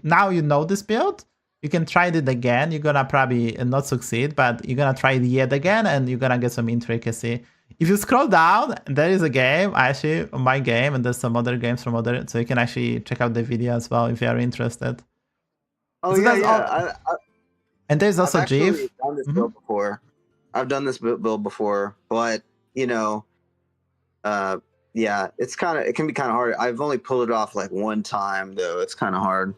now you know this build, you can try it again. You're gonna probably not succeed, but you're gonna try it yet again, and you're gonna get some intricacy. If you scroll down, there is a game, actually, my game, and there's some other games from other, so you can actually check out the video as well if you are interested. Oh, So yeah. And there's also I've GIF. done this build before. I've done this build before, but, you know, yeah, it can be kind of hard. I've only pulled it off like one time, though. It's kind of hard.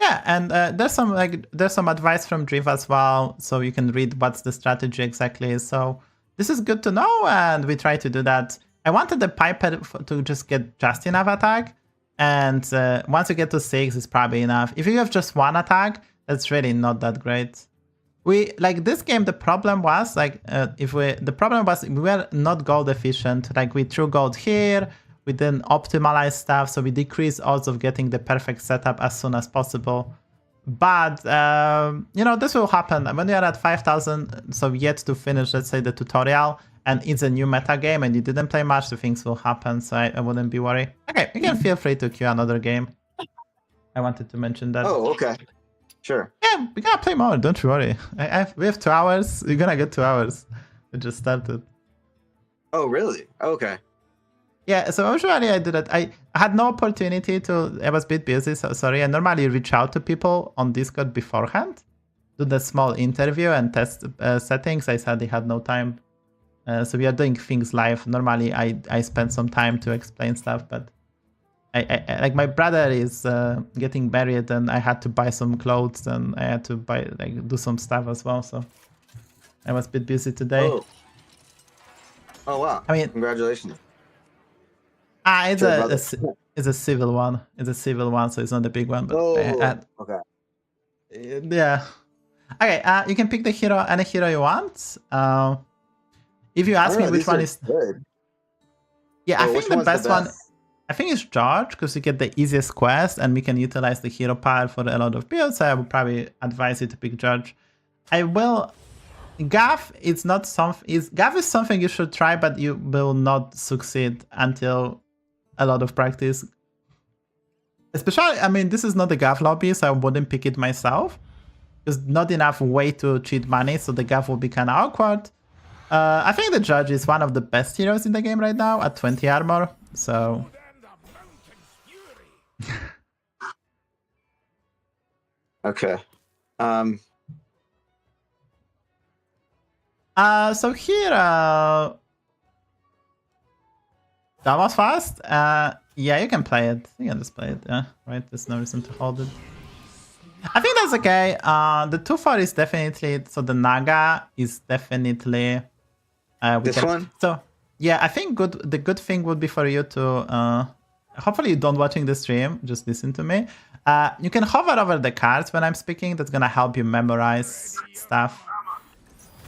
Yeah, and there's some advice from Driv as well, so you can read what's the strategy exactly. So this is good to know, and we try to do that. I wanted the Piper to just get just enough attack, and once you get to 6, it's probably enough. If you have just 1 attack, that's really not that great. This game, the problem was we were not gold efficient. Like we threw gold here, we didn't optimize stuff, so we decreased odds of getting the perfect setup as soon as possible. But, you know, this will happen when you're at 5,000, so yet to finish, let's say, the tutorial, and it's a new meta game, and you didn't play much, so things will happen, so I wouldn't be worried. Okay, you can feel free to queue another game. I wanted to mention that. Oh, okay. Sure. Yeah, we gotta play more, don't you worry. We have 2 hours, you're gonna get 2 hours. We just started. Oh, really? Okay. Yeah, so usually I do that. I had no opportunity to. I was a bit busy, so sorry. I normally reach out to people on Discord beforehand, do the small interview and test settings. I said they had no time, so we are doing things live. Normally, I spend some time to explain stuff, but I like my brother is getting married, and I had to buy some clothes, and I had to do some stuff as well. So I was a bit busy today. Oh wow! I mean, congratulations. It's a civil one. It's a civil one, so it's not a big one. But okay. Yeah. Okay. You can pick the hero, any hero you want. If you ask me which one is good. Yeah, I think the best one. I think it's George because you get the easiest quest, and we can utilize the hero pile for a lot of builds. So I would probably advise you to pick George. I will. Gav is not something. Gav is something you should try, but you will not succeed until a lot of practice. Especially, I mean, this is not the Gav lobby, so I wouldn't pick it myself. There's not enough way to cheat money, so the Gav will be kind of awkward. I think the Judge is one of the best heroes in the game right now at 20 armor, so... Okay. So here... That was fast? Yeah, you can play it. You can just play it, yeah. Right, there's no reason to hold it. I think that's okay. The 2-4 is definitely... So the Naga is definitely... this one? So, yeah, I think the good thing would be for you to... hopefully you don't watching the stream, just listen to me. You can hover over the cards when I'm speaking. That's going to help you memorize stuff.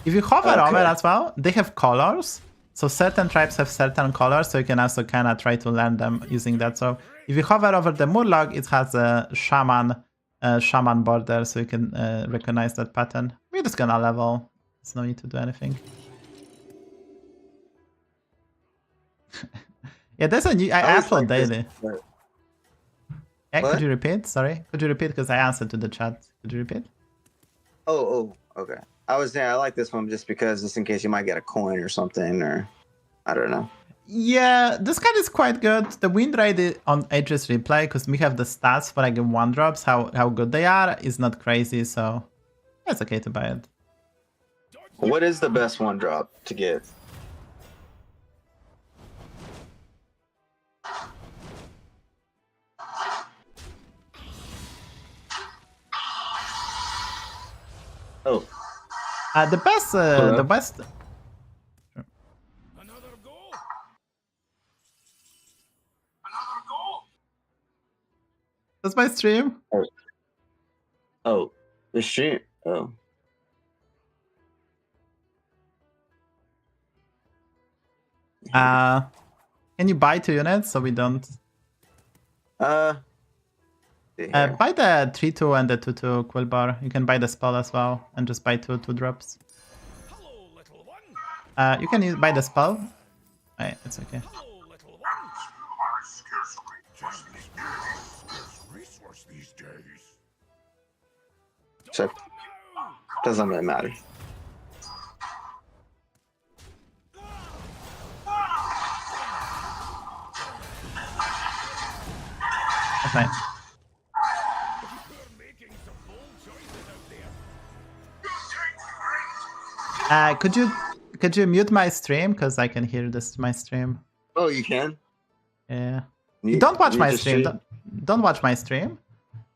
If you hover over as well, they have colors. So certain tribes have certain colors, so you can also kind of try to learn them using that. So if you hover over the Murloc, it has a shaman border, so you can recognize that pattern. We're just gonna level. There's no need to do anything. Yeah, there's a new... I upload daily. Yeah, could you repeat? Sorry, could you repeat? Because I answered to the chat. Could you repeat? Oh, okay. I was saying I like this one just because, just in case you might get a coin or something, or I don't know. Yeah, this card is quite good. The win rate on HS replay, because we have the stats for like 1-drops, how good they are, is not crazy, so it's okay to buy it. What is the best 1-drop to get? Oh. The best. Another goal. That's my stream. Oh, the stream. Oh. Can you buy 2 units so we don't? Buy the 3/2 and the 2/2 Quilboar. You can buy the spell as well and just buy 2 2-drops. Hello, little one. You can buy the spell. Right, it's okay. Hello, little one. Resource these days. So, doesn't really matter. That's nice. Could you mute my stream, because I can hear my stream. Oh, you can? Yeah. Don't watch my stream. Don't watch my stream.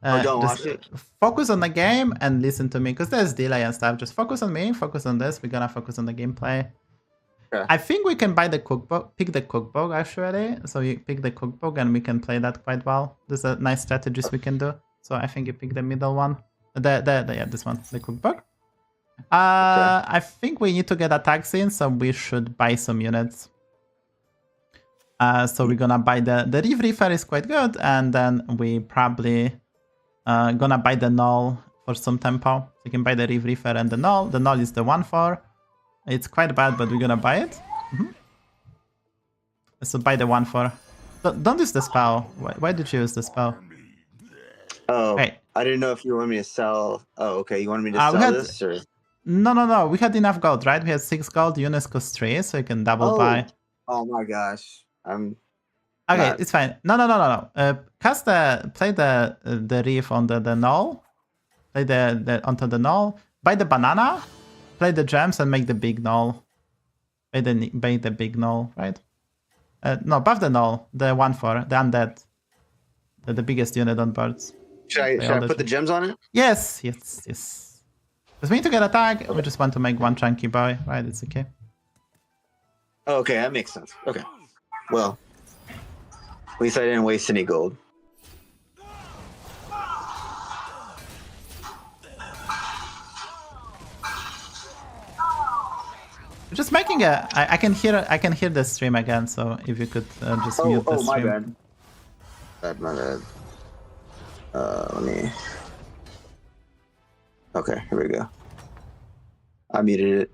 Don't watch it. Focus on the game and listen to me, because there's delay and stuff. Just focus on me, focus on this. We're gonna focus on the gameplay. Okay. I think we can buy the cookbook, pick the cookbook actually. So you pick the cookbook and we can play that quite well. There's a nice strategies we can do. So I think you pick the middle one. Yeah, this one, the cookbook. I think we need to get attacks in, so we should buy some units. So we're gonna buy the Reef Reefer is quite good, and then we probably gonna buy the Null for some tempo. So you can buy the Reef Reefer and the Null. The Null is the 1/4. It's quite bad, but we're gonna buy it. So buy the 1/4. Don't use the spell. Why did you use the spell? Oh, hey. I didn't know if you wanted me to sell. Oh, okay. You wanted me to sell this, or? No. We had enough gold, right? We had 6 gold. Units cost 3, so you can double buy. Oh my gosh. I'm Okay, not- it's fine. No. Play the reef on the null. Play the onto the null. Buy the banana. Play the gems and make the big null. Buy the big null, right? No, buff the null. The 1/4, the undead. The biggest unit on birds. Should I put the gems on it? Yes. Because we need to get a tag. We just want to make one chunky boy, right? It's okay. Oh, okay, that makes sense. Okay. Well, at least I didn't waste any gold. Just making a. I can hear the stream again. So if you could just mute the stream. My bad. My bad. Let me. Okay, here we go. I muted it.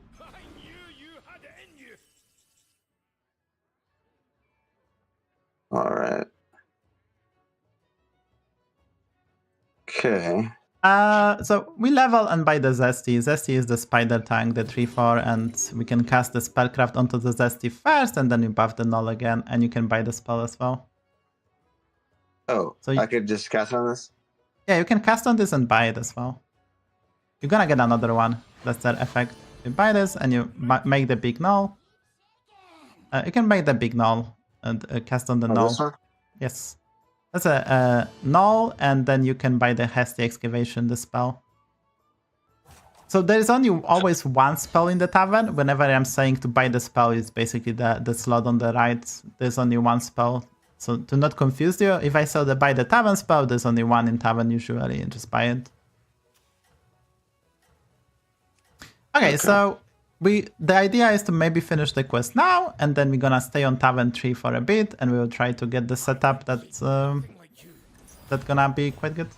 All right. Okay. So we level and buy the Zesty. Zesty is the spider tank, the 3/4, and we can cast the spellcraft onto the Zesty first, and then you buff the null again, and you can buy the spell as well. Oh, so I could just cast on this? Yeah, you can cast on this and buy it as well. You're gonna get another one. That's their effect. You buy this and you make the big null. You can make the big null and cast on the null. This one? Yes. That's a null, and then you can buy the Hasty Excavation, the spell. So there is only always one spell in the tavern. Whenever I'm saying to buy the spell, it's basically the slot on the right. There's only one spell. So to not confuse you, if I sell the buy the tavern spell, there's only one in tavern usually, and just buy it. Okay, so the idea is to maybe finish the quest now, and then we're gonna stay on tavern 3 for a bit, and we will try to get the setup that's gonna be quite good.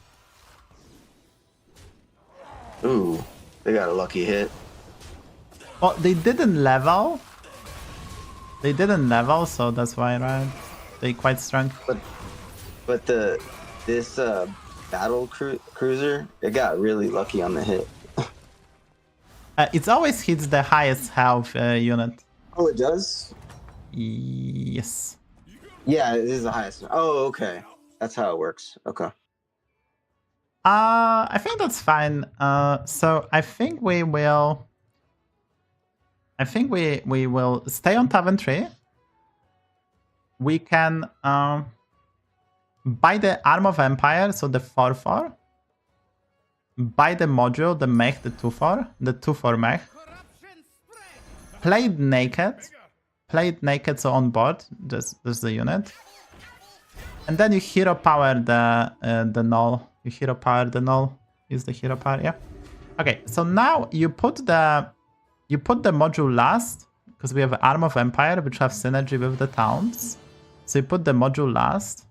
Ooh, they got a lucky hit. Well, they didn't level. So that's why, right? They quite strong. But this battle cruiser, it got really lucky on the hit. It always hits the highest health unit. Oh, it does? Yes. Yeah, it is the highest. Oh, okay. That's how it works. Okay. I think that's fine. So I think we will. We will stay on tavern 3. We can buy the Arm of Empire, so the 4/4. Buy the module, the mech, the 2/4, the 2/4 mech. Play it naked, so on board. There's the unit. And then you hero power the null. You hero power the null. Use the hero power, yeah. Okay, so now you put the module last, because we have Arm of Empire, which have synergy with the towns. So you put the module last.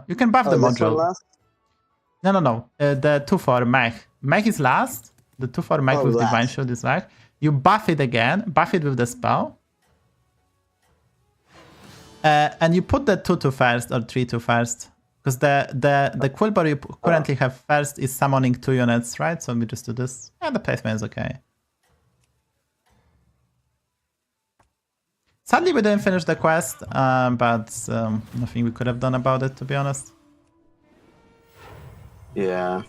You can buff the module. Last? No. The 2/4 mech. Mech is last. The 2/4 mech with last. Divine Shield is last. You buff it again. Buff it with the spell. And you put the 2/2 first or 3/2 first. Because the Quilboar you currently have first is summoning 2 units, right? So we just do this. Yeah, the placement is okay. Sadly, we didn't finish the quest, but nothing we could have done about it, to be honest. Yeah.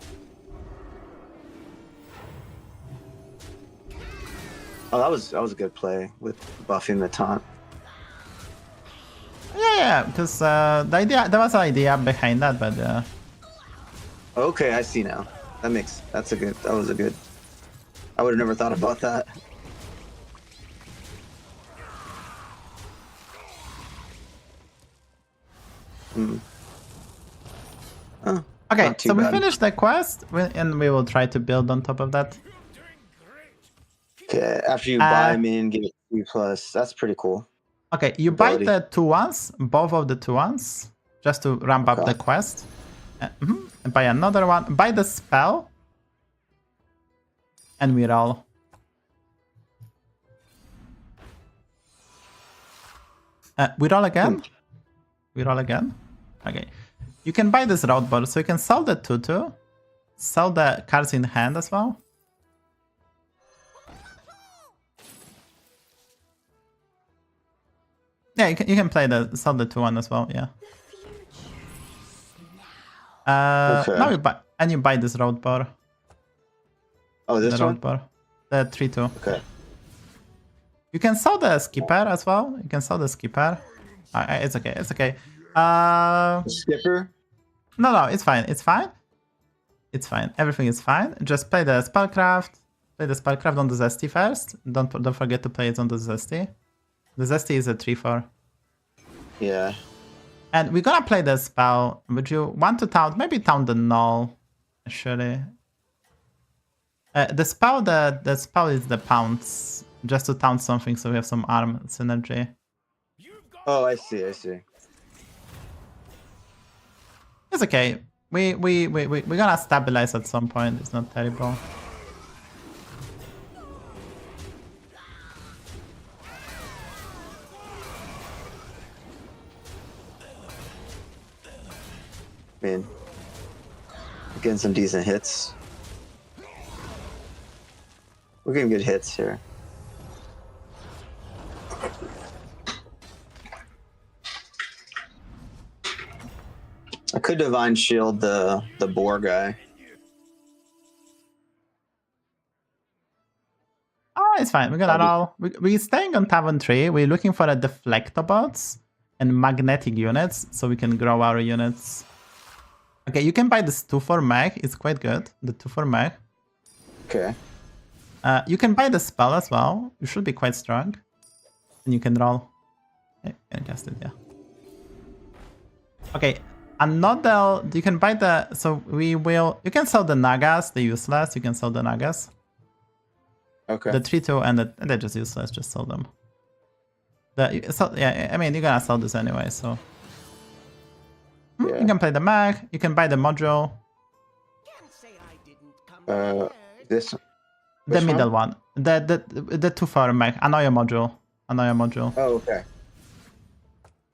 Oh, that was a good play with buffing the taunt. Yeah, because there was an idea behind that, but Okay, I see now. That was a good. I would have never thought about that. okay, not too so we bad. finished the quest, and we will try to build on top of that. Okay, after you buy me and give it 3+, that's pretty cool. Okay, you buy Ability. the 2/1s, both of the 2/1s, just to ramp up Okay. the quest. And buy another one. Buy the spell, and we roll. We roll again. We roll again. Okay. You can buy this route ball, so you can sell the 2/2, sell the cards in hand as well. Yeah, you can play the sell the 2-1 as well. Yeah. Okay. Now you buy this road bar. Oh, this The one? road bar. The 3-2. Okay. You can sell the skipper as well. You can sell the skipper. It's okay. It's okay. Skipper? No, it's fine. It's fine. It's fine. Everything is fine. Just play the spellcraft. Play the spellcraft on the zesty first. Don't forget to play it on the zesty. The zesty is a 3/4. Yeah. And we're gonna play the spell. Would you want to taunt? Maybe taunt the null. Actually. The spell is the pounce. Just to taunt something, so we have some arm synergy. Oh, I see. I see. It's okay. We're gonna stabilize at some point. It's not terrible. Man, getting some decent hits. We're getting good hits here. I could divine shield the boar guy. Oh, it's fine. We're gonna roll. We're staying on Tavern 3. We're looking for a deflectobots and magnetic units, so we can grow our units. Okay, you can buy this 2/4 mech. It's quite good. The 2/4 mech. Okay. You can buy the spell as well. You should be quite strong. And you can roll. Okay, you can cast it, yeah. Okay, another... You can buy the... So we will... You can sell the Nagas, the useless. You can sell the Nagas. Okay. The 3/2 and they're just useless. Just sell them. Yeah, I mean, you're gonna sell this anyway, so... Yeah. You can play the mag. You can buy the module. This. The Which middle one. The 2/4 mag. Annoy module. Annoy module. Oh, okay.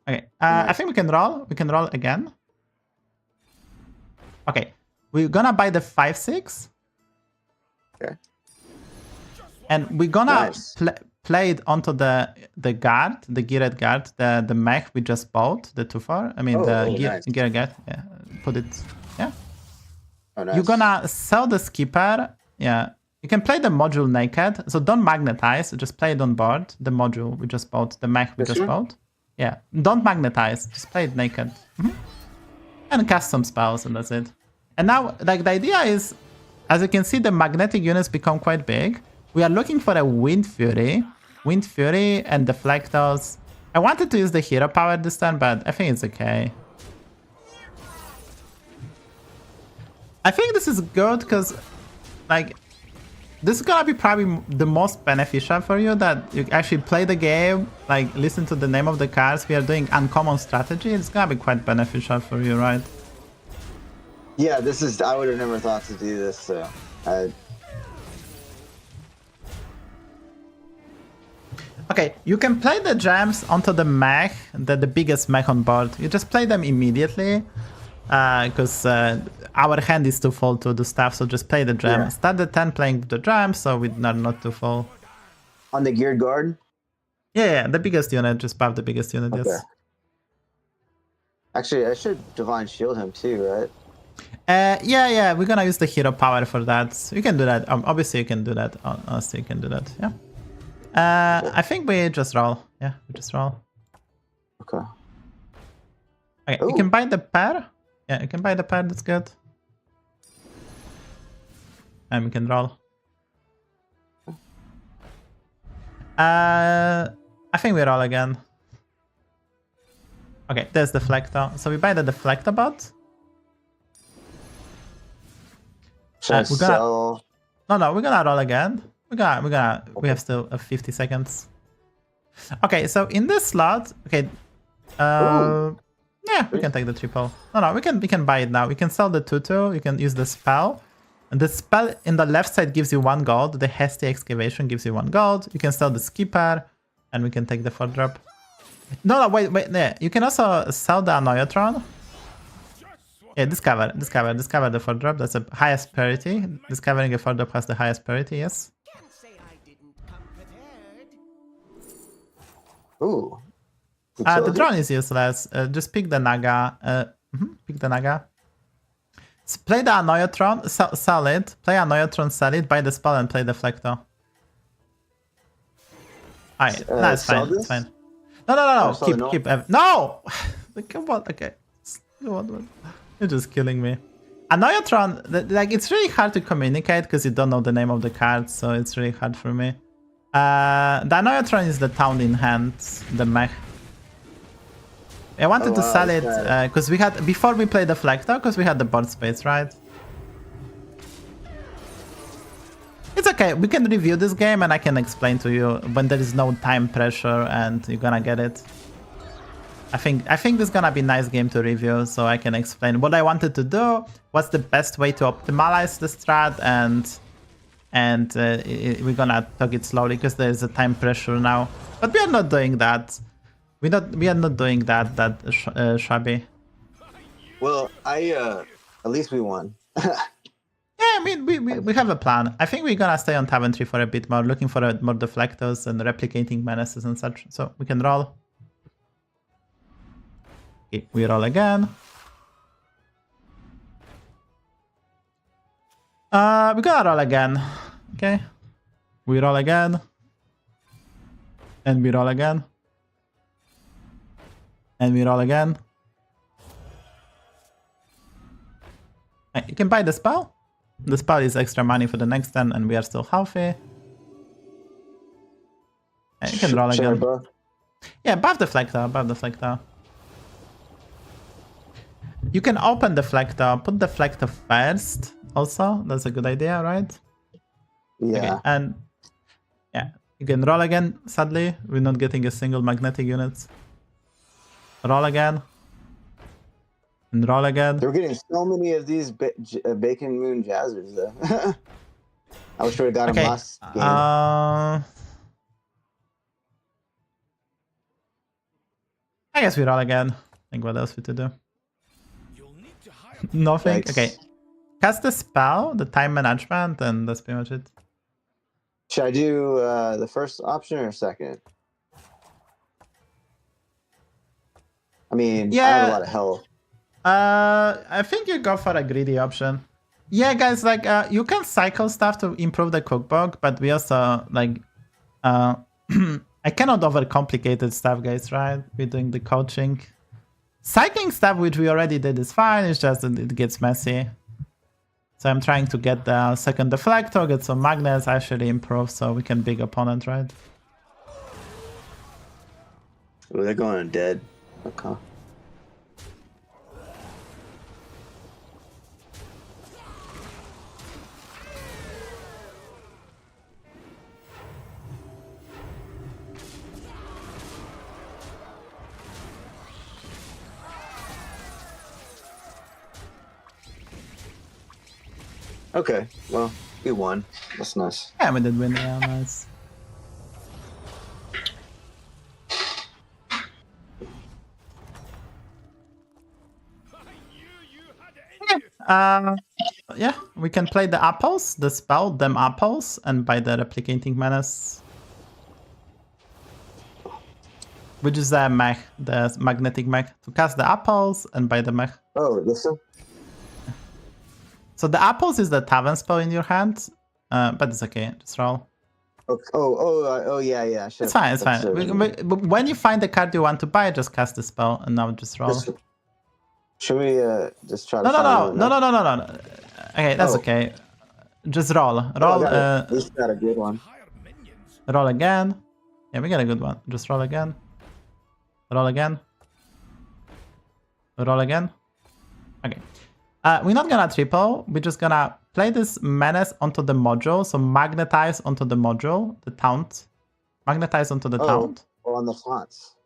Okay. I think we can roll. We can roll again. Okay. We're gonna buy the 5/6. Okay. And we're gonna Nice. play it onto the guard, the geared guard, the mech we just bought, the 2/4. I mean nice. geared guard. Yeah. Put it. Yeah. Oh, nice. You're gonna sell the skipper. Yeah. You can play the module naked. So don't magnetize. Just play it on board. The module we just bought. The mech we This just one? bought. Yeah. Don't magnetize. Just play it naked. And cast some spells, and that's it. And now, like, the idea is, as you can see, the magnetic units become quite big. We are looking for a Wind Fury. Wind Fury and Deflectors. I wanted to use the hero power this time, but I think it's okay. I think this is good because, like, this is gonna be probably the most beneficial for you, that you actually play the game, like, listen to the name of the cards. We are doing uncommon strategy. It's gonna be quite beneficial for you, right? Yeah, this is. I would have never thought to do this. So, Okay, you can play the gems onto the mech, the biggest mech on board. You just play them immediately, because our hand is too full to do stuff, so just play the gem. Yeah. Start the 10 playing the gems, so we're not too full. on the geared guard. Yeah, the biggest unit, just buff the biggest unit, Okay. yes. Actually, I should divine shield him too, right? Yeah, we're gonna use the hero power for that. So you can do that. Obviously, you can do that. Honestly, you can do that, yeah. I think we just roll. Yeah, we just roll. Okay. Okay, you can buy the pair. Yeah, you can buy the pair, that's good. And we can roll. I think we roll again. Okay, there's Deflector. So we buy the Deflector bot. Should I we're gonna- sell? No, we're gonna roll again. We have still 50 seconds. Okay, so in this slot, okay, yeah, we can take the triple. No, we can buy it now. We can sell the 2/2. You can use the spell, and the spell in the left side gives you 1 gold. The hasty excavation gives you 1 gold. You can sell the skipper, and we can take the 4-drop. No, wait, yeah. You can also sell the Annoyatron. Yeah, discover the 4-drop. That's the highest priority. Discovering a 4-drop has the highest priority, yes. Ooh. The drone is useless. Just pick the Naga. Pick the Naga. Play the Annoyotron, sell it. Play Annoyotron, sell it. Buy the spell and play Deflector. Alright, no, it's fine. It's fine. No. Keep. No! Come on, okay. Come on. You're just killing me. Annoyotron, like, it's really hard to communicate because you don't know the name of the card, so it's really hard for me. The Annoyotron is the town in hand, the mech. I wanted to sell it because we had, before we played Deflector, because we had the board space, right? It's okay, we can review this game and I can explain to you when there is no time pressure and you're gonna get it. I think this is gonna be a nice game to review, so I can explain what I wanted to do, what's the best way to optimize the strat, and we're gonna talk it slowly because there is a time pressure now. But we are not doing that. We are not doing that shabby. Well, at least we won. Yeah, I mean, we have a plan. I think we're gonna stay on Tavern 3 for a bit more, looking for more deflectors and replicating menaces and such. So we can roll. Okay, we roll again. We're gonna roll again. Okay. We roll again. And we roll again. And we roll again. You can buy the spell. The spell is extra money for the next turn, and we are still healthy. And you can roll again. Buff? Yeah, buff Deflector. You can open Deflector, put Deflector first. Also, that's a good idea, right? Yeah. Okay, and yeah, you can roll again. Sadly, we're not getting a single magnetic unit. Roll again. And roll again. We're getting so many of these Bacon Moon Jazzers, though. I wish we would have got them last game. I guess we roll again. Think what else we to do. Nothing. Yikes. Okay. Cast the spell, the time management, and that's pretty much it. Should I do the first option or second? I mean, I have a lot of health. I think you go for a greedy option. Yeah, guys, like, you can cycle stuff to improve the cookbook, but we also, like, I cannot overcomplicate stuff, guys, right? We're doing the coaching. Cycling stuff, which we already did, is fine. It's just that it gets messy. So I'm trying to get the second deflector, get some magnets, actually improve, so we can big opponent, right? Oh, they're going Undead. Okay. Okay, well, we won. That's nice. Yeah, we did win, yeah, nice. Yeah, we can play the apples, the spell, them apples, and buy the replicating menace. Which is the mech, the magnetic mech. To cast the apples and buy the mech. Oh, listen. So the apples is the tavern spell in your hand, but it's okay, just roll. Okay. Oh, yeah. It's fine, it's fine. When you find the card you want to buy, just cast the spell, and now just roll. Should we just try to No. Okay, that's okay. Just roll. Roll. At least got a good one. Roll again. Yeah, we got a good one. Just roll again. Roll again. Roll again. Okay. We're not gonna triple. We're just gonna play this menace onto the module. So magnetize onto the module, the taunt. Magnetize onto the taunt. Oh, on the fonts.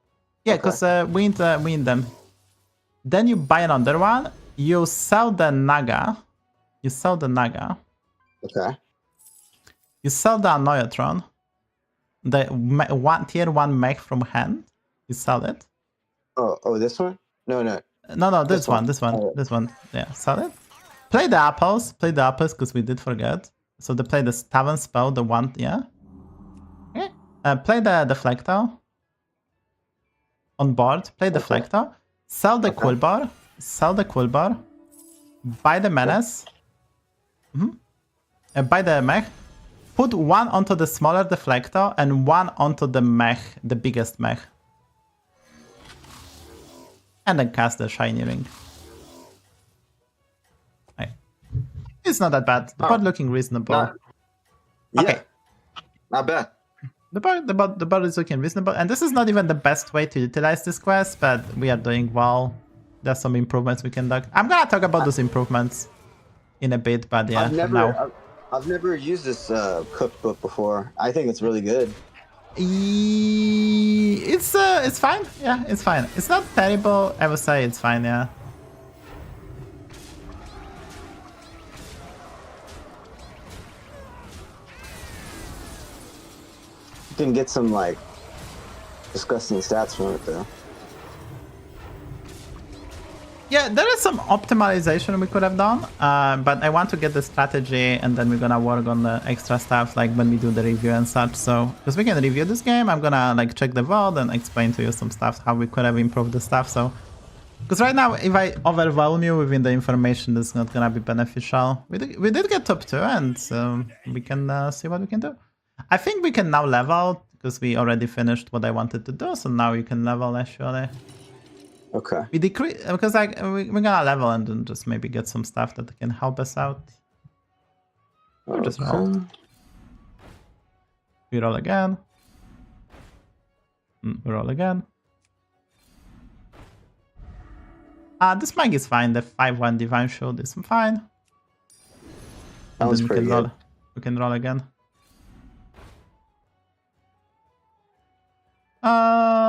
Yeah, because we need them. Then you buy another one. You sell the Naga. Okay. You sell the Annoyotron. The tier 1 mech from hand. You sell it. Oh, this one? No. No, this one. Yeah, sell it. Play the apples because we did forget. So they play the tavern spell, the one, yeah. Okay. Play the deflector. on board, play Deflector, sell the Quilboar, buy the Menace, buy the Mech, put one onto the smaller Deflector and one onto the Mech, the biggest Mech. And then cast the Shiny Ring. Right. It's not that bad. The board looking reasonable. Okay. Not bad. The board is looking reasonable, and this is not even the best way to utilize this quest, but we are doing well. There's some improvements we can do. I'm gonna talk about those improvements in a bit, but yeah, I've never used this cookbook before. I think it's really good. It's fine. Yeah, it's fine. It's not terrible. I would say it's fine. Yeah. You can get some like disgusting stats from it though. Yeah, there is some optimization we could have done, but I want to get the strategy and then we're gonna work on the extra stuff like when we do the review and such. So, because we can review this game, I'm gonna like check the VOD and explain to you some stuff, how we could have improved the stuff. So, because right now, if I overwhelm you within the information, it's not gonna be beneficial. We did get top 2 and we can see what we can do. I think we can now level because we already finished what I wanted to do. So now you can level actually. Okay. We decrease because like we're gonna level and then just maybe get some stuff that can help us out. We'll just roll. We roll again. We roll again. This mag is fine. The 5/1 Divine Shield is fine. That was pretty good. We can roll again.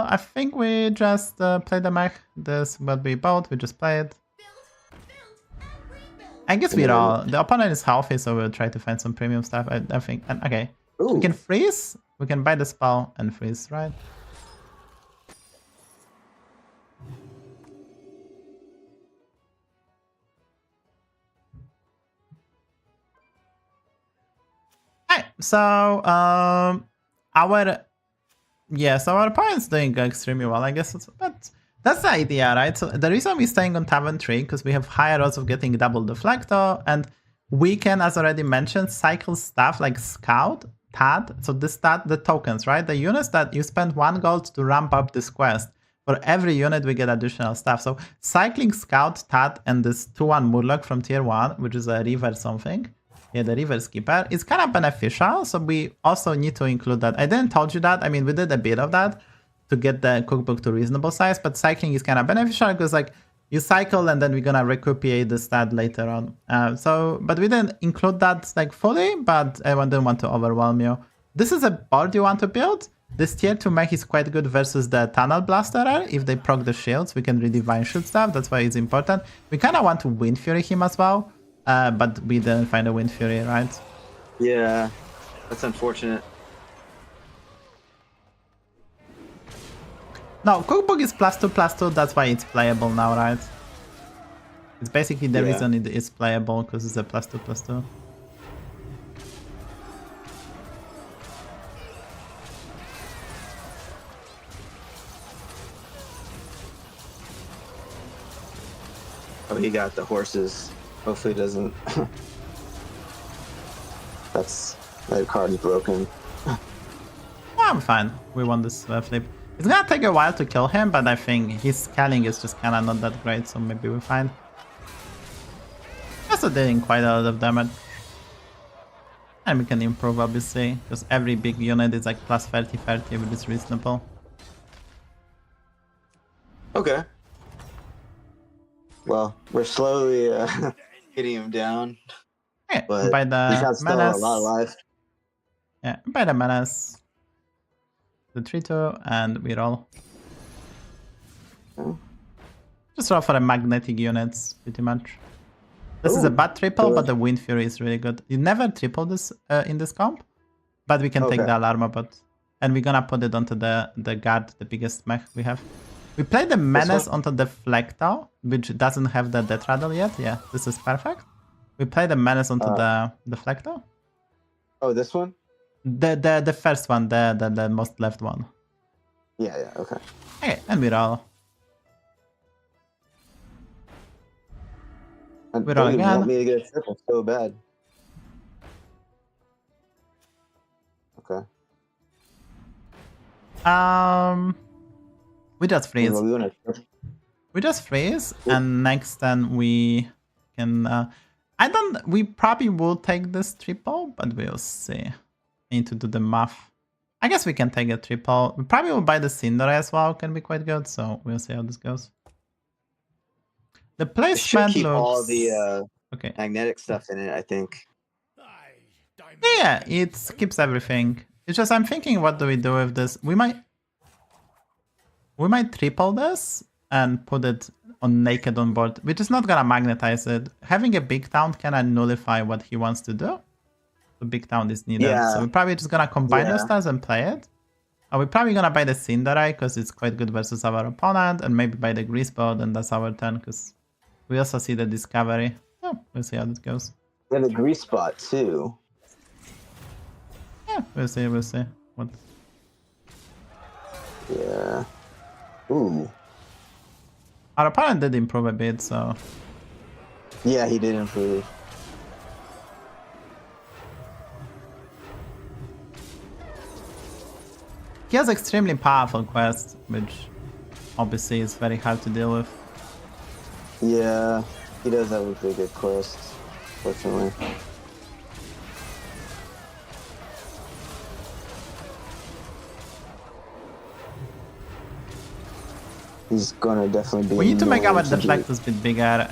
I think we just played the mech. This what we bought. We just played. I guess we roll. The opponent is healthy, so we'll try to find some premium stuff. I think. And okay, we can freeze. We can buy the spell and freeze, right? Alright, so our opponent's doing extremely well, I guess. But that's the idea, right? So the reason we're staying on Tavern 3 because we have higher odds of getting double Deflector, and we can, as already mentioned, cycle stuff like Scout, TAD. So this TAD, the tokens, right? The units that you spend 1 gold to ramp up this quest. For every unit, we get additional stuff. So cycling Scout, TAD, and this 2/1 Murloc from tier 1, which is a river something. Yeah, the river skipper is kind of beneficial, so we also need to include that. I didn't told you that. I mean, we did a bit of that to get the cookbook to reasonable size, but cycling is kind of beneficial because like you cycle and then we're gonna recuperate the stat later on. But we didn't include that like fully, but I didn't want to overwhelm you. This is a board you want to build. This tier 2 mech is quite good versus the Tunnel Blasterer. If they proc the shields, we can redivine shield stuff. That's why it's important. We kind of want to Wind Fury him as well. But we didn't find a Wind Fury, right? Yeah, that's unfortunate. No, cookbook is +2/+2, that's why it's playable now, right? It's basically the reason it is playable, because it's a +2/+2. Oh, he got the horses. Hopefully it doesn't. That card is broken. I'm fine. We won this flip. It's gonna take a while to kill him, but I think his scaling is just kinda not that great, so maybe we're fine. Also doing quite a lot of damage. And we can improve obviously, because every big unit is like +30/30, which is reasonable. Okay. Well, we're slowly hitting him down. Yeah, But by the he's got still Menace. a lot of life. Yeah, by the Menace. The 3/2, and we roll. Okay. Just roll for the magnetic units, pretty much. This is a bad triple, good. but the Wind Fury is really good. You never triple this in this comp, but we can take the Alarma bot. And we're gonna put it onto the guard, the biggest mech we have. We played the Menace onto the Deflector, which doesn't have the Death Rattle yet. Yeah, this is perfect. We played the Menace onto the Deflector. Oh, this one? The first one, the most left one. Yeah, okay. Okay, and we roll. I We roll don't even want again. me to get a triple so bad. Okay. We just freeze. Well, we want to. We just freeze, and next then we can. I don't. We probably will take this triple, but we'll see. I need to do the math. I guess we can take a triple. We probably will buy the Cinder as well. Can be quite good. So we'll see how this goes. The It should placement keep looks all the okay. magnetic stuff in it, I think. Yeah, it keeps everything. It's just I'm thinking, what do we do with this? We might triple this and put it on naked on board, which is not gonna magnetize it. Having a big town can nullify what he wants to do. The big town is needed, Yeah. so we're probably just gonna combine those Yeah. styles and play it. We're probably gonna buy the HysteriA because it's quite good versus our opponent, and maybe buy the grease boat, and that's our turn because we also see the discovery. Oh, we'll see how this goes. We have a grease spot too. Yeah, we'll see. We'll see. What? Yeah. Ooh. Our opponent did improve a bit, so Yeah, he did improve. he has extremely powerful quests, which obviously is very hard to deal with. Yeah, he does have a pretty good quest, fortunately. He's gonna definitely be. We need to make our annoying to beat. deflectors a bit bigger,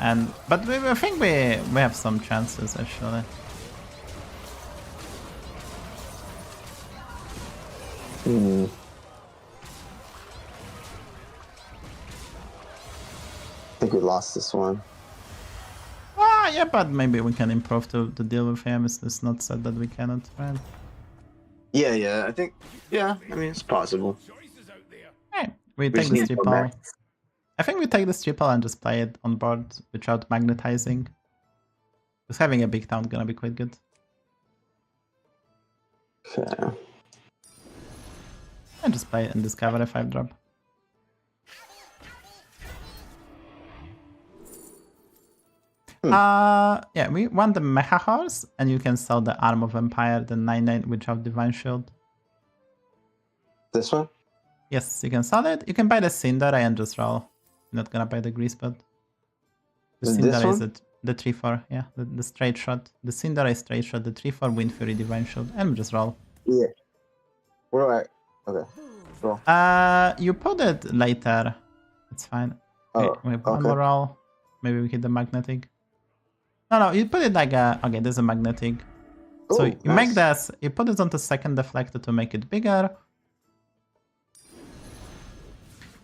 but I think we have some chances actually. Hmm. I think we lost this one. Yeah, but maybe we can improve to deal with him. It's not said that we cannot, right? Yeah, I think. Yeah, I mean, it's possible. Hey, we We take just this need to go triple. back. I think we take this triple and just play it on board without magnetizing. Because having a big town gonna be quite good. Okay. And just play it and discover a 5-drop. Yeah, we want the Mecha Horse, and you can sell the Arm of Empire, the 9/9 without Divine Shield. This one? Yes, you can sell it. You can buy the Cinder and just roll. You're not gonna buy the Grease Boat. The Is Cinder this is one? the 3/4, yeah, the straight shot. The Cinder is straight shot, the 3/4 Wind Fury Divine Shield, and just roll. Yeah. Where do I? Okay. Roll. You put it later. It's fine. Oh, Okay, we have one okay. more roll. Maybe we hit the magnetic. No, you put it like a... Okay, there's a magnetic. So Ooh, you make nice. this, you put it on the second deflector to make it bigger.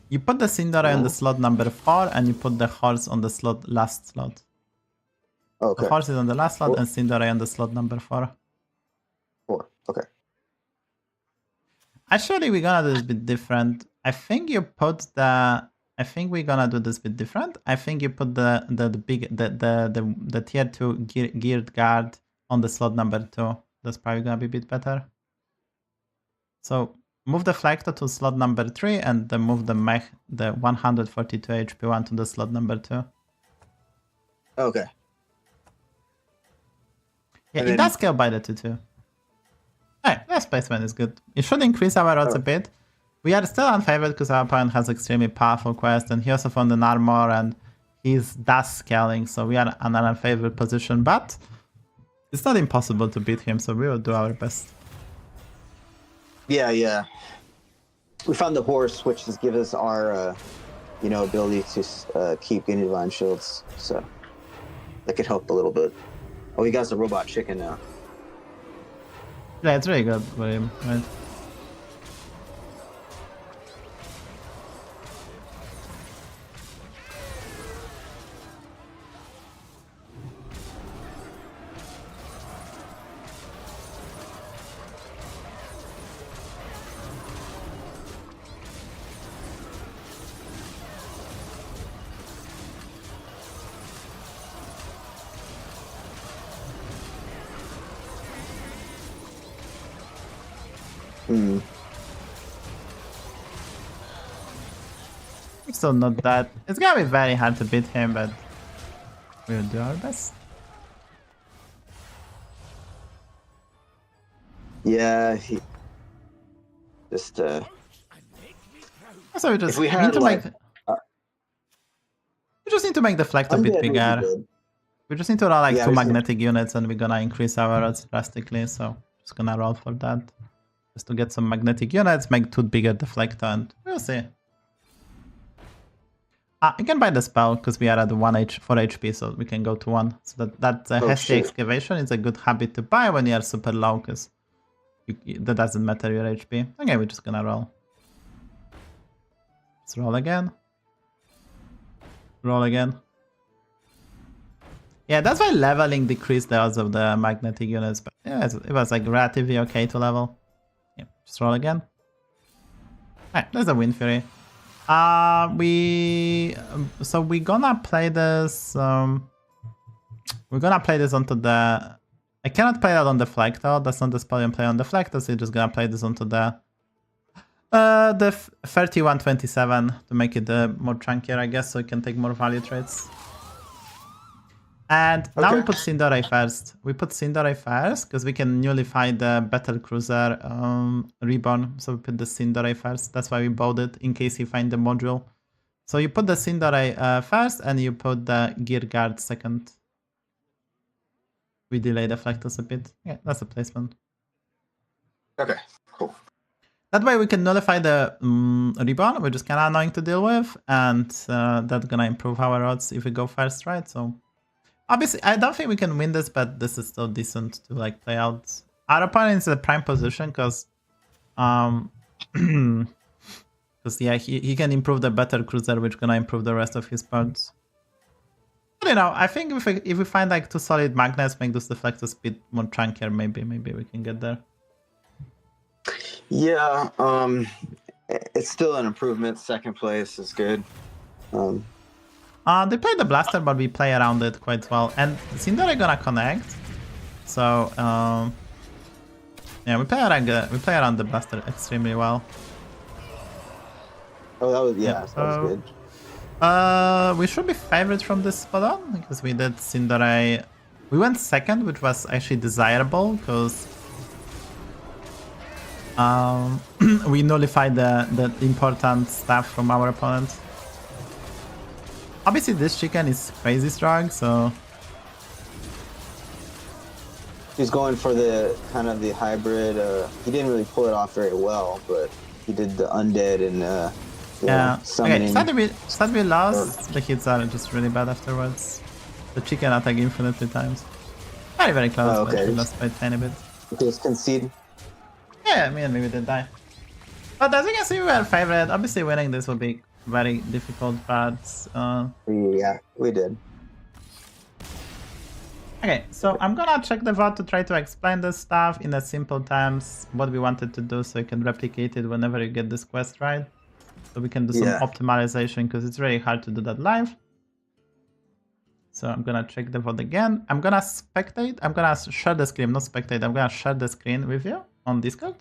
You put the Cinderay on the slot number 4, and you put the horse on the last slot. Okay. The horse is on the last slot, Cool. and Cinderay on the slot number 4. 4. Okay. Actually, we're gonna do this a bit different. I think you put the... I think we're gonna do this a bit different. I think you put the tier 2 geared guard on the slot number 2. That's probably gonna be a bit better. So move the Flactor to slot number 3 and then move the Mech, the 142 HP one, to the slot number 2. Okay. Yeah, And it then- does scale by the 2-2. Alright, that placement is good. It should increase our odds a bit. We are still unfavored because our opponent has extremely powerful quest, and he also found an armor, and he's dust scaling, so we are in an unfavored position, but it's not impossible to beat him, so we will do our best. Yeah. We found the horse, which just gives us our, ability to keep getting divine shields. So that could help a little bit. Oh, he got the robot chicken now. Yeah, it's really good for him, right? We're still not that. It's gonna be very hard to beat him, but we'll do our best. Yeah, he just So we just we need had, to like, make. We just need to make the flag a bit Undead would be bigger. good. We just need to roll like Yeah, 2 we should- magnetic units, and we're gonna increase our odds drastically. So just gonna roll for that, just to get some magnetic units, make 2 bigger deflector, and we'll see. You can buy the spell because we are at 4 HP, so we can go to 1. So that HSBG shit. excavation is a good habit to buy when you are super low, because that doesn't matter your HP. Okay, we're just gonna roll. Let's roll again. Roll again. Yeah, that's why leveling decreased the odds of the magnetic units, but yeah, it was like relatively okay to level. Yeah, just roll again. Alright, there's a Wind Fury. So we're gonna play this. We're gonna play this onto the. I cannot play that on the flag though. That's not the spell you play on the flag. So we're just gonna play this onto the 3127 to make it more chunkier, I guess, so you can take more value trades. And now we put Cinderay first. We put Cinderay first because we can nullify the Battle Cruiser Reborn. So we put the Cinderay first. That's why we bought it, in case you find the module. So you put the Cinderay first, and you put the Gear Guard second. We delay the Flectus a bit. Yeah, that's the placement. Okay, cool. That way we can nullify the Reborn, which is kind of annoying to deal with. And that's going to improve our odds if we go first, right? So obviously, I don't think we can win this, but this is still decent to like play out. Our opponent is in a prime position because, yeah, he can improve the Battle Cruiser, which gonna improve the rest of his parts. But you know, I think if we find like 2 solid magnets, make those deflectors a bit more chunkier, maybe we can get there. Yeah, it's still an improvement. Second place is good. They play the blaster, but we play around it quite well. And Cinderay gonna connect. So yeah, we play around the blaster extremely well. Oh, that was that was good. We should be favorites from this spot on because we did Cinderay. We went second, which was actually desirable because we nullified the important stuff from our opponent. Obviously, this chicken is crazy strong, so He's going for the kind of the hybrid. He didn't really pull it off very well, but he did the undead and yeah. summoning. Okay, start we lost. The hits are just really bad afterwards. The chicken attack infinitely times. Very, very close, Oh, okay. but we lost by a tiny bit. Just concede. Yeah, me and maybe did die. But as you can see, we were favorite. Obviously, winning this would be very difficult, but Yeah, we did. okay, so I'm gonna check the VOD to try to explain this stuff in a simple terms, what we wanted to do, so you can replicate it whenever you get this quest right. So we can do some optimization, because it's really hard to do that live. So I'm gonna check the VOD again. I'm gonna spectate. I'm gonna share the screen, not spectate. I'm gonna share the screen with you on Discord,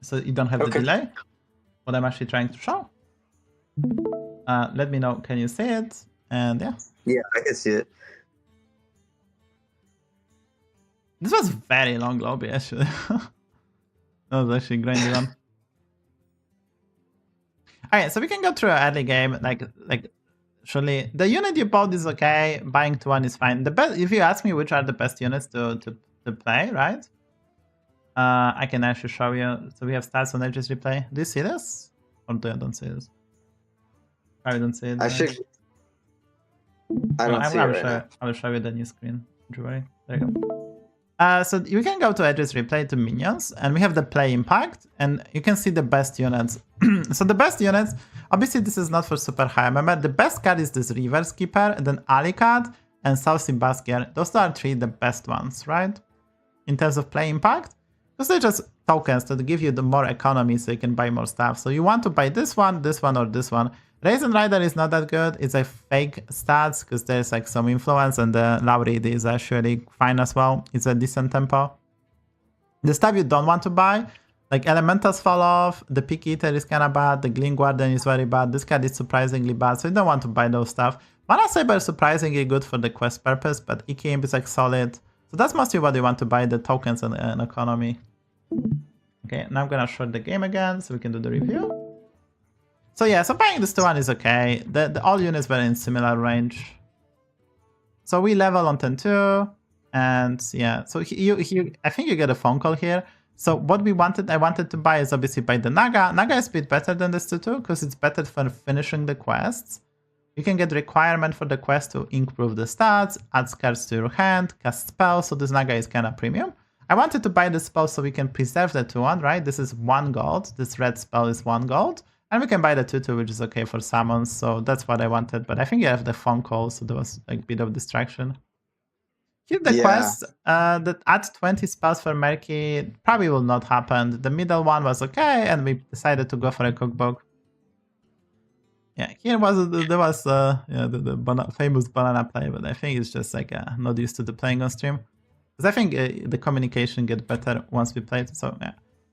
so you don't have the delay. What I'm actually trying to show. Let me know. Can you see it? And yeah. Yeah, I can see it. This was very long lobby actually. That was actually a grindy one. Alright, so we can go through an early game. Like surely the unit you bought is okay. Buying to 1 is fine. The best, if you ask me which are the best units to play, right? I can actually show you. So we have stats on Edges replay. Do you see this? Or do you don't see this? Probably don't see it. I should. I don't see it right now. I will show you the new screen. Don't worry. There you go. So you can go to Edges replay to minions, and we have the play impact, and you can see the best units. So the best units, obviously this is not for super high. Remember, the best card is this Reverse Keeper, and then Alicard and South Sea Baskier. Those are 3 the best ones, right? In terms of play impact, because they're just tokens that give you the more economy, so you can buy more stuff. So you want to buy this one, or this one. Raisin Rider is not that good. It's a fake stats because there's like some influence, and the Laurid is actually fine as well. It's a decent tempo. The stuff you don't want to buy Like Elementals fall off, the Pick Eater is kind of bad, the Gleam Guardian is very bad, this card is surprisingly bad, so you don't want to buy those stuff. Mana Saber is surprisingly good for the quest purpose, but Iki Imp is like solid. So that's mostly what you want to buy, the tokens and economy. Okay, now I'm gonna short the game again so we can do the review. So yeah, so buying this 2-1 is okay. The all units were in similar range. So we level on 10-2, and yeah, so I think you get a phone call here. So what I wanted to buy is obviously buy the Naga. Naga is a bit better than this 2-2 because it's better for finishing the quests. You can get requirement for the quest to improve the stats, add cards to your hand, cast spells, so this Naga is kind of premium. I wanted to buy the spell so we can preserve the 2-1, right? This is 1 gold, this red spell is 1 gold. And we can buy the 2-2, which is okay for summons, so that's what I wanted. But I think you have the phone call, so there was like a bit of distraction. Here the quest that adds 20 spells for Merky probably will not happen. The middle one was okay, and we decided to go for a cookbook. Yeah, here there was the famous banana play, but I think it's just like not used to the playing on stream. Because I think the communication gets better once we play it, so yeah.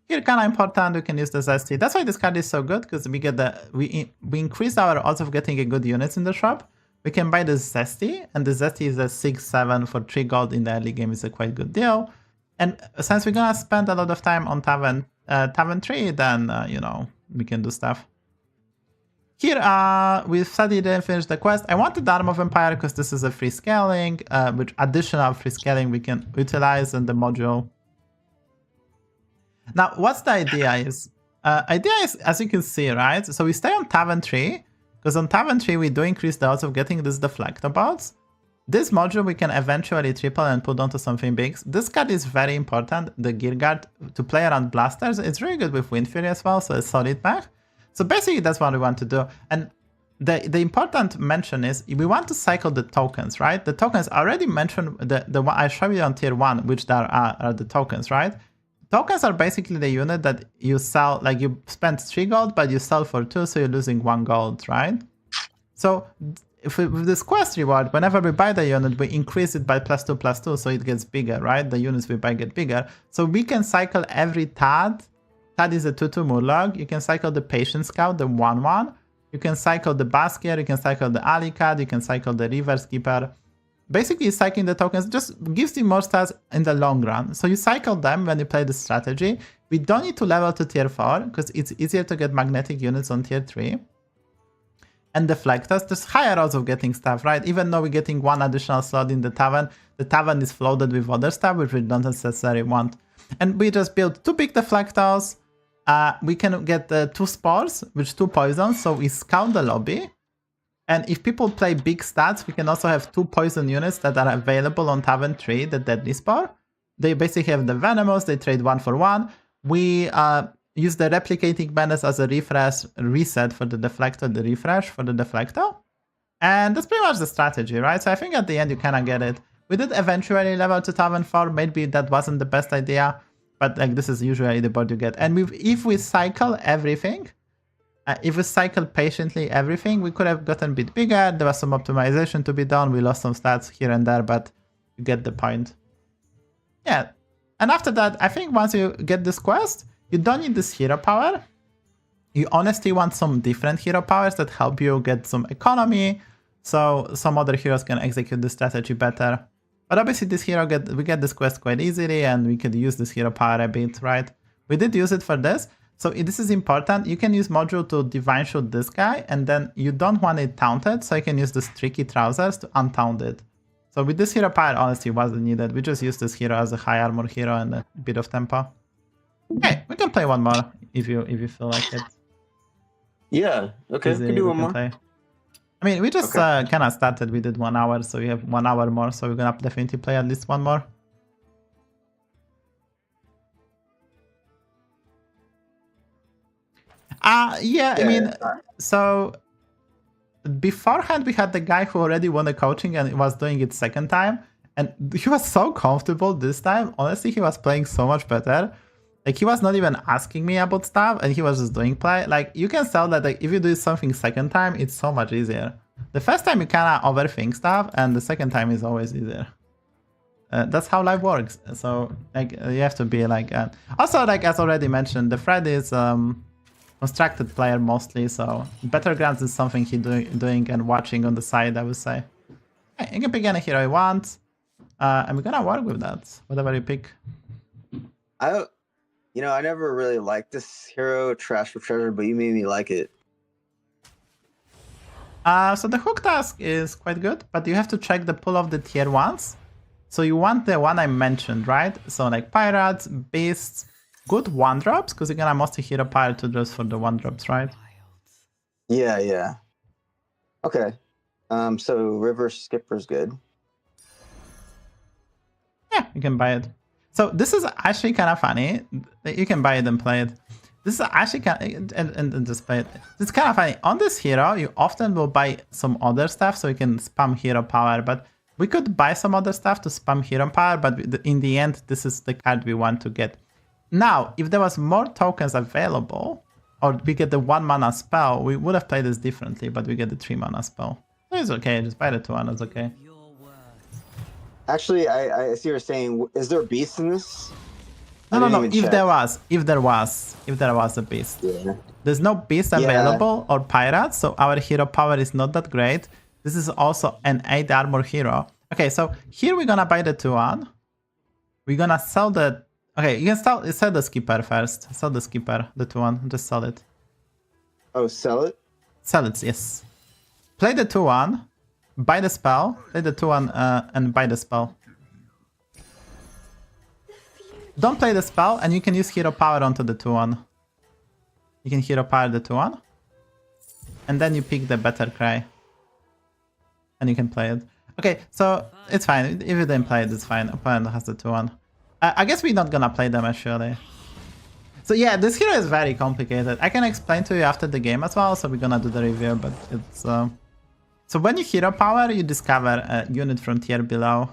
Here kind of important, we can use the Zesty. That's why this card is so good, because we get we increase our odds of getting a good units in the shop. We can buy the Zesty, and the Zesty is a 6-7 for 3 gold in the early game, is a quite good deal. And since we're gonna spend a lot of time on Tavern 3, then you know, we can do stuff. Here we studied and finished the quest. I wanted the Arm of Empire because this is a free scaling, which additional free scaling we can utilize in the module. Now, what's the idea is? Idea is, as you can see, right? So we stay on Tavern 3, because on Tavern 3 we do increase the odds of getting this Deflectabots. This module we can eventually triple and put onto something big. This card is very important, the Gear Guard, to play around Blasters. It's really good with Wind Fury as well, so it's solid mech. So basically that's what we want to do. And the important mention is we want to cycle the tokens, right? The tokens already mentioned, the one I showed you on tier 1, which there are the tokens, right? Tokens are basically the unit that you sell, like you spend 3 gold, but you sell for 2, so you're losing 1 gold, right? So if with this quest reward, whenever we buy the unit, we increase it by +2/+2, so it gets bigger, right? The units we buy get bigger. So we can cycle every Tad. Tad is a 2/2 Murloc. You can cycle the Patient Scout, the 1/1. You can cycle the Baskier, you can cycle the Alicad, you can cycle the Reverse Keeper. Basically, cycling the tokens just gives you more stats in the long run. So you cycle them when you play the strategy. We don't need to level to tier 4 because it's easier to get magnetic units on tier 3. And Deflectors, there's higher odds of getting stuff, right? Even though we're getting 1 additional slot in the tavern is flooded with other stuff, which we don't necessarily want. And we just built 2 big Deflectors. We can get 2 Spores, which 2 poisons, so we scout the lobby. And if people play big stats, we can also have 2 poison units that are available on Tavern 3, the Deadly Spore. They basically have the Venomous, they trade 1 for 1. We use the Replicating Menace as a reset for the Deflector, the refresh for the Deflector. And that's pretty much the strategy, right? So I think at the end you kind of get it. We did eventually level to Tavern 4, maybe that wasn't the best idea, but like this is usually the board you get. And if we cycle everything, if we cycle patiently everything, we could have gotten a bit bigger. There was some optimization to be done. We lost some stats here and there, but you get the point. Yeah. And after that, I think once you get this quest, you don't need this hero power. You honestly want some different hero powers that help you get some economy, so some other heroes can execute the strategy better. But obviously this hero we get this quest quite easily, and we could use this hero power a bit, right? We did use it for this. So this is important. You can use module to Divine Shoot this guy, and then you don't want it taunted, so you can use this Tricky Trousers to untaunt it. So with this hero power, honestly, wasn't needed. We just use this hero as a high armor hero and a bit of tempo. Okay, we can play one more if you feel like it. Yeah, okay, we can do one more. Play. I mean, we just kind of started. We did 1 hour, so we have 1 hour more, so we're gonna definitely play at least one more. Yeah, I mean, so beforehand we had the guy who already won the coaching and was doing it 2nd time, and he was so comfortable this time. Honestly, he was playing so much better. Like, he was not even asking me about stuff, and he was just doing play. Like, you can tell that like, if you do something 2nd time, it's so much easier. The first time you kind of overthink stuff, and the 2nd time is always easier. that's how life works. So like you have to be like also like as already mentioned, the Fred is constructed player mostly, so Battlegrounds is something he doing and watching on the side, I would say. Okay, you can pick any hero you want, and we're gonna work with that, whatever you pick. I never really liked this hero, Trash for Treasure, but you made me like it. So the hook task is quite good, but you have to check the pull of the tier 1s. So you want the one I mentioned, right? So like Pirates, Beasts, good 1-drops, because you're gonna mostly hit a pirate to just for the 1-drops, right? Yeah. Okay. So River Skipper's good. Yeah, you can buy it. So this is actually kind of funny. You can buy it and play it. This is actually kind of, and just play it. It's kind of funny. On this hero, you often will buy some other stuff so you can spam hero power, but we could buy some other stuff to spam hero power, but in the end, this is the card we want to get. Now, if there was more tokens available, or we get the 1-mana spell, we would have played this differently, but we get the 3-mana spell. So it's okay, just buy the 2-1, it's okay. Actually, I see what you're saying. Is there a beast in this? No. If there was a beast. Yeah. There's no beast available or pirates, so our hero power is not that great. This is also an 8 armor hero. Okay, so here we're gonna buy the 2-1. We're gonna sell the... Okay, you can sell the skipper first. Sell the skipper, the 2-1. Just sell it. Oh, sell it? Sell it, yes. Play the 2-1. Buy the spell. Play the 2-1 and buy the spell. Don't play the spell, and you can use hero power onto the 2-1. You can hero power the 2-1. And then you pick the better cry. And you can play it. Okay, so it's fine. If you didn't play it, it's fine. Opponent has the 2-1. I guess we're not gonna play them actually. So yeah, this hero is very complicated. I can explain to you after the game as well, so we're gonna do the review, but it's... So when you hero power, you discover a unit from tier below.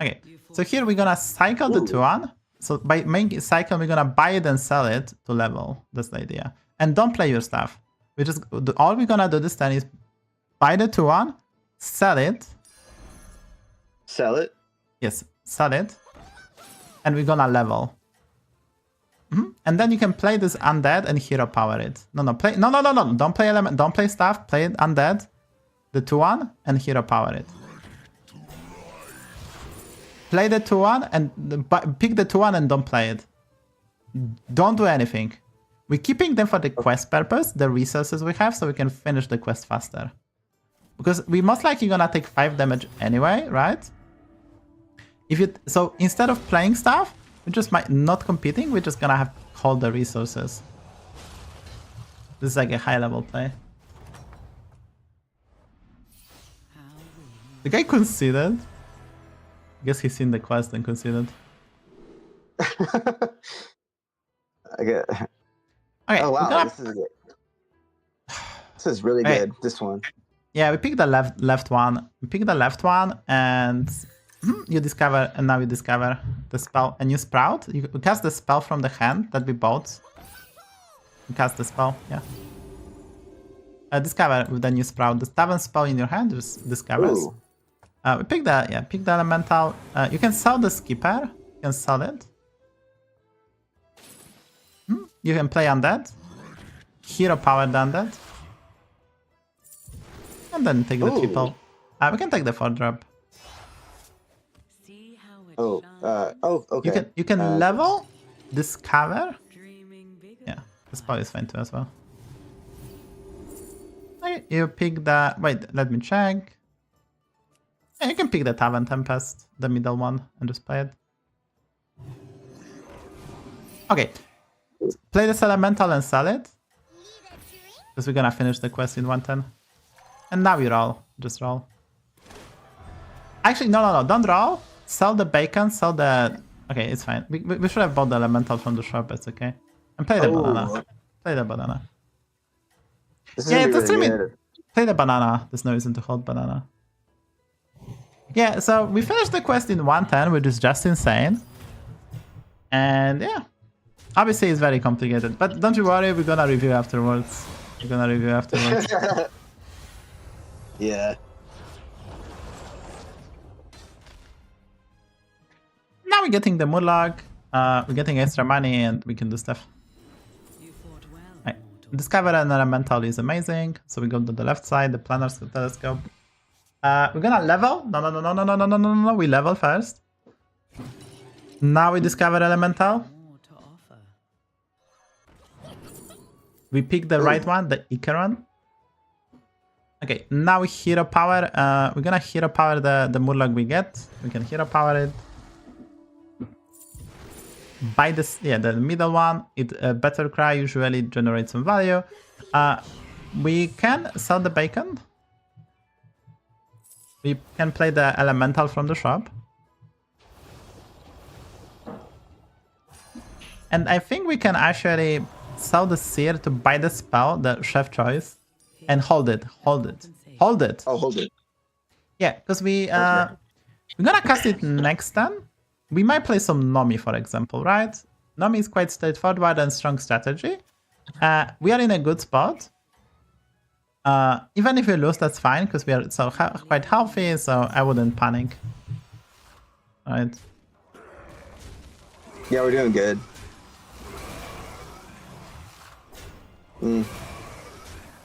Okay, so here we're gonna cycle the 2-1. So by making cycle, we're gonna buy it and sell it to level. That's the idea. And don't play your stuff. We just all we're gonna do this time is buy the 2-1, sell it. Sell it? Yes, sell it. And we're gonna level. And then you can play this undead and hero power it. No. Don't play element. Don't play stuff. Play it undead, the 2-1, and hero power it. Play the 2-1 and pick the 2-1 and don't play it. Don't do anything. We're keeping them for the quest purpose, the resources we have, so we can finish the quest faster. Because we most likely gonna take 5 damage anyway, right? So instead of playing stuff, we just might not competing, we're just gonna have to hold the resources. This is like a high level play. The guy conceded. I guess he's seen the quest and conceded. Okay. Oh wow, this is good. This is really good. This one. Yeah, we picked the left one. We picked the left one, and you discover, and now you discover the spell. And you sprout. You cast the spell from the hand that we bought. You cast the spell. Yeah. Discover with the new sprout. The tavern spell in your hand just discovers. Ooh. We pick the pick the elemental. You can sell the skipper. You can sell it. You can play undead. Hero power the undead. And then take the triple. We can take the 4-drop. Okay. You can level, discover. Yeah, the spell is fine too as well. Okay, you pick the... Wait, let me check. Yeah, you can pick the Tavern Tempest, the middle one, and just play it. Okay. Play this elemental and sell it. Because we're gonna finish the quest in 110. And now you roll. Just roll. Actually, no, don't roll. Sell the bacon, sell the... Okay, it's fine. We should have bought the elemental from the shop, it's okay. And play the banana. Play the banana. Yeah, it's really play the banana. There's no reason to hold banana. Yeah, so we finished the quest in 110, which is just insane. And yeah, obviously it's very complicated, but don't you worry, we're gonna review afterwards. Yeah. we're getting the Murloc, we're getting extra money, and we can do stuff. You fought well, Right. mortal. Discover an elemental is amazing. So we go to the left side, the planner's telescope. We're gonna level. No. We level first. Now we discover elemental. More to offer. We pick the right one, the Icaron. Okay, now hero power. We're gonna hero power the Murloc we get. We can hero power it. Buy this, yeah, the middle one. It better cry usually generates some value. We can sell the bacon. We can play the elemental from the shop. And I think we can actually sell the seer to buy the spell, the chef choice, and hold it. Oh, hold it. Yeah, because we're gonna cast it next turn. We might play some Nomi, for example, right? Nomi is quite straightforward and strong strategy. We are in a good spot. Even if we lose, that's fine, because we are so quite healthy, so I wouldn't panic. Right. Yeah, we're doing good.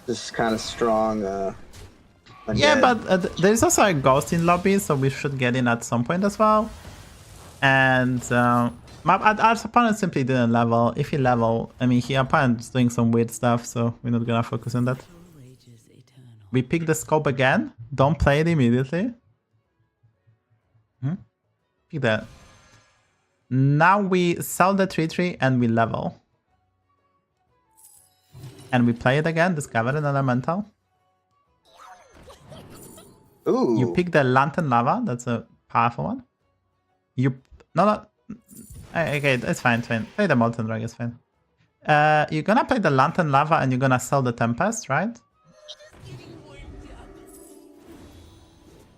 Just kind of strong. Yeah, Undead. but there's also a ghost in lobby, so we should get in at some point as well. And our opponent simply didn't level. If he level, I mean, his opponent is doing some weird stuff, so we're not gonna focus on that. Rages eternal. We pick the scope again. Don't play it immediately. Pick that. Now we sell the 3/3 and we level. And we play it again. Discover an elemental. Ooh. You pick the Lantern Lava. That's a powerful one. You no. Okay, it's fine. It's fine. Play the Molten Drag. It's fine. You're gonna play the Lantern Lava and you're gonna sell the Tempest, right?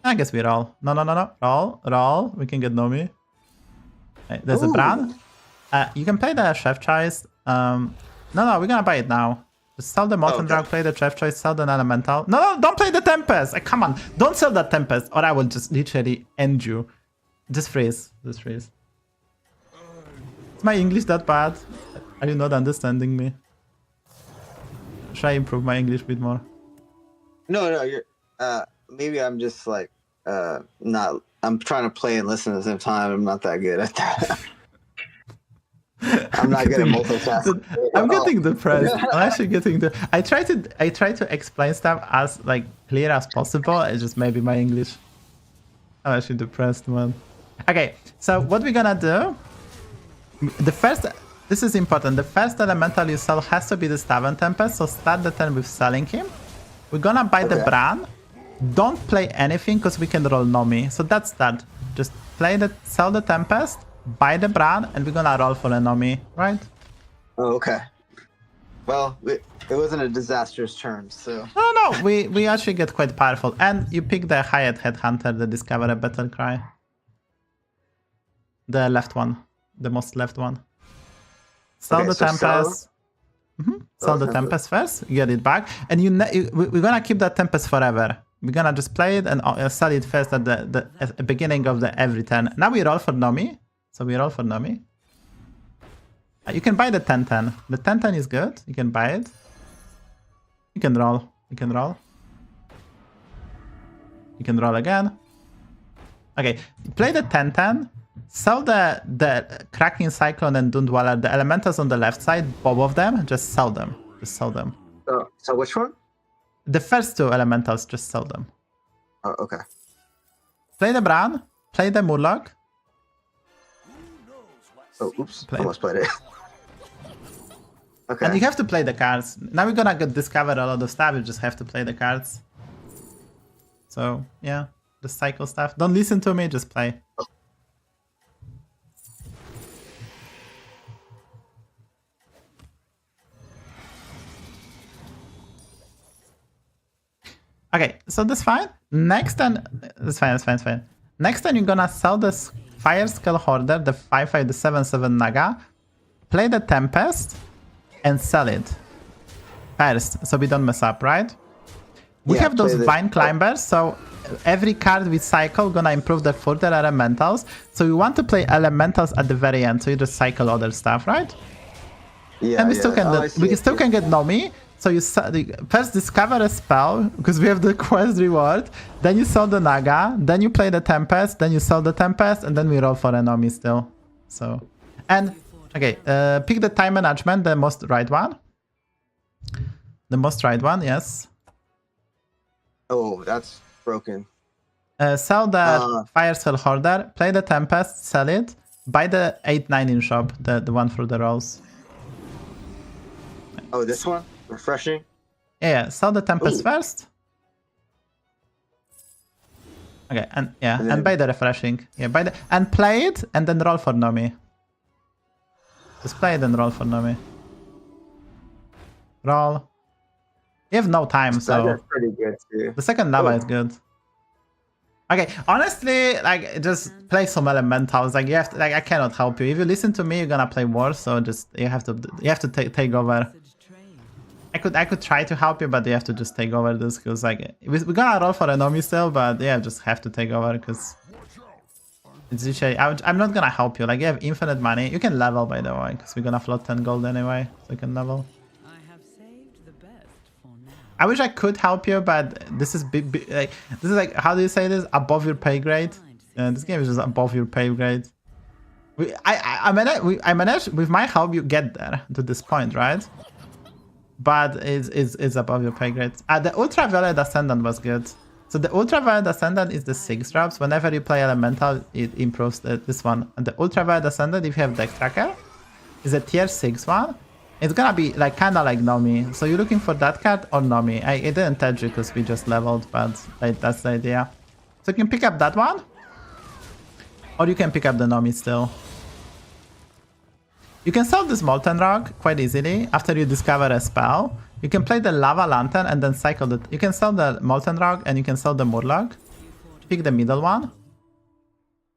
I guess we roll. No. Roll. We can get Nomi. Right, there's a Bran. You can play the Chef Choice. No, we're gonna buy it now. Just sell the Molten Drag, play the Chef Choice, sell the Elemental. No, don't play the Tempest! Come on, don't sell that Tempest, or I will just literally end you. Just freeze. Is my English that bad? Are you not understanding me? Should I improve my English a bit more? No, you're. Maybe I'm just like not. I'm trying to play and listen at the same time. I'm not that good at that. I'm not good at multitasking. I'm getting depressed. I'm actually getting I try to explain stuff as like clear as possible. It's just maybe my English. I'm actually depressed, man. Okay, so what we're gonna do? This is important. The first elemental you sell has to be the Staven Tempest. So start the turn with selling him. We're gonna buy the Bran. Don't play anything because we can roll Nomi. So that's that. Just sell the Tempest. Buy the Bran, and we're gonna roll for a Nomi, right? Oh, okay. Well, it wasn't a disastrous turn, so. No, we actually get quite powerful. And you pick the Hyatt Headhunter, the Discover a Battle Cry. The left one. The most left one. Sell Okay, the so Tempest. Sell the Tempest first, get it back. And we're gonna keep that Tempest forever. We're gonna just play it and sell it first at the beginning of every turn. Now we roll for Nomi. So we roll for Nomi. You can buy the 10-10. The 10-10 is good. You can buy it. You can roll. You can roll. You can roll again. Okay, play the 10-10. Sell the Cracking Cyclone and Doom Dweller. The Elementals on the left side, both of them. Just sell them. Just sell them. So which one? The first two Elementals, just sell them. Oh, okay. Play the Bran. Play the Murloc. Oh, oops. Almost played it. Okay. And you have to play the cards. Now we're gonna discover a lot of stuff. You just have to play the cards. So, yeah. The cycle stuff. Don't listen to me, just play. Okay, so that's fine. Next turn, that's fine. Next turn, you're gonna sell this Fire Skull Hoarder, the 5/5, the 7/7 Naga. Play the Tempest and sell it first, so we don't mess up, right? We have those Vine Climbers, so every card we cycle gonna improve the further elementals. So you want to play elementals at the very end, so you just cycle other stuff, right? Yeah, And we still can we still can get yeah. Nomi. So you first discover a spell because we have the quest reward. Then you sell the Naga. Then you play the Tempest. Then you sell the Tempest, and then we roll for a Nomi still. So, and okay, pick the time management, the most right one. The most right one, yes. Oh, that's broken. Sell the Fire Spell Hoarder. Play the Tempest. Sell it. Buy the 8-9 in shop, the one for the rolls. Oh, this one? Refreshing? Yeah, sell the Tempest first. Okay, and yeah, and buy the refreshing. Yeah, buy the and play it and then roll for Nomi. Just play it and roll for Nomi. Roll. You have no time, so That's pretty good too. the second lava is good. Okay, honestly, like just play some elementals. Like you have to, like I cannot help you. If you listen to me, you're gonna play worse. So just you have to take over. I could try to help you, but you have to just take over this because like we're gonna roll for a Nomi still, but yeah, just have to take over because it's usually I'm not gonna help you. Like you have infinite money. You can level by the way because we're gonna float 10 gold anyway, so you can level. I have saved the best for now. I wish I could help you, but this is like how do you say this? Above your pay grade. This game is just above your pay grade. I managed with my help you get there to this point, right? But it's above your pay grade. The Ultraviolet Ascendant was good. So the Ultraviolet Ascendant is the 6 drops. Whenever you play Elemental, it improves this one. And the Ultraviolet Ascendant, if you have Deck Tracker, is a tier 6 one. It's gonna be like kind of like Nomi. So you're looking for that card or Nomi. I didn't tell you because we just leveled, but like, that's the idea. So you can pick up that one. Or you can pick up the Nomi still. You can sell this Molten Rock quite easily after you discover a spell. You can play the Lava Lantern and then cycle the... You can sell the Molten Rock and you can sell the Murloc. Pick the middle one.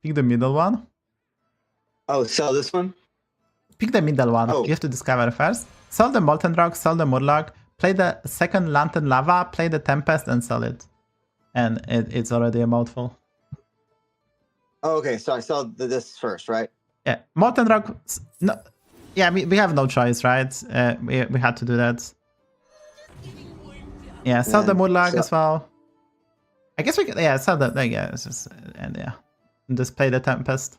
Pick the middle one. Oh, sell this one? Pick the middle one. Oh. You have to discover first. Sell the Molten Rock, sell the Murloc, play the second Lantern Lava, play the Tempest and sell it. And it's already a mouthful. Oh, okay, so I sell this first, right? Yeah, Molten Rock... No, yeah, we have no choice, right? We had to do that. Yeah, sell the Murloc as well. I guess we can... Yeah, sell the... Yeah, it's just... And yeah. Just play the Tempest.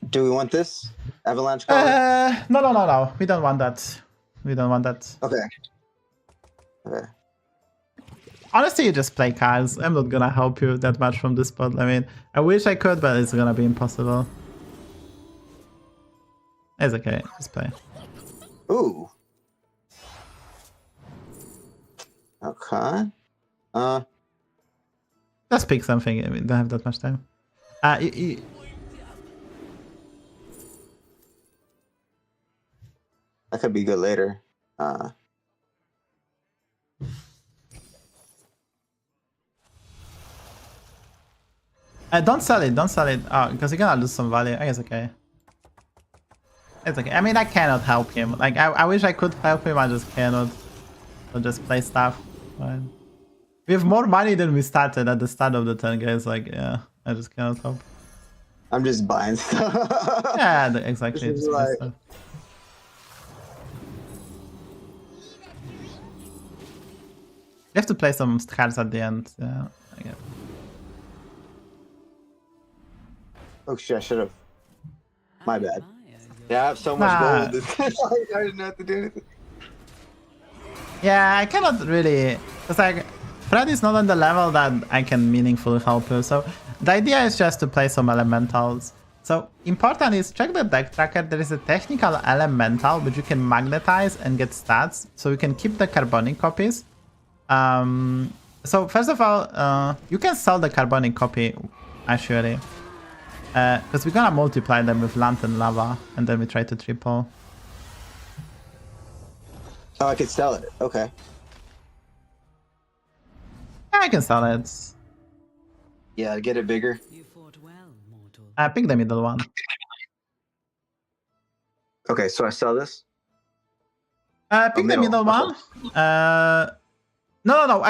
Do we want this? Avalanche card? No. We don't want that. We don't want that. Okay. Okay. Honestly, you just play cards. I'm not gonna help you that much from this spot. I mean, I wish I could, but it's gonna be impossible. It's okay. Just play. Ooh. Okay. Just pick something. I mean, don't have that much time. That could be good later. Don't sell it. Don't sell it. Oh, because you're gonna lose some value. I guess okay. It's okay. I mean, I cannot help him. Like, I wish I could help him. I just cannot. So just play stuff. Fine. We have more money than we started at the start of the turn, guys. Like, yeah, I just cannot help. I'm just buying stuff. Yeah, exactly. Just play stuff. You have to play some cards at the end. Yeah, I get it. Oh shit, I should have. My bad. Yeah, I have so much gold. I didn't have to do anything. Yeah, I cannot really... Because like, Fred is not on the level that I can meaningfully help you. So the idea is just to play some elementals. So important is check the deck tracker. There is a technical elemental which you can magnetize and get stats. So you can keep the carbonic copies. So first of all, you can sell the carbonic copy actually. Because we're gonna multiply them with Lantern Lava and then we try to triple. Oh, I could sell it. Okay. Yeah, I can sell it. Yeah, get it bigger. You fought well, mortal. Pick the middle one. Okay, so I sell this? Pick the middle one. No.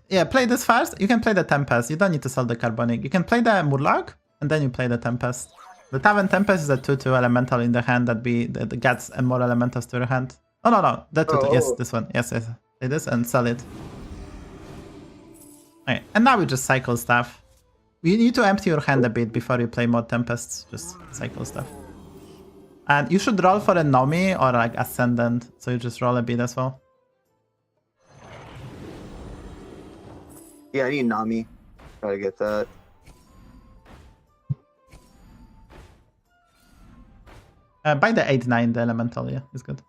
Yeah, play this first. You can play the Tempest. You don't need to sell the Carbonic. You can play the Murloc, and then you play the Tempest. The Tavern Tempest is a 2/2 elemental in the hand that gets more elementals to your hand. Oh, no. The 2/2. Yes, this one. Yes. Play this and sell it. Okay, and now we just cycle stuff. You need to empty your hand a bit before you play more Tempests. Just cycle stuff. And you should roll for a Nomi or like Ascendant. So you just roll a bit as well. Yeah, I need Nami. Try to get that. Buy the 8/9, the elemental, yeah, it's good.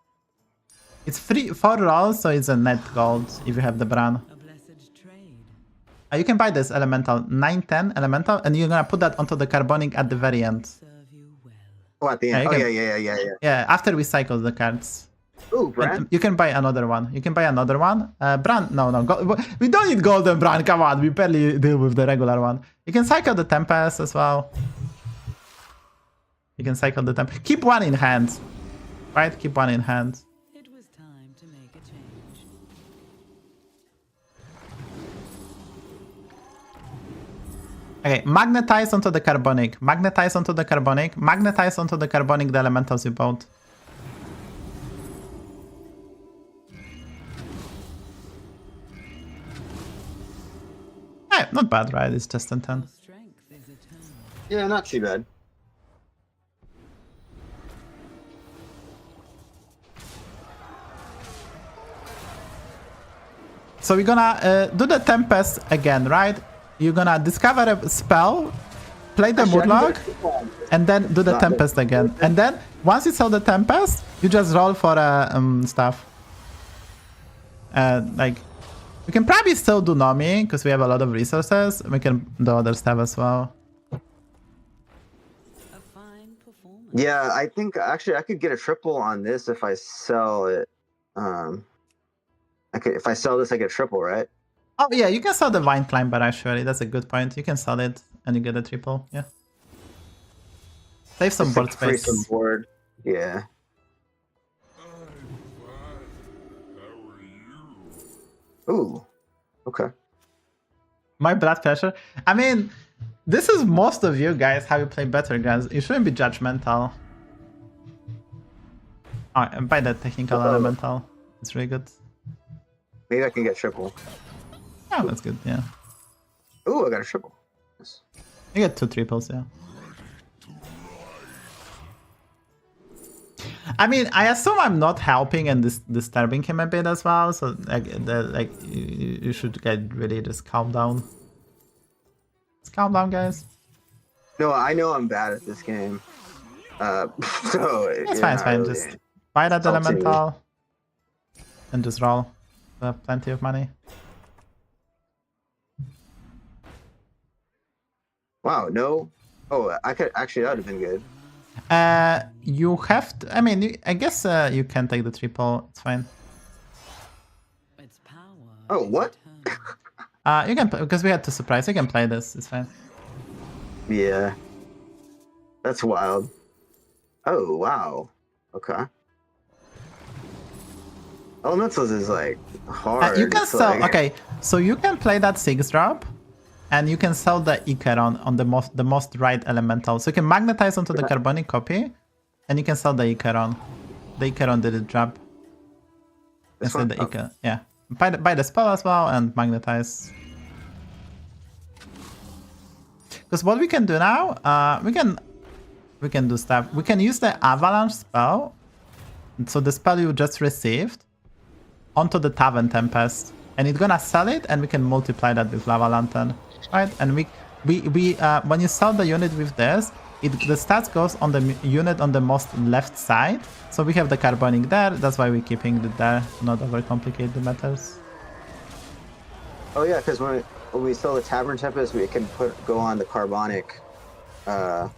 It's free 4 rolls, so it's a net gold if you have the Bran. A blessed trade. You can buy this elemental, 9/10 elemental, and you're gonna put that onto the Carbonic at the very end. Serve you well. Oh, at the end. Yeah, Oh, you yeah. Yeah, after we cycle the cards. Ooh, Brand. And you can buy another one. Bran, no. We don't need golden Bran, come on. We barely deal with the regular one. You can cycle the Tempest as well. You can cycle the Tempest. Keep one in hand. Right? Keep one in hand. It was time to make a change. Okay, magnetize onto the Carbonic. Magnetize onto the Carbonic. Magnetize onto the Carbonic the elementals you bought. Not bad, right? It's just in 10. Strength is eternal. Yeah, not too bad. So we're gonna do the Tempest again, right? You're gonna discover a spell, play the Murloc, and then do the Tempest again. And then, once you sell the Tempest, you just roll for stuff. Like, we can probably still do Nomi, because we have a lot of resources. We can do other stuff as well. A fine performance. Yeah, I think actually I could get a triple on this if I sell it. If I sell this, I get triple, right? Oh yeah, you can sell the Vine Climber actually. That's a good point. You can sell it and you get a triple. Yeah. Save some Just board like free space. some board. Yeah. Ooh. Okay. My blood pressure. I mean, this is most of you guys how you play Battlegrounds. You shouldn't be judgmental. Oh, and buy the technical elemental. It's really good. Maybe I can get triple. Oh, that's good. Yeah. Ooh, I got a triple. Yes. You get 2 triples. Yeah. I mean, I assume I'm not helping and disturbing him a bit as well. So you should get really just calm down. Just calm down, guys. No, I know I'm bad at this game. So It's fine. It's fine. Just buy that elemental and just roll. We have plenty of money. Wow. No. Oh, I could actually. That would have been good. You have to. I mean, I guess you can take the triple. It's fine. Its power. Oh, is what? eternal. You can because we had to surprise. You can play this. It's fine. Yeah. That's wild. Oh wow. Okay. Elementals is like hard. You can It's sell. like- Okay, so you can play that 6-drop, and you can sell the Icaron on the most right elemental. So you can magnetize onto the Carbonic copy, and you can sell the Icaron. The Icaron did it drop. This Instead one? the Oh. Icaron. Yeah. Buy the spell as well and magnetize. Because what we can do now, we can do stuff. We can use the Avalanche spell. So the spell you just received onto the Tavern Tempest, and it's gonna sell it, and we can multiply that with Lava Lantern, right? And we when you sell the unit with this, the stats goes on the unit on the most left side. So we have the Carbonic there. That's why we're keeping it there, not overcomplicate the matters. Oh yeah, because when we sell the Tavern Tempest, we can go on the Carbonic. The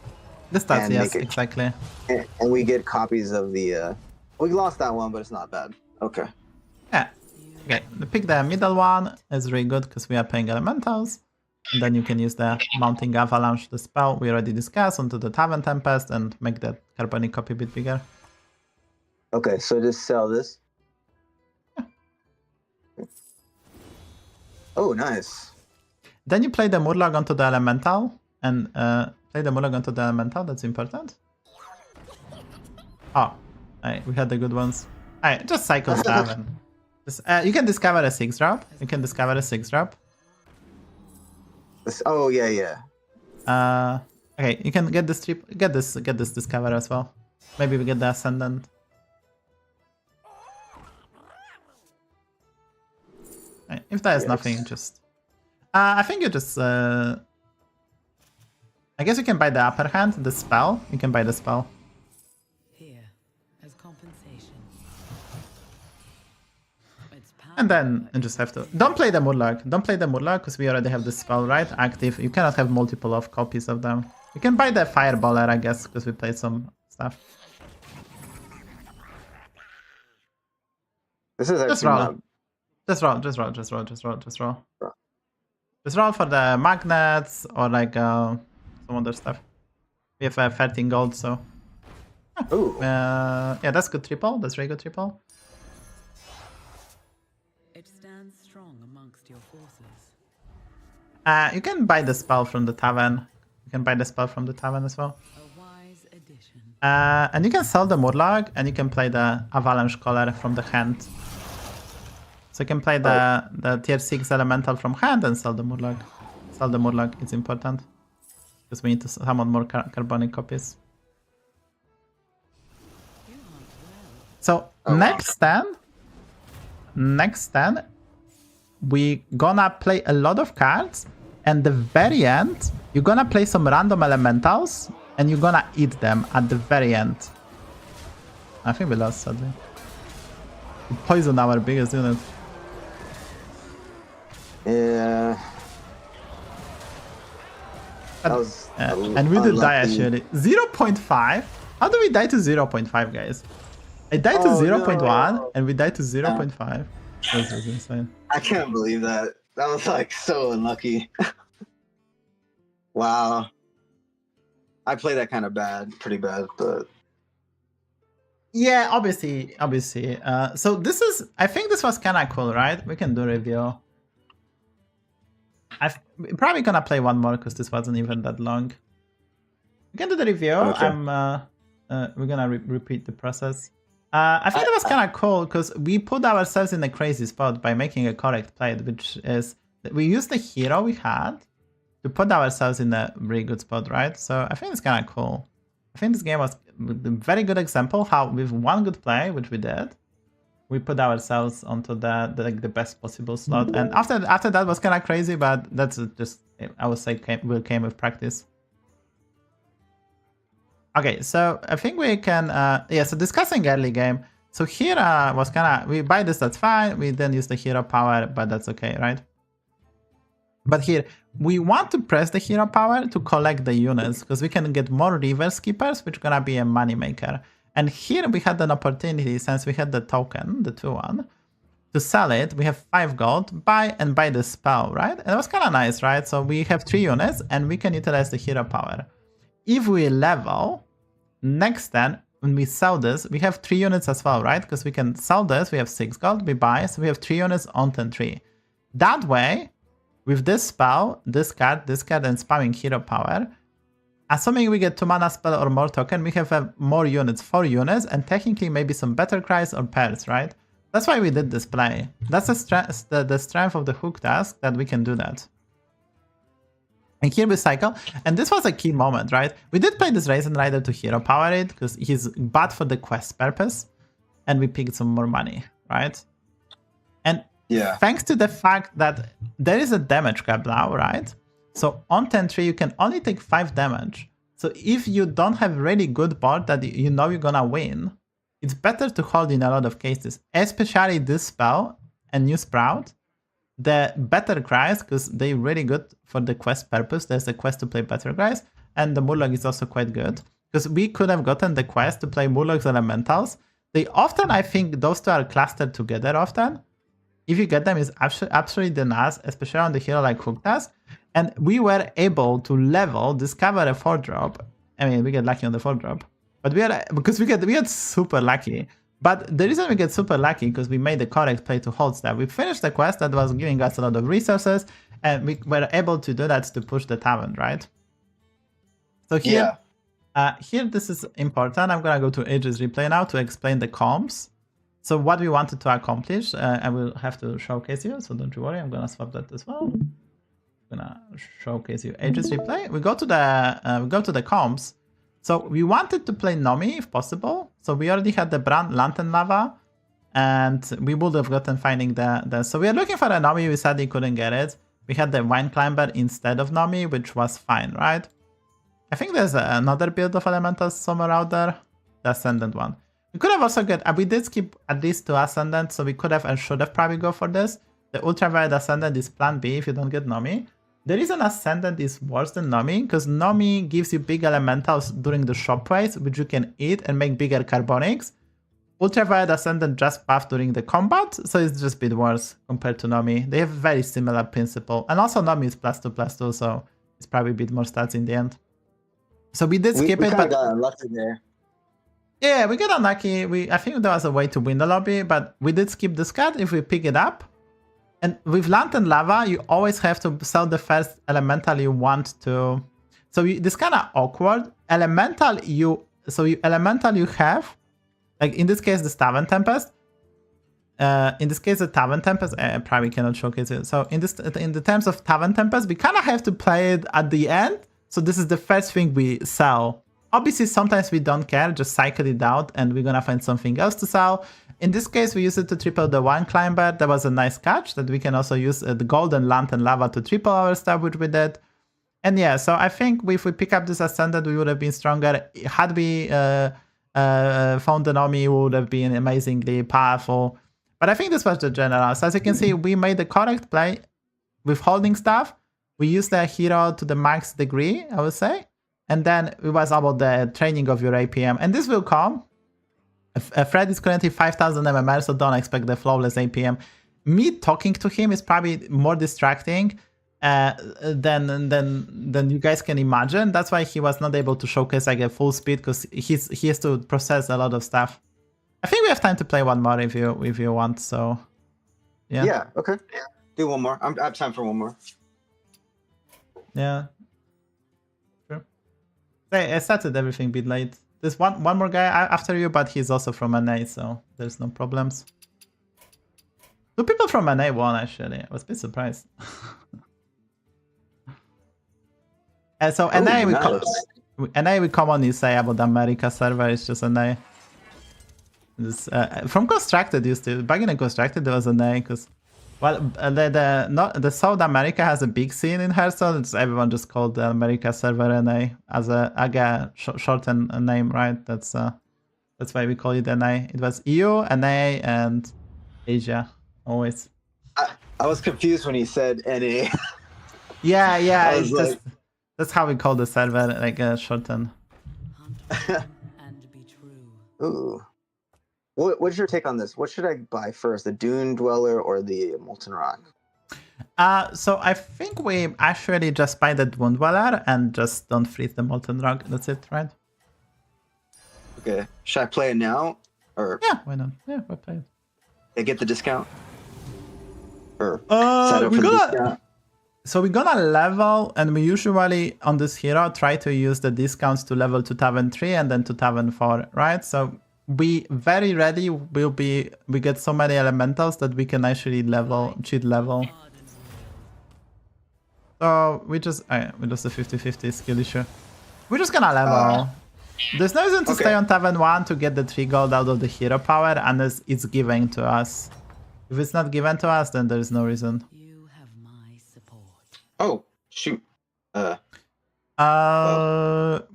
stats, And yes, make it- exactly. And we get copies of the. We lost that one, but it's not bad. Okay. Yeah. Okay, pick the middle one. It's really good because we are playing elementals. And then you can use the Mounting Avalanche, the spell we already discussed, onto the Tavern Tempest and make the Carbonic copy a bit bigger. Okay, so just sell this. Oh, nice. Then you play the Murloc onto the Elemental, and play the Murloc onto the Elemental, that's important. Oh, we had the good ones. Just cycle stuff and just, you can discover a 6-drop. You can discover a 6-drop. Oh yeah. Okay, you can get this get this discover as well. Maybe we get the Ascendant. Right, if there is nothing, just I think you just I guess you can buy the upper hand, the spell. You can buy the spell. Here, as compensation. It's And then you just have to... Don't play the Murloc. Don't play the Murloc because we already have the spell, right? Active. You cannot have multiple of copies of them. You can buy the Fireballer, I guess, because we played some stuff. This is Just actually roll. not... Just roll. Just roll for the magnets or like some other stuff. We have 13 gold, so... Ooh. yeah, that's good triple. That's really good triple. It stands strong amongst your forces. You can buy the spell from the tavern. You can buy the spell from the tavern as well. A wise addition. And you can sell the Murloc, and you can play the Avalanche Collar from the hand. So you can play the tier 6 elemental from hand and sell the Murloc. Sell the Murloc, it's important. Because we need to summon more carbonic copies. So next turn, we gonna play a lot of cards, and the very end, you're gonna play some random elementals, and you're gonna eat them at the very end. I think we lost, sadly. We poisoned our biggest unit. Yeah. That was And we did die actually. 0.5? How do we die to 0.5, guys? I died to 0.1 and we died to 0.5. This is insane. I can't believe that. That was like so unlucky. Wow. I play that kind of bad, pretty bad, but Yeah, obviously. So this is, I think this was kind of cool, right? We can do review. We're probably gonna play one more because this wasn't even that long. We can do the review. Okay. We're gonna repeat the process. I think that was kind of cool because we put ourselves in a crazy spot by making a correct play, which is that we used the hero we had to put ourselves in a really good spot, right? So I think it's kind of cool. I think this game was a very good example how with one good play, which we did, we put ourselves onto the best possible slot. And after that was kind of crazy, but that's just, I would say, came with practice. Okay, so I think we can, so discussing early game. So here was kind of, we buy this, that's fine. We then use the hero power, but that's okay, right? But here, we want to press the hero power to collect the units, because we can get more reverse keepers, which is going to be a money maker. And here we had an opportunity, since we had the token, the 2-1, to sell it. We have 5 gold, buy the spell, right? And it was kind of nice, right? So we have 3 units, and we can utilize the hero power. If we level, next turn, when we sell this, we have 3 units as well, right? Because we can sell this, we have 6 gold, we buy, so we have 3 units on turn 3. That way, with this spell, this card, and spamming hero power, assuming we get 2 mana spell or more token, we have more units, 4 units, and technically maybe some better cries or Perils, right? That's why we did this play. That's the strength of the hook task, that we can do that. And here we cycle, and this was a key moment, right? We did play this Raisin Rider to hero power it, because he's bad for the quest purpose, and we picked some more money, right? And yeah, thanks to the fact that there is a damage cap now, right? So on turn 3, you can only take 5 damage. So if you don't have really good board that you know you're gonna win, it's better to hold in a lot of cases, especially this spell and New Sprout. The better cries, because they're really good for the quest purpose. There's a quest to play better cries, and the Murloc is also quite good, because we could have gotten the quest to play Murlocs Elementals. They often, I think, those two are clustered together often. If you get them, it's absolutely nice, especially on the hero like hook task. And we were able to level, discover a 4-drop. I mean, we get lucky on the 4-drop, but we got super lucky. But the reason we get super lucky because we made the correct play to hold stuff. We finished the quest that was giving us a lot of resources, and we were able to do that to push the tavern, right? So here, here this is important. I'm gonna go to Aegis replay now to explain the comps. So what we wanted to accomplish, I will have to showcase you, so don't you worry. I'm gonna swap that as well. I'm gonna showcase you Aegis replay. We go to the comps. So we wanted to play Nomi if possible. So we already had the brand Lantern Lava, and we would have gotten finding the. So we are looking for a Nomi. We sadly couldn't get it. We had the Wine Climber instead of Nomi, which was fine, right? I think there's another build of elementals somewhere out there, the Ascendant one. We could have also get. We did skip at least 2 Ascendant, so we could have and should have probably go for this. The Ultraviolet Ascendant is plan B if you don't get Nomi. The reason Ascendant is worse than Nomi, because Nomi gives you big elementals during the shop phase, which you can eat and make bigger carbonics. Ultraviolet Ascendant just buff during the combat, so it's just a bit worse compared to Nomi. They have very similar principle. And also Nomi is +2/+2, so it's probably a bit more stats in the end. So we did skip it, but... got unlucky there. Yeah, we got unlucky. I think there was a way to win the lobby, but we did skip this card if we pick it up. And with Lantern Lava, you always have to sell the first elemental you want to. So this kind of awkward. Elemental you have, like in this case, the Tavern Tempest. In this case, the Tavern Tempest, I probably cannot showcase it. So in the terms of Tavern Tempest, we kind of have to play it at the end. So this is the first thing we sell. Obviously, sometimes we don't care, just cycle it out and we're gonna find something else to sell. In this case, we use it to triple the Wine Climber. That was a nice catch that we can also use the Golden Lantern Lava to triple our stuff, which we did. And yeah, so I think if we pick up this Ascendant, we would have been stronger. Had we found the Nomi, we would have been amazingly powerful. But I think this was the general. So as you can see, we made the correct play with holding stuff. We used the hero to the max degree, I would say. And then it was about the training of your APM. And this will come. Fred is currently 5000 MMR, so don't expect the flawless APM. Me talking to him is probably more distracting than you guys can imagine. That's why he was not able to showcase like a full speed, because he has to process a lot of stuff. I think we have time to play one more if you want. So yeah. Yeah. Okay. Do one more. I have time for one more. Yeah. Sure. I started everything a bit late. There's one more guy after you, but he's also from NA, so there's no problems. 2 people from NA won, actually. I was a bit surprised. And so NA, we commonly say about the America server, it's just NA. This, from Constructed used to, back in Constructed there was NA, because well, the South America has a big scene in Hearthstone. It's everyone just called the America server NA as a shortened name, right? That's why we call it NA. It was EU, NA, and Asia always. I was confused when he said NA. Yeah, it's like... just that's how we call the server, like shortened. And be true. Ooh. What's your take on this? What should I buy first, the Dune Dweller or the Molten Rock? So I think we actually just buy the Dune Dweller and just don't freeze the Molten Rock. That's it, right? Okay. Should I play it now? Or yeah, why not? Yeah, we'll play it. They get the discount? Or set up for the discount? So we're gonna level, and we usually on this hero try to use the discounts to level to Tavern 3 and then to Tavern 4, right? So we very ready we get so many elementals that we can actually cheat level. So we lost a 50-50 skill issue. We're just gonna level. There's no reason to stay on Tavern 1 to get the 3 gold out of the hero power unless it's given to us. If it's not given to us, then there's no reason. You have my support. Oh, shoot.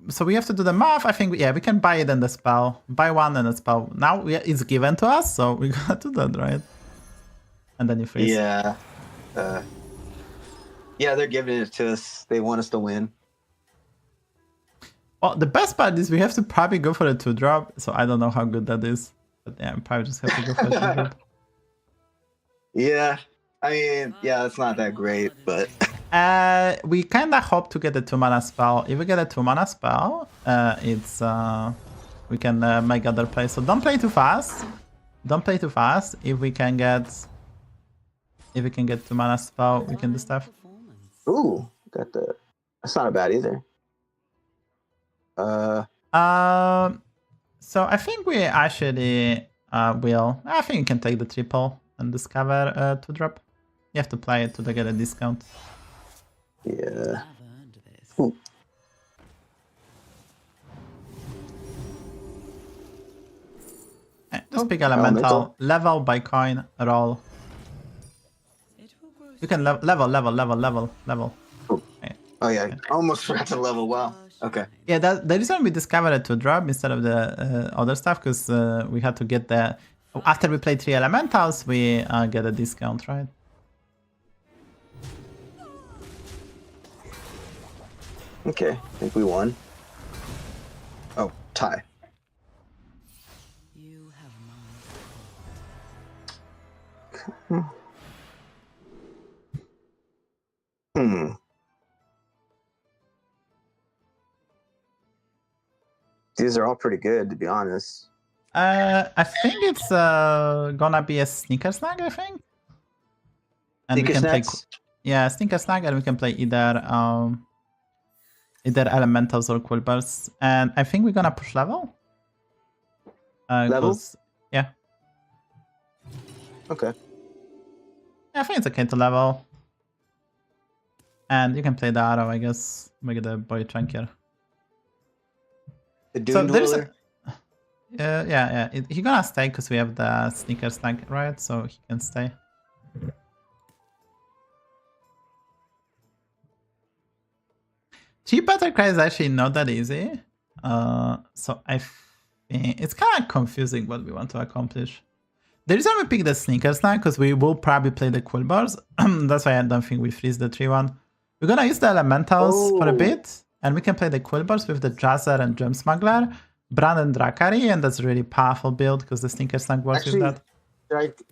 So we have to do the math. I think, we can buy it and the spell. Buy one and a spell. Now it's given to us, so we gotta do that, right? And then you freeze. Yeah. Yeah, they're giving it to us. They want us to win. Well, the best part is we have to probably go for a 2-drop, so I don't know how good that is. But yeah, I probably just have to go for a 2-drop. Yeah. I mean, yeah, it's not that great, but... We kind of hope to get a 2-mana spell. If we get a 2-mana spell, it's we can make other plays. So don't play too fast. Don't play too fast. If we can get 2 mana spell, we can do stuff. Ooh, got the. That's not bad either. So I think we actually will. I think you can take the triple and discover 2-drop. You have to play it to get a discount. Yeah. Ooh. Just pick elemental, level by coin, roll. You can level. Oh yeah, I almost forgot to level. Wow. Okay. Yeah, the reason we discovered a 2-drop instead of the other stuff, because we had to get the... After we play 3 elementals, we get a discount, right? Okay, I think we won. Oh, tie. You have These are all pretty good, to be honest. I think it's gonna be a sneaker snag, I think. And Sneaker we can play, snacks? yeah, sneaker snag, and we can play either elementals or Quilboars. And I think we're gonna push level. Level? Yeah. Okay. Yeah, I think it's okay to level. And you can play the arrow, I guess. Make the boy chunkier. The So Dune there's Dweller? yeah. He's gonna stay because we have the sneaker snag, right? So he can stay. Cheap battle cry is actually not that easy. So I think it's kind of confusing what we want to accomplish. The reason we pick the sneaker snag because we will probably play the Quilboars. That's why I don't think we freeze the 3-1. We're gonna use the elementals for a bit. And we can play the Quilboars with the Jazzer and Gem Smuggler, Brand and Drakari, and that's a really powerful build because the Sneaker Snag works with that.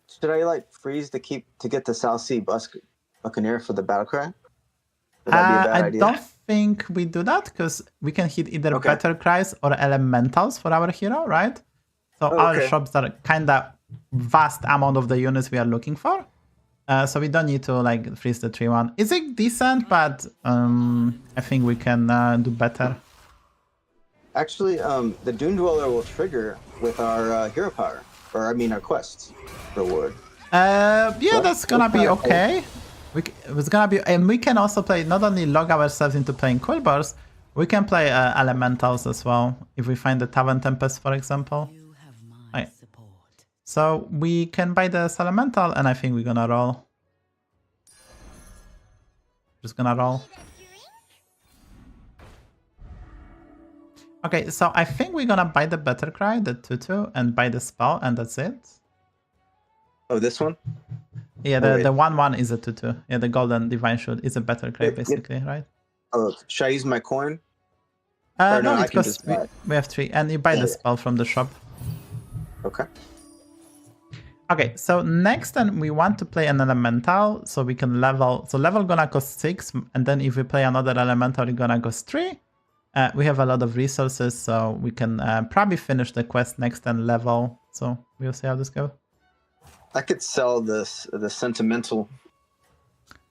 Should I like freeze to get the South Sea Buccaneer for the Battlecry? Would that be a bad idea? I don't think we do that because we can hit either Battle Cries or Elementals for our hero, right? So our shops are kind of vast amount of the units we are looking for. So we don't need to like freeze the 3-1. It's like decent, but I think we can do better. Actually, the Dune Dweller will trigger with our hero power, or I mean our quests reward. Yeah, that's gonna be okay. It's gonna be, and we can also play, not only log ourselves into playing Quilboars, we can play elementals as well if we find the Tavern Tempest, for example. Right. So we can buy the elemental, and I think we're gonna roll. Just gonna roll. Okay, so I think we're gonna buy the Better Cry, the 2/2, and buy the spell, and that's it. Oh, this one? Yeah, the 1/1 is a 2/2. Yeah, the Golden Divine Shield is a Better Cry, basically, right? Oh, should I use my coin? No, because we have 3, and you buy the spell from the shop. Okay. Okay, so next then we want to play an elemental, so we can level. So level gonna cost 6, and then if we play another elemental, it's gonna cost 3. We have a lot of resources, so we can probably finish the quest next and level. So we'll see how this goes. I could sell the sentimental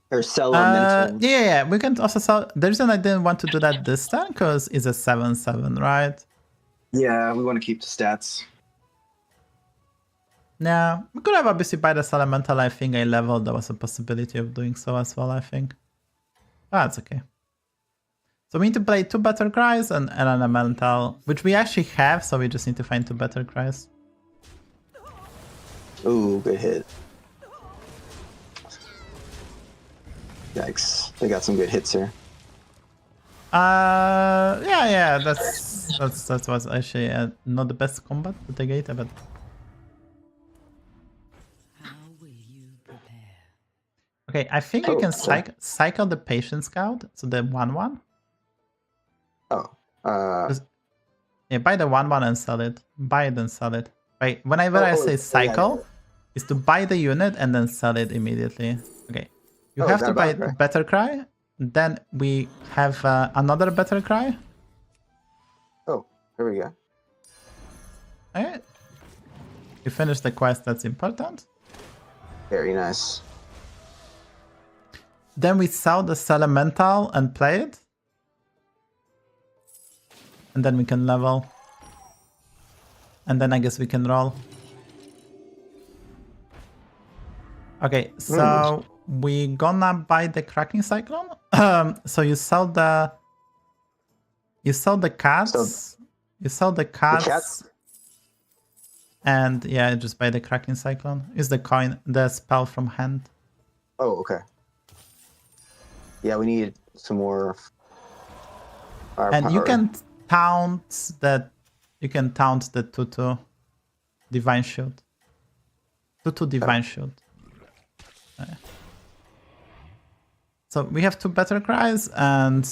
or sell elemental. Yeah, we can also sell. The reason I didn't want to do that this time because it's a 7/7, right? Yeah, we want to keep the stats. Yeah, we could have obviously buy this elemental. I think I leveled. There was a possibility of doing so as well, I think. That's okay. So we need to play 2 Better Cries and an elemental, which we actually have, so we just need to find 2 Better Cries. Ooh, good hit. Yikes. They got some good hits here. Yeah, that was actually not the best combat with the Gator, but... Okay, I think you can cycle the Patient Scout, so the 1/1. Oh. Yeah, buy the 1/1 and sell it. Buy it and sell it. Right, whenever I say cycle, is to buy the unit and then sell it immediately. Okay, you have to buy Better Cry. Then we have another Better Cry. Oh, here we go. Okay. We finished the quest, that's important. Very nice. Then we sell the Elemental and play it. And then we can level. And then I guess we can roll. Okay, so we gonna buy the Cracking Cyclone. So you sell the cats. You sell the cats. And yeah, just buy the Cracking Cyclone. Use the coin, the spell from hand. Oh, okay. Yeah, we need some more And you can taunt that. You can taunt the 2/2 Divine Shield. 2/2 Divine Shield. So we have 2 Better Cries and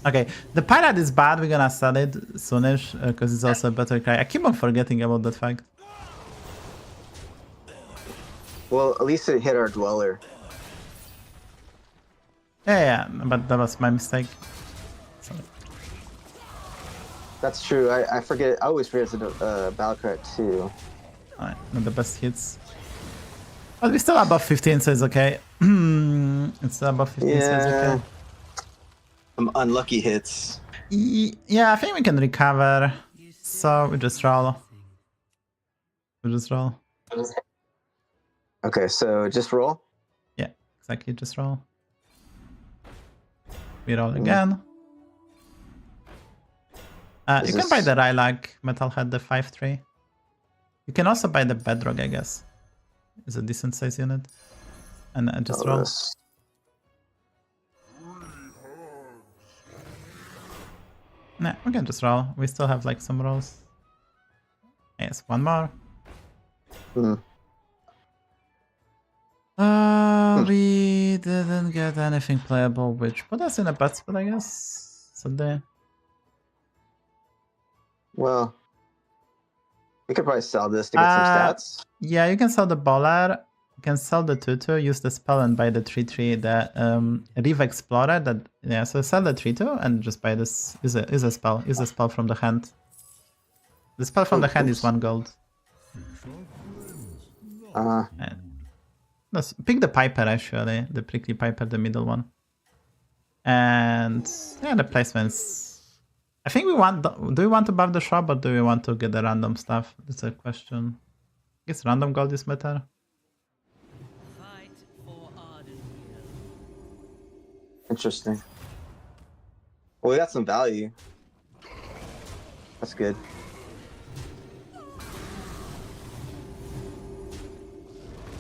okay, the Pirate is bad. We're gonna sell it soonish because it's also a Better Cry. I keep on forgetting about that fact. Well, at least it hit our Dweller. Yeah, but that was my mistake. So, That's true. I forget. I always forget it's a Battlecry too. alright, not the best hits. But we're still above 15, so it's okay. It's still above 15, so it's okay. Some unlucky hits. Yeah, I think we can recover. So we just roll. Okay, so just roll. Yeah, exactly, just roll. We roll again. You can buy the Rylag Metalhead, the 5/3. You can also buy the Bedrock, I guess. It's a decent size unit. And just roll. Nah, we can just roll. We still have like some rolls. Yes, one more. We didn't get anything playable, which put us in a bad spot, I guess. So there. Well, we could probably sell this to get some stats. Yeah, you can sell the Bowler. You can sell the 2/2, use the spell and buy the 3/3, the Reef Explorer. That yeah, so sell the 3/2 and just buy this. Use a spell. Use a spell from the hand. The spell from the hand is 1 gold. Let's pick the Piper actually, the Prickly Piper, the middle one. And yeah, the placements. I think we want. Do we want to buff the shop or do we want to get the random stuff? That's a question. I guess random gold is better. Interesting. Well, we got some value. That's good.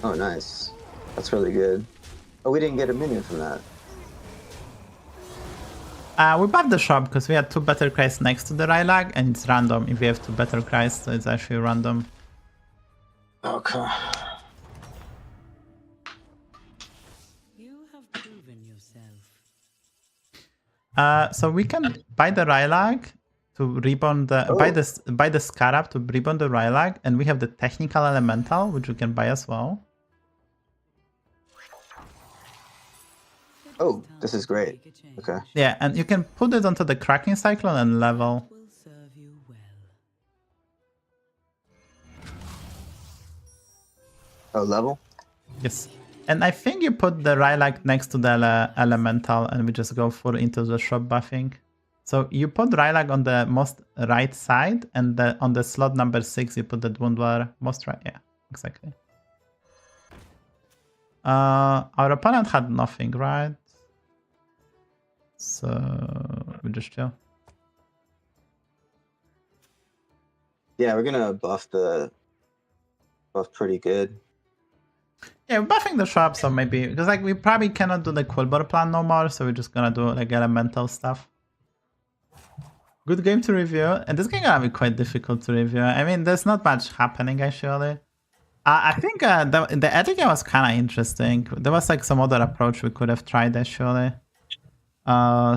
Oh, nice. That's really good. Oh, we didn't get a minion from that. We buffed the shop because we had 2 Better Cries next to the Rylag and it's random. If we have 2 Better Cries, so it's actually random. Okay. You have proven yourself. So we can buy the Rylag to reborn the buy the Scarab to reborn the Rylag, and we have the Technical Elemental, which we can buy as well. Oh, this is great. Okay. Yeah, and you can put it onto the Cracking Cyclone and level. Will serve you well. Oh, level? Yes. And I think you put the Rylag next to the Elemental and we just go full into the shop buffing. So you put Rylag on the most right side and on the slot number 6 you put the Dwindler most right. Yeah, exactly. Our opponent had nothing, right? So we just chill. Yeah, we're gonna buff pretty good. Yeah, we're buffing the shop, so maybe because like we probably cannot do the Quilboar plan no more, so we're just gonna do like elemental stuff. Good game to review, and this game gonna be quite difficult to review. I mean, there's not much happening actually. I think the early game was kind of interesting. There was like some other approach we could have tried actually.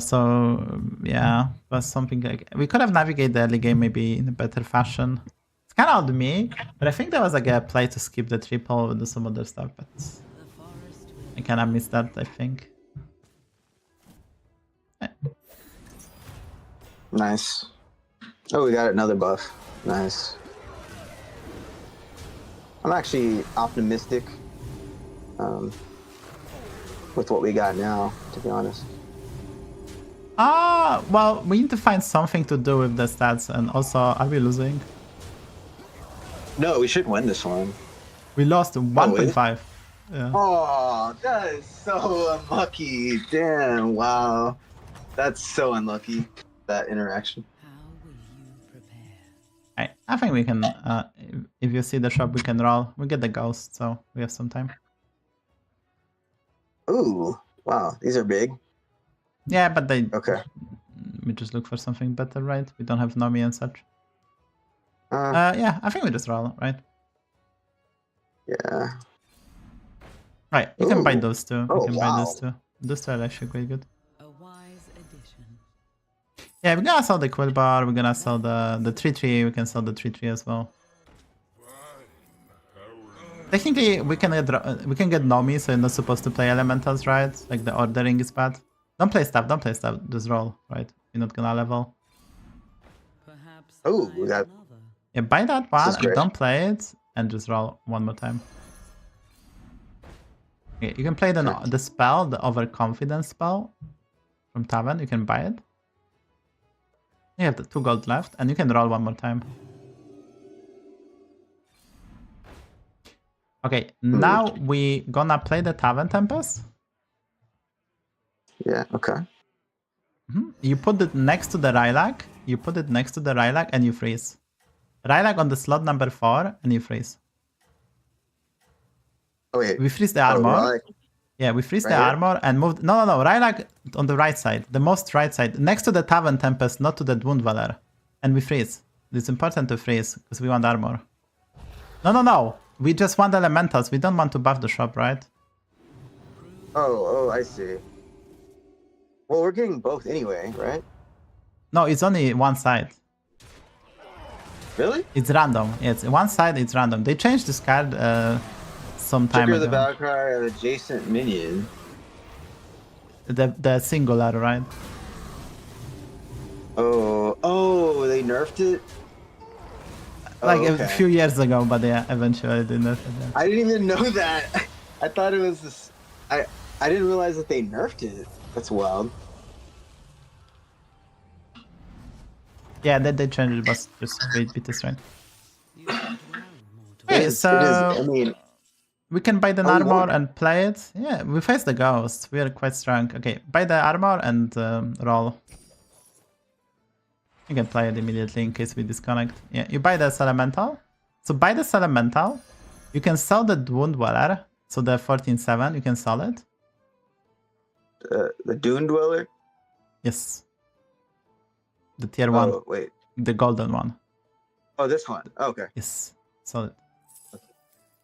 So yeah, was something like we could have navigated the early game maybe in a better fashion. It's kind of on me, but I think there was like a play to skip the triple and do some other stuff, but I kind of missed that, I think. Yeah. Nice. Oh, we got another buff. Nice. I'm actually optimistic with what we got now, to be honest. Well, we need to find something to do with the stats, and also, are we losing? No, we should win this one. We lost 1.5. Yeah. Oh, that is so unlucky. Damn, wow. That's so unlucky, that interaction. How will you prepare? I think we can, if you see the shop, we can roll. We get the ghost, so we have some time. Ooh, wow, these are big. Yeah, but they... Okay. We just look for something better, right? We don't have Nomi and such. Uh, Yeah, I think we just roll, right? yeah. Right, you can buy Ooh. those two. Oh, You can buy wow. those two. Those two are actually quite good. A wise addition. Yeah, we're gonna sell the Quilboar, we're gonna sell the 3-3, we can sell the 3-3 as well. Technically, we can get Nomi, so you're not supposed to play elementals, right? Like the ordering is bad. Don't play stuff, just roll, right? You're not gonna level. Perhaps Oh, buy we got- another. Yeah, buy that one is and great. don't play it, and just roll one more time. Okay, you can play the spell, the overconfidence spell from Tavern, you can buy it. You have the 2 gold left, and you can roll one more time. Okay, now we gonna play the Tavern Tempest. Yeah, okay. You put it next to the Rylak, and you freeze. Rylak on the slot number 4, and you freeze. Oh, wait. We freeze the armor. Right. Yeah, we freeze Right the here? armor and move... No, Rylak on the right side. The most right side. Next to the Tavern Tempest, not to the Wound Dweller. And we freeze. It's important to freeze, because we want armor. No. We just want elementals. We don't want to buff the shop, right? Oh, I see. Well, we're getting both anyway, right? No, it's only one side. Really? It's random. Yeah, it's one side, it's random. They changed this card some time Trigger the ago. battlecry of adjacent minion. The singular, right? Oh, they nerfed it? Like Oh, a okay. few years ago, but yeah, eventually they nerfed it. I didn't even know that. I thought it was this. I didn't realize that they nerfed it. That's wild. Yeah, they changed it, but just beat the strength. You fought well, mortal. Okay, It is- so I mean, we can buy the Oh, you armor want it? and play it. Yeah, we face the ghost. We are quite strong. Okay, buy the armor and roll. You can play it immediately in case we disconnect. Yeah, you buy this elemental. So buy this elemental. You can sell the Wound Dweller. So the 14/7, you can sell it. the Dune Dweller? Yes. The tier 1. Oh, wait. The golden one. Oh, this one. Oh, okay. Yes. Sell it.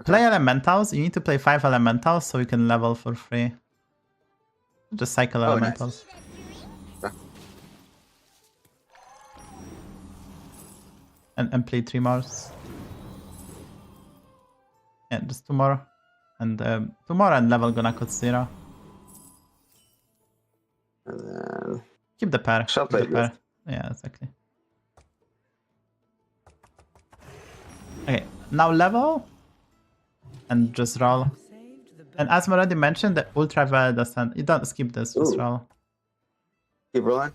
Play elementals. You need to play 5 elementals so you can level for free. Just cycle Oh, nice. elementals. Okay. And play 3 more. Yeah, just 2 more. And 2 more and level gonna cut 0. And then Keep the pair. Shall Keep the play pair. Yeah, exactly. Okay, now level. And just roll. Saved the And as I already mentioned, the ultraviolet doesn't... You don't skip this, just Ooh. roll. keep rolling.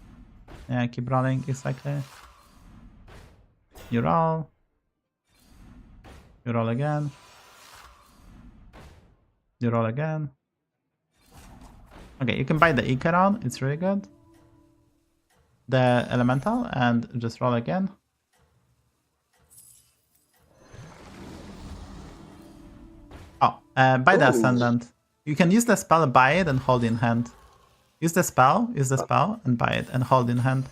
Yeah, keep rolling, exactly. You roll. You roll again. You roll again. Okay, you can buy the Icaron, it's really good. The Elemental, and just roll again. Oh, buy the Ooh. Ascendant. You can use the spell, buy it, and hold in hand. Use the spell, and buy it, and hold in hand.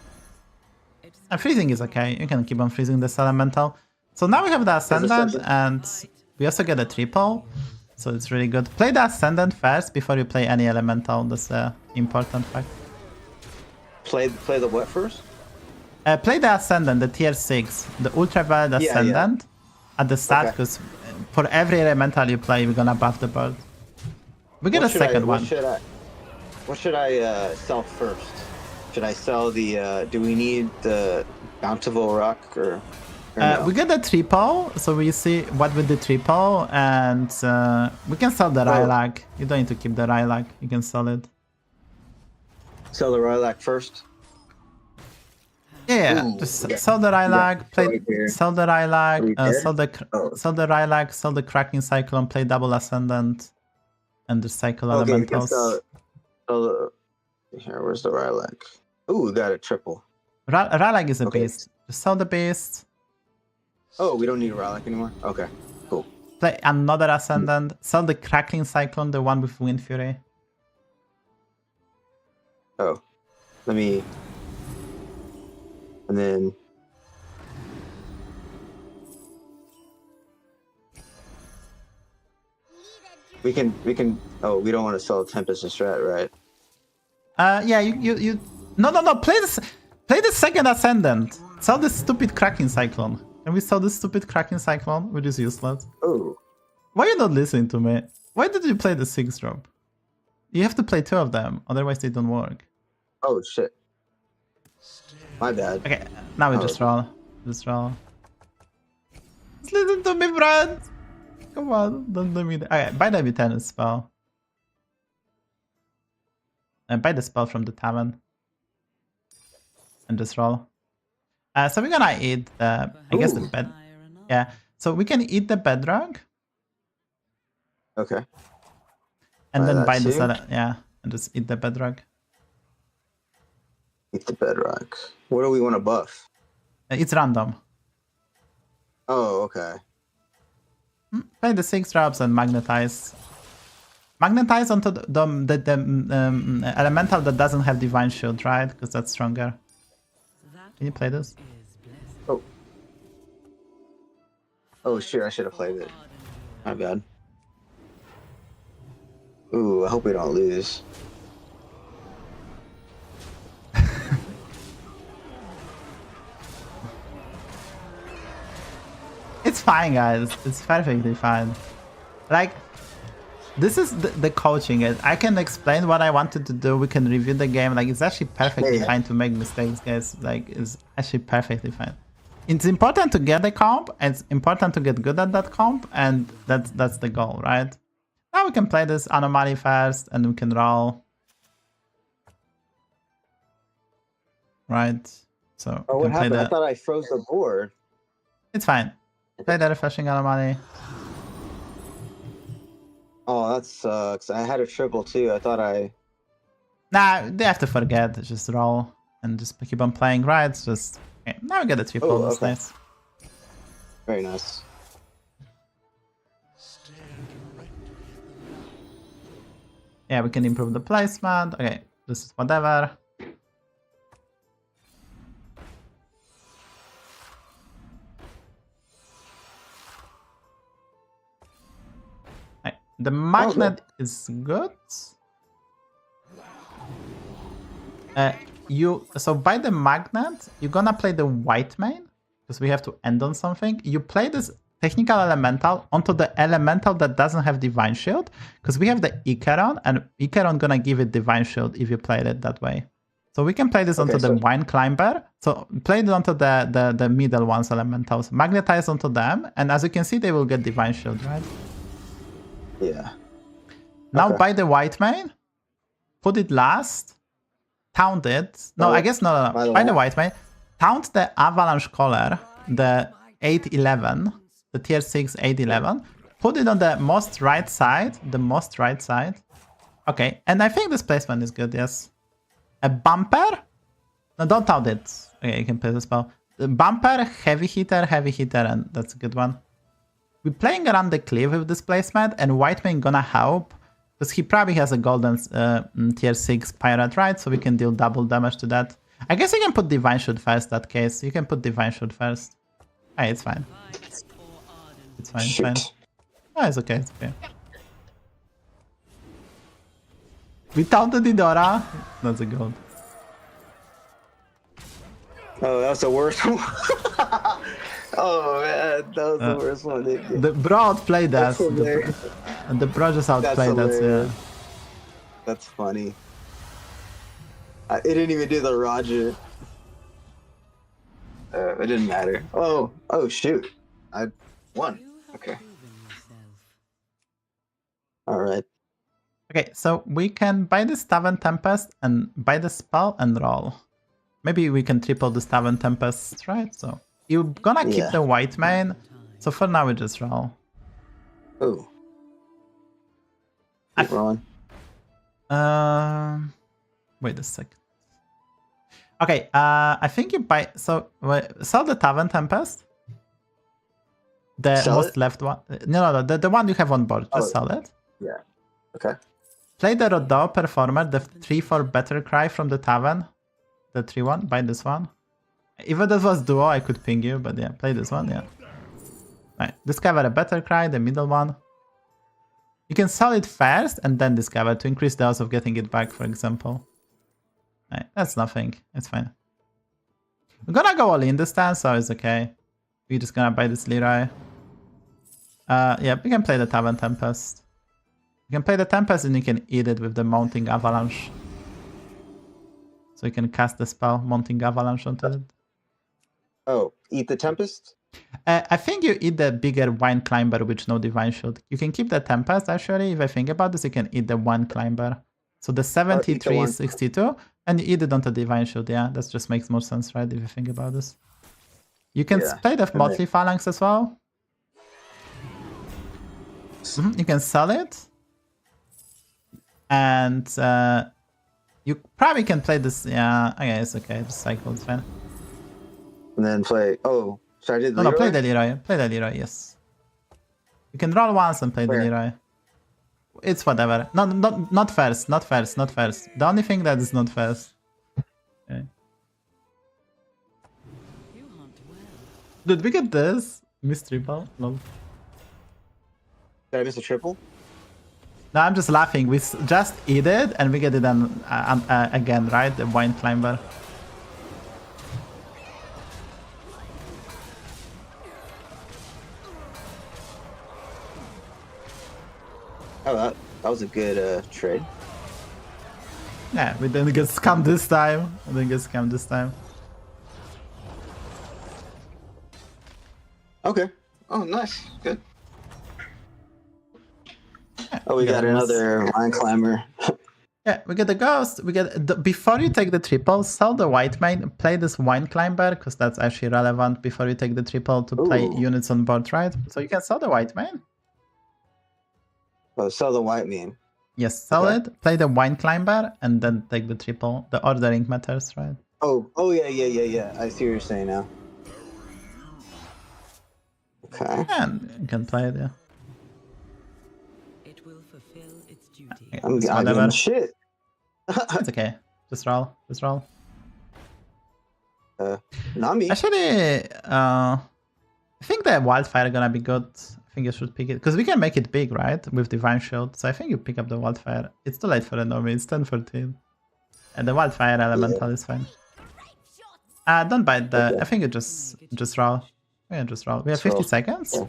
And freezing is okay, you can keep on freezing this Elemental. So now we have the Ascendant, and we also get a triple. So it's really good. Play the Ascendant first before you play any Elemental, that's an important fact. Play the what first? Play the Ascendant, the tier 6, the Ultraviolet Yeah, Ascendant at the start, Okay. because for every Elemental you play, we're gonna buff the bird. We get What a should I- second one. What should I sell first? Should I sell the? Do we need the bountiful rock or? No? We get the triple, so we see what with the triple, and we can sell the Lilac. You don't need to keep the Lilac. You can sell it. Sell the Lilac first. Yeah, Ooh, just okay. sell the Lilac, Yeah, play, right here. sell the Lilac, Are we dead? sell the Oh. sell the Lilac, sell the Cracking Cyclone, play double Ascendant, and the cycle Okay, we can elementals. sell here, where's the Lilac? Ooh, we got a triple. Lilac is a Okay. beast. Just sell the beast. Oh, we don't need a Lilac anymore? Okay, cool. Play another Ascendant. Sell the Crackling Cyclone, the one with Wind Fury. Oh, let me... And then... We can... Oh, we don't want to sell Tempest and Strat, right? Yeah, you. No. Play the second Ascendant. Sell this stupid Cracking Cyclone. And we sell this stupid Cracking Cyclone, which is useless. Oh, Why are you not listening to me? Why did you play the 6-drop? You have to play 2 of them, otherwise they don't work. oh shit. My bad. Okay, now we just roll. Just roll. Just listen to me, friend! Come on, don't do me. Okay, buy the V10 spell. And buy the spell from the tavern. And just roll. So we're gonna eat the, I guess the bed. Yeah, so we can eat the bedrock. Okay. And then that buy the too? salad. Yeah, and just eat the bedrock. Eat the Bedrock. What do we want to buff? It's random. Oh, okay. Play the 6 drops and magnetize. Magnetize onto the elemental that doesn't have divine shield, right? Because that's stronger. Can you play this? Oh. Oh shit, I should have played it. My bad. Ooh, I hope we don't lose. It's fine, guys. It's perfectly fine. Like, this is the coaching. I can explain what I wanted to do. We can review the game. Like, it's actually perfectly Yeah. fine to make mistakes, guys. Like, it's actually perfectly fine. It's important to get the comp. It's important to get good at that comp, and that's the goal, right? Now we can play this anomaly first, and we can roll. Right? So Oh, we what can play happened? I the... thought I froze the board. It's fine. Play the refreshing anomaly. Oh, that sucks. I had a triple too. I thought I... Nah, they have to forget. Just roll and just keep on playing, right? It's just... Okay, now we get a triple. Oh, That's okay. nice. Very nice. Yeah, we can improve the placement. Okay, this is whatever. Right, the magnet is good. So by the magnet, you're gonna play the white main because we have to end on something. You play this technical elemental onto the elemental that doesn't have divine shield because we have the Icaron, and Icaron gonna give it divine shield if you played it that way. So we can play this onto the Wine Climber. So play it onto the middle ones elementals, magnetize onto them, and as you can see, they will get divine shield, right? Yeah. Now Okay. buy the white main, put it last, taunt it. No, I guess no. Buy the white main, taunt the Avalanche Collar, the 811, the tier 6 811. Put it on the most right side, Okay, and I think this placement is good, yes. A bumper? No, don't taunt it. Okay, you can play the spell. The bumper, heavy hitter, and that's a good one. We're playing around the cliff with this placement, and white main gonna help because he probably has a golden tier 6 pirate, right? So we can deal double damage to that. I guess you can put divine shield first. That case, you can put divine shield first. Hey, it's fine. It's fine. It's fine. Oh, it's okay. It's okay. We taunted Idora. That's a gold. Oh, that was the worst one. Oh man, that was the worst one. The bro outplayed us. That's hilarious. The bro just outplayed us. Yeah. That's funny. It didn't even do the Roger. It didn't matter. Oh shoot! I won. Okay. All right. Okay, so we can buy the Staven Tempest and buy the spell and roll. Maybe we can triple the Staven Tempest, right? So you're gonna keep the white main. So for now we just roll. Oh. Keep rolling. Wait a second. Okay, I think you buy. So sell the Tavern Tempest. The Sell most it? left one. No, the one you have on board. Just sell it. Yeah. Okay. Play the Rodeo Performer, the 3/4 Better Cry from the Tavern. The 3/1. Buy this one. Even that was duo, I could ping you, but yeah, play this one. Yeah. Right. Discover a Better Cry, the middle one. You can sell it first and then discover to increase the odds of getting it back, for example. Right, that's nothing. It's fine. We're gonna go all in this time, so it's okay. We're just gonna buy this Leroy. Yeah, we can play the Tavern Tempest. You can play the Tempest and you can eat it with the Mounting Avalanche. So you can cast the spell Mounting Avalanche onto it. Oh, eat the Tempest? I think you eat the bigger Wine Climber with no Divine Shield. You can keep the Tempest, actually. If I think about this, you can eat the Wine Climber. So the 73 is 62, and you eat it onto Divine Shield. Yeah, that just makes more sense, right? If you think about this. You can play the Motley Phalanx as well. You can sell it. And you probably can play this. Yeah, okay, it's okay. Just cycle, it's fine. And then play. Oh, should I do the No, play the Leroy. Play the Leroy, yes. You can roll once and play the Leroy. It's whatever. No, not first. Not first. Not first. The only thing that is not first. Okay. Did we get this? Miss triple? No. Did I miss a triple? No, I'm just laughing. We just eat it and we get it again, right? The Wine Climber. Oh, that was a good trade. Yeah, we didn't get scammed this time. I didn't get scammed this time. Okay. Oh, nice. Good. Yeah, Oh, we got another Wine Climber. Yeah, we get the Ghost. We get before you take the triple, sell the white main, play this Wine Climber, because that's actually relevant before you take the triple to play units on board, right? So you can sell the white main. Oh, sell the white main. Yes, sell it, play the Wine Climber, and then take the triple. The ordering matters, right? Oh, yeah. I see what you're saying now. Okay. And you can play it, yeah. It will fulfill its duty. Okay, I'm it's getting whatever. shit. It's okay. Just roll. Just roll. Not me. Actually, I think the Wildfire gonna be good. I think you should pick it. Because we can make it big, right? With Divine Shield. So I think you pick up the Wildfire. It's too late for the Nomi. It's 10-14. And the Wildfire Elemental is fine. Don't bite the... I think you just roll. Yeah, just roll. We have 50 seconds. Yeah.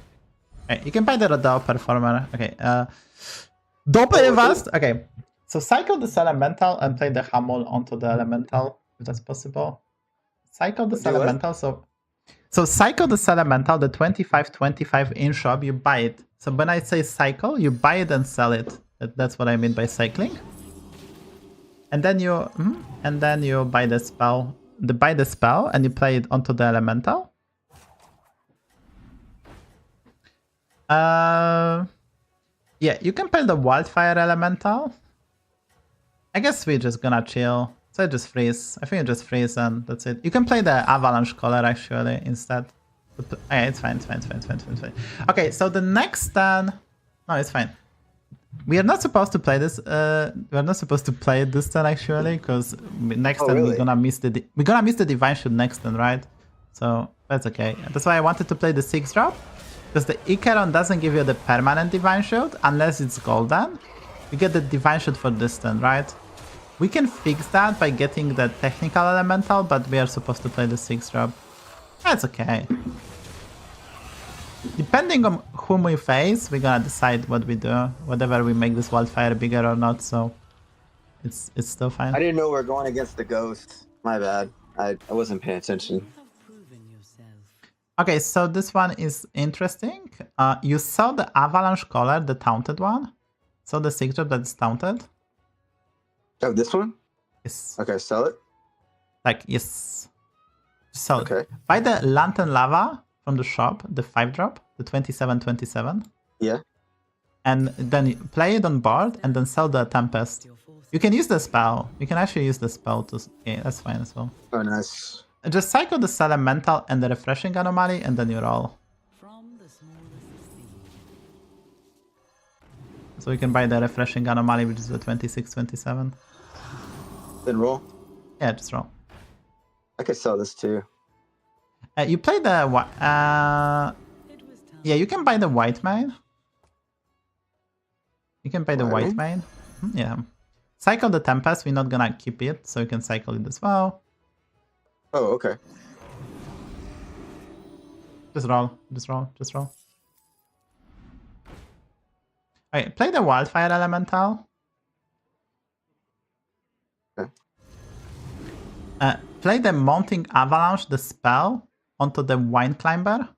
Okay, you can buy the Rodeo Performer. Okay, don't play it fast. Okay, so cycle this Elemental and play the Hamel onto the Elemental, if that's possible. Cycle this Elemental, so cycle this Elemental, the 25-25 in shop, you buy it. So when I say cycle, you buy it and sell it. That's what I mean by cycling. And then you buy the spell. Buy the spell and you play it onto the Elemental. Yeah, you can play the Wildfire Elemental. I guess we're just gonna chill. So I just freeze. I think you just freeze and that's it. You can play the Avalanche Collar actually instead. But, okay, it's fine. Okay, so the next turn... No, it's fine. We are not supposed to play this. We are not supposed to play it this turn actually, because next turn we're gonna miss the Divine Shield next turn, right? So that's okay. That's why I wanted to play the 6-drop. Because the Icaron doesn't give you the permanent Divine Shield unless it's golden. You get the Divine Shield for this turn, right? We can fix that by getting the Technical Elemental, but we are supposed to play the 6-drop. That's okay. Depending on whom we face, we're gonna decide what we do. Whether we make this Wildfire bigger or not, so it's still fine. I didn't know we were going against the Ghost. My bad. I wasn't paying attention. Okay, so this one is interesting. You saw the Avalanche Collar, the taunted one? So the 6-drop that's taunted? Oh, this one? Yes. Okay, sell it. Like, yes. So, Okay. buy the Lantern Lava from the shop, the 5-drop, the 2727. Yeah. And then you play it on board and then sell the Tempest. You can use the spell. You can actually use the spell to... Okay, that's fine as well. Oh, nice. Just cycle the Elemental and the Refreshing Anomaly and then you roll. From the smallest thing. So you can buy the Refreshing Anomaly, which is the 2627. Then roll. Yeah, just roll. I could sell this too. You play the... yeah, you can buy the White Mane. You can buy the White Mane. Yeah. Cycle the Tempest. We're not gonna keep it, so you can cycle it as well. Oh, okay. Just roll. Just roll. Just roll. Okay, play the Wildfire Elemental. Okay. Play the Mounting Avalanche, the spell, onto the Wine Climber.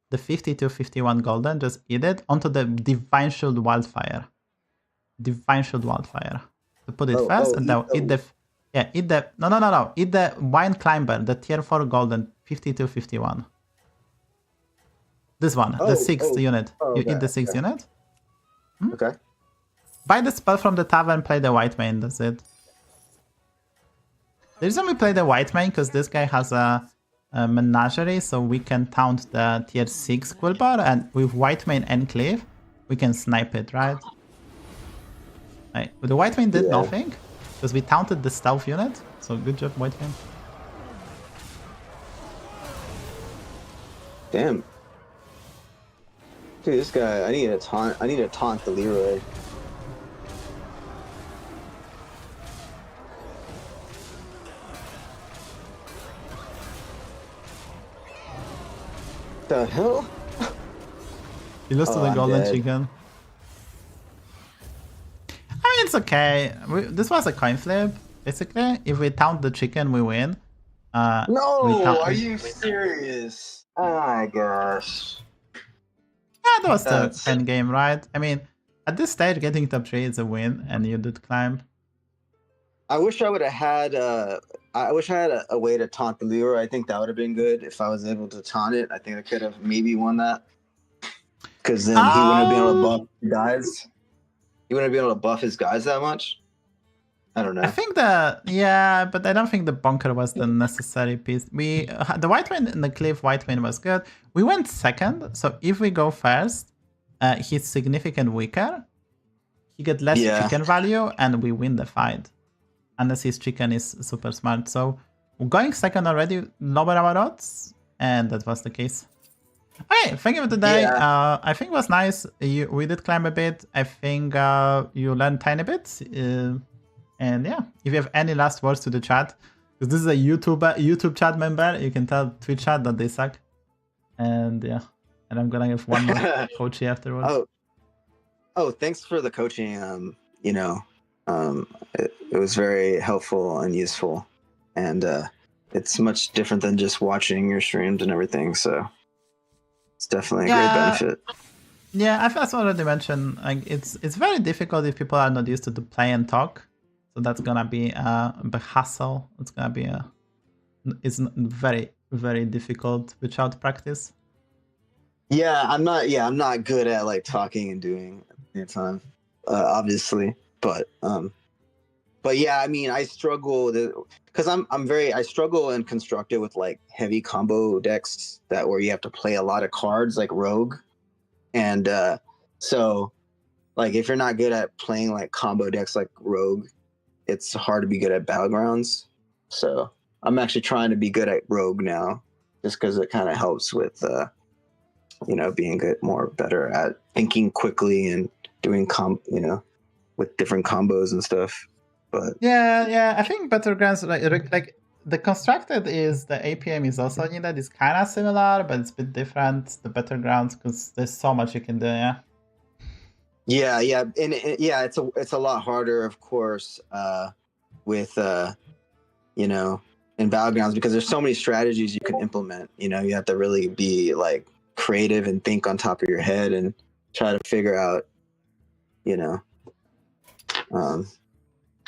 The 52-51 golden, just eat it, onto the Divine Shield Wildfire. Divine Shield Wildfire. So put it first, and then eat the... Yeah, eat the... No. Eat the Wine Climber, the tier 4 golden, 52-51. This one, the 6th unit. You eat the 6th unit. Okay. Buy the spell from the tavern, play the White Mane, that's it. The reason we play the White Mane, because this guy has a menagerie, so we can taunt the tier 6 Quilboar, and with White Mane and Cleave, we can snipe it, right? Right. But the White Mane did nothing, because we taunted the stealth unit, so good job, White Mane. Damn. Dude, this guy, I need to taunt the Leroy. The hell? He lost to the I'm golden dead. chicken. I mean, it's okay. This was a coin flip, basically. If we taunt the chicken, we win. No, are you serious? Oh my gosh. Yeah, that was the end game, right? I mean, at this stage, getting top 3 is a win, and you did climb. I wish I would have had I wish I had a way to taunt the Leroy. I think that would have been good if I was able to taunt it. I think I could have maybe won that. Because then he wouldn't have been able to buff his guys. He wouldn't be able to buff his guys that much. I don't know. I think but I don't think the bunker was the necessary piece. The White Mane and the Cliff White Mane was good. We went second, so if we go first, he's significantly weaker. He get less chicken value, and we win the fight. Unless his chicken is super smart. So going second already, lower our odds, and that was the case. Okay, thank you for today. Yeah. I think it was nice. We did climb a bit. I think you learned tiny bits. And yeah, if you have any last words to the chat, because this is a YouTube chat member, you can tell Twitch chat that they suck. And yeah, and I'm gonna give one more coaching afterwards. Oh, thanks for the coaching. It was very helpful and useful, and it's much different than just watching your streams and everything. So it's definitely a great benefit. Yeah, I've already mentioned. Like, it's very difficult if people are not used to play and talk. So that's gonna be a hassle. It's gonna be it's very, very difficult without practice. Yeah, I'm not good at like talking and doing at the same time, obviously. But yeah, I mean, I struggle because I struggle and constructed with like heavy combo decks where you have to play a lot of cards like Rogue, and so like if you're not good at playing like combo decks like Rogue, it's hard to be good at Battlegrounds. So I'm actually trying to be good at Rogue now, just because it kind of helps with being better at thinking quickly and doing with different combos and stuff. But yeah, I think Battlegrounds like the constructed is the APM is also needed. It's kind of similar, but it's a bit different. The Battlegrounds, because there's so much you can do. Yeah, and it's a lot harder, of course, with in Battlegrounds because there's so many strategies you can implement. You know, you have to really be like creative and think on top of your head and try to figure out, you know,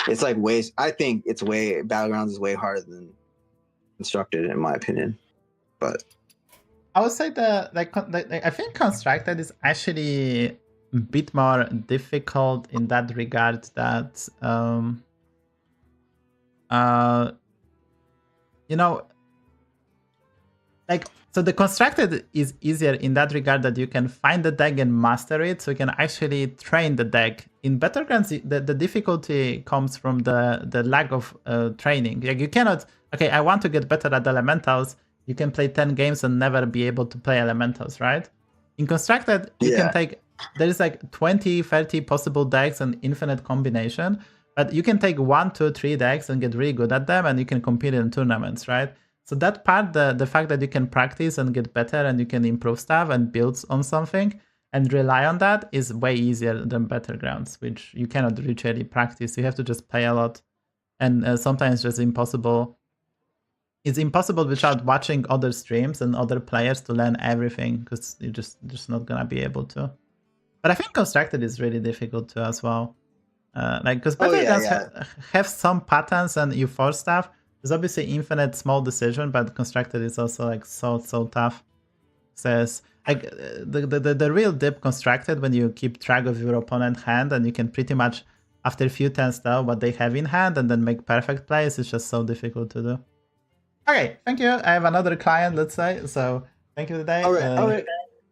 it's like I think Battlegrounds is way harder than Constructed in my opinion. But I would say I think Constructed is actually a bit more difficult in that regard that you know, like, so the Constructed is easier in that regard that you can find the deck and master it, so you can actually train the deck. In Battlegrounds, the difficulty comes from the lack of training. Like, you cannot, okay, I want to get better at elementals, you can play 10 games and never be able to play elementals, right? In Constructed, you can take, there's like 20, 30 possible decks and infinite combination, but you can take 1, 2, 3 decks and get really good at them, and you can compete in tournaments, right? So that part, the fact that you can practice and get better and you can improve stuff and build on something and rely on that is way easier than Battlegrounds, which you cannot really practice. You have to just play a lot, and sometimes just impossible. It's impossible without watching other streams and other players to learn everything, because you're just not gonna be able to. But I think Constructed is really difficult too as well. Like, because Battlegrounds have some patterns and you force stuff. There's obviously infinite small decision, but Constructed is also like so tough. Says like the real dip Constructed when you keep track of your opponent hand, and you can pretty much after a few turns tell what they have in hand and then make perfect plays. It's just so difficult to do. Okay, thank you. I have another client, let's say. So thank you today. All right.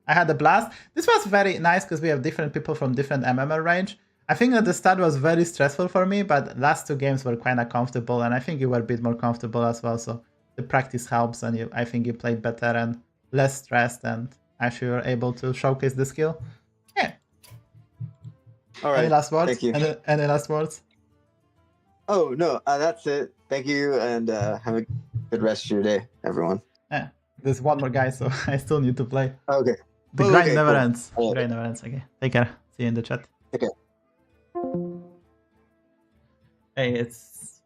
I had a blast. This was very nice because we have different people from different MMR range. I think at the start was very stressful for me, but last 2 games were kind of comfortable, and I think you were a bit more comfortable as well. So the practice helps, and I think you played better and less stressed, and actually were able to showcase the skill. Yeah. All right. Any last words? Thank you. Any last words? Oh no, that's it. Thank you, and have a good rest of your day, everyone. Yeah. There's one more guy, so I still need to play. Okay. The grind never ends. The grind never ends. Okay. Take care. See you in the chat. Okay. Hey, it's...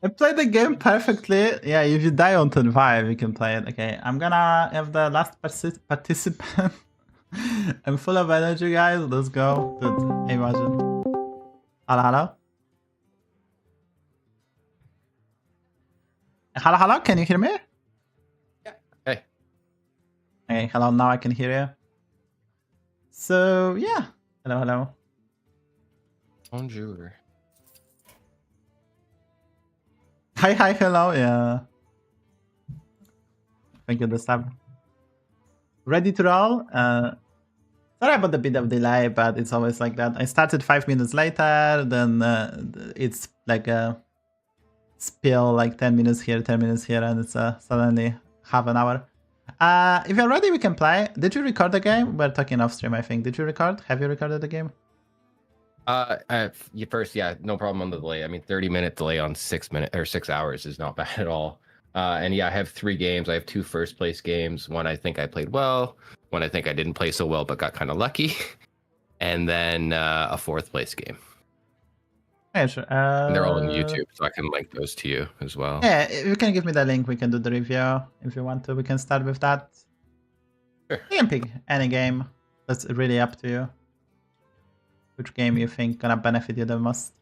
I played the game perfectly. Yeah, if you die on turn 5, you can play it. Okay, I'm gonna have the last participant. I'm full of energy, guys. Let's go. Dude, imagine. Hello? Hello? Can you hear me? Yeah. Hey. Okay, hello. Now I can hear you. So, yeah. Hello. Bonjour. Hi, hello, yeah. Thank you, the sub. Ready to roll? Sorry about the bit of delay, but it's always like that. I started 5 minutes later, then it's like a spill, like 10 minutes here, 10 minutes here, and it's suddenly half an hour. If you're ready, we can play. Did you record the game? We're talking off stream, I think. Did you record? Have you recorded the game? First, yeah, no problem on the delay. I mean, 30-minute delay on 6 hours is not bad at all. And yeah, I have 3 games. I have 2 first place games. One I think I played well. One I think I didn't play so well, but got kind of lucky. And then a 4th place game. Yeah, sure. And they're all on YouTube, so I can link those to you as well. Yeah, if you can give me the link, we can do the review. If you want to, we can start with that. Sure. You can pick any game. That's really up to you. Which game you think gonna benefit you the most?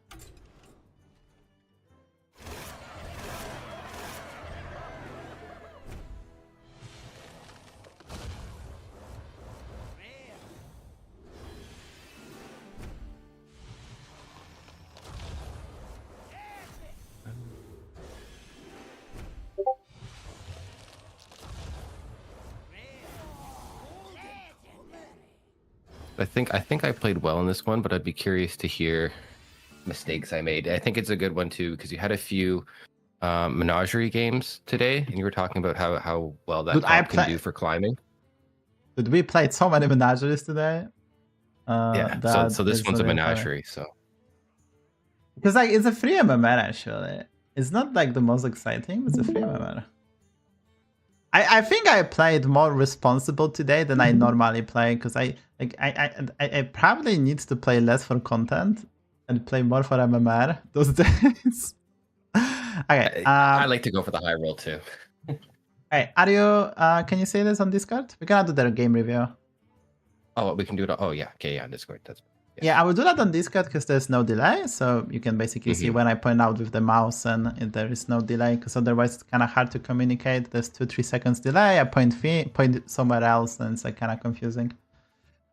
I think I played well in this one, but I'd be curious to hear mistakes I made. I think it's a good one too, because you had a few menagerie games today, and you were talking about how well that comp can do for climbing. Dude, we played so many menageries today. Yeah, so this one's a menagerie, so. Because like it's a free MMR actually. It's not like the most exciting, but it's a free MMR. I think I played more responsible today than I normally play, because I probably need to play less for content and play more for MMR those days. Okay. I like to go for the high roll too. Hey, are you? Can you say this on Discord? We cannot do their game review. Oh, we can do it. Oh yeah, okay, yeah, on Discord. That's. Yeah, I will do that on Discord because there's no delay, so you can basically see when I point out with the mouse and there is no delay, because otherwise it's kind of hard to communicate. There's 2-3 seconds delay. I point somewhere else, and it's like kind of confusing.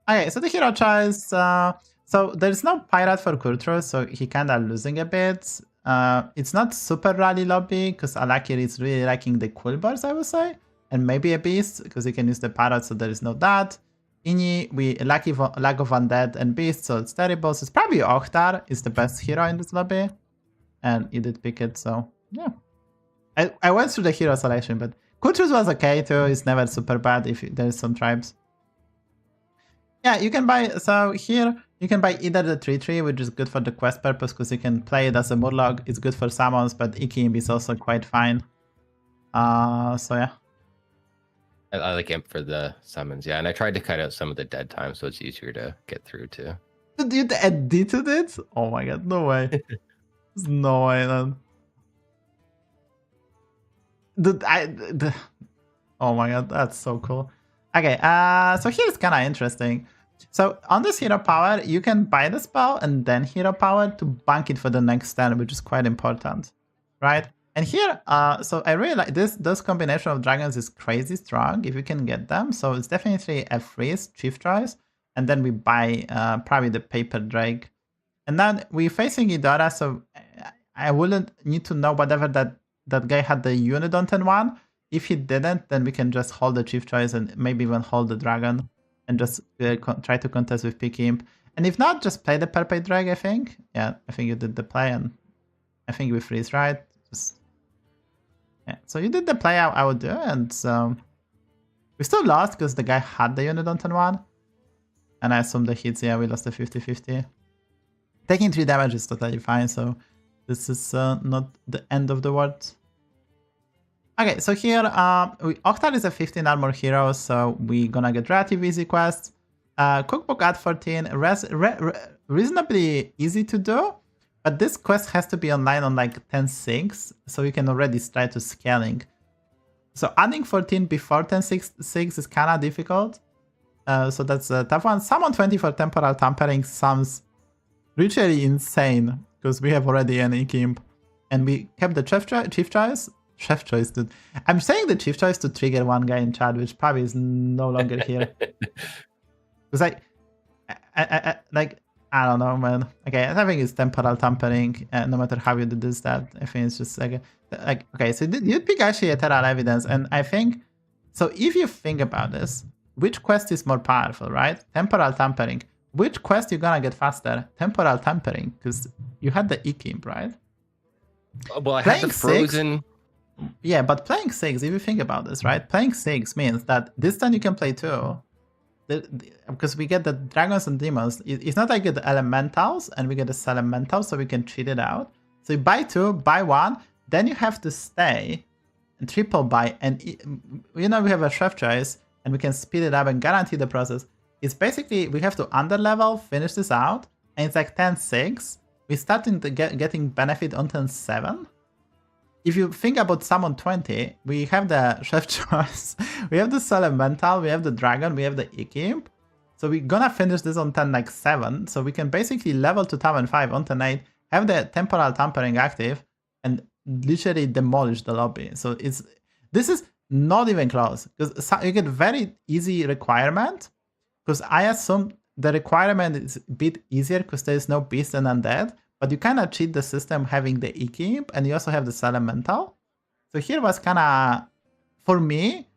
Okay, so the hero choice. So there's no pirate for Kurtrus, so he kind of losing a bit. It's not super rally lobby because Alakir is really liking the Quilboars, I would say, and maybe a beast because he can use the parrot, so there is no that. Ini, we lack of Undead and Beast, so it's terrible. So it's probably Oktar is the best hero in this lobby. And you did pick it, so yeah. I went through the hero selection, but Kurtrus was okay too. It's never super bad if there's some tribes. Yeah, you can buy, so here, you can buy either the 3-3, which is good for the quest purpose, because you can play it as a Murloc. It's good for summons, but Ikimb is also quite fine. So yeah. I like Imp for the summons, yeah. And I tried to cut out some of the dead time, so it's easier to get through too. Did you edited it? Oh my god, no way. There's no way, man. Oh my god, that's so cool. Okay, so here's kind of interesting. So on this hero power, you can buy the spell and then hero power to bank it for the next turn, which is quite important, right? And here, so I really like this combination of dragons is crazy strong if you can get them. So it's definitely a freeze chief choice, and then we buy probably the paper drake, and then we're facing Idora. So I wouldn't need to know whatever that guy had the unit on turn 1. If he didn't, then we can just hold the chief choice and maybe even hold the dragon and just try to contest with Picky Imp. And if not, just play the Perpetual Drag, I think. Yeah, I think you did the play, and I think we freeze, right? Yeah, so you did the play I would do, and we still lost because the guy had the unit on turn 1. And I assume the hits, yeah, we lost the 50-50. Taking 3 damage is totally fine, so this is not the end of the world. Okay, so here, Oktar is a 15 armor hero, so we're gonna get relative easy quests. Cookbook at 14, reasonably easy to do, but this quest has to be online on like 10.6, so you can already try to scaling. So adding 14 before 10.6 is kind of difficult, so that's a tough one. Summon 20 for temporal tampering sounds literally insane, because we have already an Ikimb, and we kept the chief choice. Chef choice, dude. I'm saying the chief choice to trigger one guy in chat, which probably is no longer here. Because I don't know, man. Okay, I think it's temporal tampering, no matter how you do this, that. I think it's just like okay, so you'd pick actually Ethereal Evidence, and I think, so if you think about this, which quest is more powerful, right? Temporal tampering. Which quest you're gonna get faster? Temporal tampering, because you had the Ikimb, right? Well, I had the frozen... Yeah, but playing 6, if you think about this, right? Playing 6 means that this turn you can play 2, because we get the dragons and demons, it's not like we get the elementals and we get the elementals, so we can cheat it out. So you buy 2, buy 1, then you have to stay and triple buy, and we have a chef choice and we can speed it up and guarantee the process. It's basically we have to underlevel, finish this out, and it's like 10-6. We're starting to getting benefit on 10-7. If you think about summon 20, we have the chef choice, we have the elemental, we have the dragon, we have the ixxdeee. So we're gonna finish this on 10-7. So we can basically level to tavern 5 on 10-8, have the temporal tampering active, and literally demolish the lobby. So this is not even close, because you get very easy requirement, because I assume the requirement is a bit easier because there is no beast and undead, but you kind of cheat the system having the ixxdeee, and you also have the elemental. So here was kind of, for me,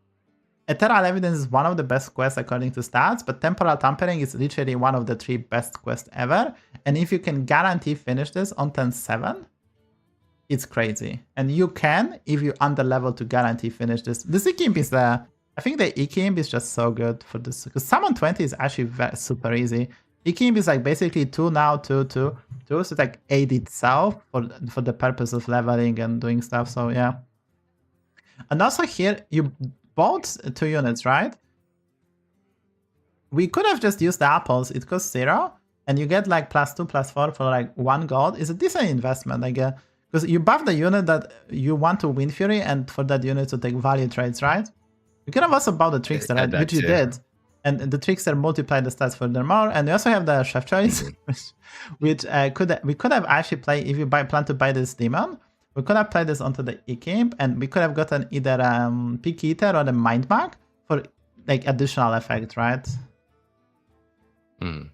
Ethereal Evidence is one of the best quests according to stats, but Temporal Tampering is literally one of the 3 best quests ever. And if you can guarantee finish this on 10-7, it's crazy. And you can, if you underlevel to guarantee finish this. The ixxdeee is I think the ixxdeee is just so good for this, because summon 20 is actually super easy. ixxdeee is like basically 2 now, 2, 2, 2, so it's like 8 itself for the purpose of leveling and doing stuff, so yeah. And also here, you bought 2 units, right? We could have just used the apples, it costs 0, and you get like +2, +4 for like 1 gold. It's a decent investment, like, because you buff the unit that you want to win Fury, and for that unit to take value trades, right? You could have also bought the Trickster, right? Which you did. And the Trickster multiplied the stats furthermore. And you also have the Chef Choice, which we could have actually played, if you plan to buy this demon, we could have played this onto the ixxdeee, and we could have gotten either Pick Eater or the Mind Mag for like additional effect, right?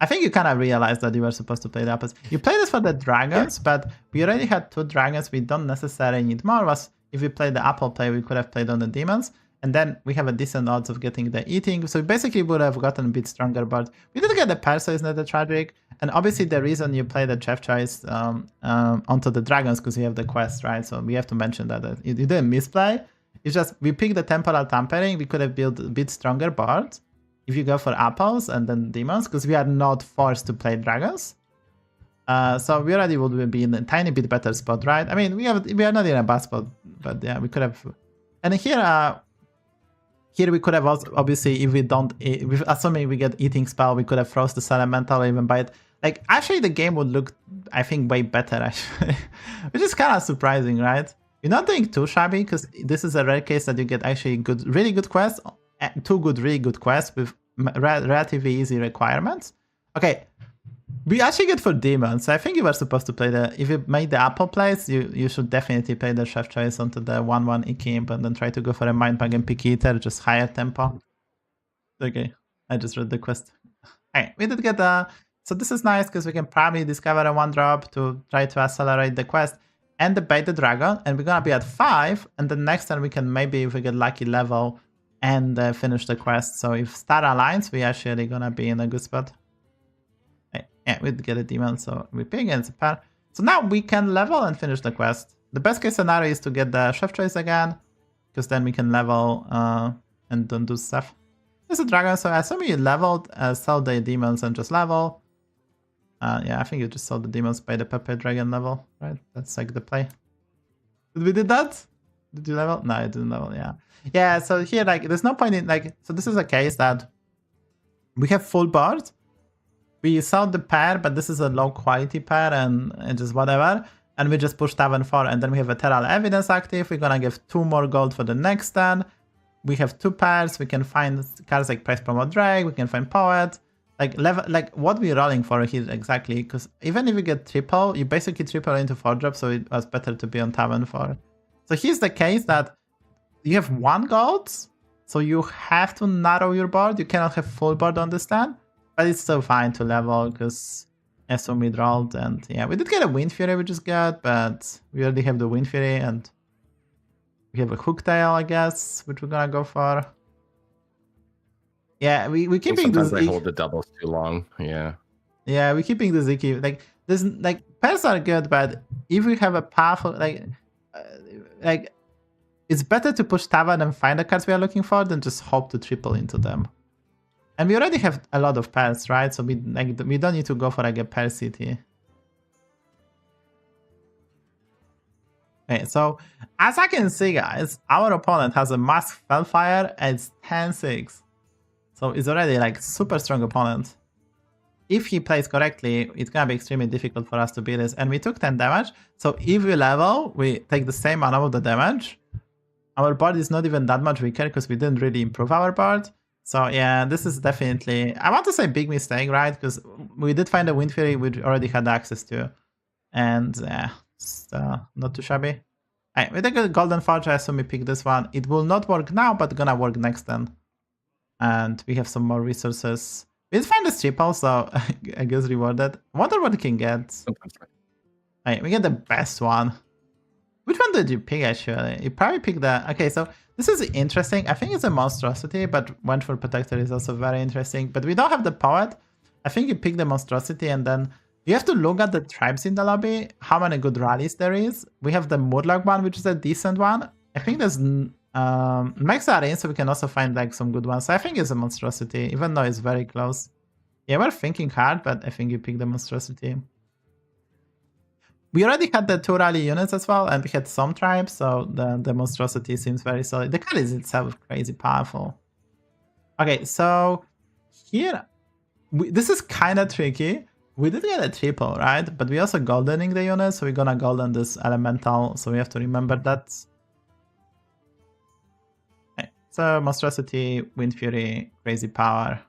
I think you kind of realized that you were supposed to play the opposite. You played this for the dragons, but we already had 2 dragons. We don't necessarily need more. If we played the apple play, we could have played on the demons. And then we have a decent odds of getting the eating. So we basically would have gotten a bit stronger, but we did get the Perils, so it's not that tragic. And obviously the reason you play the chef choice onto the dragons, because you have the quest, right? So we have to mention that you didn't misplay. It's just we picked the temporal tampering. We could have built a bit stronger board if you go for apples and then demons, because we are not forced to play dragons. So we already would be in a tiny bit better spot, right? I mean, we are not in a bad spot, but yeah, we could have. And here we could have also, obviously, if assuming we get eating spell, we could have froze the elemental or even bite. Like, actually, the game would look, I think, way better, actually. Which is kind of surprising, right? You're not doing too shabby, because this is a rare case that you get actually really good quests, 2 really good quests with relatively easy requirements. Okay, we actually get for demons, so I think you were supposed to play if you made the apple plays, you should definitely play the chef choice onto the 1/1 ixxdeee, and then try to go for a mind bag and Pick Eater, just higher tempo. Okay, I just read the quest. Alright, we did get so this is nice, because we can probably discover a 1-drop to try to accelerate the quest and debate the dragon, and we're gonna be at 5, and the next time we can maybe, if we get lucky, level and finish the quest. So if Star aligns, we actually gonna be in a good spot. Yeah, we get a demon, so we pick against a pair. So now we can level and finish the quest. The best case scenario is to get the chef choice again, because then we can level and don't do stuff. There's a dragon, so I assume you leveled, sell the demons and just level. Yeah, I think you just sold the demons by the Pepper Dragon level, right? That's like the play. Did we did that? Did you level? No, I didn't level, yeah. Yeah, so here, like, there's no point in, like, so this is a case that we have full board. We sold the pair, but this is a low quality pair and just whatever. And we just push tavern 4, and then we have Ethereal Evidence active. We're gonna give 2 more gold for the next turn. We have 2 pairs. We can find cards like Price Promo Drake. We can find Poet. Like what we're rolling for here exactly, because even if you get triple, you basically triple into 4-drop, so it was better to be on tavern 4. So here's the case that you have 1 gold, so you have to narrow your board. You cannot have full board on this turn. But it's still fine to level, because SO mid-rolled, and yeah, we did get a Wind Fury, which is good, but we already have the Wind Fury, and we have a Hooktail, I guess, which we're gonna go for. Yeah, we keeping this. Sometimes I hold the doubles too long, yeah. Yeah, we're keeping the Ziki. Like, this, like, pairs are good, but if we have a powerful, like, it's better to push tavern and find the cards we are looking for than just hope to triple into them. And we already have a lot of Perils, right? So we don't need to go for like a Peril city. Okay, so as I can see, guys, our opponent has a Mask Spellfire and it's 10-6. So it's already like super strong opponent. If he plays correctly, it's gonna be extremely difficult for us to beat this. And we took 10 damage. So if we level, we take the same amount of the damage. Our board is not even that much weaker because we didn't really improve our board. So yeah, this is definitely, I want to say big mistake, right? Because we did find a Wind Fury which we already had access to. And yeah, it's not too shabby. Alright, we take a Golden Forge, I assume we pick this one. It will not work now, but gonna work next then. And we have some more resources. We did find this triple, so I guess rewarded. I wonder what we can get. Alright, we get the best one. Which one did you pick actually? You probably picked the... Okay, so this is interesting. I think it's a monstrosity, but Vengeful Protector is also very interesting. But we don't have the poet. I think you pick the monstrosity and then you have to look at the tribes in the lobby, how many good rallies there is. We have the Murloc one, which is a decent one. I think there's... Mechs are in, so we can also find like some good ones. So I think it's a monstrosity, even though it's very close. Yeah, we're thinking hard, but I think you pick the monstrosity. We already had the 2 rally units as well, and we had some tribes, so the monstrosity seems very solid. The card is itself crazy powerful. Okay, so here, this is kind of tricky. We did get a triple, right? But we also goldening the unit, so we're gonna golden this elemental, so we have to remember that. Okay, so monstrosity, Wind Fury, crazy power.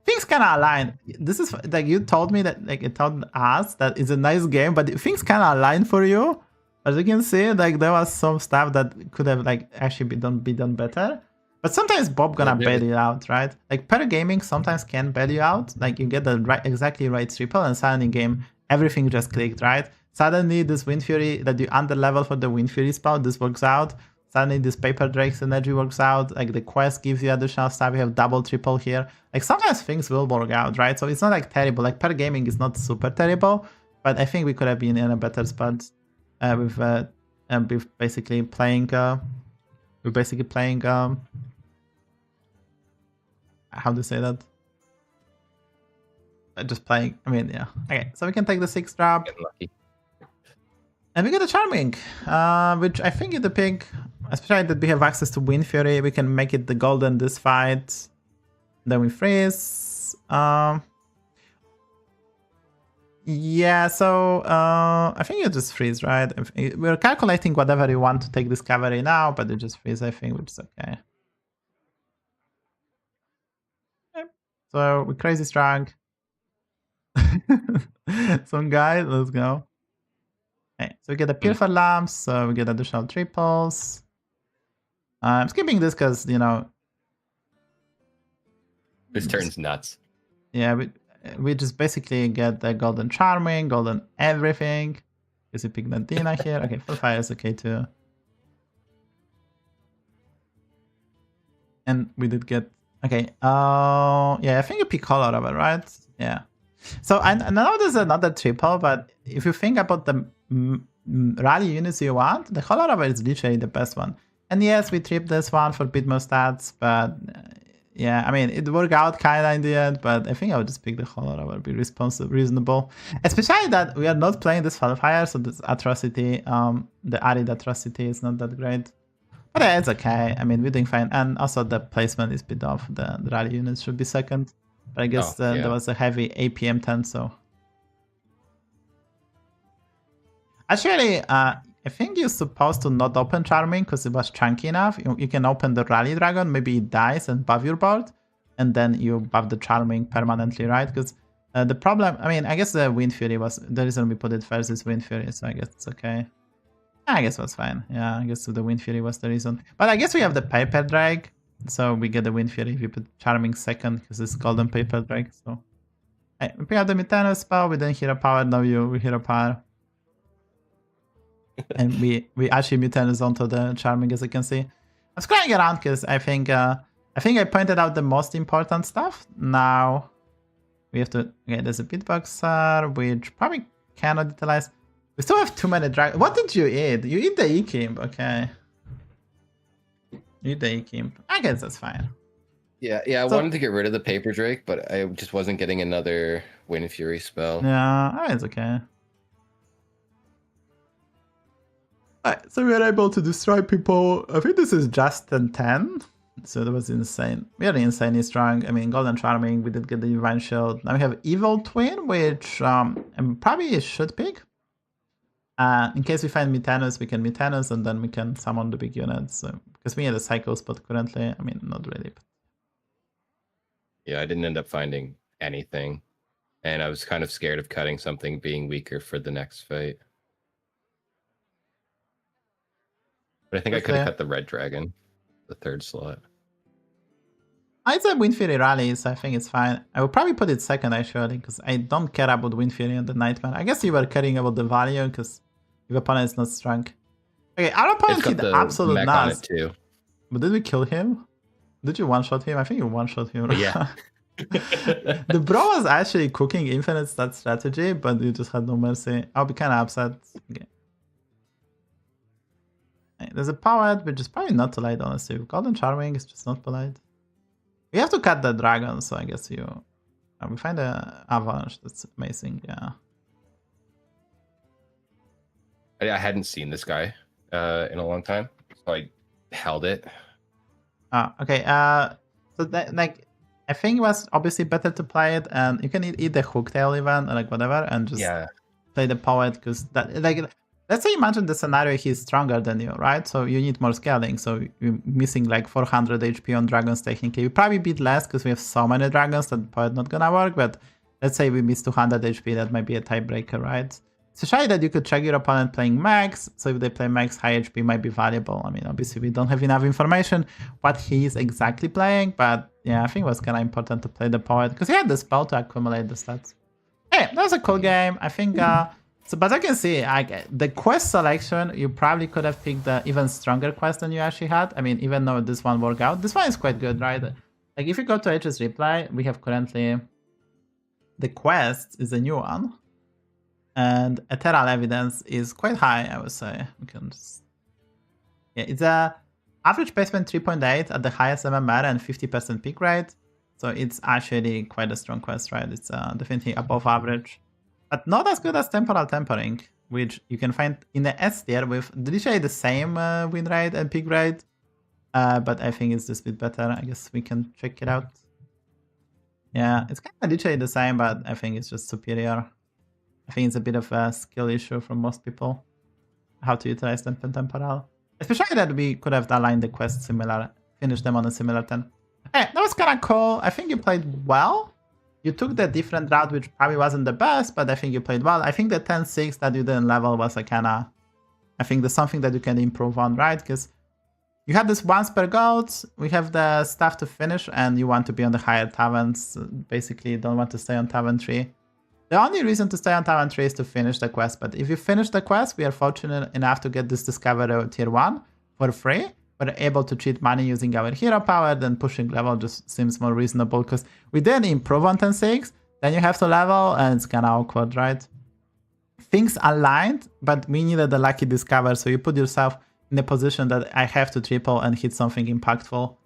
Things kind of align. This is like you told me that, like it told us that it's a nice game, but things kind of align for you. As you can see, like there was some stuff that could have like actually be done better. But sometimes Bob gonna bail you out, right? Like per gaming sometimes can bail you out. Like you get the exactly right triple and suddenly game everything just clicked, right? Suddenly this Wind Fury that you under level for the Wind Fury spell, this works out. Suddenly this Paper Drake synergy works out, like the quest gives you additional stuff, you have double, triple here. Like sometimes things will work out, right? So it's not like terrible, like per gaming is not super terrible, but I think we could have been in a better spot with basically playing, how do you say that? Just playing, I mean, yeah. Okay, so we can take the 6 drop. And we get a Charming, which I think is the pick, especially that we have access to Wind Fury. We can make it the golden this fight. Then we freeze. Yeah, so I think you just freeze, right? We're calculating whatever you want to take Discovery now, but you just freeze, I think, which is okay. Okay. So we're crazy strong. Some guy, let's go. Okay, so we get the Purified Lamps, so we get additional triples. I'm skipping this because, you know... This turn's nuts. Yeah, we just basically get the Golden Charming, Golden everything. Because we pick Nadina here. Okay, Full Fire is okay too. And we did get... Okay, yeah, I think you pick Color of it, right? Yeah. So I know there's another triple, but if you think about the rally units you want, the Holorover is literally the best one. And yes, we tripped this one for a bit more stats, but yeah, I mean, it worked out kind of in the end, but I think I would just pick the Holorover, be reasonable. Especially that we are not playing this Fire, so this Atrocity, the Arid Atrocity is not that great. But yeah, it's okay. I mean, we're doing fine. And also the placement is a bit off. The rally units should be second. But I guess there was a heavy APM 10, so... Actually, I think you're supposed to not open Charming because it was chunky enough. You can open the Rally Dragon, maybe it dies and buff your board, and then you buff the Charming permanently, right? Because the problem... I mean, I guess the Wind Fury was... The reason we put it first is Wind Fury, so I guess it's okay. I guess it was fine. Yeah, I guess the Wind Fury was the reason. But I guess we have the Paper Drake. So we get the Wind Fury if we put Charming second because it's Golden Paper Drake. So hey, we pick up the Mutano spell, we didn't hero power, now we hero power. And we actually Mutanos onto the Charming, as you can see. I'm scrolling around because I think I pointed out the most important stuff. Now we have to there's a Beatboxer, which probably cannot utilize. We still have too many dragons. What did you eat? You eat the E-Kimp, okay. Eat the E-Kimp. I guess that's fine. Yeah, I So- wanted to get rid of the Paper Drake, but I just wasn't getting another Wind Fury spell. Yeah, it's okay. Alright, so we are able to destroy people. I think this is just 10. So that was insane. Really insanely strong. I mean, Golden Charming, we did get the Divine Shield. Now we have Evil Twin, which probably should pick. In case we find Mytanus, we can Mytanus, and then we can summon the big units. So, because we had a Cycle spot currently. I mean, not really. But... Yeah, I didn't end up finding anything. And I was kind of scared of cutting something being weaker for the next fight. But I think I could have cut the Red Dragon, the 3rd slot. I'd say Wind Fury rallies, so I think it's fine. I would probably put it second, actually, because I don't care about Wind Fury and the Nightmare. I guess you were caring about the value, because your opponent is not strong. Okay, our opponent hit absolute mech on nuts. it too. But did we kill him? Did you one-shot him? I think you one-shot him. Yeah. The bro was actually cooking infinite stat strategy, but you just had no mercy. I'll be kind of upset. Okay. There's a poet, which is probably not polite, honestly. Golden Charming is just not polite. We have to cut the dragon, so I guess you... we find a avalanche. That's amazing, yeah. I hadn't seen this guy in a long time, so I held it. Okay. So that, like, I think it was obviously better to play it, and you can eat the hooktail even, or like whatever, and just play the poet, because that, like, let's say imagine the scenario he's stronger than you, right? So you need more scaling, so you're missing like 400 HP on dragons technically. You probably beat less because we have so many dragons that poet not gonna work, but let's say we miss 200 HP, that might be a tiebreaker, right? So show you that you could check your opponent playing Mechs, so if they play Mechs, high HP might be valuable. I mean, obviously we don't have enough information what he is exactly playing, but yeah, I think it was kind of important to play the poet, because he had the spell to accumulate the stats. Hey, that was a cool game. I think, so, but I can see, the quest selection, you probably could have picked the even stronger quest than you actually had. I mean, even though this one worked out, this one is quite good, right? Like, if you go to HS Replay, we have currently, the quest is a new one. And Ethereal Evidence is quite high, I would say. We can just... Yeah, it's a average placement 3.8 at the highest MMR and 50% peak rate. So it's actually quite a strong quest, right? It's definitely above average. But not as good as Temporal Tempering, which you can find in the S tier with literally the same win rate and peak rate. But I think it's just a bit better. I guess we can check it out. Yeah, it's kind of literally the same, but I think it's just superior. I think it's a bit of a skill issue for most people, how to utilize them in Temporal. Especially that we could have aligned the quests similar, finished them on a similar turn. Hey, that was kind of cool. I think you played well. You took the different route, which probably wasn't the best, but I think you played well. I think the 10-6 that you didn't level was a kind of... I think there's something that you can improve on, right? Because you had this once per goat, we have the stuff to finish, and you want to be on the higher taverns. Basically, you don't want to stay on Tavern 3. The only reason to stay on Tavern 3 is to finish the quest, but if you finish the quest, we are fortunate enough to get this Discovery Tier 1 for free. We're able to cheat money using our hero power, then pushing level just seems more reasonable, because we didn't improve on 10-6, then you have to level, and it's kind of awkward, right? Things aligned, but we needed a lucky Discover, so you put yourself in a position that I have to triple and hit something impactful.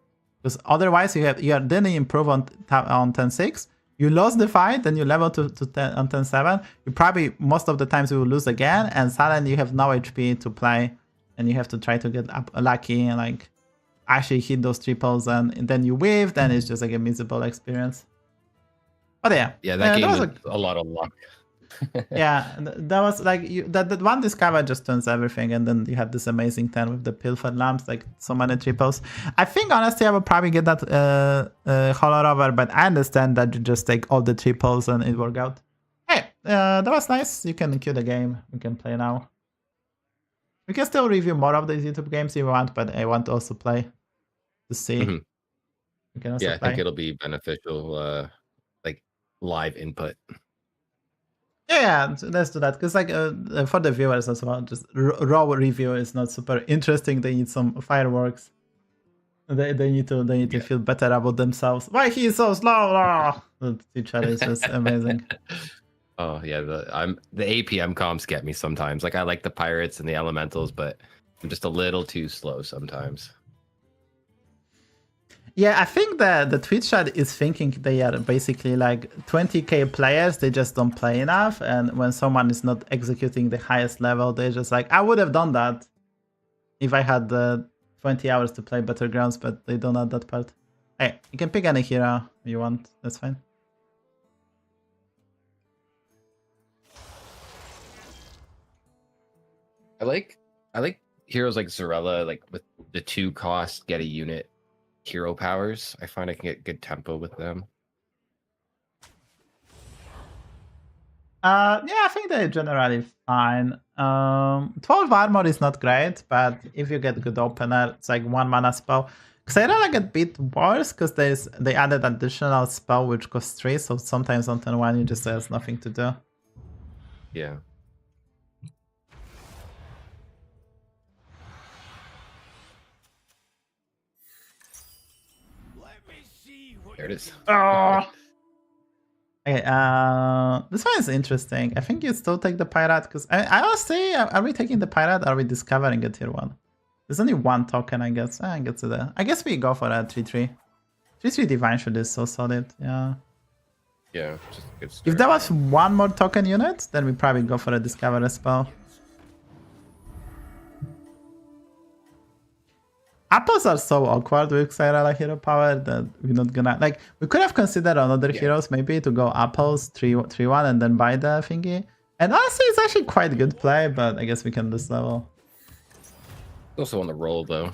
Because otherwise, you didn't improve on 10-6, you lost the fight, then you level to 10, on 10-7. You probably, most of the times, you will lose again, and suddenly you have no HP to play, and you have to try to get up lucky and like actually hit those triples, and then you whiff, then it's just like a miserable experience. But yeah. Yeah, that game was a lot of luck. Yeah, that was like, that one Discover just turns everything, and then you had this amazing turn with the Pilfered Lamps, like so many triples. I think honestly I would probably get that Hollow Rover, but I understand that you just take all the triples and it worked out. Hey, that was nice. You can queue the game. We can play now. We can still review more of these YouTube games if you want, but I want to also play to see. Mm-hmm. We can also yeah, I play. think it'll be beneficial, like live input. Yeah, let's do that, because like for the viewers as well, just raw review is not super interesting. They need some fireworks. They need to feel better about themselves. Why he is so slow? The teacher is just amazing. Oh yeah, the APM comps get me sometimes. Like I like the pirates and the elementals, but I'm just a little too slow sometimes. Yeah, I think the Twitch chat is thinking they are basically like 20k players, they just don't play enough, and when someone is not executing the highest level, they're just like, I would have done that if I had 20 hours to play Battlegrounds, but they don't have that part. Hey, you can pick any hero you want, that's fine. I like heroes like Zarella, like with the 2 cost, get a unit hero powers. I find I can get good tempo with them. Yeah, I think they're generally fine. 12 armor is not great, but if you get good opener, it's like 1 mana spell. Xayra get bit worse because they added additional spell which costs 3, so sometimes on turn 1 you just has nothing to do. Yeah. There it is. Oh. Okay, this one is interesting. I think you still take the pirate because I honestly, are we taking the pirate or are we discovering a tier 1? There's only 1 token, I guess. I guess we go for a 3-3. 3-3 Divine Shield is so solid, yeah. Yeah, just a good start. If there was 1 more token unit, then we probably go for a Discover spell. Apples are so awkward with Xayra hero power that we're not gonna... Like, we could have considered another heroes maybe to go Apples 3-1 and then buy the thingy. And honestly, it's actually quite good play, but I guess we can lose level. Also on the roll, though.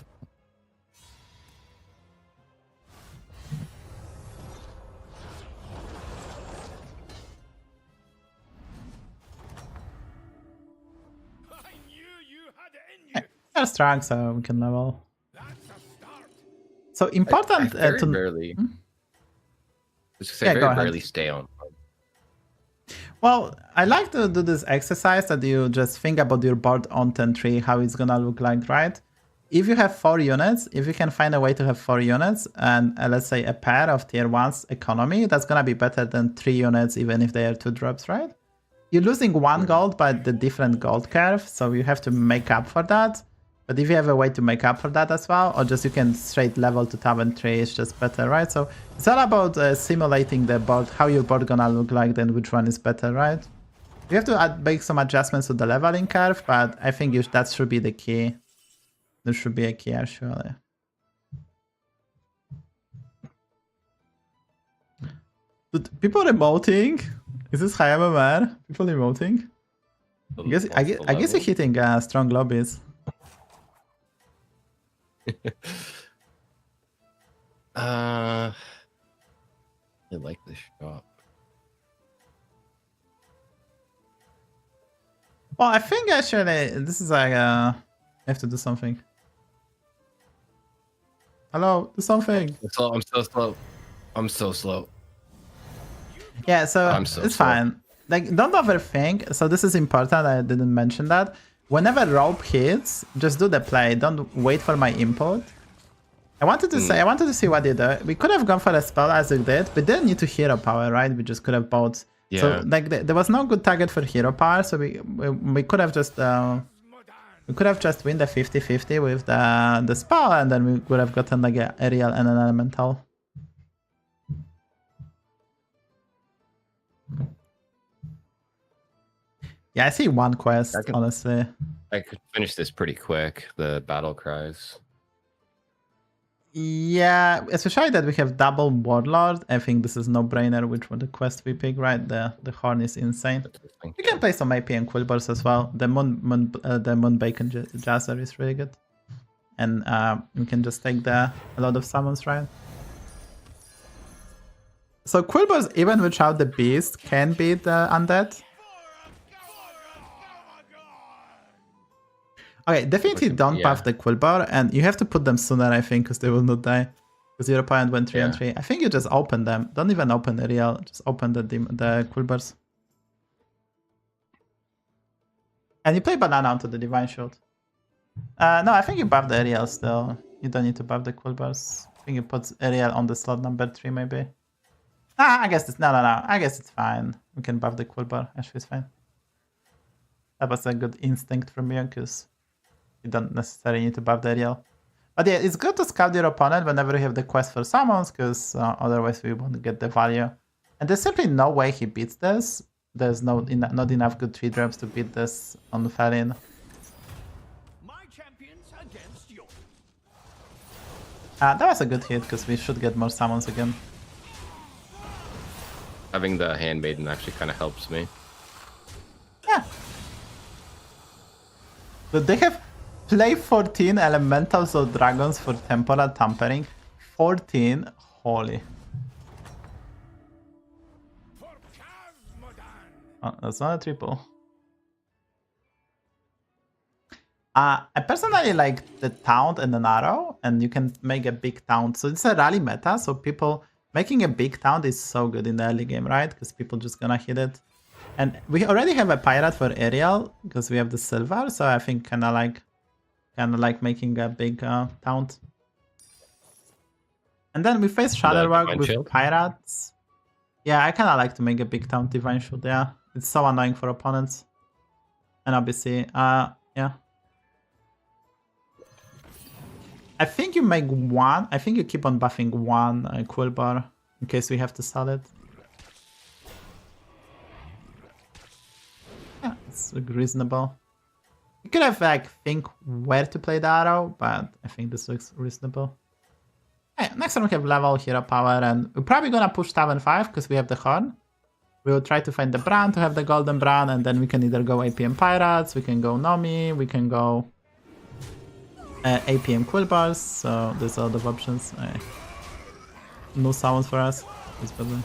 They're strong, so we can level. So important I very to... rarely... Just say Yeah, I go very ahead. rarely stay on. Well, I like to do this exercise that you just think about your board on turn 3, how it's gonna look like, right? If you have 4 units, if you can find a way to have 4 units and let's say a pair of tier 1's economy, that's gonna be better than 3 units even if they are 2 drops, right? You're losing 1 gold by the different gold curve, so you have to make up for that. But if you have a way to make up for that as well, or just you can straight level to tavern 3, it's just better, right? So it's all about simulating the board, how your board gonna look like, then which one is better, right? You have to make some adjustments to the leveling curve, but I think that should be the key. There should be a key, actually. Dude, people emoting? Is this high MMR? People emoting? I guess you're hitting strong lobbies. I like this shot. Well, I think actually this is like I have to do something. Hello, do something. I'm so slow. I'm so slow. Yeah, so I'm so it's slow. fine. Like, don't overthink. So this is important. I didn't mention that. Whenever rope hits, just do the play. Don't wait for my input. I wanted to see what you do. We could have gone for a spell as we did, but didn't need to hero power, right? We just could have bought. Yeah. So like there was no good target for hero power, so we could have just win the 50-50 with the spell, and then we would have gotten like an aerial and an elemental. Yeah, I see 1 quest, honestly. I could finish this pretty quick, the battle cries. Yeah, especially that we have double Warlord. I think this is no-brainer which one the quest we pick, right? The Horn is insane. We can play some AP and Quilboars as well. The Moon Bacon Jazzer is really good. And we can just take a lot of summons, right? So Quilboars, even without the Beast, can beat the Undead. Okay, definitely don't buff the Quilboar, and you have to put them sooner, I think, because they will not die. Because your opponent went 3-3. I think you just open them. Don't even open the real, just open the Quilboars. And you play Banana onto the Divine Shield. No, I think you buff the Ariel still. You don't need to buff the Quilboars. I think you put Ariel on the slot number 3, maybe. I guess it's... No. I guess it's fine. We can buff the Quilboar. Actually, it's fine. That was a good instinct from me, because you don't necessarily need to buff the Ariel. But yeah, it's good to scout your opponent whenever you have the quest for summons, because otherwise we won't get the value. And there's simply no way he beats this. There's not enough good 3-drops to beat this on Felin. My champions against yours. That was a good hit, because we should get more summons again. Having the Handmaiden actually kind of helps me. Yeah. But they have play 14 elementals or dragons for temporal tampering. 14, holy. Oh, that's not a triple. I personally like the taunt and an arrow, and you can make a big taunt. So it's a rally meta, so people making a big taunt is so good in the early game, right? Because people just gonna hit it. And we already have a pirate for aerial because we have the silver, so I think kind of like making a big taunt. And then we face Shadowbug with Shield? pirates. Yeah, I kind of like to make a big taunt Divine Shield. Yeah, it's so annoying for opponents. And obviously, yeah. I think you make one. I think you keep on buffing one Quilboar in case we have to sell it. Yeah, it's reasonable. You could have like think where to play the arrow, but I think this looks reasonable. Hey, next time we have level, hero power, and we're probably gonna push Tavern 5 because we have the horn. We will try to find the brand to have the golden brand, and then we can either go APM Pirates, we can go Nomi, we can go APM Quilboars, so there's a lot of options. No summons for us. It's better.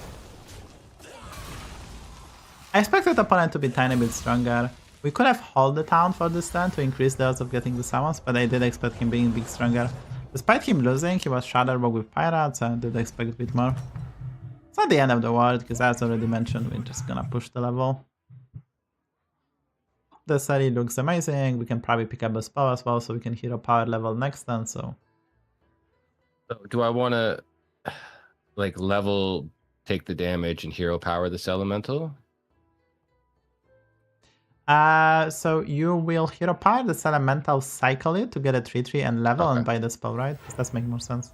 I expected the opponent to be a tiny bit stronger. We could have held the town for this turn to increase the odds of getting the summons, but I did expect him being big stronger. Despite him losing, he was Shadowbug with Pirates, I did expect a bit more. It's not the end of the world, because as already mentioned, we're just gonna push the level. The Sari looks amazing, we can probably pick up a spell as well, so we can hero power level next turn, so... Do I want to, like, level, take the damage, and hero power this elemental? So you will hero power this elemental, cycle it to get a 3/3 and level and buy the spell, right? Does make more sense.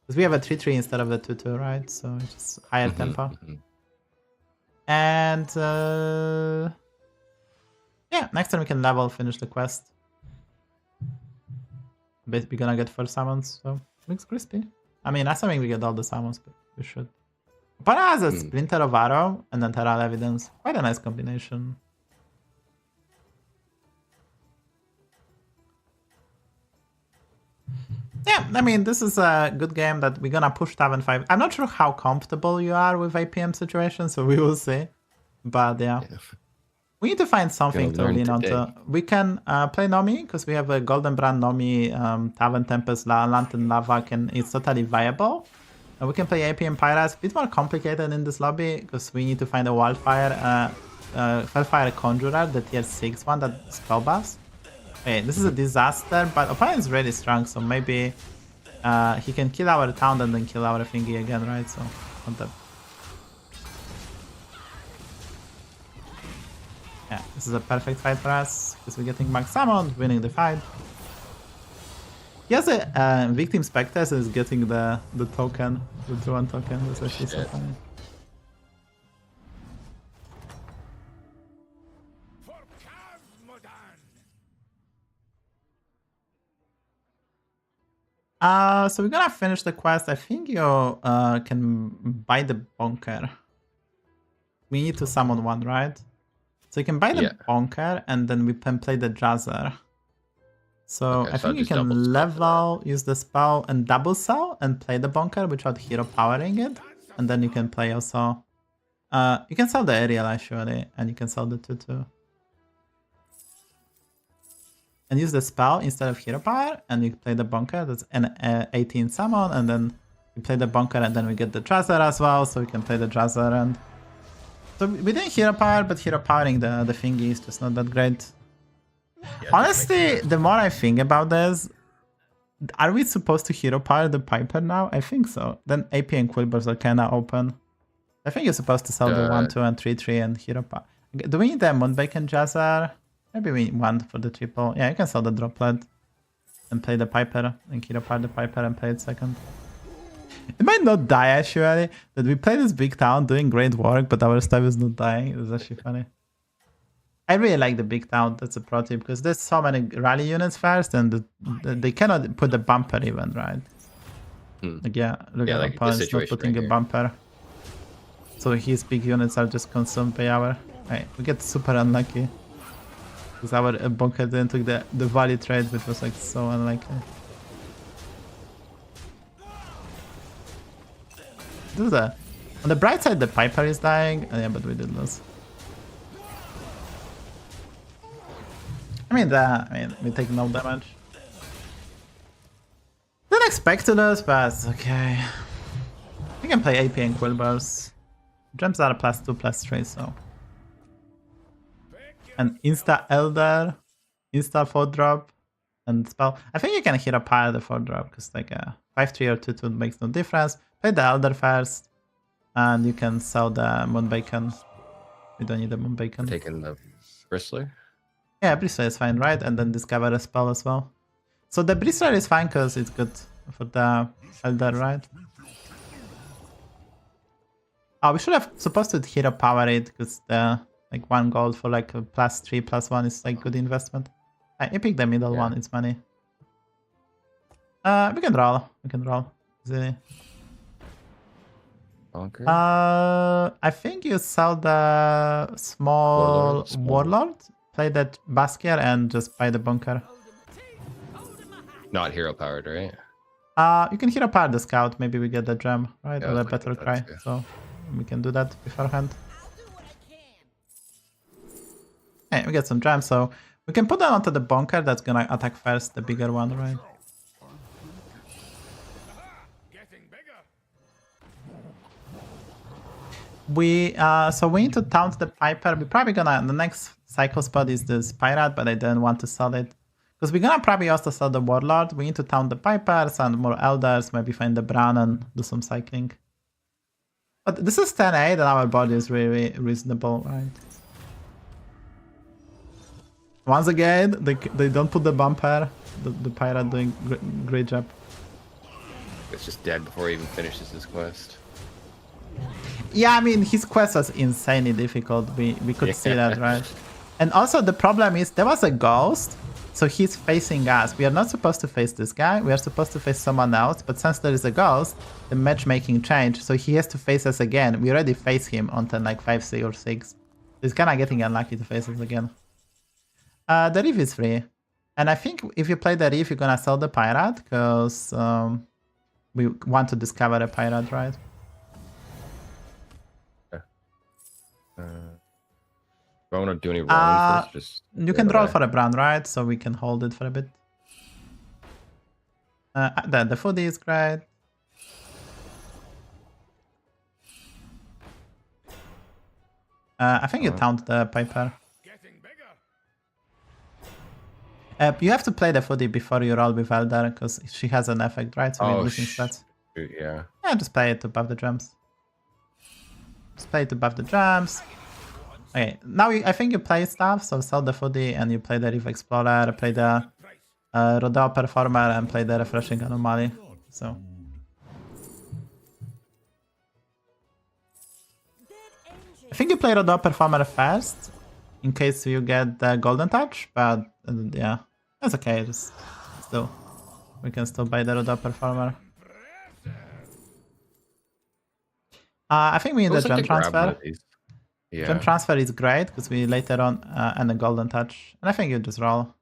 Because we have a 3/3 instead of the 2/2, right? So it's just higher tempo. And yeah, next time we can level, finish the quest. But we're gonna get 4 summons, so looks crispy. I mean, assuming we get all the summons, but we should. But has a Splinter of Arrow and then Terral Evidence. Quite a nice combination. Yeah, I mean, this is a good game that we're gonna push Tavern 5. I'm not sure how comfortable you are with APM situation, so we will see. But yeah. We need to find something to lean onto. We can play Nomi, because we have a Golden Brand Nomi, Tavern Tempest, Lantern Lava, it's totally viable. We can play APM Pirates, a bit more complicated in this lobby, because we need to find a Wildfire, Fellfire Conjurer, the tier 6 one that spell buffs. Okay, this is a disaster, but opponent is really strong, so maybe he can kill our town and then kill our thingy again, right? So, not that. Yeah, this is a perfect fight for us, because we're getting max summoned, winning the fight. He has a Victim Spectre, so he's getting the token, the 2-1 token. That's actually so funny. So we're gonna finish the quest. I think you can buy the bunker. We need to summon one, right? So you can buy the bunker, and then we can play the Jazzer. So I think you can level, use the spell, and double sell, and play the bunker without hero powering it. And then you can play also... you can sell the aerial actually, and you can sell the 2/2. And use the spell instead of hero power, and you play the bunker, that's an 18 summon, and then you play the bunker, and then we get the Jazzer as well, so we can play the Jazzer. And so we didn't hero power, but hero powering the thingy is just not that great. Yeah, honestly, the more I think about this, are we supposed to hero power the Piper now? I think so. Then AP and Quilboars are kinda open. I think you're supposed to sell the 1/2 and 3/3 and hero power. Do we need the Moonbacon Jazzer? Maybe we want for the triple. Yeah, you can sell the droplet and play the Piper and kill apart the Piper and play it second. It might not die actually. That we play this big town doing great work, but our stuff is not dying. It's actually funny. I really like the big town. That's a pro tip because there's so many rally units first, and they cannot put the bumper even, right? Like look at like opponents not putting a bumper. So his big units are just consumed by our. Right, we get super unlucky because our bunker then took the volley trade, which was like so unlikely. On the bright side, the Piper is dying. Oh, yeah, but we did lose. I mean, we take no damage. Didn't expect to lose, but it's okay. We can play AP and Quilboars. Gems are +2/+3, so. And Insta Elder, Insta 4-drop, and spell. I think you can hit a pile the 4-drop because like a 5/3 or 2/2 makes no difference. Play the Elder first, and you can sell the Moon Bacon. We don't need the Moon Bacon. Taking the Bristler. Yeah, Bristler is fine, right? And then discover a spell as well. So the Bristler is fine because it's good for the Elder, right? Oh, we should have supposed to hero power it because the like 1 gold for like a +3/+1 is like good investment. I pick the middle one, it's money. We can roll. We can roll. Easily. I think you sell the small warlord, play that Baskier, and just buy the bunker. Not hero powered, right? You can hero power the scout. Maybe we get the gem, right? Yeah, Or the like battle cry. yeah. So we can do that beforehand. Hey, we get some gems, so we can put that onto the bunker. That's gonna attack first, the bigger one, right? So we need to taunt the Piper. We're probably gonna, the next cycle spot is this Pirate, but I didn't want to sell it. Because we're gonna probably also sell the Warlord. We need to taunt the Pipers and more Elders, maybe find the Bran and do some cycling. But this is 10-8 and our body is really reasonable, right? Once again, they don't put the bumper. The Pirate doing great job. It's just dead before he even finishes his quest. Yeah, I mean, his quest was insanely difficult. We could see that, right? And also the problem is there was a ghost, so he's facing us. We are not supposed to face this guy. We are supposed to face someone else. But since there is a ghost, the matchmaking changed, so he has to face us again. We already faced him on turn like 5, 6, or 6. He's kind of getting unlucky to face us again. The Reef is free. And I think if you play the Reef, you're gonna sell the Pirate, because we want to discover a Pirate, right? Do I want to do any rolling first? Just you can roll for a brand, right? So we can hold it for a bit. The food is great. I think you taunt the Piper. You have to play the foodie before you roll with Elder, because she has an effect, right? So we're losing stats. Yeah. Yeah, just play it to buff the gems. Just play it to buff the gems. Okay, now I think you play stuff, so sell the foodie and you play the Reef Explorer, play the Rodeo Performer and play the Refreshing Anomaly. So. I think you play Rodeo Performer first, in case you get the Golden Touch, but yeah, that's okay, just still. We can still buy the Rodeo Performer. I think we need a gem transfer. Yeah. Gem transfer is great because we later on and a golden touch, and I think you just roll.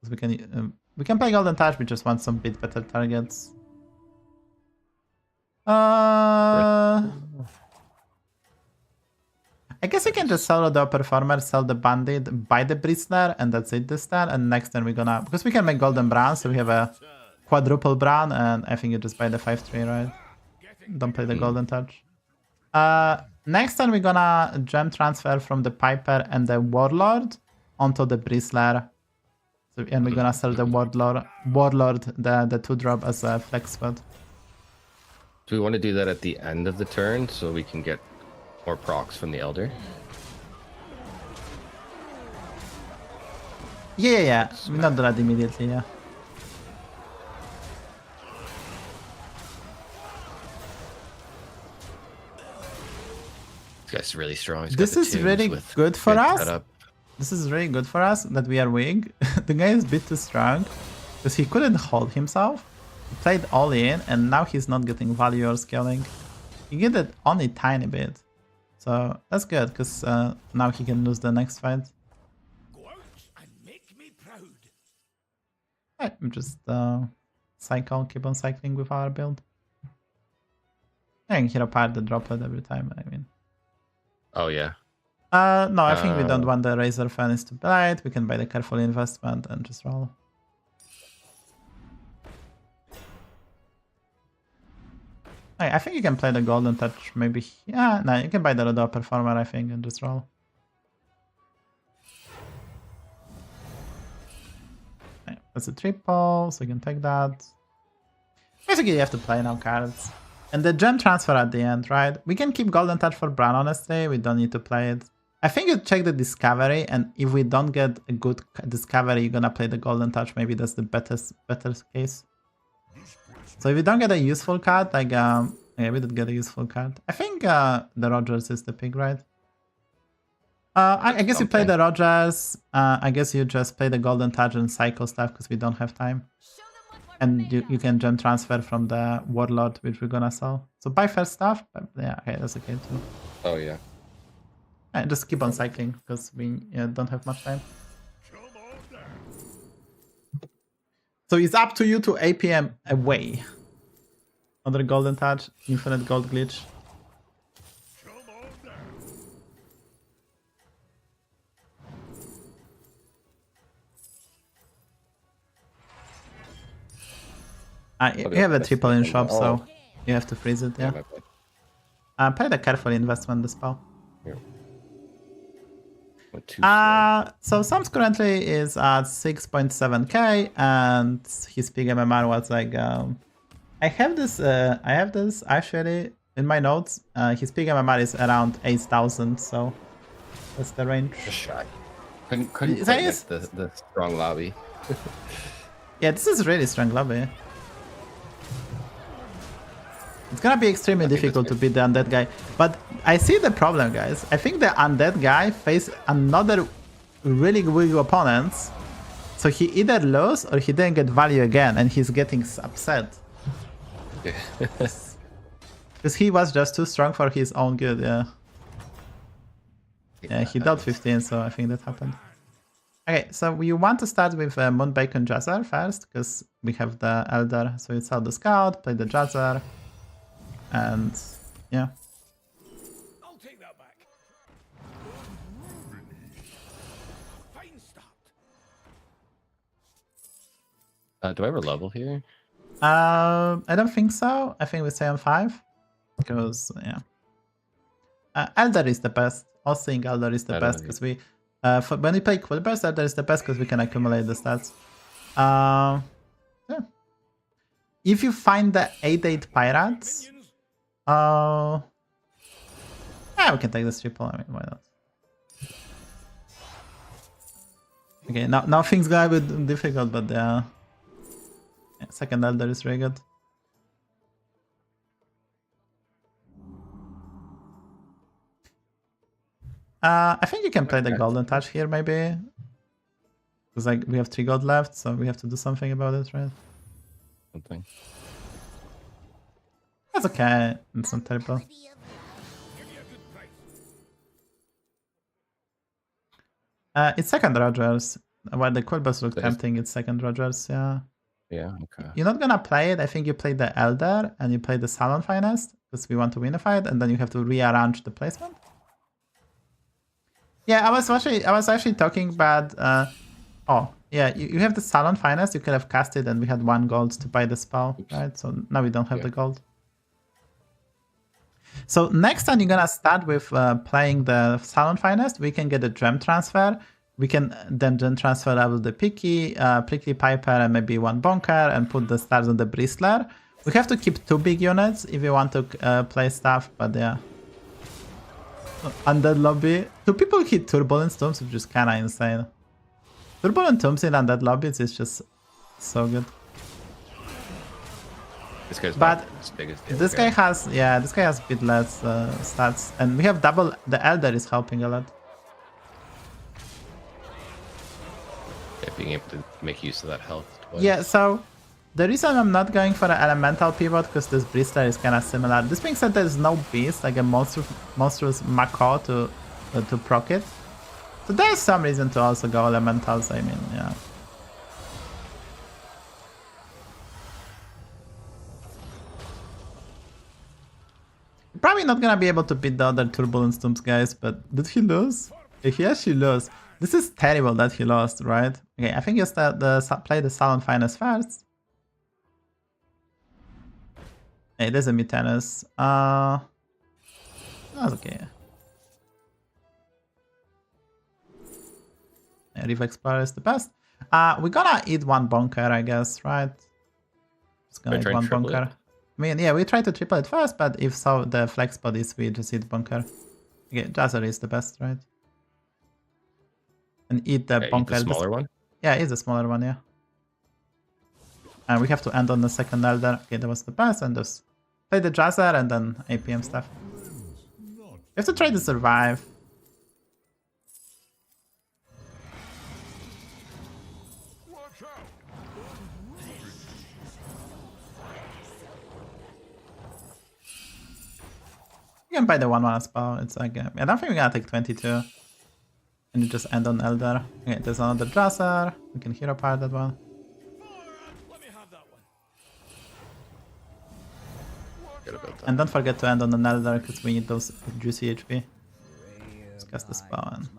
We can play golden touch. We just want some bit better targets. I guess you can just sell the performer, sell the bandit, buy the bristler, and that's it this turn. And next turn we're gonna, because we can make golden Bran, so we have a quadruple Bran, and I think you just buy the 5/3, right? Don't play the golden touch. Next time we're gonna gem transfer from the Piper and the Warlord onto the Bristler. So, and we're gonna sell the Warlord the 2-drop as a flex spot. Do we want to do that at the end of the turn so we can get more procs from the Elder? Yeah. We're not do that immediately, yeah. This guy's really strong. He's got This the is tombs really with good for good us. setup. This is really good for us that we are weak. The guy is a bit too strong because he couldn't hold himself. He played all in and now he's not getting value or scaling. He get it only tiny bit. So that's good because now he can lose the next fight. Go out and make me proud. Right, I'm just keep on cycling with our build. I can hero apart the droplet every time, I mean. Oh yeah. No, I think we don't want the Razor Furnace to blight. We can buy the Careful Investment and just roll. I think you can play the Golden Touch, maybe. Yeah, no, you can buy the Rodo Performer, I think, and just roll. Right, that's a triple, so you can take that. Basically, you have to play now cards. And the gem transfer at the end, right? We can keep Golden Touch for Bran, honestly. We don't need to play it. I think you check the Discovery, and if we don't get a good Discovery, you're gonna play the Golden Touch. Maybe that's the better case. So if you don't get a useful card, like, yeah, we did get a useful card. I think the Rogers is the pick, right? I guess you play the Rogers. I guess you just play the Golden Touch and cycle stuff because we don't have time. And you can gem transfer from the Warlord, which we're gonna sell. So buy first stuff, but yeah, okay, that's okay too. Oh yeah. And just keep on cycling because we don't have much time. So it's up to you to APM away. Another Golden Touch, Infinite Gold Glitch. You have a triple in shop, so you have to freeze it, yeah. Play the Careful Investment, the spell. So Sam's currently is at 6.7k, and his peak MMR was like, I have this actually in my notes. His peak MMR is around 8,000, so that's the range. Just shy. Couldn't play against the strong lobby. Yeah, this is really strong lobby. It's gonna be extremely difficult to beat the Undead guy. But I see the problem, guys. I think the Undead guy faced another really weak opponents. So he either lost or he didn't get value again and he's getting upset. Because he was just too strong for his own good, yeah. Yeah, he dealt 15, so I think that happened. Okay, so we want to start with Moonbacon Jazzer first, because we have the Elder. So we sell the Scout, play the Jazzer. And yeah. I'll take that back. Fine start. Do I have a level here? I don't think so. I think we stay on 5. Because yeah. Elder is the best. Also think Elder is the best because we when we play Quilboars, Elder is the best because we can accumulate the stats. Yeah. If you find the 8/8 pirates. Yeah, we can take this triple. I mean, why not? Okay, now things got a bit difficult, but yeah, second Elder is really good. I think you can play the Golden Touch here, maybe. Because like we have 3 gold left, so we have to do something about it, right? Something. That's okay. It's not terrible. It's second Rogers. While the Quilboars look tempting, it's second Rogers, yeah. Yeah, okay. You're not gonna play it. I think you play the Elder and you play the Salon Finest because we want to win a fight, and then you have to rearrange the placement. Yeah, I was actually talking about. Oh, yeah, you have the Salon Finest. You could have cast it, and we had 1 gold to buy the spell, right? So now we don't have the gold. So next time you're gonna start with playing the Salon Finest. We can get a gem transfer. We can then gem transfer level the Prickly Piper and maybe 1 Bonker and put the stars on the Bristler. We have to keep 2 big units if you want to play stuff, but yeah. Undead lobby. Do people hit Turbulence Storms, which is kinda insane. Turbulent Tombs in Undead lobbies is just so good. This guy's But not as big as the This other guy has, yeah, this guy has a bit less stats. And we have double, the Elder is helping a lot. Yeah, being able to make use of that health twice. Yeah, so the reason I'm not going for an elemental pivot because this Bristler is kind of similar. This being said, there's no beast, like a monstrous Mako to proc it. So there's some reason to also go elementals, I mean, yeah. Probably not gonna be able to beat the other Turbulence Tombs guys, but did he lose? If he actually lost, this is terrible that he lost, right? Okay, I think it's play the Salon Finest first. Hey, there's a Mutanus. That's okay. Yeah, Reef Explorer is the best. We're gonna eat one bunker, I guess, right? Just gonna eat one bunker. I mean, yeah, we try to triple it first, but if so, the flex spot is we just eat bunker. Okay, Jazzer is the best, right? And eat the bunker. Eat the smaller one? Yeah, it's a smaller one, yeah. And we have to end on the second Elder. Okay, that was the best, and just play the Jazzer and then APM stuff. You have to try to survive. You can buy the 1-1 spell. It's like, I don't think we're gonna take 22. And you just end on Elder. Okay, there's another Jazzer. We can hero power that one. And don't forget to end on an Elder because we need those juicy HP. Just cast the spell and...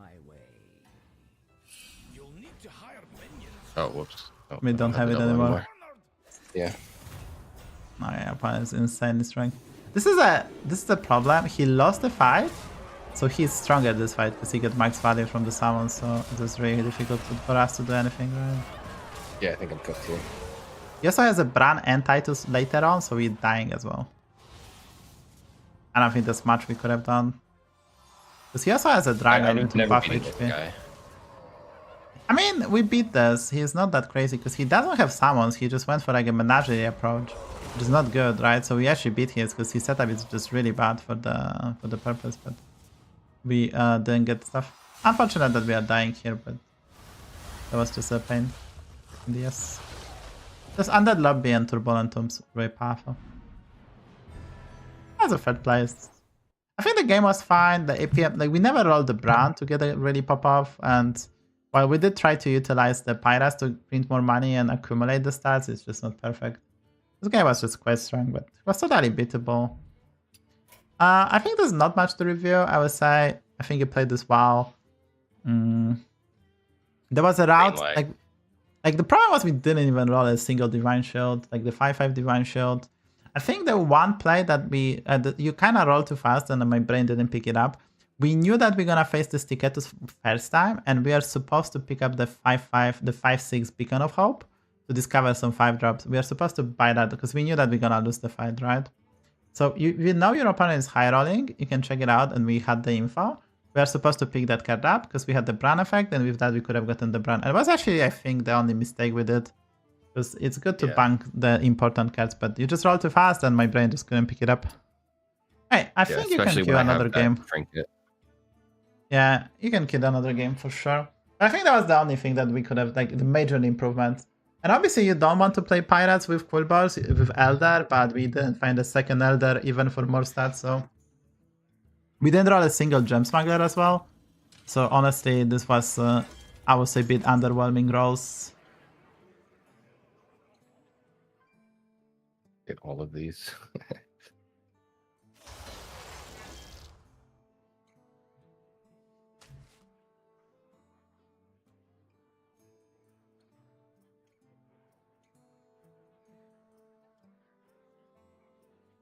Oh, whoops. Oh, we don't have it anymore. Yeah. Oh yeah, opponent is insanely strong. This is a problem. He lost the fight, so he's stronger this fight because he got max value from the summon, so it was really difficult for us to do anything, right? Yeah, I think I'm cooked here. He also has a Bran and Titus later on, so we're dying as well. I don't think there's much we could have done. Because he also has a dragon to buff HP. I mean, we beat this. He's not that crazy because he doesn't have summons. He just went for like a menagerie approach, which is not good, right? So we actually beat his because his setup is just really bad for the purpose. But we didn't get stuff. Unfortunate that we are dying here, but that was just a pain. Yes. Just Undead Lobby and Turbulent Tombs very powerful. That's a third place. I think the game was fine. The APM, like we never rolled the brand to get a really pop off, and while we did try to utilize the Pyrus to print more money and accumulate the stats, it's just not perfect. This guy was just quite strong, but it was totally beatable. I think there's not much to review, I would say. I think he played this well. There was a route, like the problem was we didn't even roll a single Divine Shield, like the 5/5 Divine Shield. I think the one play that we, you kind of rolled too fast and my brain didn't pick it up. We knew that we're gonna face the Ticketus first time, and we are supposed to pick up the 5/5, the 5/6 Beacon of Hope to discover some 5-drops. We are supposed to buy that because we knew that we're gonna lose the fight, right? So you know your opponent is high rolling, you can check it out, and we had the info. We are supposed to pick that card up because we had the Bran effect, and with that we could have gotten the Bran. And it was actually, I think, the only mistake we did. Because it's good to bank the important cards, but you just roll too fast and my brain just couldn't pick it up. Hey, I think you can kill another game. Trinket. Yeah, you can kill another game for sure. I think that was the only thing that we could have, like, the major improvement. And obviously you don't want to play Pirates with Quilboars, with Elder, but we didn't find a second Elder even for more stats, so... We didn't roll a single Gem Smuggler as well. So honestly, this was, I would say, a bit underwhelming rolls. Get all of these.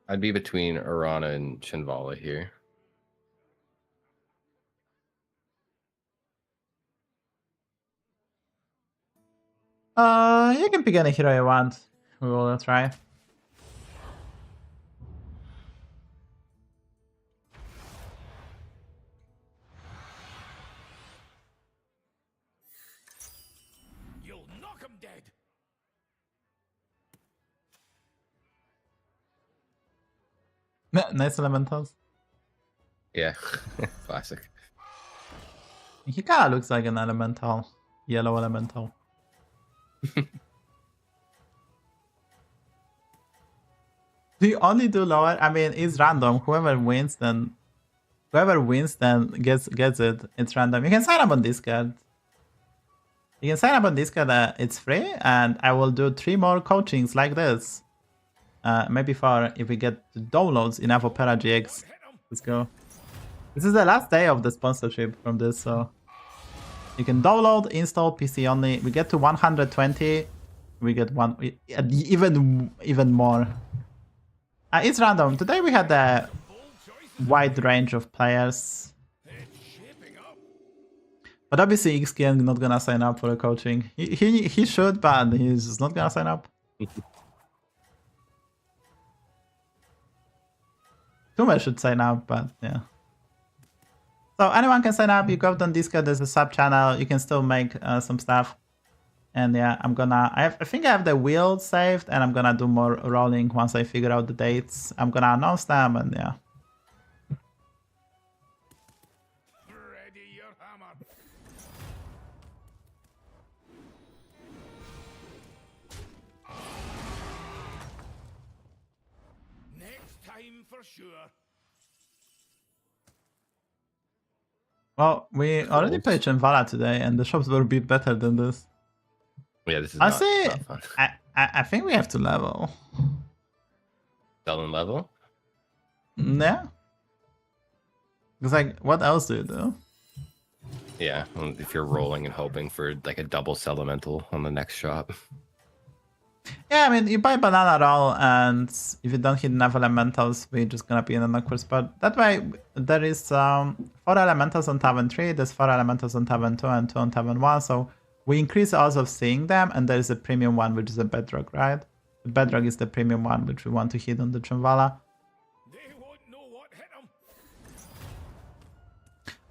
I'd be between Arana and Shinvala here. You can pick any hero you want. We will try. Knock him dead. Nice elementals. Yeah, classic. He kind of looks like an elemental, yellow elemental. Do you only do lower? I mean, it's random. Whoever wins then gets it. It's random. You can sign up on Discord. You can sign up on Discord. It's free, and I will do 3 more coachings like this. Maybe for if we get downloads enough Opera GX. Let's go. This is the last day of the sponsorship from this, so you can download, install PC only. We get to 120. We get even more. It's random. Today we had a wide range of players. But obviously ixxdeee not gonna sign up for a coaching. He should, but he's just not gonna sign up. Tumer should sign up, but yeah. So anyone can sign up. You go on Discord, there's a sub channel. You can still make some stuff. And yeah, I think I have the wheel saved, and I'm gonna do more rolling once I figure out the dates. I'm gonna announce them, and yeah. Ready your hammer. Next time for sure. Well, we already played Chenvala today, and the shops were a bit better than this. Yeah, this is I not fun. I think we have to level. Selling level? Yeah. Because like, what else do you do? Yeah, if you're rolling and hoping for like a double elemental on the next shop. Yeah, I mean, you buy banana roll, and if you don't hit enough elementals, we're just gonna be in an awkward spot. That way, there is 4 elementals on Tavern 3, there's 4 elementals on Tavern 2, and 2 on Tavern 1, so we increase the odds of seeing them, and there is a premium one, which is a bedrock, right? The bedrock is the premium one, which we want to hit on the Chenvala. They won't know what hit 'em.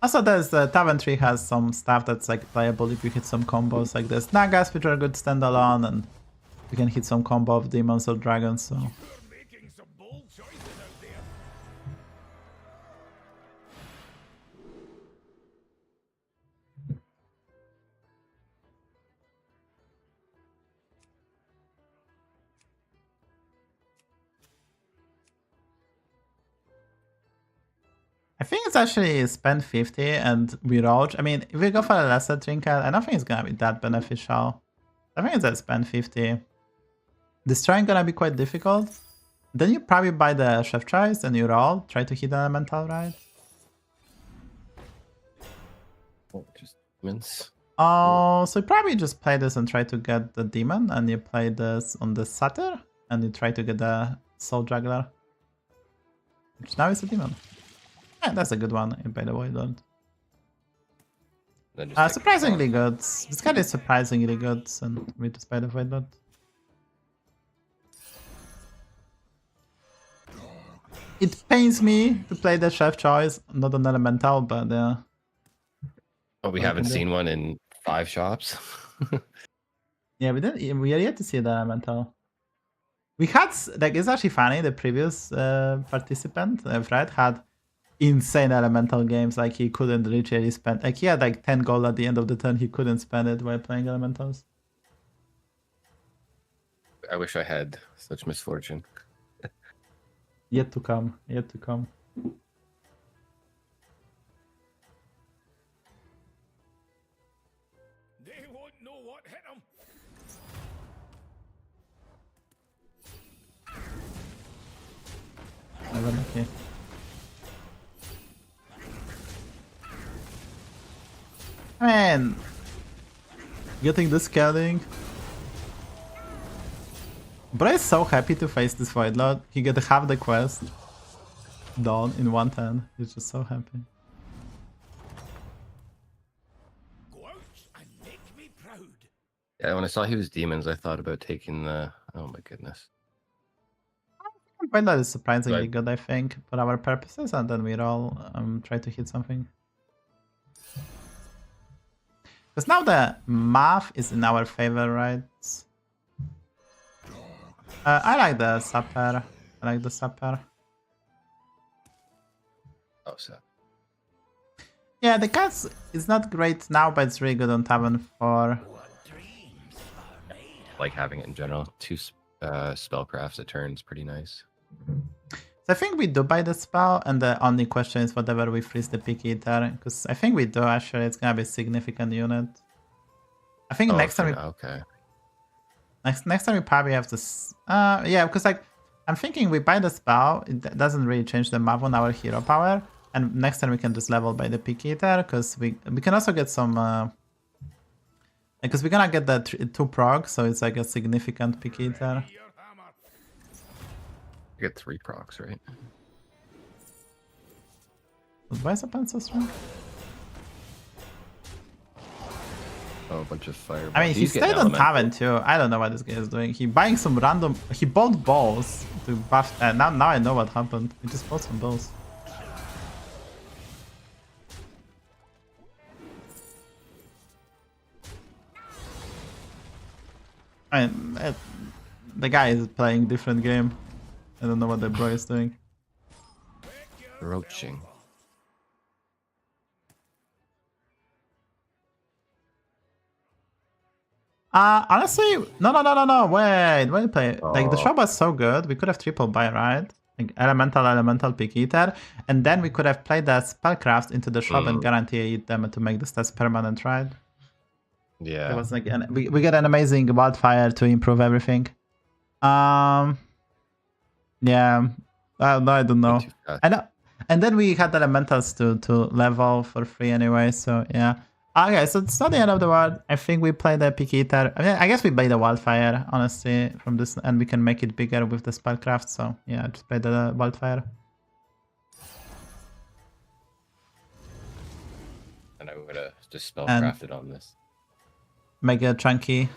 Also, there's Tavern 3 has some stuff that's like playable if you hit some combos, like there's Nagas, which are good standalone, and you can hit some combo of demons or dragons, so... You're making some bold choices out there. I think it's actually spend 50 and we roll. I mean, if we go for a lesser trinket, I don't think it's gonna be that beneficial. I think it's a spend 50. Destroying gonna be quite difficult. Then you probably buy the chef choice and you roll, try to hit an elemental, right? Just demons. Oh, so you probably just play this and try to get the demon, and you play this on the satyr, and you try to get the soul juggler. Which now is a demon. Yeah, that's a good one, by the way, don't. Then just take Surprisingly good. This card is surprisingly good, and we just by the way, don't. It pains me to play the chef choice, not an elemental, but Oh, we haven't seen one in 5 shops. yeah, we didn't. We are yet to see the elemental. We had like it's actually funny. The previous participant, Fred, had insane elemental games. Like he couldn't literally spend. Like he had like 10 gold at the end of the turn. He couldn't spend it while playing elementals. I wish I had such misfortune. Yet to come. Yet to come. They won't know what hit 'em. Never lucky. I mean, getting this scaling. Bro is so happy to face this Void Lord. He get half the quest done in 1 turn. He's just so happy. Go out and make me proud. Yeah, when I saw he was demons, I thought about taking the... Oh my goodness. Void Lord is surprisingly Right. good, I think, for our purposes, and then we all try to hit something. Because now the math is in our favor, right? I like the supper. I like the supper. Oh, so Yeah, the cast is not great now, but it's really good on Tavern 4. like having it in general. 2 spellcrafts a turn is pretty nice. So I think we do buy the spell, and the only question is whatever we freeze the Pick Eater. Because I think we do, actually. It's gonna be a significant unit. I think next time okay. Next time we probably have to... yeah, because like, I'm thinking we buy the spell, it doesn't really change the map on our hero power. And next time we can just level by the Pick Eater, because we can also get some... because we're gonna get the 2 proc, so it's like a significant Pick Eater. You get 3 procs, right? Why is the pen so strong? Oh, a bunch of fire. I mean, he stayed on Tavern too. I don't know what this guy is doing. He buying some random... He bought balls to buff... now I know what happened. He just bought some balls. I mean, the guy is playing different game. I don't know what the bro is doing. Roaching. Honestly, no, wait, play. Like, the shop was so good, we could have triple buy, right? Like, elemental, Pick Eater, and then we could have played that spellcraft into the shop and guarantee them to make the stats permanent, right? Yeah. It was like, we get an amazing wildfire to improve everything. Yeah, I don't know. I know. And then we had elementals to level for free anyway, so yeah. Okay, so it's not the end of the world. I think we play the Pick Eater. I mean, I guess we play the Wildfire, honestly, from this, and we can make it bigger with the spellcraft, so yeah, just play the Wildfire. And I would have just spellcrafted on this. Make it chunky.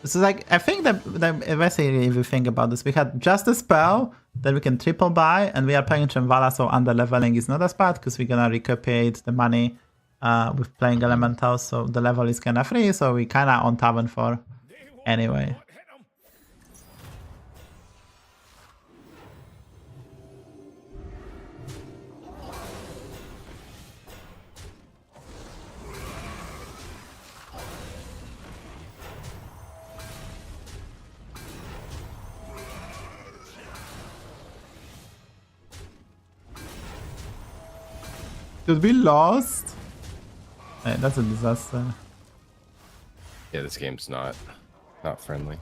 So like, I think that basically, if you think about this, we had just a spell that we can triple buy, and we are playing Shambhala, so under leveling is not as bad, because we're gonna recuperate the money with playing elementals, so the level is kinda free, so we kinda on Tavern 4 anyway. Did we lost? Hey, that's a disaster. Yeah, this game's not friendly.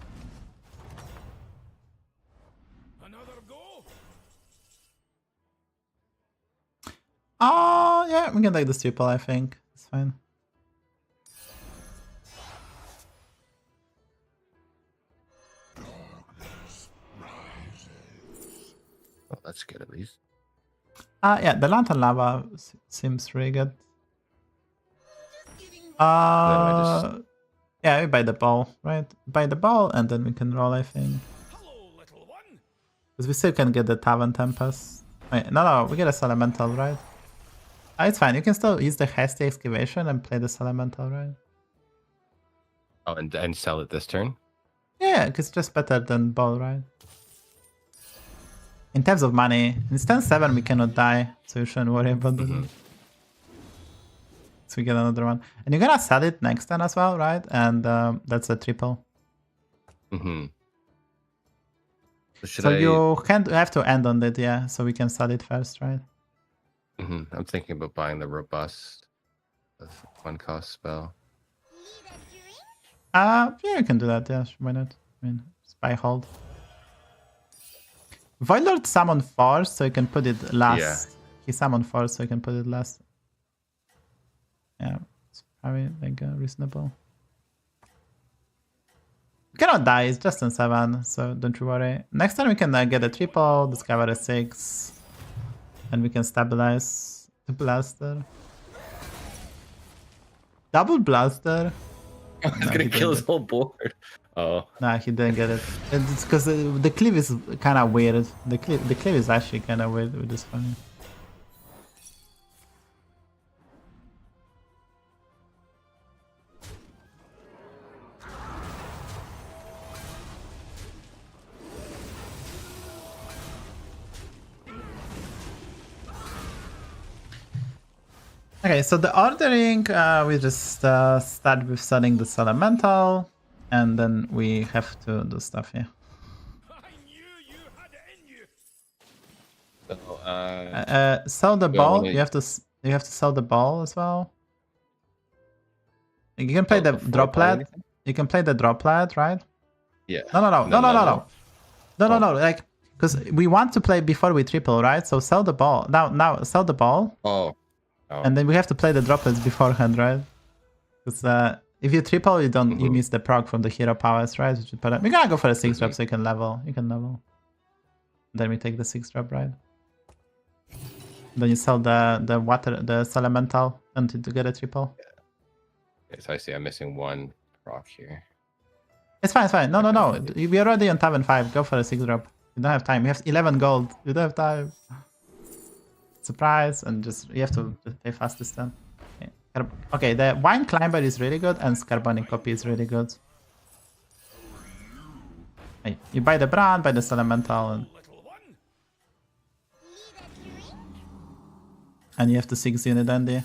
Oh, yeah, we can take this triple, I think. It's fine. Well, that's good at least. Yeah, the Lantern Lava seems really good. Yeah, we buy the ball, right? Buy the ball, and then we can roll, I think. Because we still can get the Tavern Tempest. Wait, no, we get a Elemental, right? It's fine, you can still use the Hasty Excavation and play this Elemental, right? Oh, and sell it this turn? Yeah, because it's just better than ball, right? In terms of money, in stand 7 we cannot die, so you shouldn't worry about that. So we get another one. And you're gonna sell it next turn as well, right? And that's a triple. So you can't have to end on it, yeah. So we can sell it first, right? I'm thinking about buying the robust 1-cost spell. Yeah, you can do that, yeah. Why not? I mean, spy hold. Voidlord summon first, so you can put it last. Yeah. He summoned first, so you can put it last. Yeah, it's probably like reasonable. You cannot die, it's just on 7, so don't you worry. Next time we can get a triple, discover a 6, and we can stabilize the blaster. Double blaster? I was gonna kill his whole board. Oh. Nah, he didn't get it. It's because the cleave is kind of weird. The cleave is actually kind of weird, which is funny. Okay, so the ordering, we just start with selling the Elemental, and then we have to do stuff here. So, Sell the Yeah, ball. well, You have to sell the ball as well. You can play the before buying droplet. anything? You can play the droplet, right? Yeah. No. Like, because we want to play before we triple, right? So sell the ball now. Sell the ball, Oh. and then we have to play the droplets beforehand, right? Because if you triple, you don't you miss the proc from the hero powers, right? We're gonna go for a 6-drop so you can level. Then we take the 6-drop, right? Then you sell the elemental until to get a triple. Okay, so I see I'm missing one proc here. It's fine. No. We're already on tavern 5. Go for a 6-drop. You don't have time. You have 11 gold. You don't have time. Surprise, and you have to just pay fastest then. Okay, the Wine Climber is really good, and Carbonic Copy is really good. Hey, you buy the brand, buy the elemental, and you have the 6 unit Andy.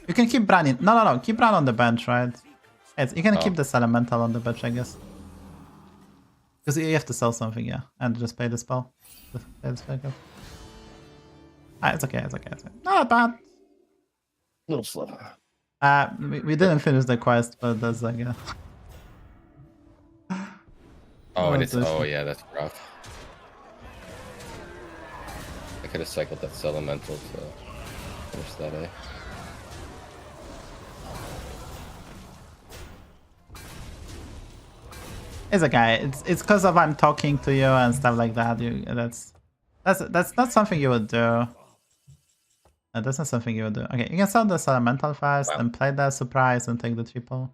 You can keep Bran in. No. Keep Bran on the bench, right? You can keep the elemental on the bench, I guess. Because you have to sell something, yeah, and just pay the spell. It's okay. Not bad. A little slow. We didn't finish the quest, but that's like yeah, that's rough. I could have cycled that elemental to finish that, eh? It's okay. It's because of I'm talking to you and stuff like that. That's not something you would do. That's not something you would do. Okay, you can sell the elemental first and play the surprise and take the triple.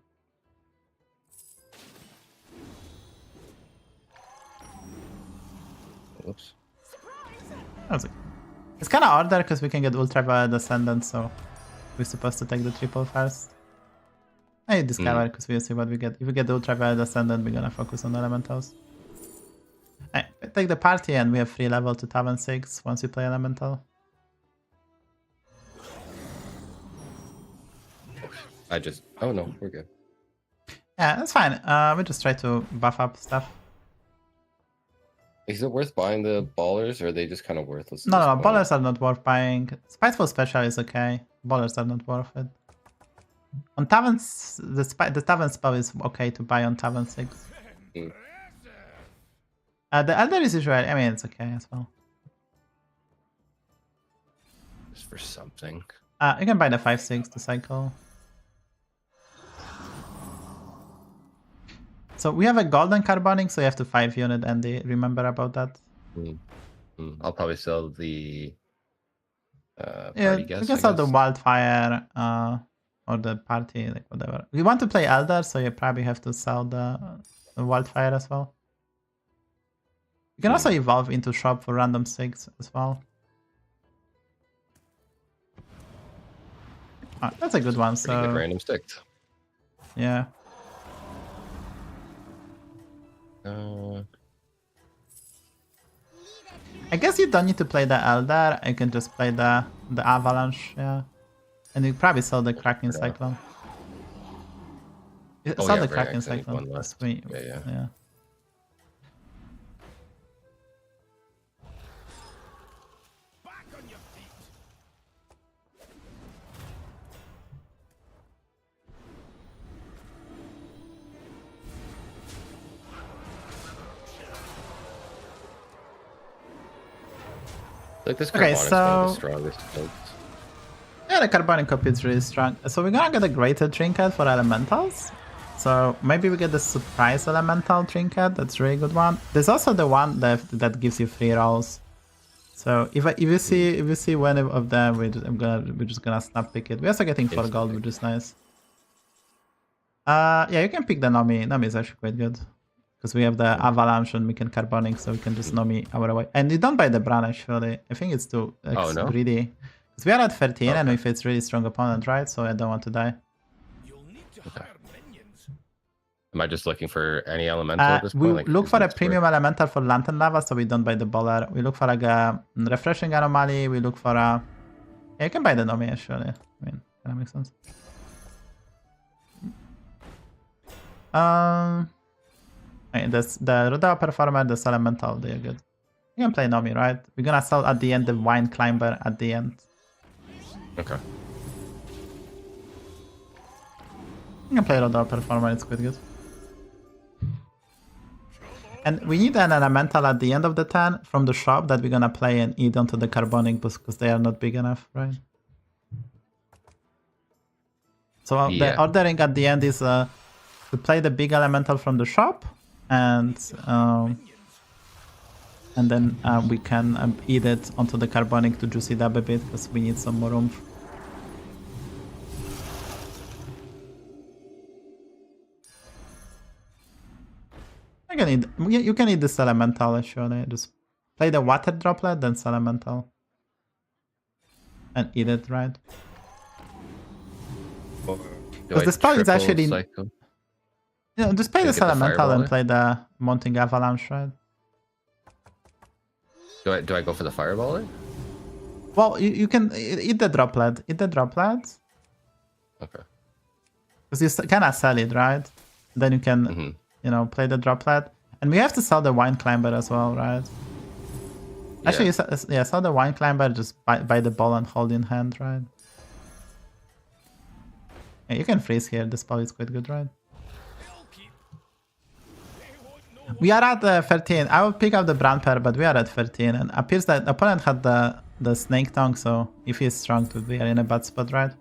Oops. It's kind of order because we can get Ultraviolet Ascendant, so we're supposed to take the triple first. I discover because we'll see what we get. If we get the Ultraviolet Ascendant, we're gonna focus on elementals. Right, we take the party and we have free level to Tavern 6 once we play elemental. Oh no, we're good. Yeah, that's fine. We just try to buff up stuff. Is it worth buying the ballers, or are they just kind of worthless? No, ballers are not worth buying. Spiteful Special is okay. Ballers are not worth it. On Taverns, the Tavern spell is okay to buy on Tavern 6. The Elder is usually, I mean, it's okay as well. Just for something. You can buy the 5/6 to cycle. So we have a golden carbonic, so you have to 5 unit, Andy. Remember about that? I'll probably sell the Yeah, party guest. you can sell the wildfire or the party, like whatever. We want to play Elder, so you probably have to sell the wildfire as well. You can also evolve into shop for random 6 as well. Oh, that's a good one. Pretty good So random stick. yeah. I guess you don't need to play the Elder. I can just play the Avalanche, yeah. And you probably sell the Kraken Cyclone. Sell the Kraken Cyclone. Yeah. Like this Okay, Carbonic is one of the so- strongest builds. Yeah, the Carbonic Copy is really strong. So we're gonna get a greater trinket for elementals. So maybe we get the surprise elemental trinket. That's a really good one. There's also the one that gives you free rolls. So if you see one of them, we're just gonna snap pick it. We're also getting 4 gold, which is nice. Yeah, you can pick the Nomi. Nomi is actually quite good. Because we have the Avalanche and we can Carbonic, so we can just Nomi our way. And you don't buy the Bran actually. I think it's too greedy. Because we are at 13 and we face really strong opponent, right? So I don't want to die. Okay. Am I just looking for any elemental at this point? We Like, look is for a this premium elemental for Lantern Lava, so we don't buy the Bowler. We look for like a refreshing anomaly. We look for a... Yeah, you can buy the Nomi actually. I mean, That makes sense. Okay, that's the Rodeo Performer, the Elemental, they're good. You can play Nomi, right? We're gonna sell at the end the Wine Climber at the end. Okay. You can play Rodeo Performer, it's quite good. And we need an Elemental at the end of the turn from the shop that we're gonna play and eat onto the Carbonic boost because they are not big enough, right? So the ordering at the end is to play the big Elemental from the shop and then we can eat it onto the Carbonic to juice it up a bit because we need some more oomph. You can eat this Elemental actually. Just play the Water Droplet, then Elemental. And eat it, right? Because the spell is actually... just play this Elemental and play the Mounting Avalanche, right? Do I go for the Fireball? Well, you can eat the Droplet. Eat the Droplet. Okay. Because you cannot sell it, right? Then you can... play the Droplet. And we have to sell the Wine Climber as well, right? Yeah. Actually, sell the Wine Climber, just buy the ball and hold in hand, right? Yeah, you can freeze here, the spell is quite good, right? We are at 13. I will pick up the Brand Pair, but we are at 13. And appears that the opponent had the Snake Tongue, so if he's strong, we are in a bad spot, right?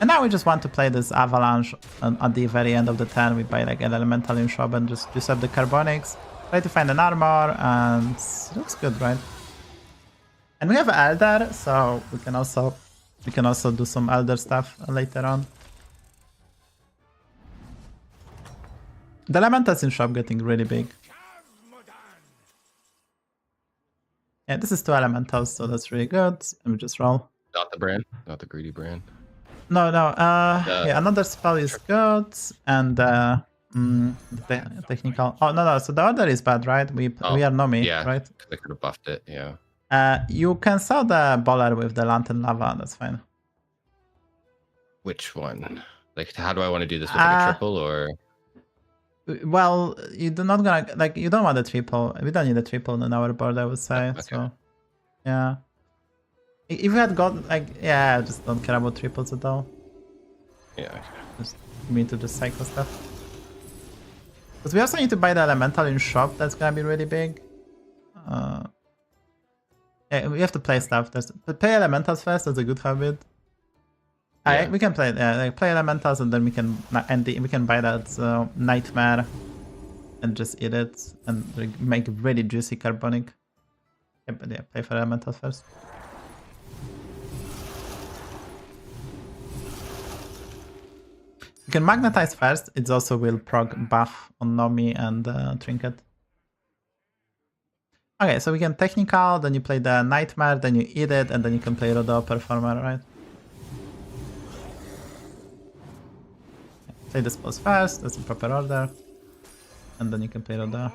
And now we just want to play this Avalanche at the very end of the turn. We buy like an Elemental in shop and just use up the Carbonics. Try to find an armor and it looks good, right? And we have Elder, so we can also do some Elder stuff later on. The Elementals in shop getting really big. Yeah, this is 2 Elementals, so that's really good. Let me just roll. Not the brand, not the greedy brand. No. Yeah, another spell is good, and the technical. Oh no, so the order is bad, right? We are Nomi, right? They could have buffed it, yeah. You can sell the Baller with the Lantern Lava. That's fine. Which one? Like, how do I want to do this with like a triple or? Well, you do not gonna you don't want a triple. We don't need a triple on our board, I would say. Okay. So, yeah. If you had got I just don't care about triples at all. Yeah. Okay. Just me to just cycle stuff. Because we also need to buy the Elemental in shop. That's gonna be really big. Yeah, we have to play stuff. Play Elementals first. That's a good habit. Yeah. We can play play Elementals and then we can buy that Nightmare and just eat it and make really juicy Carbonic. Yeah, but yeah, play for Elementals first. You can Magnetize first, it also will proc buff on Nomi and Trinket. Okay, so we can Technical, then you play the Nightmare, then you eat it, and then you can play Rodeo Performer, right? Play the spells first, that's in proper order. And then you can play Rodeo.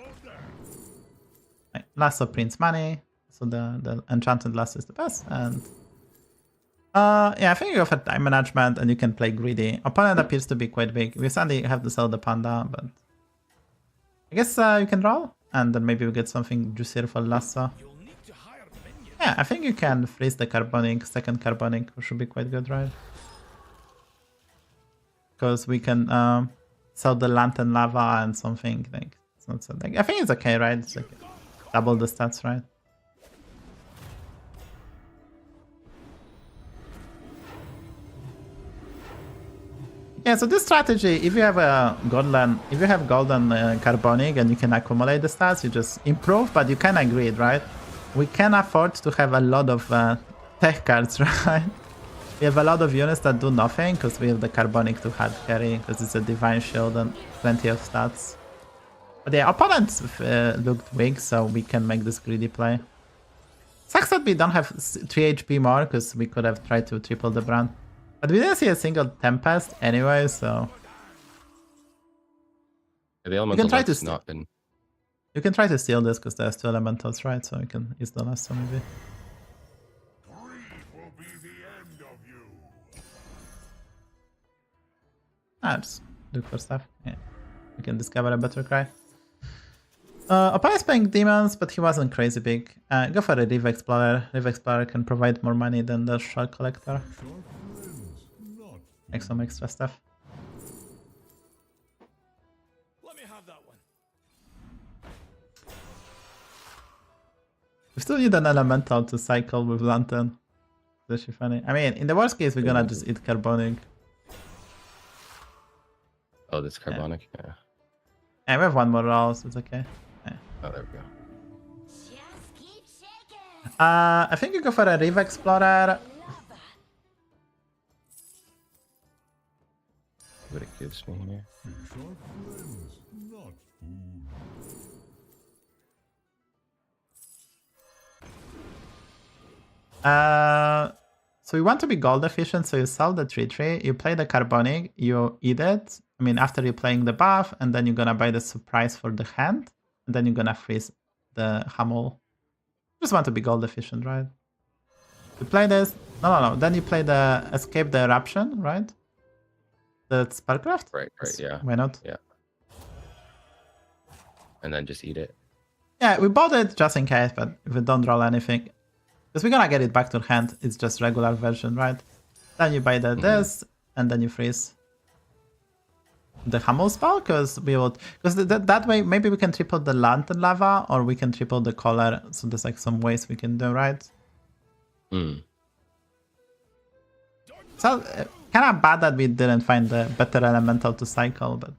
Right. Lasso prints money, so the Enchanted Lasso is the best, and... yeah, I think you go for Time Management and you can play Greedy. Opponent appears to be quite big. We sadly have to sell the Panda, but... I guess you can roll, and then maybe we get something juicier for Lasso. Yeah, I think you can freeze the Carbonic, second Carbonic, which should be quite good, right? Because we can sell the Lantern Lava and something, like... It's not so, like I think it's okay, right? It's like double the stats, right? Yeah, so this strategy, if you have a golden, Carbonic and you can accumulate the stats, you just improve, but you can greed, right? We can afford to have a lot of tech cards, right? We have a lot of units that do nothing because we have the Carbonic to hard carry because it's a Divine Shield and plenty of stats. But yeah, opponents looked weak, so we can make this greedy play. Sucks that we don't have 3 HP more because we could have tried to triple the brand. But we didn't see a single Tempest anyway, so... The elemental has not been... You can try to steal this because there's 2 elementals, right? So you can use the last one maybe. just look for stuff. Yeah. We can discover a better cry. Opponent's playing demons, but he wasn't crazy big. Go for a Reef Explorer. Reef Explorer can provide more money than the Shard Collector. Make some extra stuff. Let me have that one. We still need an elemental to cycle with Lantern. That's actually funny. I mean, in the worst case, we're gonna just eat Carbonic. Oh, this Carbonic? Yeah. Yeah, we have one more roll, so it's okay. Yeah. Oh, there we go. Just keep shaking. I think you go for a Reef Explorer. What it gives me here. So you want to be gold efficient, so you sell the 3/3, you play the Carbonic, you eat it. I mean, after you're playing the buff, and then you're gonna buy the surprise for the hand, and then you're gonna freeze the Hamel. Just want to be gold efficient, right? You play this. No. Then you play the Escape the Eruption, right? The Spellcraft? Right, yeah. Why not? Yeah. And then just eat it. Yeah, we bought it just in case, but if we don't roll anything. Because we're gonna get it back to hand, it's just regular version, right? Then you buy the this, and then you freeze the Hamel spell, because that way maybe we can triple the Lantern Lava, or we can triple the Collar, so there's like some ways we can do, right? So, kind of bad that we didn't find the better elemental to cycle, but...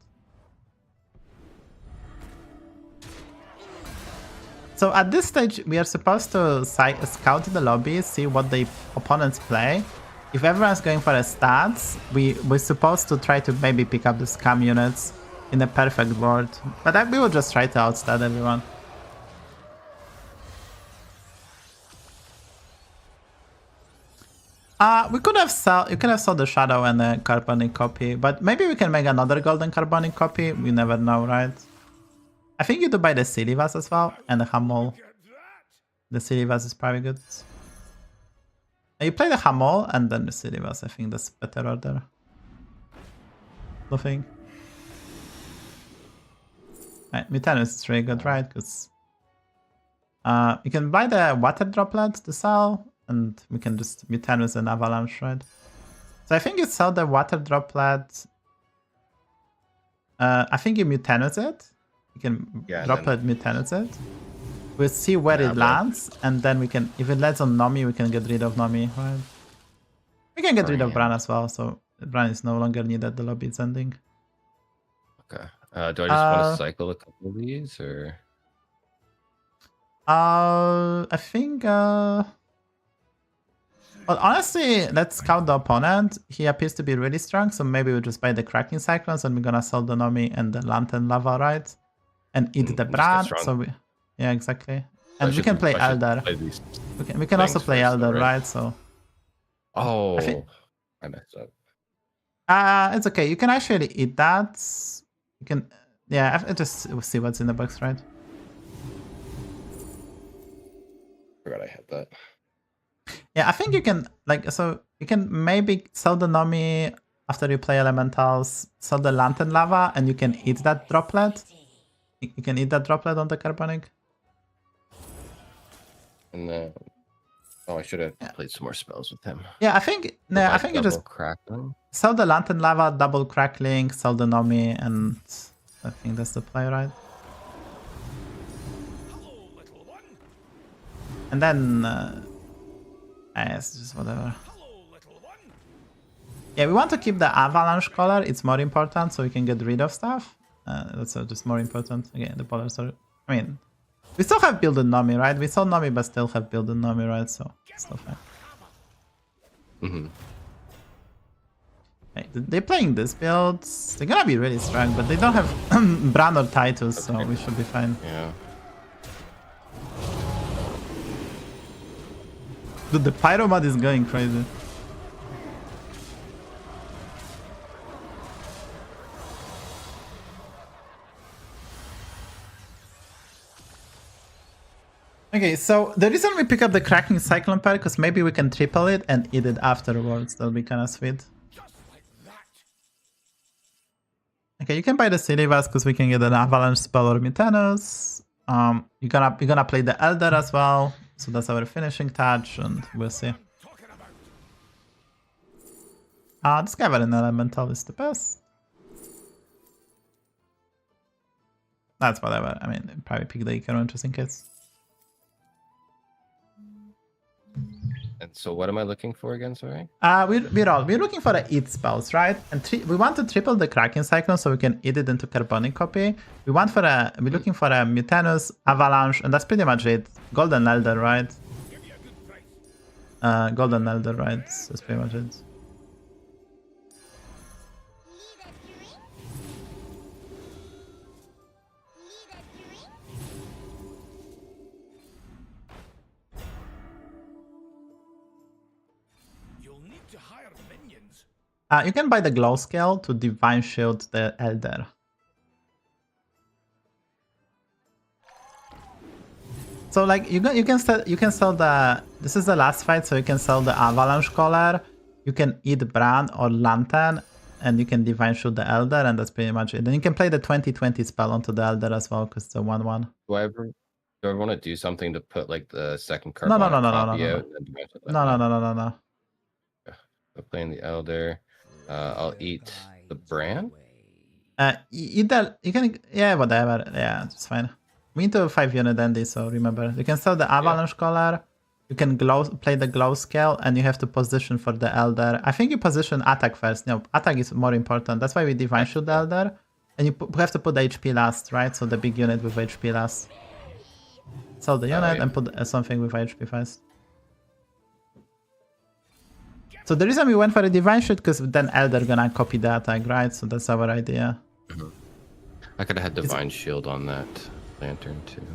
So at this stage, we are supposed to scout the lobby, see what the opponents play. If everyone's going for a stats, we're supposed to try to maybe pick up the scam units in a perfect world. But we will just try to outstat everyone. You could have sold the Shadow and a Carbonic copy, but maybe we can make another golden Carbonic copy. We never know, right? I think you do buy the Silivas as well, and the Hamel. The Silivas is probably good. You play the Hamel and then the Silivas. I think that's better order. Nothing. Right, Mutanus is really good, right? Because you can buy the Water Droplet to sell, and we can just Mutanus and Avalanche, right? So I think you sell the Water Droplet. I think you Mutanus it. You can drop it, Mutanus it. We'll see where it lands, and then we can, if it lands on Nomi, we can get rid of Nomi, right? We can get rid of Bran as well, so Bran is no longer needed, the lobby is ending. Okay. Do I just want to cycle a couple of these, or? I think, well, honestly, let's scout the opponent. He appears to be really strong, so maybe we'll just buy the Cracking Cyclones, and we're gonna sell the Nomi and the Lantern Lava, right? And eat the Bran, so we... Yeah, exactly. And we can play Elder. We can also play Elder, right? So. Oh, I messed up. It's okay. You can actually eat that. You can, yeah. I just see what's in the box, right? Forgot I had that. Yeah, I think you can so you can maybe sell the Nomi after you play Elementals, sell the Lantern Lava, and you can eat that droplet. You can eat that droplet on the Carbonic. And then, I should have played some more spells with him. Yeah, I think you just sell the Lantern Lava, double Crackling, sell the Nomi, and I think that's the play, right? And then, it's just whatever. Yeah, we want to keep the Avalanche Collar. It's more important, so we can get rid of stuff. That's just more important. Again, the Polars are... I mean, we still have build Nomi, right? We saw Nomi, but still have build Nomi, right? So, it's still fine. Right, they're playing this build. They're gonna be really strong, but they don't have Bran or Titus, so we should be fine. Yeah. Dude, the Pyromad is going crazy. Okay, so the reason we pick up the Cracking Cyclone pair, because maybe we can triple it and eat it afterwards. That'll be kind of sweet. Okay, you can buy the Shadybunny because we can get an Avalanche spell or Mutanus. You're gonna play the Elder as well, so that's our finishing touch, and we'll see. Discover an Elemental is the best. That's whatever. I mean, probably pick the Icaro just in case. And so what am I looking for again, sorry? We're looking for the eat spells, right? And we want to triple the Kraken Cyclone so we can eat it into Carbonic copy. We're looking for a Mutanus, Avalanche, and that's pretty much it. Golden Elder, right? Golden Elder, right? That's pretty much it. You can buy the Glow Scale to Divine Shield the Elder. So like you can sell the, this is the last fight, so you can sell the Avalanche Collar, you can eat Brand or Lantern, and you can Divine Shield the Elder, and that's pretty much it. Then you can play the 20/20 spell onto the Elder as well, because it's a 1/1. Do I ever want to do something to put like the second card? No. I'm playing the Elder. I'll eat the Brand. Either you can, yeah, whatever, yeah, it's fine. We need to 5-unit Andy, so remember you can sell the Avalanche Collar. You can play the Glow Scale, and you have to position for the Elder. I think you position attack first. No, attack is more important. That's why we Divine Shield the Elder, and you have to put the HP last, right? So the big unit with HP last. Sell the unit and put something with HP first. So the reason we went for a Divine Shield, because then Elder gonna copy the attack, right? So that's our idea. I could have had Divine Shield on that Lantern too.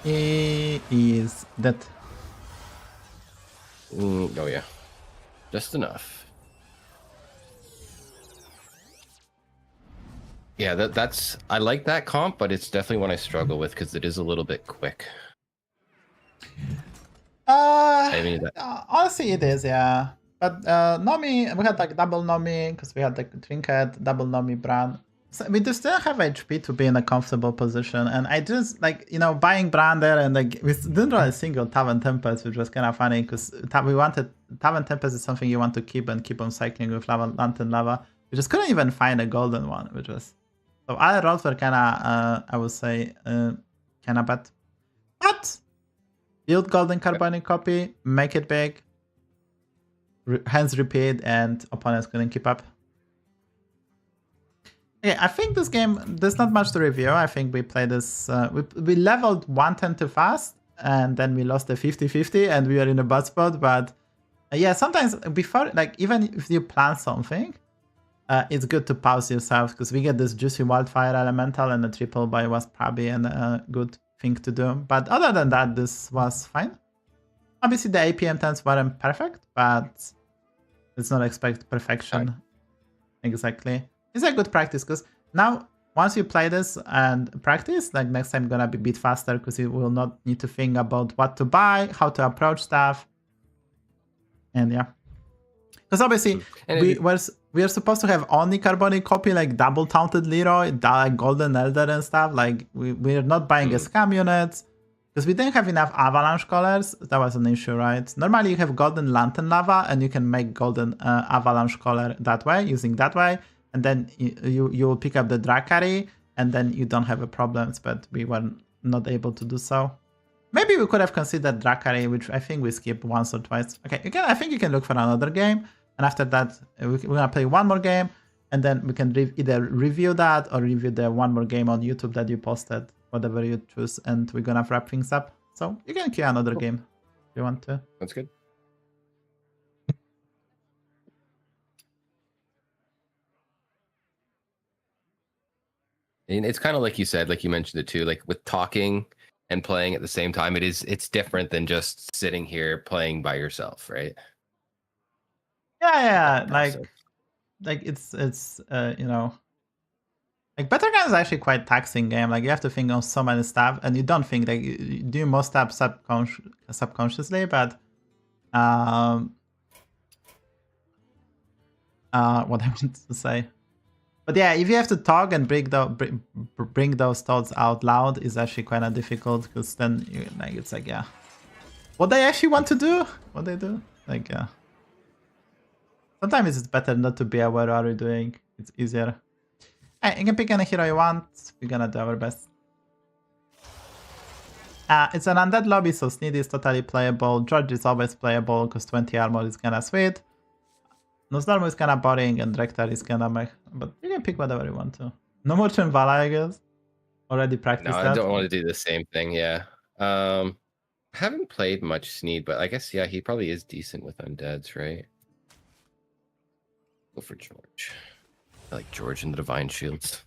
He is dead. Oh yeah, just enough. Yeah, that's I like that comp, but it's definitely one I struggle with because it is a little bit quick. I mean, Honestly, it is, yeah. But Nomi, we had like double Nomi because we had like Trinket, double Nomi Brand. So we do still have HP to be in a comfortable position, and I just like, you know, buying Brand there, and like we didn't draw a single Tavern Tempest, which was kind of funny because we wanted Tavern Tempest is something you want to keep and keep on cycling with Lantern Lava. We just couldn't even find a golden one, which was, so other rolls were kind of I would say kind of bad. But build golden Carbonic copy, make it big, hands repeat, and opponents couldn't keep up. Okay, I think this game, there's not much to review. I think we played this, we leveled 110 too fast, and then we lost the 50-50, and we were in a bad spot. But yeah, sometimes before, like even if you plan something, it's good to pause yourself, because we get this juicy Wildfire Elemental, and the triple buy was probably a good thing to do. But other than that, this was fine. Obviously, the APM turns weren't perfect, but let's not expect perfection. Exactly. It's a good practice, because now once you play this and practice, like next time gonna be a bit faster, because you will not need to think about what to buy, how to approach stuff, and yeah. Because obviously we are supposed to have only Carbonic copy, like double taunted Leroy, Golden Elder and stuff. Like we're not buying a scam units because we didn't have enough Avalanche Collars. That was an issue, right? Normally you have Golden Lantern Lava, and you can make Golden Avalanche Collar that way, using that way. And then you will pick up the Dracari, and then you don't have a problems, but we were not able to do so. Maybe we could have considered Dracari, which I think we skipped once or twice. Okay, I think you can look for another game, and after that we're gonna play one more game, and then we can either review that or review the one more game on YouTube that you posted, whatever you choose, and we're gonna wrap things up. So you can queue another game if you want to. That's good. And it's kind of like you said, like you mentioned it too, like with talking and playing at the same time, it's different than just sitting here playing by yourself, right? Yeah, Passive. like it's you know, like Battlegrounds is actually quite taxing game. Like you have to think on so many stuff, and you don't think like you do most stuff subconsciously, but what I wanted to say. But yeah, if you have to talk and bring those thoughts out loud, is actually kind of difficult because then you, like it's like yeah, what they actually want to do, what they do, like yeah. Sometimes it's better not to be aware of what you're doing. It's easier. Hey, you can pick any hero you want. We're gonna do our best. It's an undead lobby, so Sneed is totally playable. George is always playable because 20 armor is kinda sweet. Nosdormu is kinda boring and Drektar is kinda mech. But you can pick whatever you want to. No more Chinvala, I guess. Already practiced No, that. I don't want to do the same thing. Yeah. Haven't played much Sneed, but I guess yeah, he probably is decent with undeads, right? Go for George. I like George and the Divine Shields.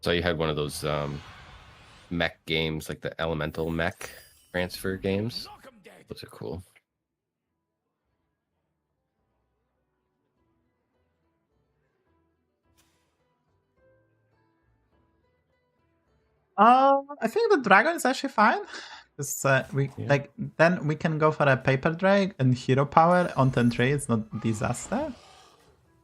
So you had one of those mech games, like the elemental mech transfer games. Those are cool. I think the dragon is actually fine. Because then we can go for a paper drag and hero power on turn 3. It's not disaster.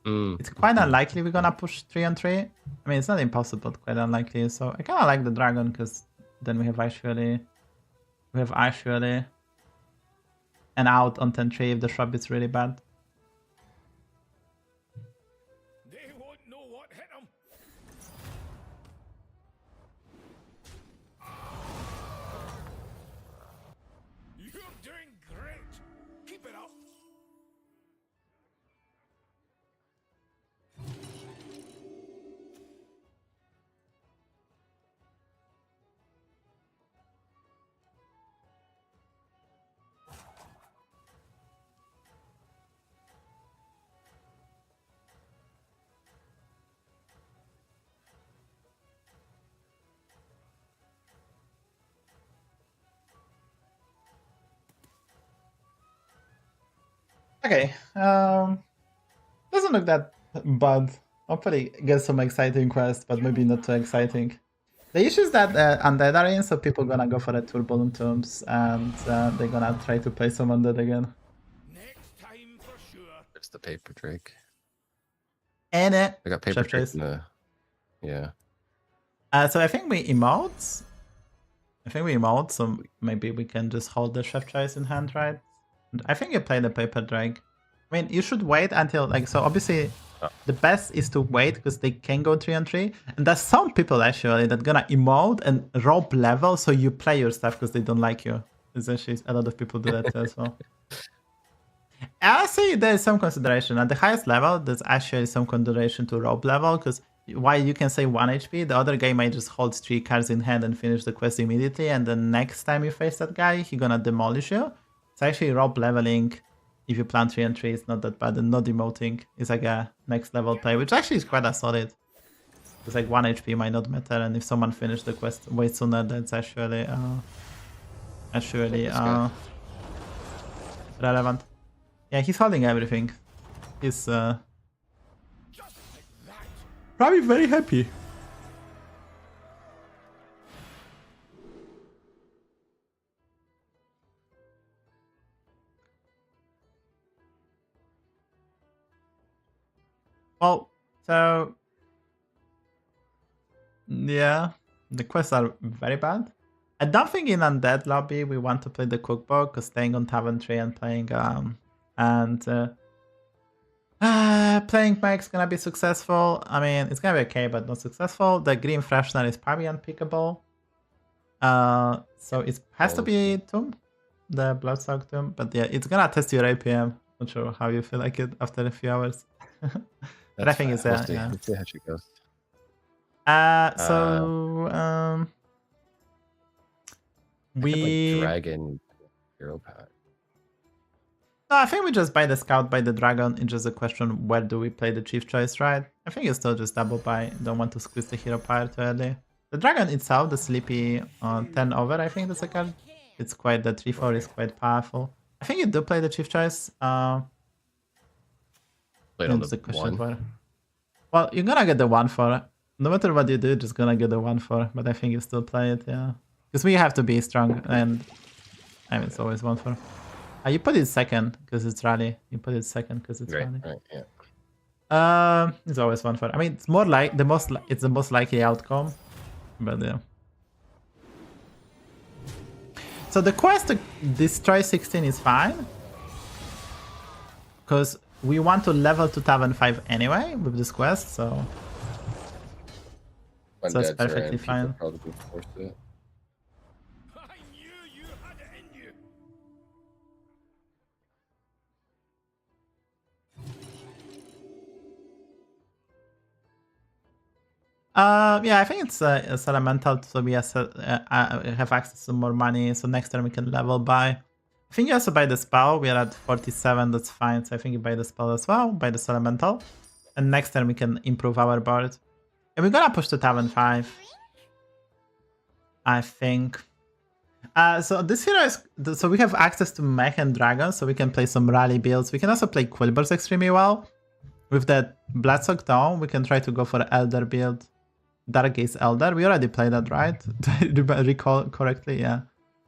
It's quite unlikely we're gonna push 3 on 3. I mean, it's not impossible, but quite unlikely. So I kind of like the dragon because then we have actually an out on turn 3 if the shrub is really bad. They won't know what hit them. You're doing great. Keep it up. Okay, doesn't look that bad. Hopefully get some exciting quests, but maybe not too exciting. The issue is that Undead are in, so people gonna go for the Turbulent Tombs, and they're gonna try to play some Undead again. Next time for sure. It's the paper drake. And I got paper Chef drake Chase. in the... Yeah. So I think we emote. So maybe we can just hold the Chef Choice in hand, right? I think you play the paper drag. I mean, you should wait until, like, so obviously the best is to wait because they can go 3 on 3. And there's some people actually that gonna emote and rope level so you play your stuff because they don't like you. There's actually a lot of people do that as well. I see there's some consideration. At the highest level, there's actually some consideration to rope level because while you can say 1 HP, the other guy might just hold 3 cards in hand and finish the quest immediately. And the next time you face that guy, he's gonna demolish you. It's actually rope leveling. If you plan 3 and 3, it's not that bad. And not emoting is like a next level play, which actually is quite a solid. It's like 1 HP might not matter, and if someone finished the quest way sooner, that's actually relevant. Yeah, he's holding everything. He's probably very happy. Well, so yeah, the quests are very bad. I don't think in Undead lobby we want to play the cookbook because staying on Tavern 3 and playing playing Mechs gonna be successful. I mean, it's gonna be okay, but not successful. The Green Freshener is probably unpickable. So it has to be Tomb, the Bloodsock Tomb. But yeah, it's gonna test your APM. Not sure how you feel like it after a few hours. But I think it's We'll see. yeah. Let's see how she goes. We like Dragon Hero Pack. No, I think we just buy the scout, buy the dragon. It's just a question, where do we play the chief choice, right? I think it's still just double buy. Don't want to squeeze the hero power too early. The dragon itself, the sleepy 10 over, I think that's a card. It's quite, the 3-4 is quite powerful. I think you do play the chief choice. Played on the question 1. Well, you're gonna get the 1-4. No matter what you do, you're just gonna get the 1-4. But I think you still play it, yeah. Because we have to be strong, and I mean, it's always 1-4. You put it second because it's rally. You put it second because it's rally. Right, yeah. It's always 1-4. I mean, it's more like it's the most likely outcome, but yeah. So the quest to destroy 16 is fine, because we want to level to Tavern 5 anyway with this quest, so it's Undeads are perfectly in, fine. people probably forced it. I knew you had it in you. Yeah, I think it's elemental, so we have access to more money, so next turn we can level by. I think you also buy the spell, we are at 47, that's fine, so I think you buy the spell as well, buy the elemental, and next turn we can improve our board. And we're gonna push to Tavern 5, I think. So this hero is, so we have access to Mech and Dragon, so we can play some rally builds. We can also play Quilboars extremely well. With that Bloodsock Dawn, we can try to go for Elder build. Dark Gaze Elder, we already played that, right? Do I recall correctly? Yeah.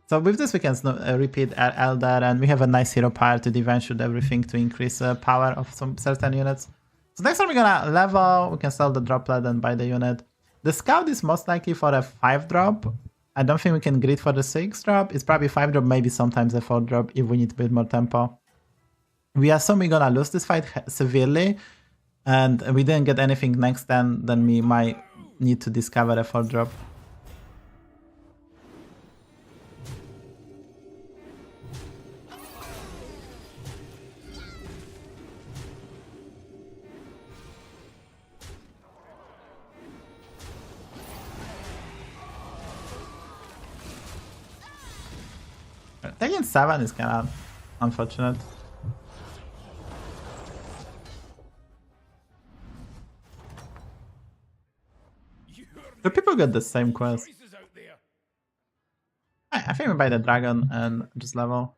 So with this we can repeat Elder, and we have a nice hero power to defense shoot everything to increase power of some certain units. So next time we're gonna level, we can sell the droplet and buy the unit. The scout is most likely for a 5-drop. I don't think we can grid for the 6-drop. It's probably 5-drop, maybe sometimes a 4-drop if we need a bit more tempo. We assume we're gonna lose this fight severely, and we didn't get anything next turn, then we might need to discover a 4-drop. Taking 7 is kind of unfortunate. Do people get the same quest? I think we buy the dragon and just level.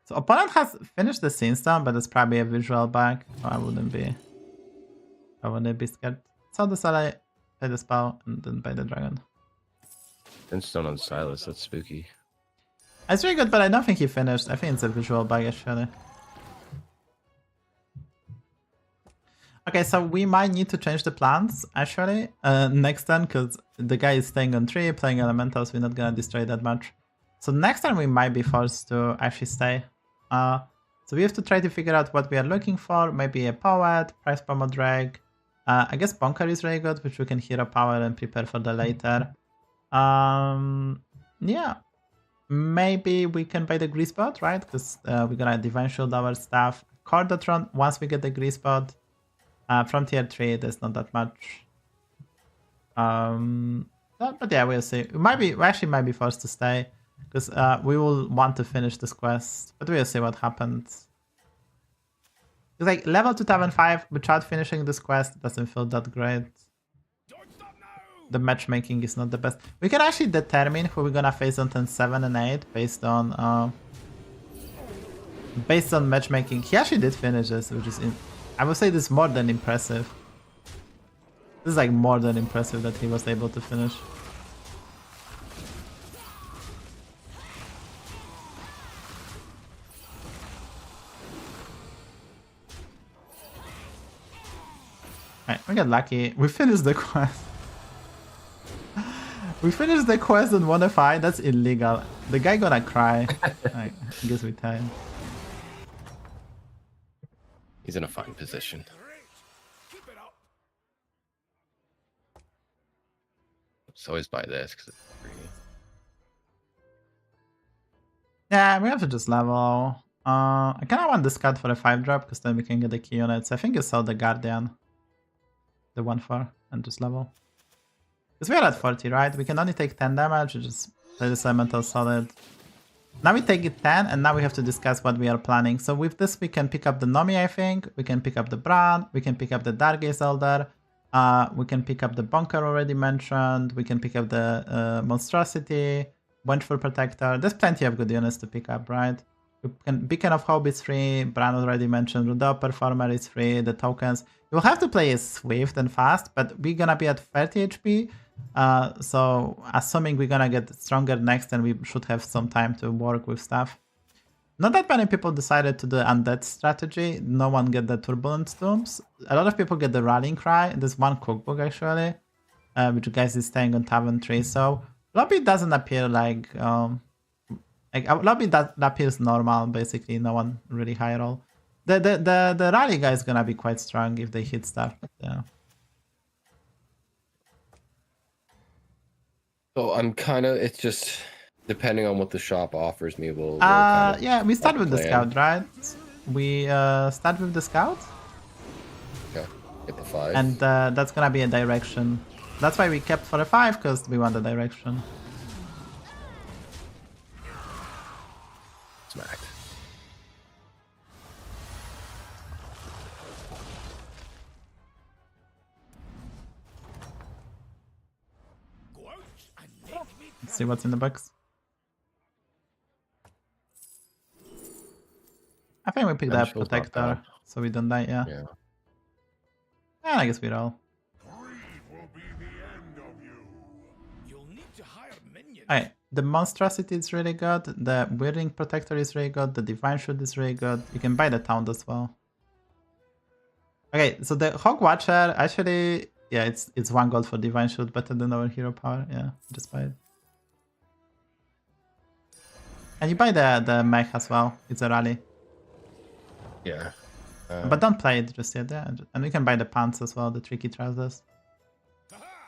So opponent has finished the Scene Stone, but it's probably a visual back. So I wouldn't be scared. So the Sally, play the spell, and then buy the dragon. Stone on Silas, that's spooky. It's really good, but I don't think he finished. I think it's a visual bug actually. Okay, so we might need to change the plans actually next turn, because the guy is staying on 3, playing elementals, we're not gonna destroy that much. So next time we might be forced to actually stay. So we have to try to figure out what we are looking for. Maybe a poet, price promo drag. I guess Bunker is really good, which we can hero power and prepare for the later. Yeah. Maybe we can buy the grease bot, right? Because we're gonna divine shield our stuff. Cordatron, once we get the grease bot. From tier 3, there's not that much. But yeah, we'll see. We actually might be forced to stay, because we will want to finish this quest. But we'll see what happens. It's like level to Tavern 5 without finishing this quest doesn't feel that great. The matchmaking is not the best. We can actually determine who we're gonna face on turn 7 and 8 based on matchmaking. He actually did finish this, which is I would say this is more than impressive. This is like more than impressive that he was able to finish. Alright, we got lucky. We finished the quest. We finished the quest on 1FI. That's illegal. The guy gonna cry. I guess we tied. He's in a fine position. So always buy this because it's free. Yeah, we have to just level. I kind of want this card for a 5-drop because then we can get the key units. I think you sell the Guardian, the 1-4, and just level. Because we are at 40, right? We can only take 10 damage. We just play this Elemental Solid. Now we take it 10, and now we have to discuss what we are planning. So with this, we can pick up the Nomi, I think. We can pick up the Brand. We can pick up the Dark Gaze Elder. We can pick up the Bunker already mentioned. We can pick up the Monstrosity, Vengeful Protector. There's plenty of good units to pick up, right? Beacon of Hope is free. Bran already mentioned. Rodeo Performer is free. The tokens. You'll have to play swift and fast, but we're gonna be at 30 HP. So assuming we're gonna get stronger next, then we should have some time to work with stuff. Not that many people decided to do Undead strategy. No one get the Turbulent Tombs. A lot of people get the Rallying Cry. There's one cookbook actually, which guys is staying on Tavern 3. So lobby doesn't appear like lobby that appears normal. Basically, no one really high roll. The rally guy is gonna be quite strong if they hit stuff. Yeah. So I'm kind of. It's just depending on what the shop offers me. We'll kind of yeah, we start with the plan. scout, right? We start with the scout. Okay. Get the 5. And that's gonna be a direction. That's why we kept for a 5, because we want the direction. Smacked. Let's see what's in the box. I think we picked up Vengeful's not Protector, bad. so we don't die, yeah. Yeah. Yeah, I guess we roll. Alright, the Monstrosity is really good, the Whirling Protector is really good, the Divine Shield is really good. You can buy the Taunt as well. Okay, so the Hog Watcher, actually, yeah, it's 1 gold for Divine Shield, better than our Hero Power, yeah, just buy it. And you buy the Mech as well, it's a rally. Yeah. But don't play it just yet, yeah. And we can buy the pants as well, the Tricky Trousers.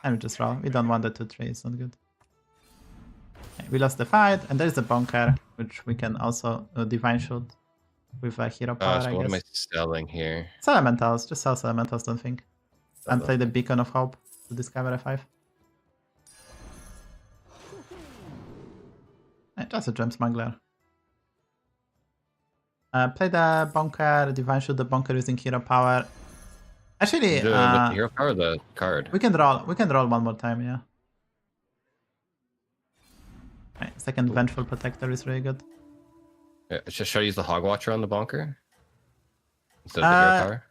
And we just roll, we don't want the 2-3, it's not good. Okay, we lost the fight, and there's the Bunker, which we can also Divine Shield with a Hero Power, So I what guess. am I selling here? It's Elementals, just sell Elementals, don't think. And play the Beacon of Hope to discover a 5. Just a Gem Smuggler. Play the Bunker, Divine Shield, the Bunker using Hero Power. Actually, With the hero power or the card? we can roll one more time, yeah. Right, second Vengeful Protector is really good. Yeah, should I use the Hog Watcher on the bunker? Instead of the hero power?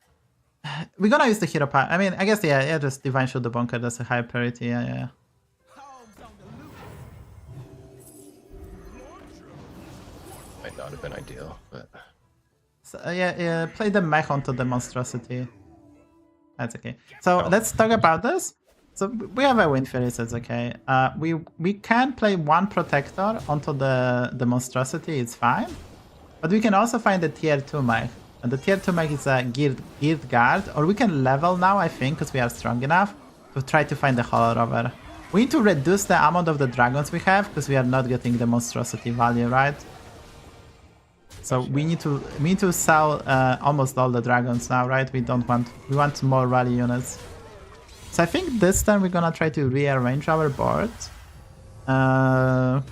We're gonna use the Hero Power. I mean, I guess, yeah, just Divine Shield the Bunker, that's a high priority, yeah. Might not have been ideal, but... So, yeah, play the Mech onto the Monstrosity. That's okay. So let's talk about this. So we have a Wind Fury, so it's okay. We can play 1 Protector onto the Monstrosity, it's fine. But we can also find the tier 2 Mech. And the tier 2 Mech is a geared guard, or we can level now, I think, because we are strong enough to try to find the Hollow Rover. We need to reduce the amount of the dragons we have, because we are not getting the Monstrosity value, right? So we need to sell almost all the dragons now, right? We want more rally units. So I think this time we're gonna try to rearrange our board. And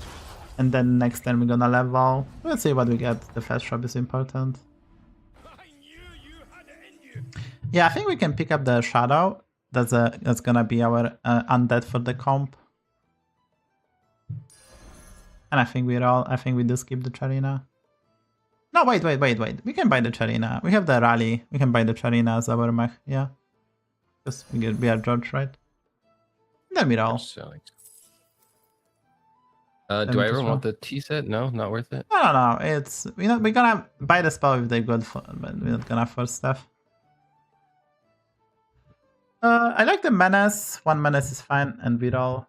then next time we're gonna level. Let's see what we get. The fast shop is important. Yeah, I think we can pick up the Shadow. That's gonna be our Undead for the comp. And I think we do skip the Charina. No, wait. We can buy the Charina. We have the rally. We can buy the Charina as our mech, yeah. Because we are George, right? Then we roll. Do I ever want the T set? No, not worth it. No. It's we're gonna buy the spell if they're good, but we're not gonna force stuff. I like the Menace. 1 Menace is fine, and we roll.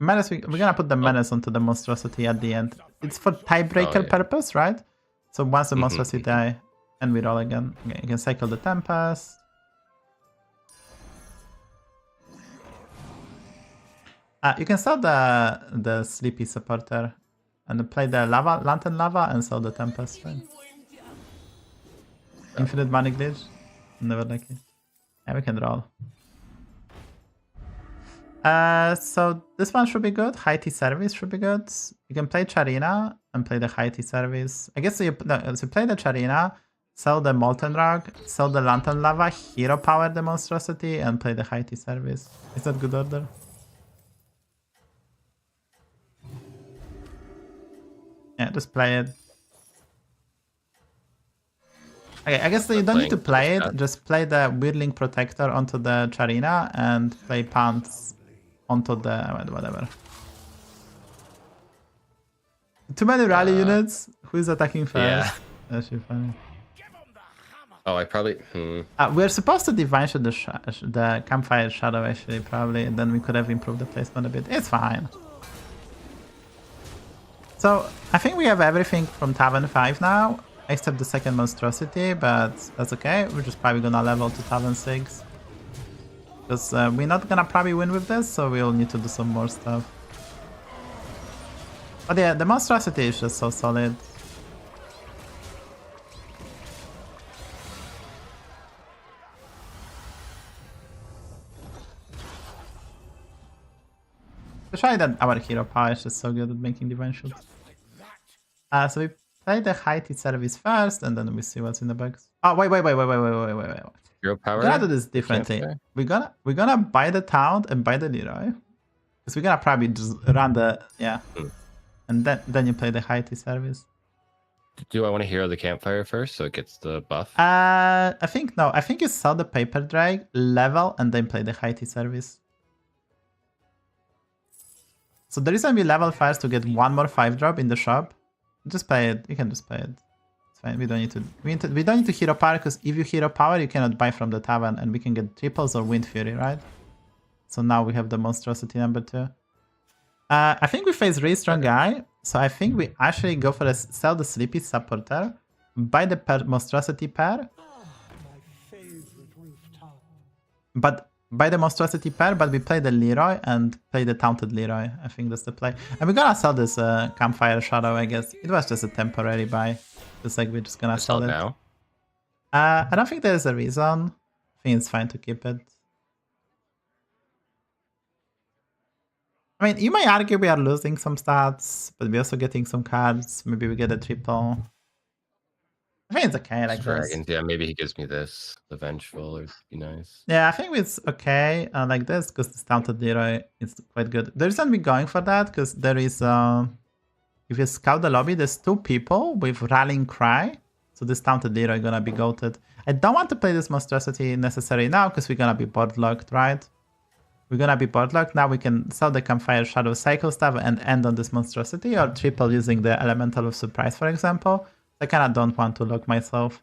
Menace, we're gonna put the Menace onto the Monstrosity at the end. It's for tiebreaker purpose, right? So once the Monstrosity die, and we roll again. Okay, you can cycle the Tempest. You can sell the Sleepy Supporter and play the Lantern Lava and sell the Tempest, right? Infinite Money Glitch? Never like it. Yeah, we can roll. So this one should be good. High T service should be good. You can play Charina and play the high T service. I guess so you play the Charina, sell the Molten Rock, sell the Lantern Lava, hero power the monstrosity, and play the high T service. Is that good order? Yeah, just play it. Okay, I guess you don't need to play it. Just play the Weirdling Protector onto the Charina and play Pants onto the whatever. Too many rally units. Who is attacking first? Yeah. That should be funny. Oh, I probably. We're supposed to divine shot the campfire shadow actually probably, and then we could have improved the placement a bit. It's fine. So I think we have everything from Tavern 5 now, except the second monstrosity, but that's okay. We're just probably gonna level to Tavern 6. Because we're not gonna probably win with this, so we'll need to do some more stuff. But yeah, the monstrosity is just so solid. Especially that our hero power is just so good at making divine shots. So we play the high T service first, and then we see what's in the box. Oh wait. Hero power. We're gonna do this differently. We're gonna buy the town and buy the Leroy, because we're gonna probably just run the and then you play the high T service. Do I want to hero the campfire first so it gets the buff? I think no. I think you sell the paper drag, level, and then play the high T service. So the reason we level first to get one more 5-drop in the shop. Just play it. You can just play it. It's fine. We don't need to. We don't need to hero power, because if you hero power, you cannot buy from the tavern, and we can get triples or Wind Fury, right? So now we have the monstrosity number 2. I think we face really strong guy, so I think we actually go for sell the Sleepy Supporter, buy the monstrosity pair, but buy the monstrosity pair, but we play the Leroy and play the taunted Leroy. I think that's the play. And we're gonna sell this campfire shadow, I guess. It was just a temporary buy. It's like we're just gonna sell it now. I don't think there's a reason. I think it's fine to keep it. I mean, you might argue we are losing some stats, but we're also getting some cards. Maybe we get a triple. I think it's okay like Dragons, this. yeah, maybe he gives me this. The Vengeful would be nice. Yeah, I think it's okay like this, because the Taunted Leroy is quite good. The reason we're going for that, because there is, if you scout the lobby, there's 2 people with Rallying Cry. So this Taunted Leroy is gonna be goated. I don't want to play this monstrosity necessarily now, because we're gonna be board locked, right? We're gonna be board locked. Now we can sell the Campfire Shadow Cycle stuff and end on this monstrosity, or triple using the Elemental of Surprise, for example. I kind of don't want to lock myself.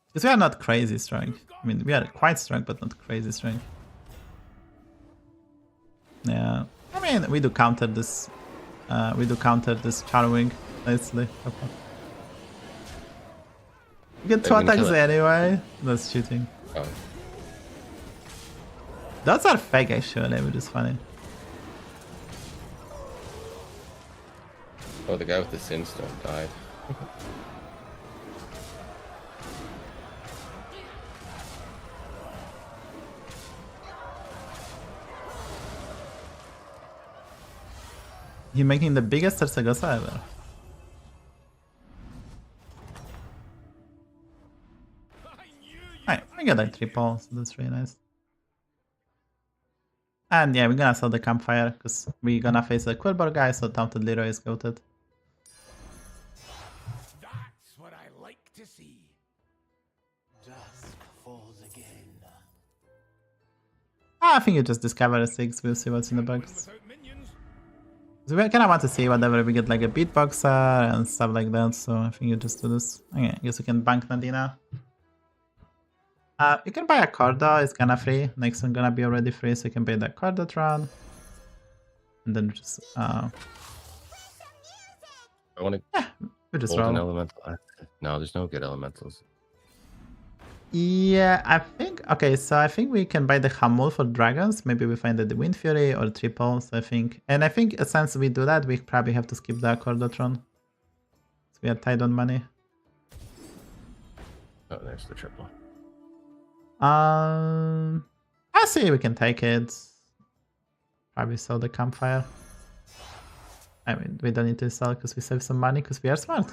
Because we are not crazy strong. I mean, we are quite strong, but not crazy strong. Yeah. I mean, we do counter this. We do counter this Charwing nicely. Okay. We get 2 attacks anyway. That's cheating. Oh. Those are fake actually, which is funny. Oh, the guy with the Sinstone died. He's making the biggest Sarsagosa ever. Alright, we got like triple, so that's really nice. And yeah, we're gonna sell the campfire, because we're gonna face a Quilboar guy, so Taunted Leroy is goated. That's what I like to see. Dusk falls again. I think you just discover a 6, we'll see what's in the box. So we kind of want to see whatever we get, like a beatboxer and stuff like that, so I think you just do this. Okay, I guess we can bank Nadina. You can buy a Cordo, it's kinda free. Next one gonna be already free, so you can pay the Cordotron. And then just I want to we just hold an roll. elemental. No, there's no good elementals. Yeah, I think okay, so I think we can buy the Hamul for dragons. Maybe we find the Wind Fury or triples, I think. And I think since we do that, we probably have to skip the Cordotron. So we are tied on money. Oh, there's the triple. I see we can take it. Probably sell the campfire. I mean, we don't need to sell because we save some money because we are smart.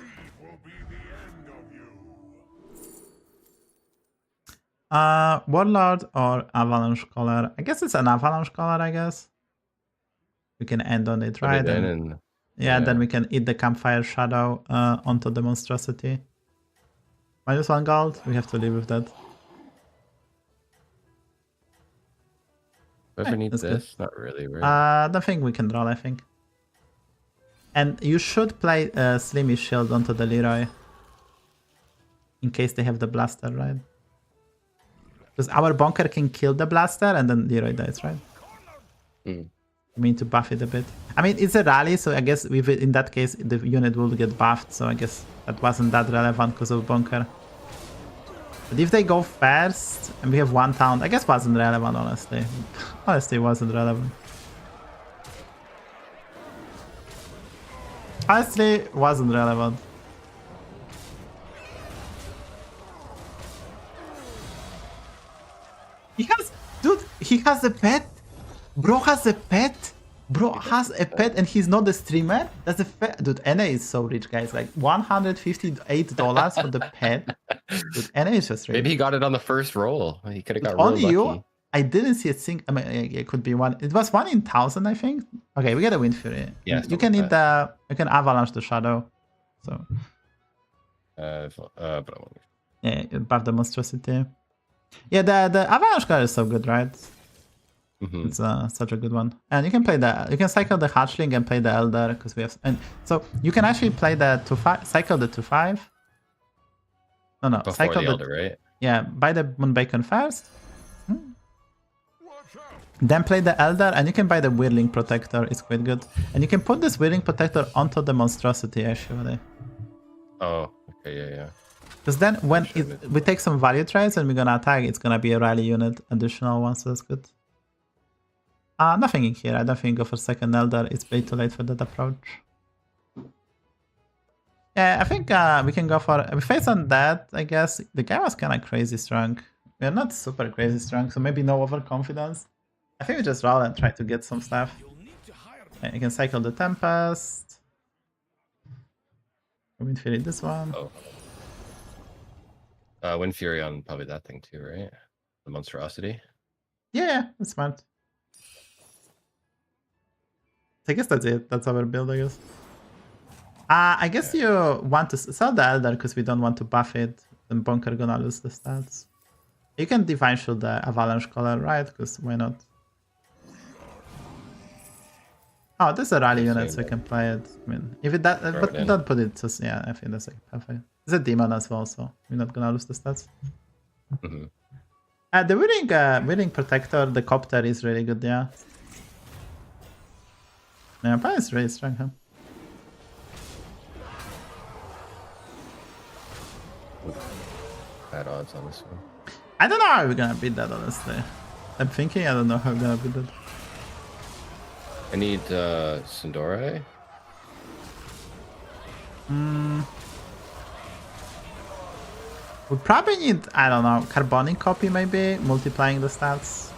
Warlord or Avalanche Collar? I guess it's an Avalanche Collar, I guess. We can end on it, Put right? it in and yeah, then we can eat the campfire shadow onto the monstrosity. -1 gold, we have to live with that. Whoever needs that's good. this, not really, right? I don't think we can roll, I think. And you should play Slimmy Shield onto the Leroy. In case they have the blaster, right? Because our bunker can kill the blaster and then Leroy dies, right? I mean, to buff it a bit. I mean, it's a rally, so I guess in that case, the unit will get buffed, so I guess that wasn't that relevant because of bunker. But if they go first, and we have 1 town, I guess wasn't relevant, honestly. Honestly, it wasn't relevant. Honestly, wasn't relevant. He has a pet? Bro has a pet? Bro has a pet and he's not a streamer? That's a fair. Dude, NA is so rich, guys. Like $158 for the pet. Dude, NA is just rich. Maybe he got it on the first roll. He could have got only real you. lucky. I didn't see a single. I mean, it could be one. It was 1 in 1,000, I think. Okay, we get a Wind Fury. Yeah, you can eat the. You can avalanche the shadow. So. But I won't. Yeah, buff the monstrosity. Yeah, the avalanche card is so good, right? It's such a good one, and you can play you can cycle the hatchling and play the elder because we have, and so you can actually play the 2/5, cycle the 2/5. No, Before cycle the elder, right? Yeah, buy the Moonbacon first, then play the elder, and you can buy the Whirling Protector. It's quite good, and you can put this Whirling Protector onto the monstrosity actually. Oh, okay, yeah. Because then when we take some value trades and we're gonna attack, it's gonna be a rally unit additional one, so that's good. Nothing in here. I don't think go for second elder. It's way too late for that approach. Yeah, I think we can go for. We face on that. I guess the guy was kind of crazy strong. We're not super crazy strong, so maybe no overconfidence. I think we just roll and try to get some stuff. Yeah, you can cycle the Tempest. Wind Fury this one. Oh. Wind Fury on probably that thing too, right? The monstrosity. Yeah, that's smart. I guess that's it. That's our build, I guess. I guess you want to sell the Elder because we don't want to buff it. Then Bunker gonna lose the stats. You can Divine Shield the Avalanche Collar, right? Because why not? Oh, this is a rally unit, so you can play it. I mean, if it that, but don't put it to. Yeah, I think that's like perfect. It's a demon as well, so we're not gonna lose the stats. The Whirling Protector, the Copter is really good, yeah. Yeah, probably it's really strong, huh? Bad odds on this one. I don't know how we're gonna beat that, honestly. I'm thinking I don't know how we're gonna beat that. I need Sindore. We probably need, I don't know, Carbonic Copy maybe, multiplying the stats.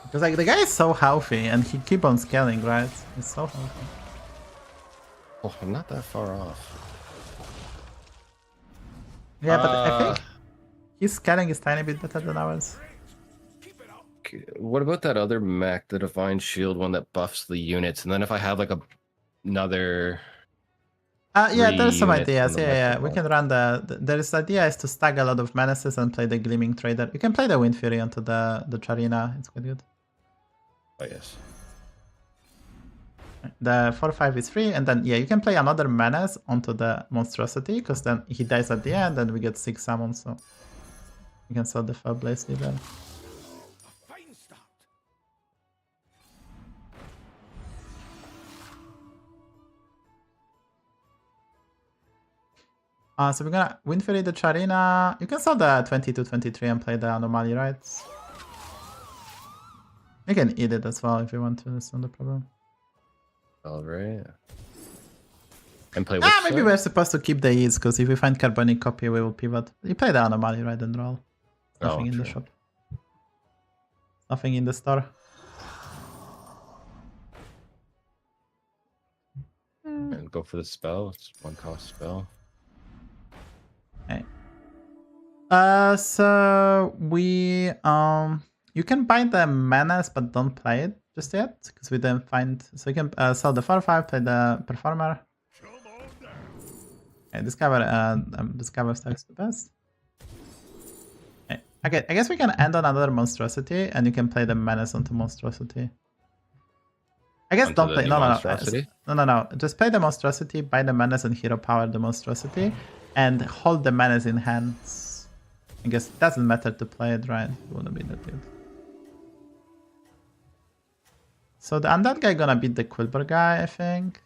Because like the guy is so healthy and he keep on scaling, right? He's so healthy. Oh, I'm not that far off. Yeah, but I think his scaling is tiny bit better than ours. What about that other mech, the Divine Shield one that buffs the units? And then if I have like another... yeah, there's some ideas. Yeah, we can run there's idea is to stack a lot of menaces and play the Gleaming Trader. You can play the Wind Fury onto the Charina. It's quite good. Oh, yes. The 4/5 is free, and then yeah, you can play another menace onto the monstrosity because then he dies at the end, and we get 6 summons. So you can sell the Fell Blaze Leader. So we're gonna Wind Fury the Charina. You can sell the 22-23 and play the Anomaly, right? You can eat it as well if you want to. That's not a problem. All right. And play which Maybe side? we're supposed to keep the ease, because if we find carbonic copy, we will pivot. You play the anomaly, right, and roll. Nothing in the true. shop. Nothing in the store. And go for the spell. It's 1-cost spell. Okay. So we you can buy the Menace, but don't play it just yet, because we didn't find. So you can sell the 4/5, play the Performer. Okay, discover stacks the best. Okay, I guess we can end on another Monstrosity, and you can play the Menace onto Monstrosity. I guess Onto don't the play. new No. Monstrosity? No. Just play the Monstrosity, buy the Menace, and hero power the Monstrosity, and hold the Menace in hands. I guess it doesn't matter to play it, right? It wouldn't be that good. So the Undead guy gonna beat the Quilboar guy, I think.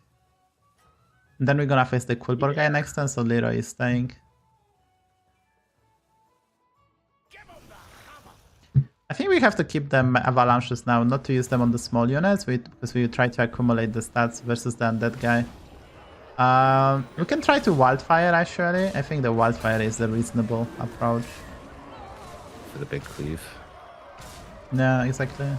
And then we're gonna face the Quilboar guy next turn, so Leroy is staying. I think we have to keep them avalanches now, not to use them on the small units, because we try to accumulate the stats versus the Undead guy. We can try to Wildfire, actually. I think the Wildfire is the reasonable approach. For the big cleave. Yeah, exactly.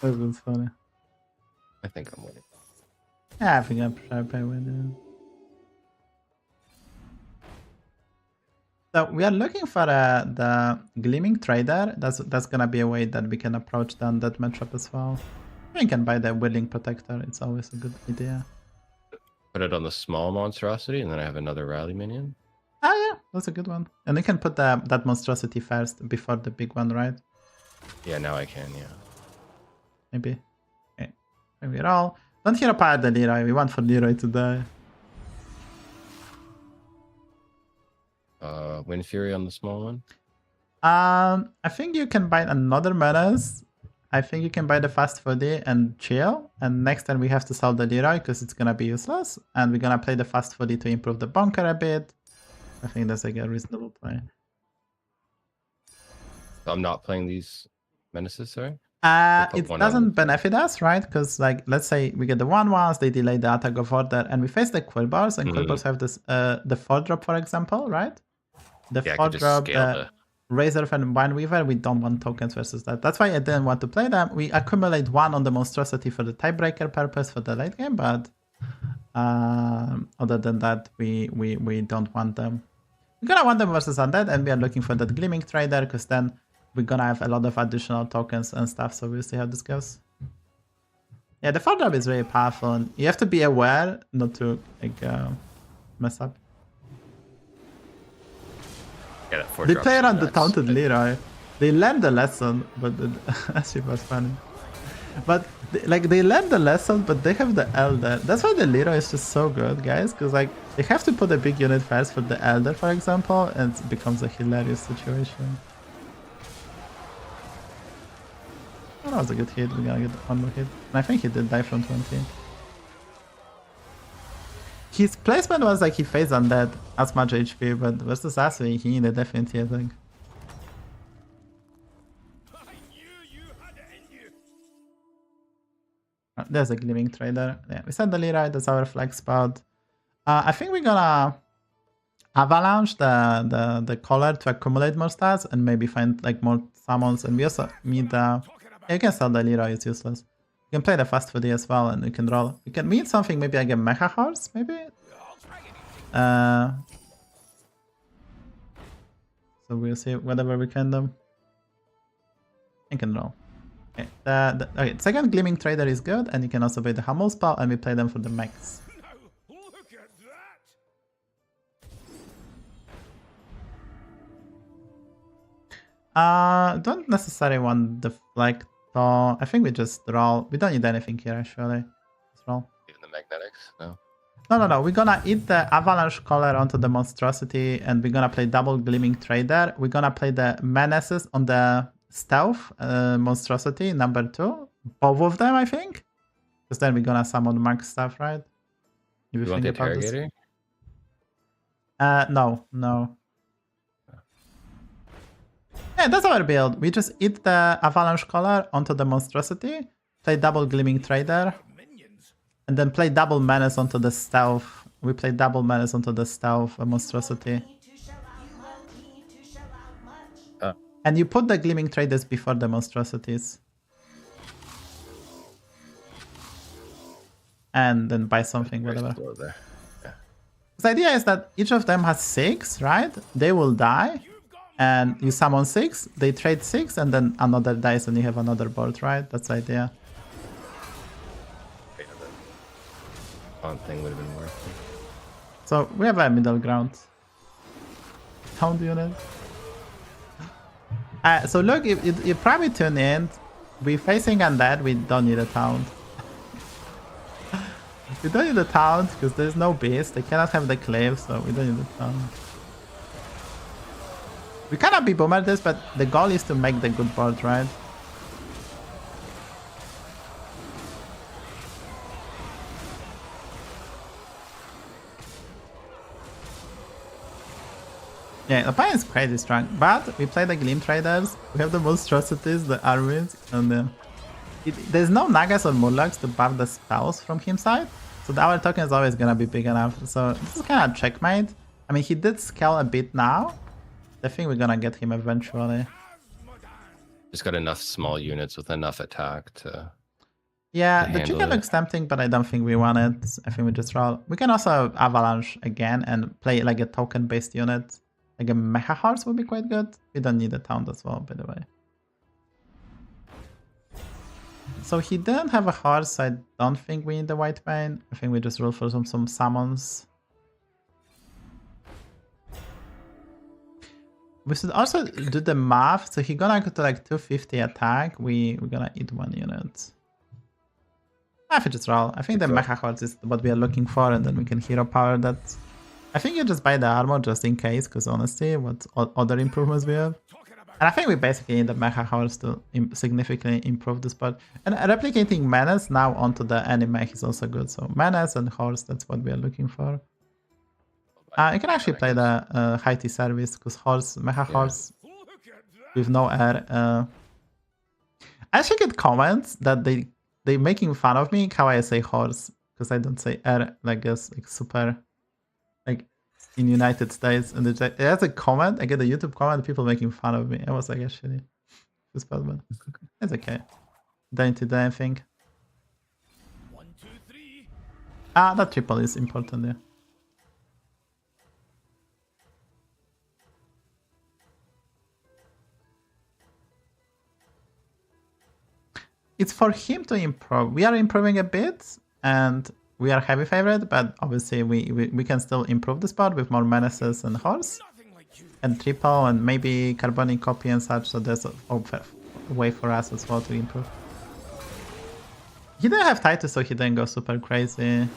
That was funny. I think I'm winning. Yeah, I think I'm probably winning. So we are looking for the Gleaming Trader. That's gonna be a way that we can approach the Undead matchup as well. We can buy the Willing Protector. It's always a good idea. Put it on the small Monstrosity, and then I have another Rally minion. Ah, yeah, that's a good one. And you can put that Monstrosity first before the big one, right? Yeah, now I can, yeah. Maybe. Okay. Maybe roll. Don't hero power the Leroy. We want for Leroy to die. Wind Fury on the small one. I think you can buy another Menace. I think you can buy the Fast 4D and chill. And next time we have to sell the Leroy because it's gonna be useless. And we're gonna play the Fast 4D to improve the bunker a bit. I think that's like a reasonable play. I'm not playing these menaces, sorry? It doesn't benefit us, right? Because like, let's say we get the 1/1s, they delay the attack of order, and we face the Quilboars, and Quilboars have this the 4-drop, for example, right? The 4-drop, Razor and Wineweaver, we don't want tokens versus that. That's why I didn't want to play them. We accumulate 1 on the Monstrosity for the tiebreaker purpose for the late game, but other than that, we don't want them. We're gonna want them versus Undead, and we are looking for that Gleaming Trader, because then we're gonna have a lot of additional tokens and stuff, so we'll see how this goes. Yeah, the 4-drop is very powerful, and you have to be aware not to like mess up. Yeah, they play around the taunted Leroy. They learned the lesson, but actually was funny. But they learned the lesson, but they have the Elder. That's why the Leroy is just so good, guys, because like they have to put a big unit first for the Elder, for example, and it becomes a hilarious situation. Oh, that was a good hit. We're gonna get one more hit. And I think he did die from 20. His placement was like he faced Undead as much HP, but versus Sasuke, he needed definitely, I think. There's a Gleaming Trader. Yeah, we send the Leroy, that's our flag spot. I think we're gonna Avalanche the Collar to accumulate more stats and maybe find like more summons, and we also need the... You can sell the Leroy, it's useless. You can play the Fast 4D as well, and we can roll. We can meet something, maybe like a Mecha Horse, maybe? So we'll see whatever we can do. I can roll. Okay, okay, second Gleaming Trader is good, and you can also play the Hummel spell, and we play them for the Mechs. Don't necessarily want the like So I think we just roll. We don't need anything here actually. Just roll. Even the magnetics? No. No. We're gonna eat the Avalanche Collar onto the Monstrosity, and we're gonna play double Gleaming Trader. We're gonna play the Menaces on the Stealth Monstrosity, number 2. Both of them, I think. Because then we're gonna summon Max stuff, right? You want the Interrogator? No. Yeah, that's our build. We just eat the Avalanche Collar onto the Monstrosity, play double Gleaming Trader, and then play double Menace onto the Stealth. We play double Menace onto the Stealth Monstrosity. And you put the Gleaming Traders before the Monstrosities. And then buy something, whatever. The idea is that each of them has 6, right? They will die. And you summon 6, they trade 6, and then another dies and you have another board, right? That's the idea. Thing would have been worth it. So we have a middle ground. Hound unit. So look, if you probably tune in, we're facing Undead, we don't need a Taunt. We don't need a Taunt because there's no beast, they cannot have the Clave, so we don't need a Taunt. We cannot be boomer this, but the goal is to make the good board, right? Yeah, the opponent is crazy strong, but we play the Gleam Traders, we have the Monstrosities, the armies, and there's no Nagas or Murlocs to buff the spells from his side, so our token is always gonna be big enough. So this is kind of checkmate. I mean, he did scale a bit now. I think we're gonna get him eventually. Just got enough small units with enough attack to... Yeah, to the handle chicken it. looks tempting, but I don't think we want it. I think we just roll. We can also Avalanche again and play like a token-based unit. Like a Mecha Horse would be quite good. We don't need a Taunt as well, by the way. So he didn't have a horse, so I don't think we need the White Mane. I think we just roll for some summons. We should also do the math. So he's gonna go to like 250 attack. We're gonna eat 1 unit. I think just roll. I think the Mecha Horse is what we are looking for, and then we can hero power that. I think you just buy the armor just in case, because honestly, what other improvements we have? And I think we basically need the Mecha Horse to significantly improve this part. And replicating Menace now onto the enemy is also good. So Menace and Horse, that's what we are looking for. You can actually play the high T service, because Mecha Horse with no air. I actually get comments that they making fun of me how I say horse, because I don't say air like this, like super, like in United States. And there's a comment, I get a YouTube comment, people making fun of me. I was like, actually, it's bad, but it's okay. Don't do anything. That triple is important, yeah. It's for him to improve. We are improving a bit, and we are heavy favorite, but obviously we can still improve the spot with more Menaces and Horse, and triple, and maybe Carbonic Copy and such, so there's a way for us as well to improve. He didn't have Titus, so he didn't go super crazy.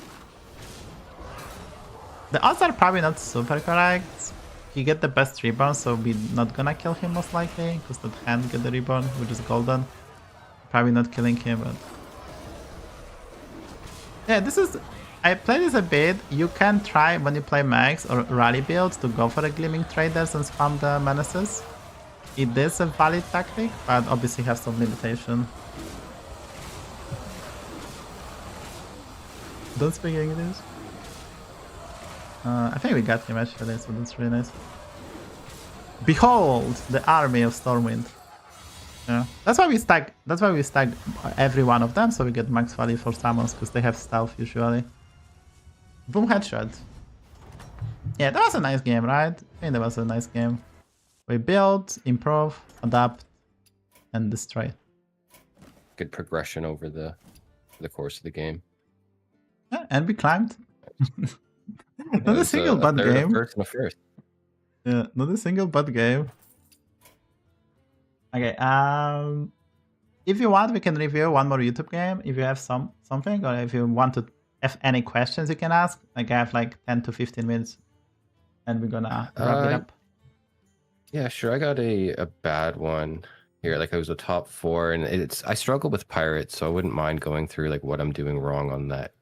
The odds are probably not super correct. He get the best reborn, so we're not gonna kill him most likely, because that hand get the reborn, which is golden. Probably not killing him, but yeah, this is. I played this a bit. You can try when you play Mechs or rally builds to go for the Gleaming Traders and spam the Menaces. It is a valid tactic, but obviously has some limitation. Don't speak English. I think we got him actually, so that's really nice. Behold the army of Stormwind. Yeah, that's why we stack. That's why we stack every one of them, so we get max value for summons, because they have stealth usually. Boom, headshot. Yeah, that was a nice game, right? I think that was a nice game. We build, improve, adapt, and destroy. Good progression over the course of the game. Yeah, and we climbed. Not a single bad game. Yeah, not a single bad game. Okay, if you want, we can review one more YouTube game if you have something, or if you want to have any questions you can ask. Like I have like 10 to 15 minutes and we're gonna wrap it up. Yeah, sure. I got a bad one here. Like I was a top 4, and I struggle with pirates, so I wouldn't mind going through like what I'm doing wrong on that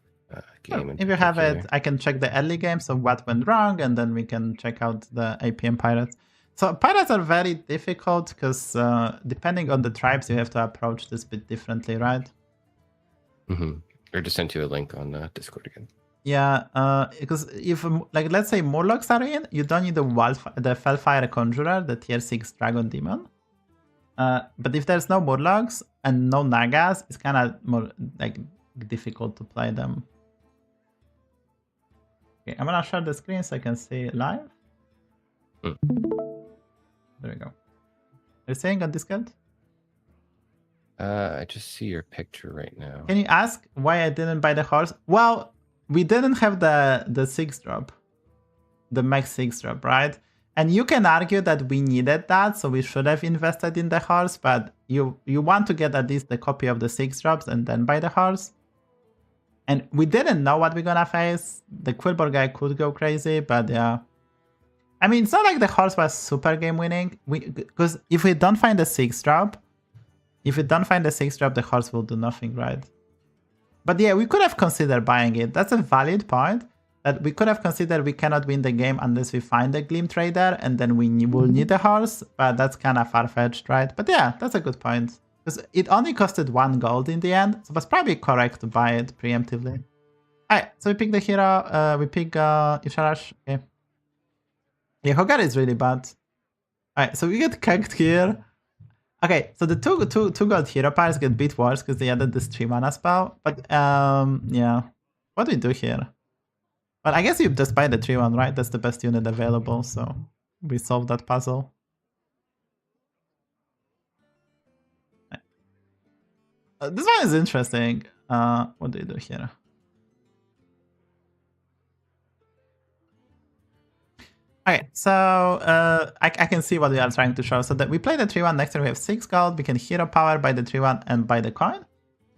game. If you have it, I can check the early game, so what went wrong, and then we can check out the APM pirates. So pirates are very difficult because depending on the tribes, you have to approach this a bit differently, right? Or just send you a link on Discord again. Yeah, because if like let's say Murlocs are in, you don't need the Fellfire Conjurer, the tier 6 Dragon Demon. But if there's no Murlocs and no Nagas, it's kind of more like difficult to play them. Okay, I'm gonna share the screen so I can see live. There we go. Are you saying on Discord? I just see your picture right now. Can you ask why I didn't buy the horse? Well, we didn't have the 6-drop, the Mech 6-drop, right? And you can argue that we needed that, so we should have invested in the horse, but you want to get at least the copy of the 6-drops and then buy the horse. And we didn't know what we're gonna face. The Quilboar guy could go crazy, but yeah. I mean, it's not like the horse was super game winning. Because if we don't find the 6-drop, the horse will do nothing, right? But yeah, we could have considered buying it. That's a valid point. That we could have considered we cannot win the game unless we find the Gleam Trader, and then we will need a horse. But that's kind of far-fetched, right? But yeah, that's a good point. Because it only costed 1 gold in the end, so it was probably correct to buy it preemptively. Alright, so we pick the hero, we pick Isharash. Okay. Yeah, Hogar is really bad. Alright, so we get cucked here. Okay, so the two gold hero pairs get bit worse because they added this 3 mana spell. But yeah, what do we do here? Well, I guess you just buy the 3-1, right? That's the best unit available, so we solved that puzzle. This one is interesting. What do you do here? Okay, so I can see what we are trying to show. So that we play the 3-1, next turn we have 6 gold, we can hero power, buy the 3-1 and buy the coin.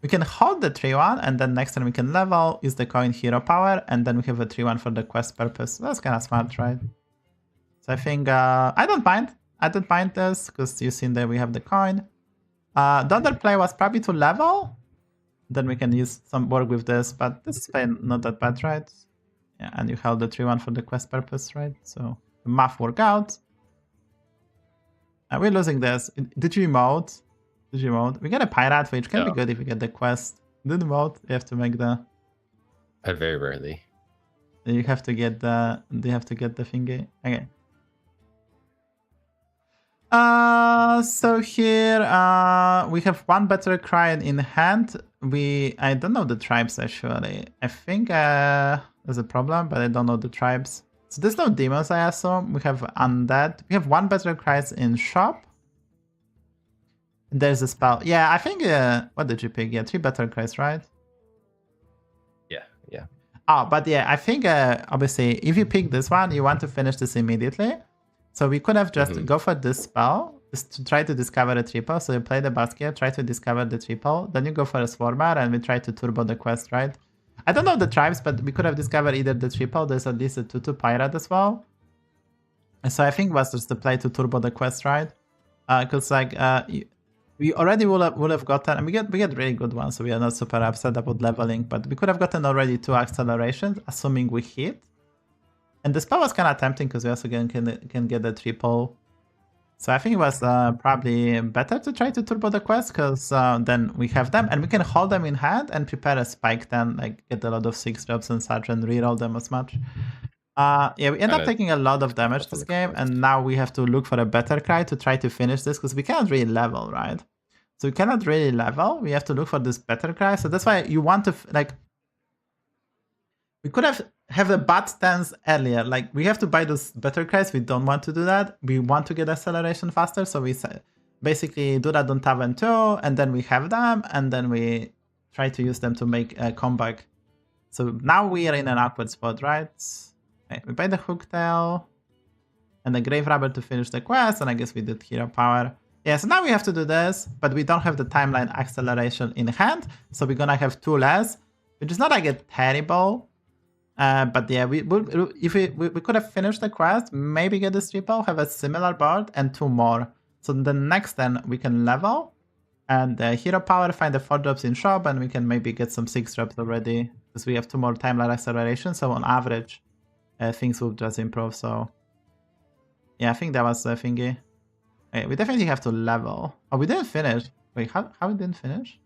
We can hold the 3-1 and then next turn we can level, use the coin hero power, and then we have a 3-1 for the quest purpose. That's kind of smart, right? So I think I don't mind this because you've seen that we have the coin. The other play was probably to level. Then we can use some work with this, but this is not that bad, right? Yeah, and you held the 3-1 for the quest purpose, right? So the math worked out. We're losing this. Did you emote? We get a pirate, which can be good if we get the quest. Did emote? You have to make the. Very rarely. You have to get the. You have to get the thingy. Okay. So here we have 1 Battle Cry in hand. I don't know the tribes actually. I think there's a problem, but I don't know the tribes. So there's no demons, I assume. We have Undead. We have 1 Battle Cries in shop. There's a spell. Yeah, I think what did you pick? Yeah, 3 Battle Cries, right? Yeah. Oh, but yeah, I think obviously if you pick this one, you want to finish this immediately. So we could have just go for this spell, just to try to discover a triple. So you play the basket, try to discover the triple, then you go for a Swarmer and we try to turbo the quest, right? I don't know the tribes, but we could have discovered either the triple, there's at least a 2/2 pirate as well. And so I think it was just the play to turbo the quest, right? Because like we already would have gotten, and we get really good ones, so we are not super upset about leveling, but we could have gotten already 2 accelerations, assuming we hit. And the spell was kind of tempting because we also can get the triple. So I think it was probably better to try to turbo the quest because then we have them and we can hold them in hand and prepare a spike then, like get a lot of 6-drops and such and reroll them as much. Yeah, we end up taking a lot of damage this game and now we have to look for a better cry to try to finish this because we cannot really level, right? So we cannot really level. We have to look for this better cry. So that's why you want to like. We could have a bad stance earlier. Like we have to buy those better cries. We don't want to do that. We want to get acceleration faster. So we basically do that on Tavern 2 and then we have them and then we try to use them to make a comeback. So now we are in an awkward spot, right? Okay, we buy the Hooktail and the Grave Rubber to finish the quest and I guess we did hero power. Yeah, so now we have to do this, but we don't have the timeline acceleration in hand, so we're gonna have 2 less, which is not like a terrible. But yeah, we could have finished the quest, maybe get this triple, have a similar board, and 2 more. So the next then we can level, and hero power, find the 4 drops in shop, and we can maybe get some 6 drops already, because we have 2 more timeline acceleration, so on average, things will just improve, so... Yeah, I think that was the thingy. Okay, we definitely have to level. Oh, we didn't finish. Wait, how we didn't finish?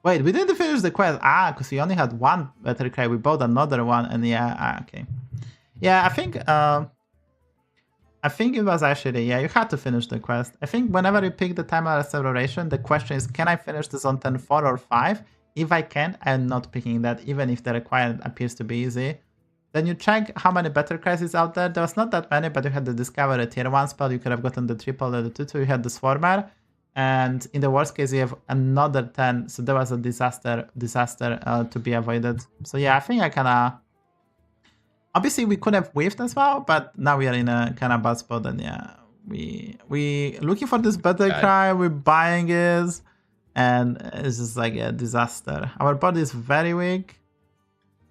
Wait, we didn't finish the quest. Because we only had 1 battle cry. We bought another one, and yeah, okay. Yeah, I think it was actually, yeah, you had to finish the quest. I think whenever you pick the timeline acceleration, the question is, can I finish this on turn 4 or 5? If I can, I'm not picking that, even if the requirement appears to be easy. Then you check how many battle cries is out there. There was not that many, but you had the Discover a tier 1 spell. You could have gotten the triple or the 2-2. You had the Swarmer. And in the worst case, you have another 10. So there was a disaster to be avoided. So yeah, I think I kind of... Obviously, we could have whiffed as well, but now we are in a kind of bad spot. And yeah, we looking for this battle cry. We're buying it. And it's just like a disaster. Our body is very weak.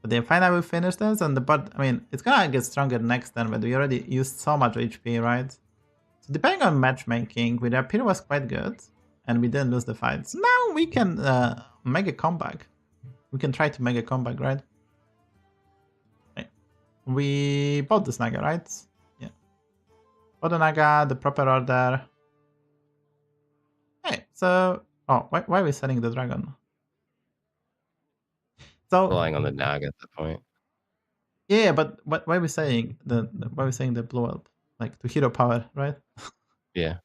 But then finally we finish this, and the bot, I mean, it's gonna get stronger next turn, but we already used so much HP, right? So depending on matchmaking, with our Pyro was quite good, and we didn't lose the fight. So now we can make a comeback. We can try to make a comeback, right? Okay. We bought this Naga, right? Yeah. Bought the Naga, the proper order. Hey, so... Oh, why are we selling the dragon? So, Relying on the Naga at that point. Yeah, but why are we saying the blow up? Like to hero power, right? Yeah.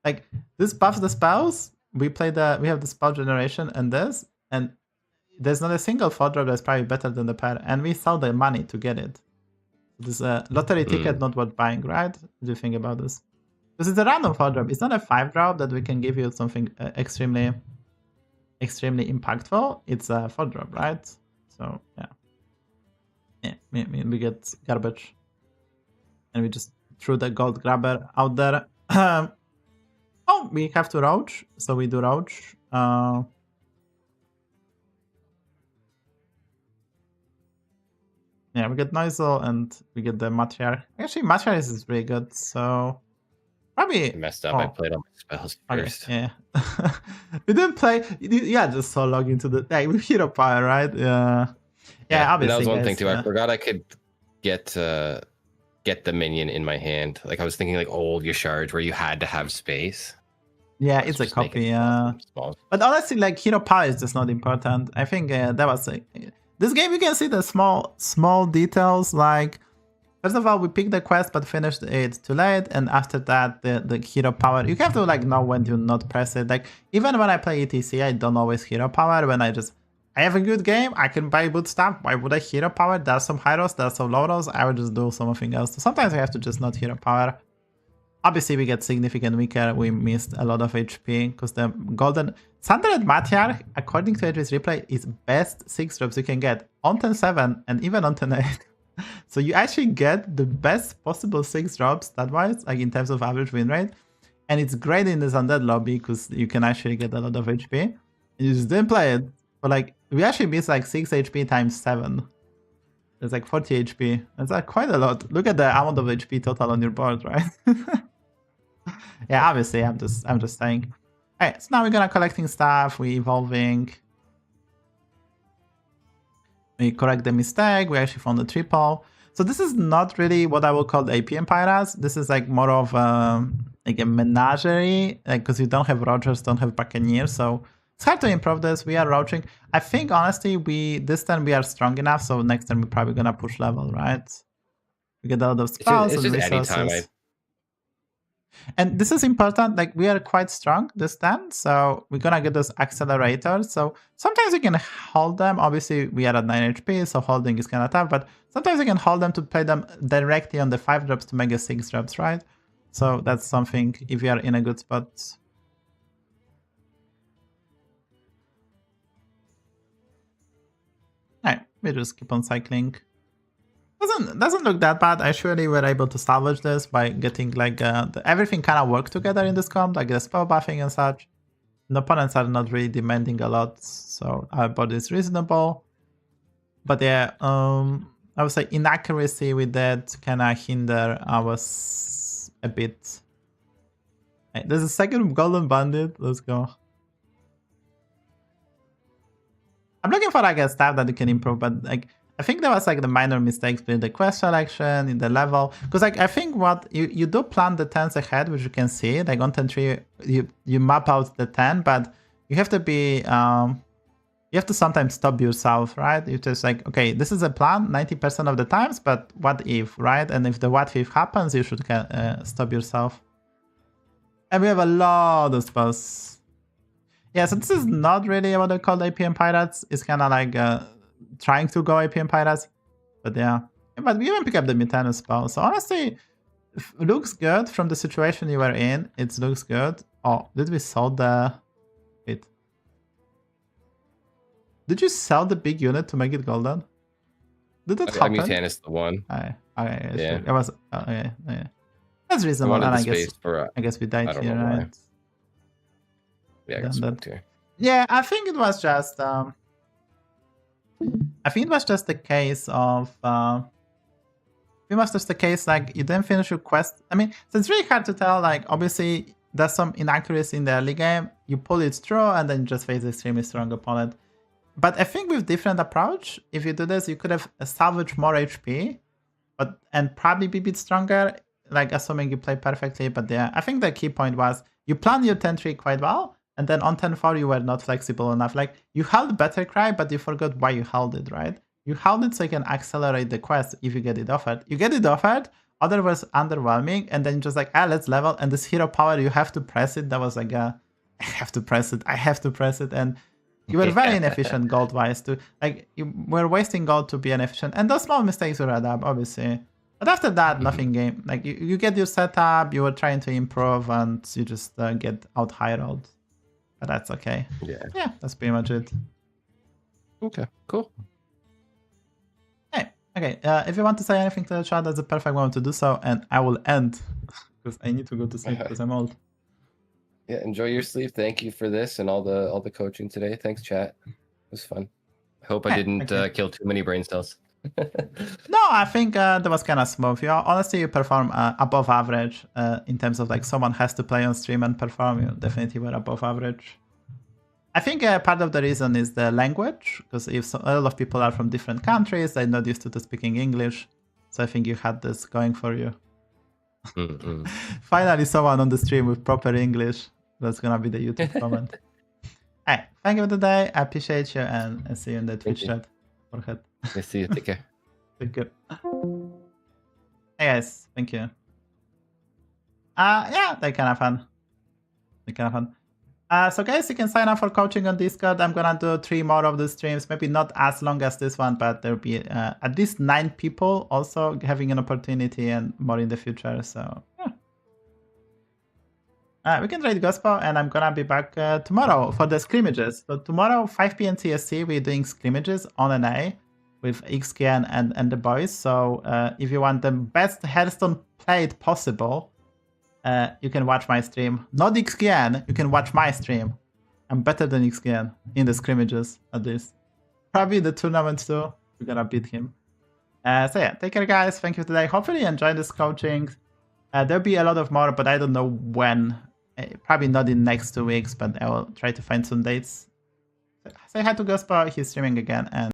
Like this buffs the spells. We have the spell generation and this, and there's not a single 4-drop that's probably better than the pair, and we saw the money to get it. This lottery ticket not worth buying, right? What do you think about this? Because it's a random 4-drop. It's not a 5-drop that we can give you something extremely impactful. It's a 4-drop, right? So yeah, we get garbage, and we just threw the gold grabber out there. Oh, we have to roach, so we do roach. Yeah, we get Noisel and we get the Matriarch. Actually, Matriarch is really good, so probably... I messed up. I played all my spells first. Okay, yeah. We didn't play... Yeah, just so log into the... Hey, we hero power, right? Yeah, obviously. That was one guys, thing, too. I forgot I could get the minion in my hand. Like, I was thinking, like, old Yashards where you had to have space. Yeah, it's a copy, yeah. But honestly, like, hero power is just not important. I think that was... This game, you can see the small details, like... First of all, we picked the quest but finished it too late, and after that, the hero power, you have to like know when to not press it. Like, even when I play ETC, I don't always hero power. When I have a good game, I can buy good stuff. Why would I hero power? There's some high rolls, there's some low rolls, I would just do something else. So sometimes I have to just not hero power. Obviously, we get significantly weaker. We missed a lot of HP because the golden Sundered Matriarch, according to HSBG replay, is best 6 drops you can get on turn 7 and even on turn 8. So you actually get the best possible 6 drops stat-wise, like in terms of average win rate. And it's great in this Undead lobby because you can actually get a lot of HP. And you just didn't play it. But like, we actually missed like 6 HP times 7. It's like 40 HP. That's like quite a lot. Look at the amount of HP total on your board, right? Yeah, obviously, I'm just saying. Alright, so now we're gonna collecting stuff, we evolving. We correct the mistake, we actually found the triple. So this is not really what I would call the AP Empiras. This is like more of like a menagerie, like, because you don't have Rogers, don't have Buccaneers, so it's hard to improve this. We are roaching. I think honestly, this turn we are strong enough, so next turn we're probably gonna push level, right? We get a lot of spells and resources. And this is important, like we are quite strong this turn, so we're gonna get those accelerators. So sometimes you can hold them. Obviously, we are at 9 HP, so holding is kind of tough, but sometimes you can hold them to play them directly on the 5 drops to make a 6 drops, right? So that's something if you are in a good spot. Alright, we just keep on cycling. doesn't look that bad. Actually, we're able to salvage this by getting like everything kind of work together in this comp, like the spell buffing and such. The opponents are not really demanding a lot, so our board is reasonable. But yeah, I would say inaccuracy with that kind of hinder us a bit. Hey, there's a second golden bandit. Let's go. I'm looking for like a stuff that you can improve, but like I think there was like the minor mistakes with the quest selection in the level, because like I think what you do plan the 10s ahead, which you can see like on 10-3 you map out the 10, but you have to be you have to sometimes stop yourself, right? You just like, okay, this is a plan 90% of the times, but what if, right? And if the what if happens, you should stop yourself. And we have a lot of spells. Yeah, so this is not really what they call APM Pirates. It's kind of like trying to go APM Pirates. But yeah. But we even pick up the Mutana spell. So honestly, it looks good from the situation you were in. It looks good. Oh, did we sell the... Wait. Did you sell the big unit to make it golden? Did that happen? Mutana is the one. Okay, yeah. Yeah. It was... Okay, yeah. That's reasonable. And I guess we died here, right? Yeah, I guess here. Yeah, I think it was just the case of it was just the case like you didn't finish your quest. I mean, so it's really hard to tell. Like obviously there's some inaccuracy in the early game. You pull it through and then you just face an extremely strong opponent. But I think with different approach, if you do this, you could have salvaged more HP, and probably be a bit stronger. Like assuming you play perfectly. But yeah, I think the key point was you planned your 10-3 quite well. And then on 10-4, you were not flexible enough. Like, you held Better Cry, but you forgot why you held it, right? You held it so you can accelerate the quest if you get it offered. You get it offered, otherwise underwhelming, and then just like, let's level. And this hero power, you have to press it. That was like I have to press it. And you were very inefficient gold-wise too. Like, you were wasting gold to be inefficient. And those small mistakes will add up, obviously. But after that, nothing game. Like, you get your setup, you were trying to improve, and you just get out-high-rolled. But that's okay. Yeah, that's pretty much it. Okay, cool. Hey, okay. If you want to say anything to the chat, that's the perfect moment to do so, and I will end because I need to go to sleep because I'm old. Yeah, enjoy your sleep. Thank you for this and all the coaching today. Thanks, chat. It was fun. I hope I didn't kill too many brain cells. No, I think that was kind of smooth. Honestly, you perform above average in terms of like someone has to play on stream and perform. You definitely were above average. I think part of the reason is the language, because if a lot of people are from different countries, they're not used to speaking English. So I think you had this going for you. Finally, someone on the stream with proper English. That's gonna be the YouTube comment. Hey, thank you for today. I appreciate you and see you in the Twitch chat. Forehead. I see you. Take care. Take care. Hey guys, thank you. Yeah, they're kind of fun. So guys, you can sign up for coaching on Discord. I'm gonna do 3 more of the streams, maybe not as long as this one, but there'll be at least 9 people also having an opportunity and more in the future. So yeah. We can trade Gospel, and I'm gonna be back tomorrow for the scrimmages. So tomorrow, 5 p.m. CST, we're doing scrimmages on NA with ixxdeee and the boys. So if you want the best Hearthstone played possible, you can watch my stream. Not ixxdeee, you can watch my stream. I'm better than ixxdeee in the scrimmages, at least. Probably the tournaments too. We're gonna beat him. So yeah, take care guys. Thank you today. Hopefully you enjoyed this coaching. There'll be a lot of more, but I don't know when. Probably not in next 2 weeks, but I will try to find some dates. Say hi to Gospel. He's streaming again, and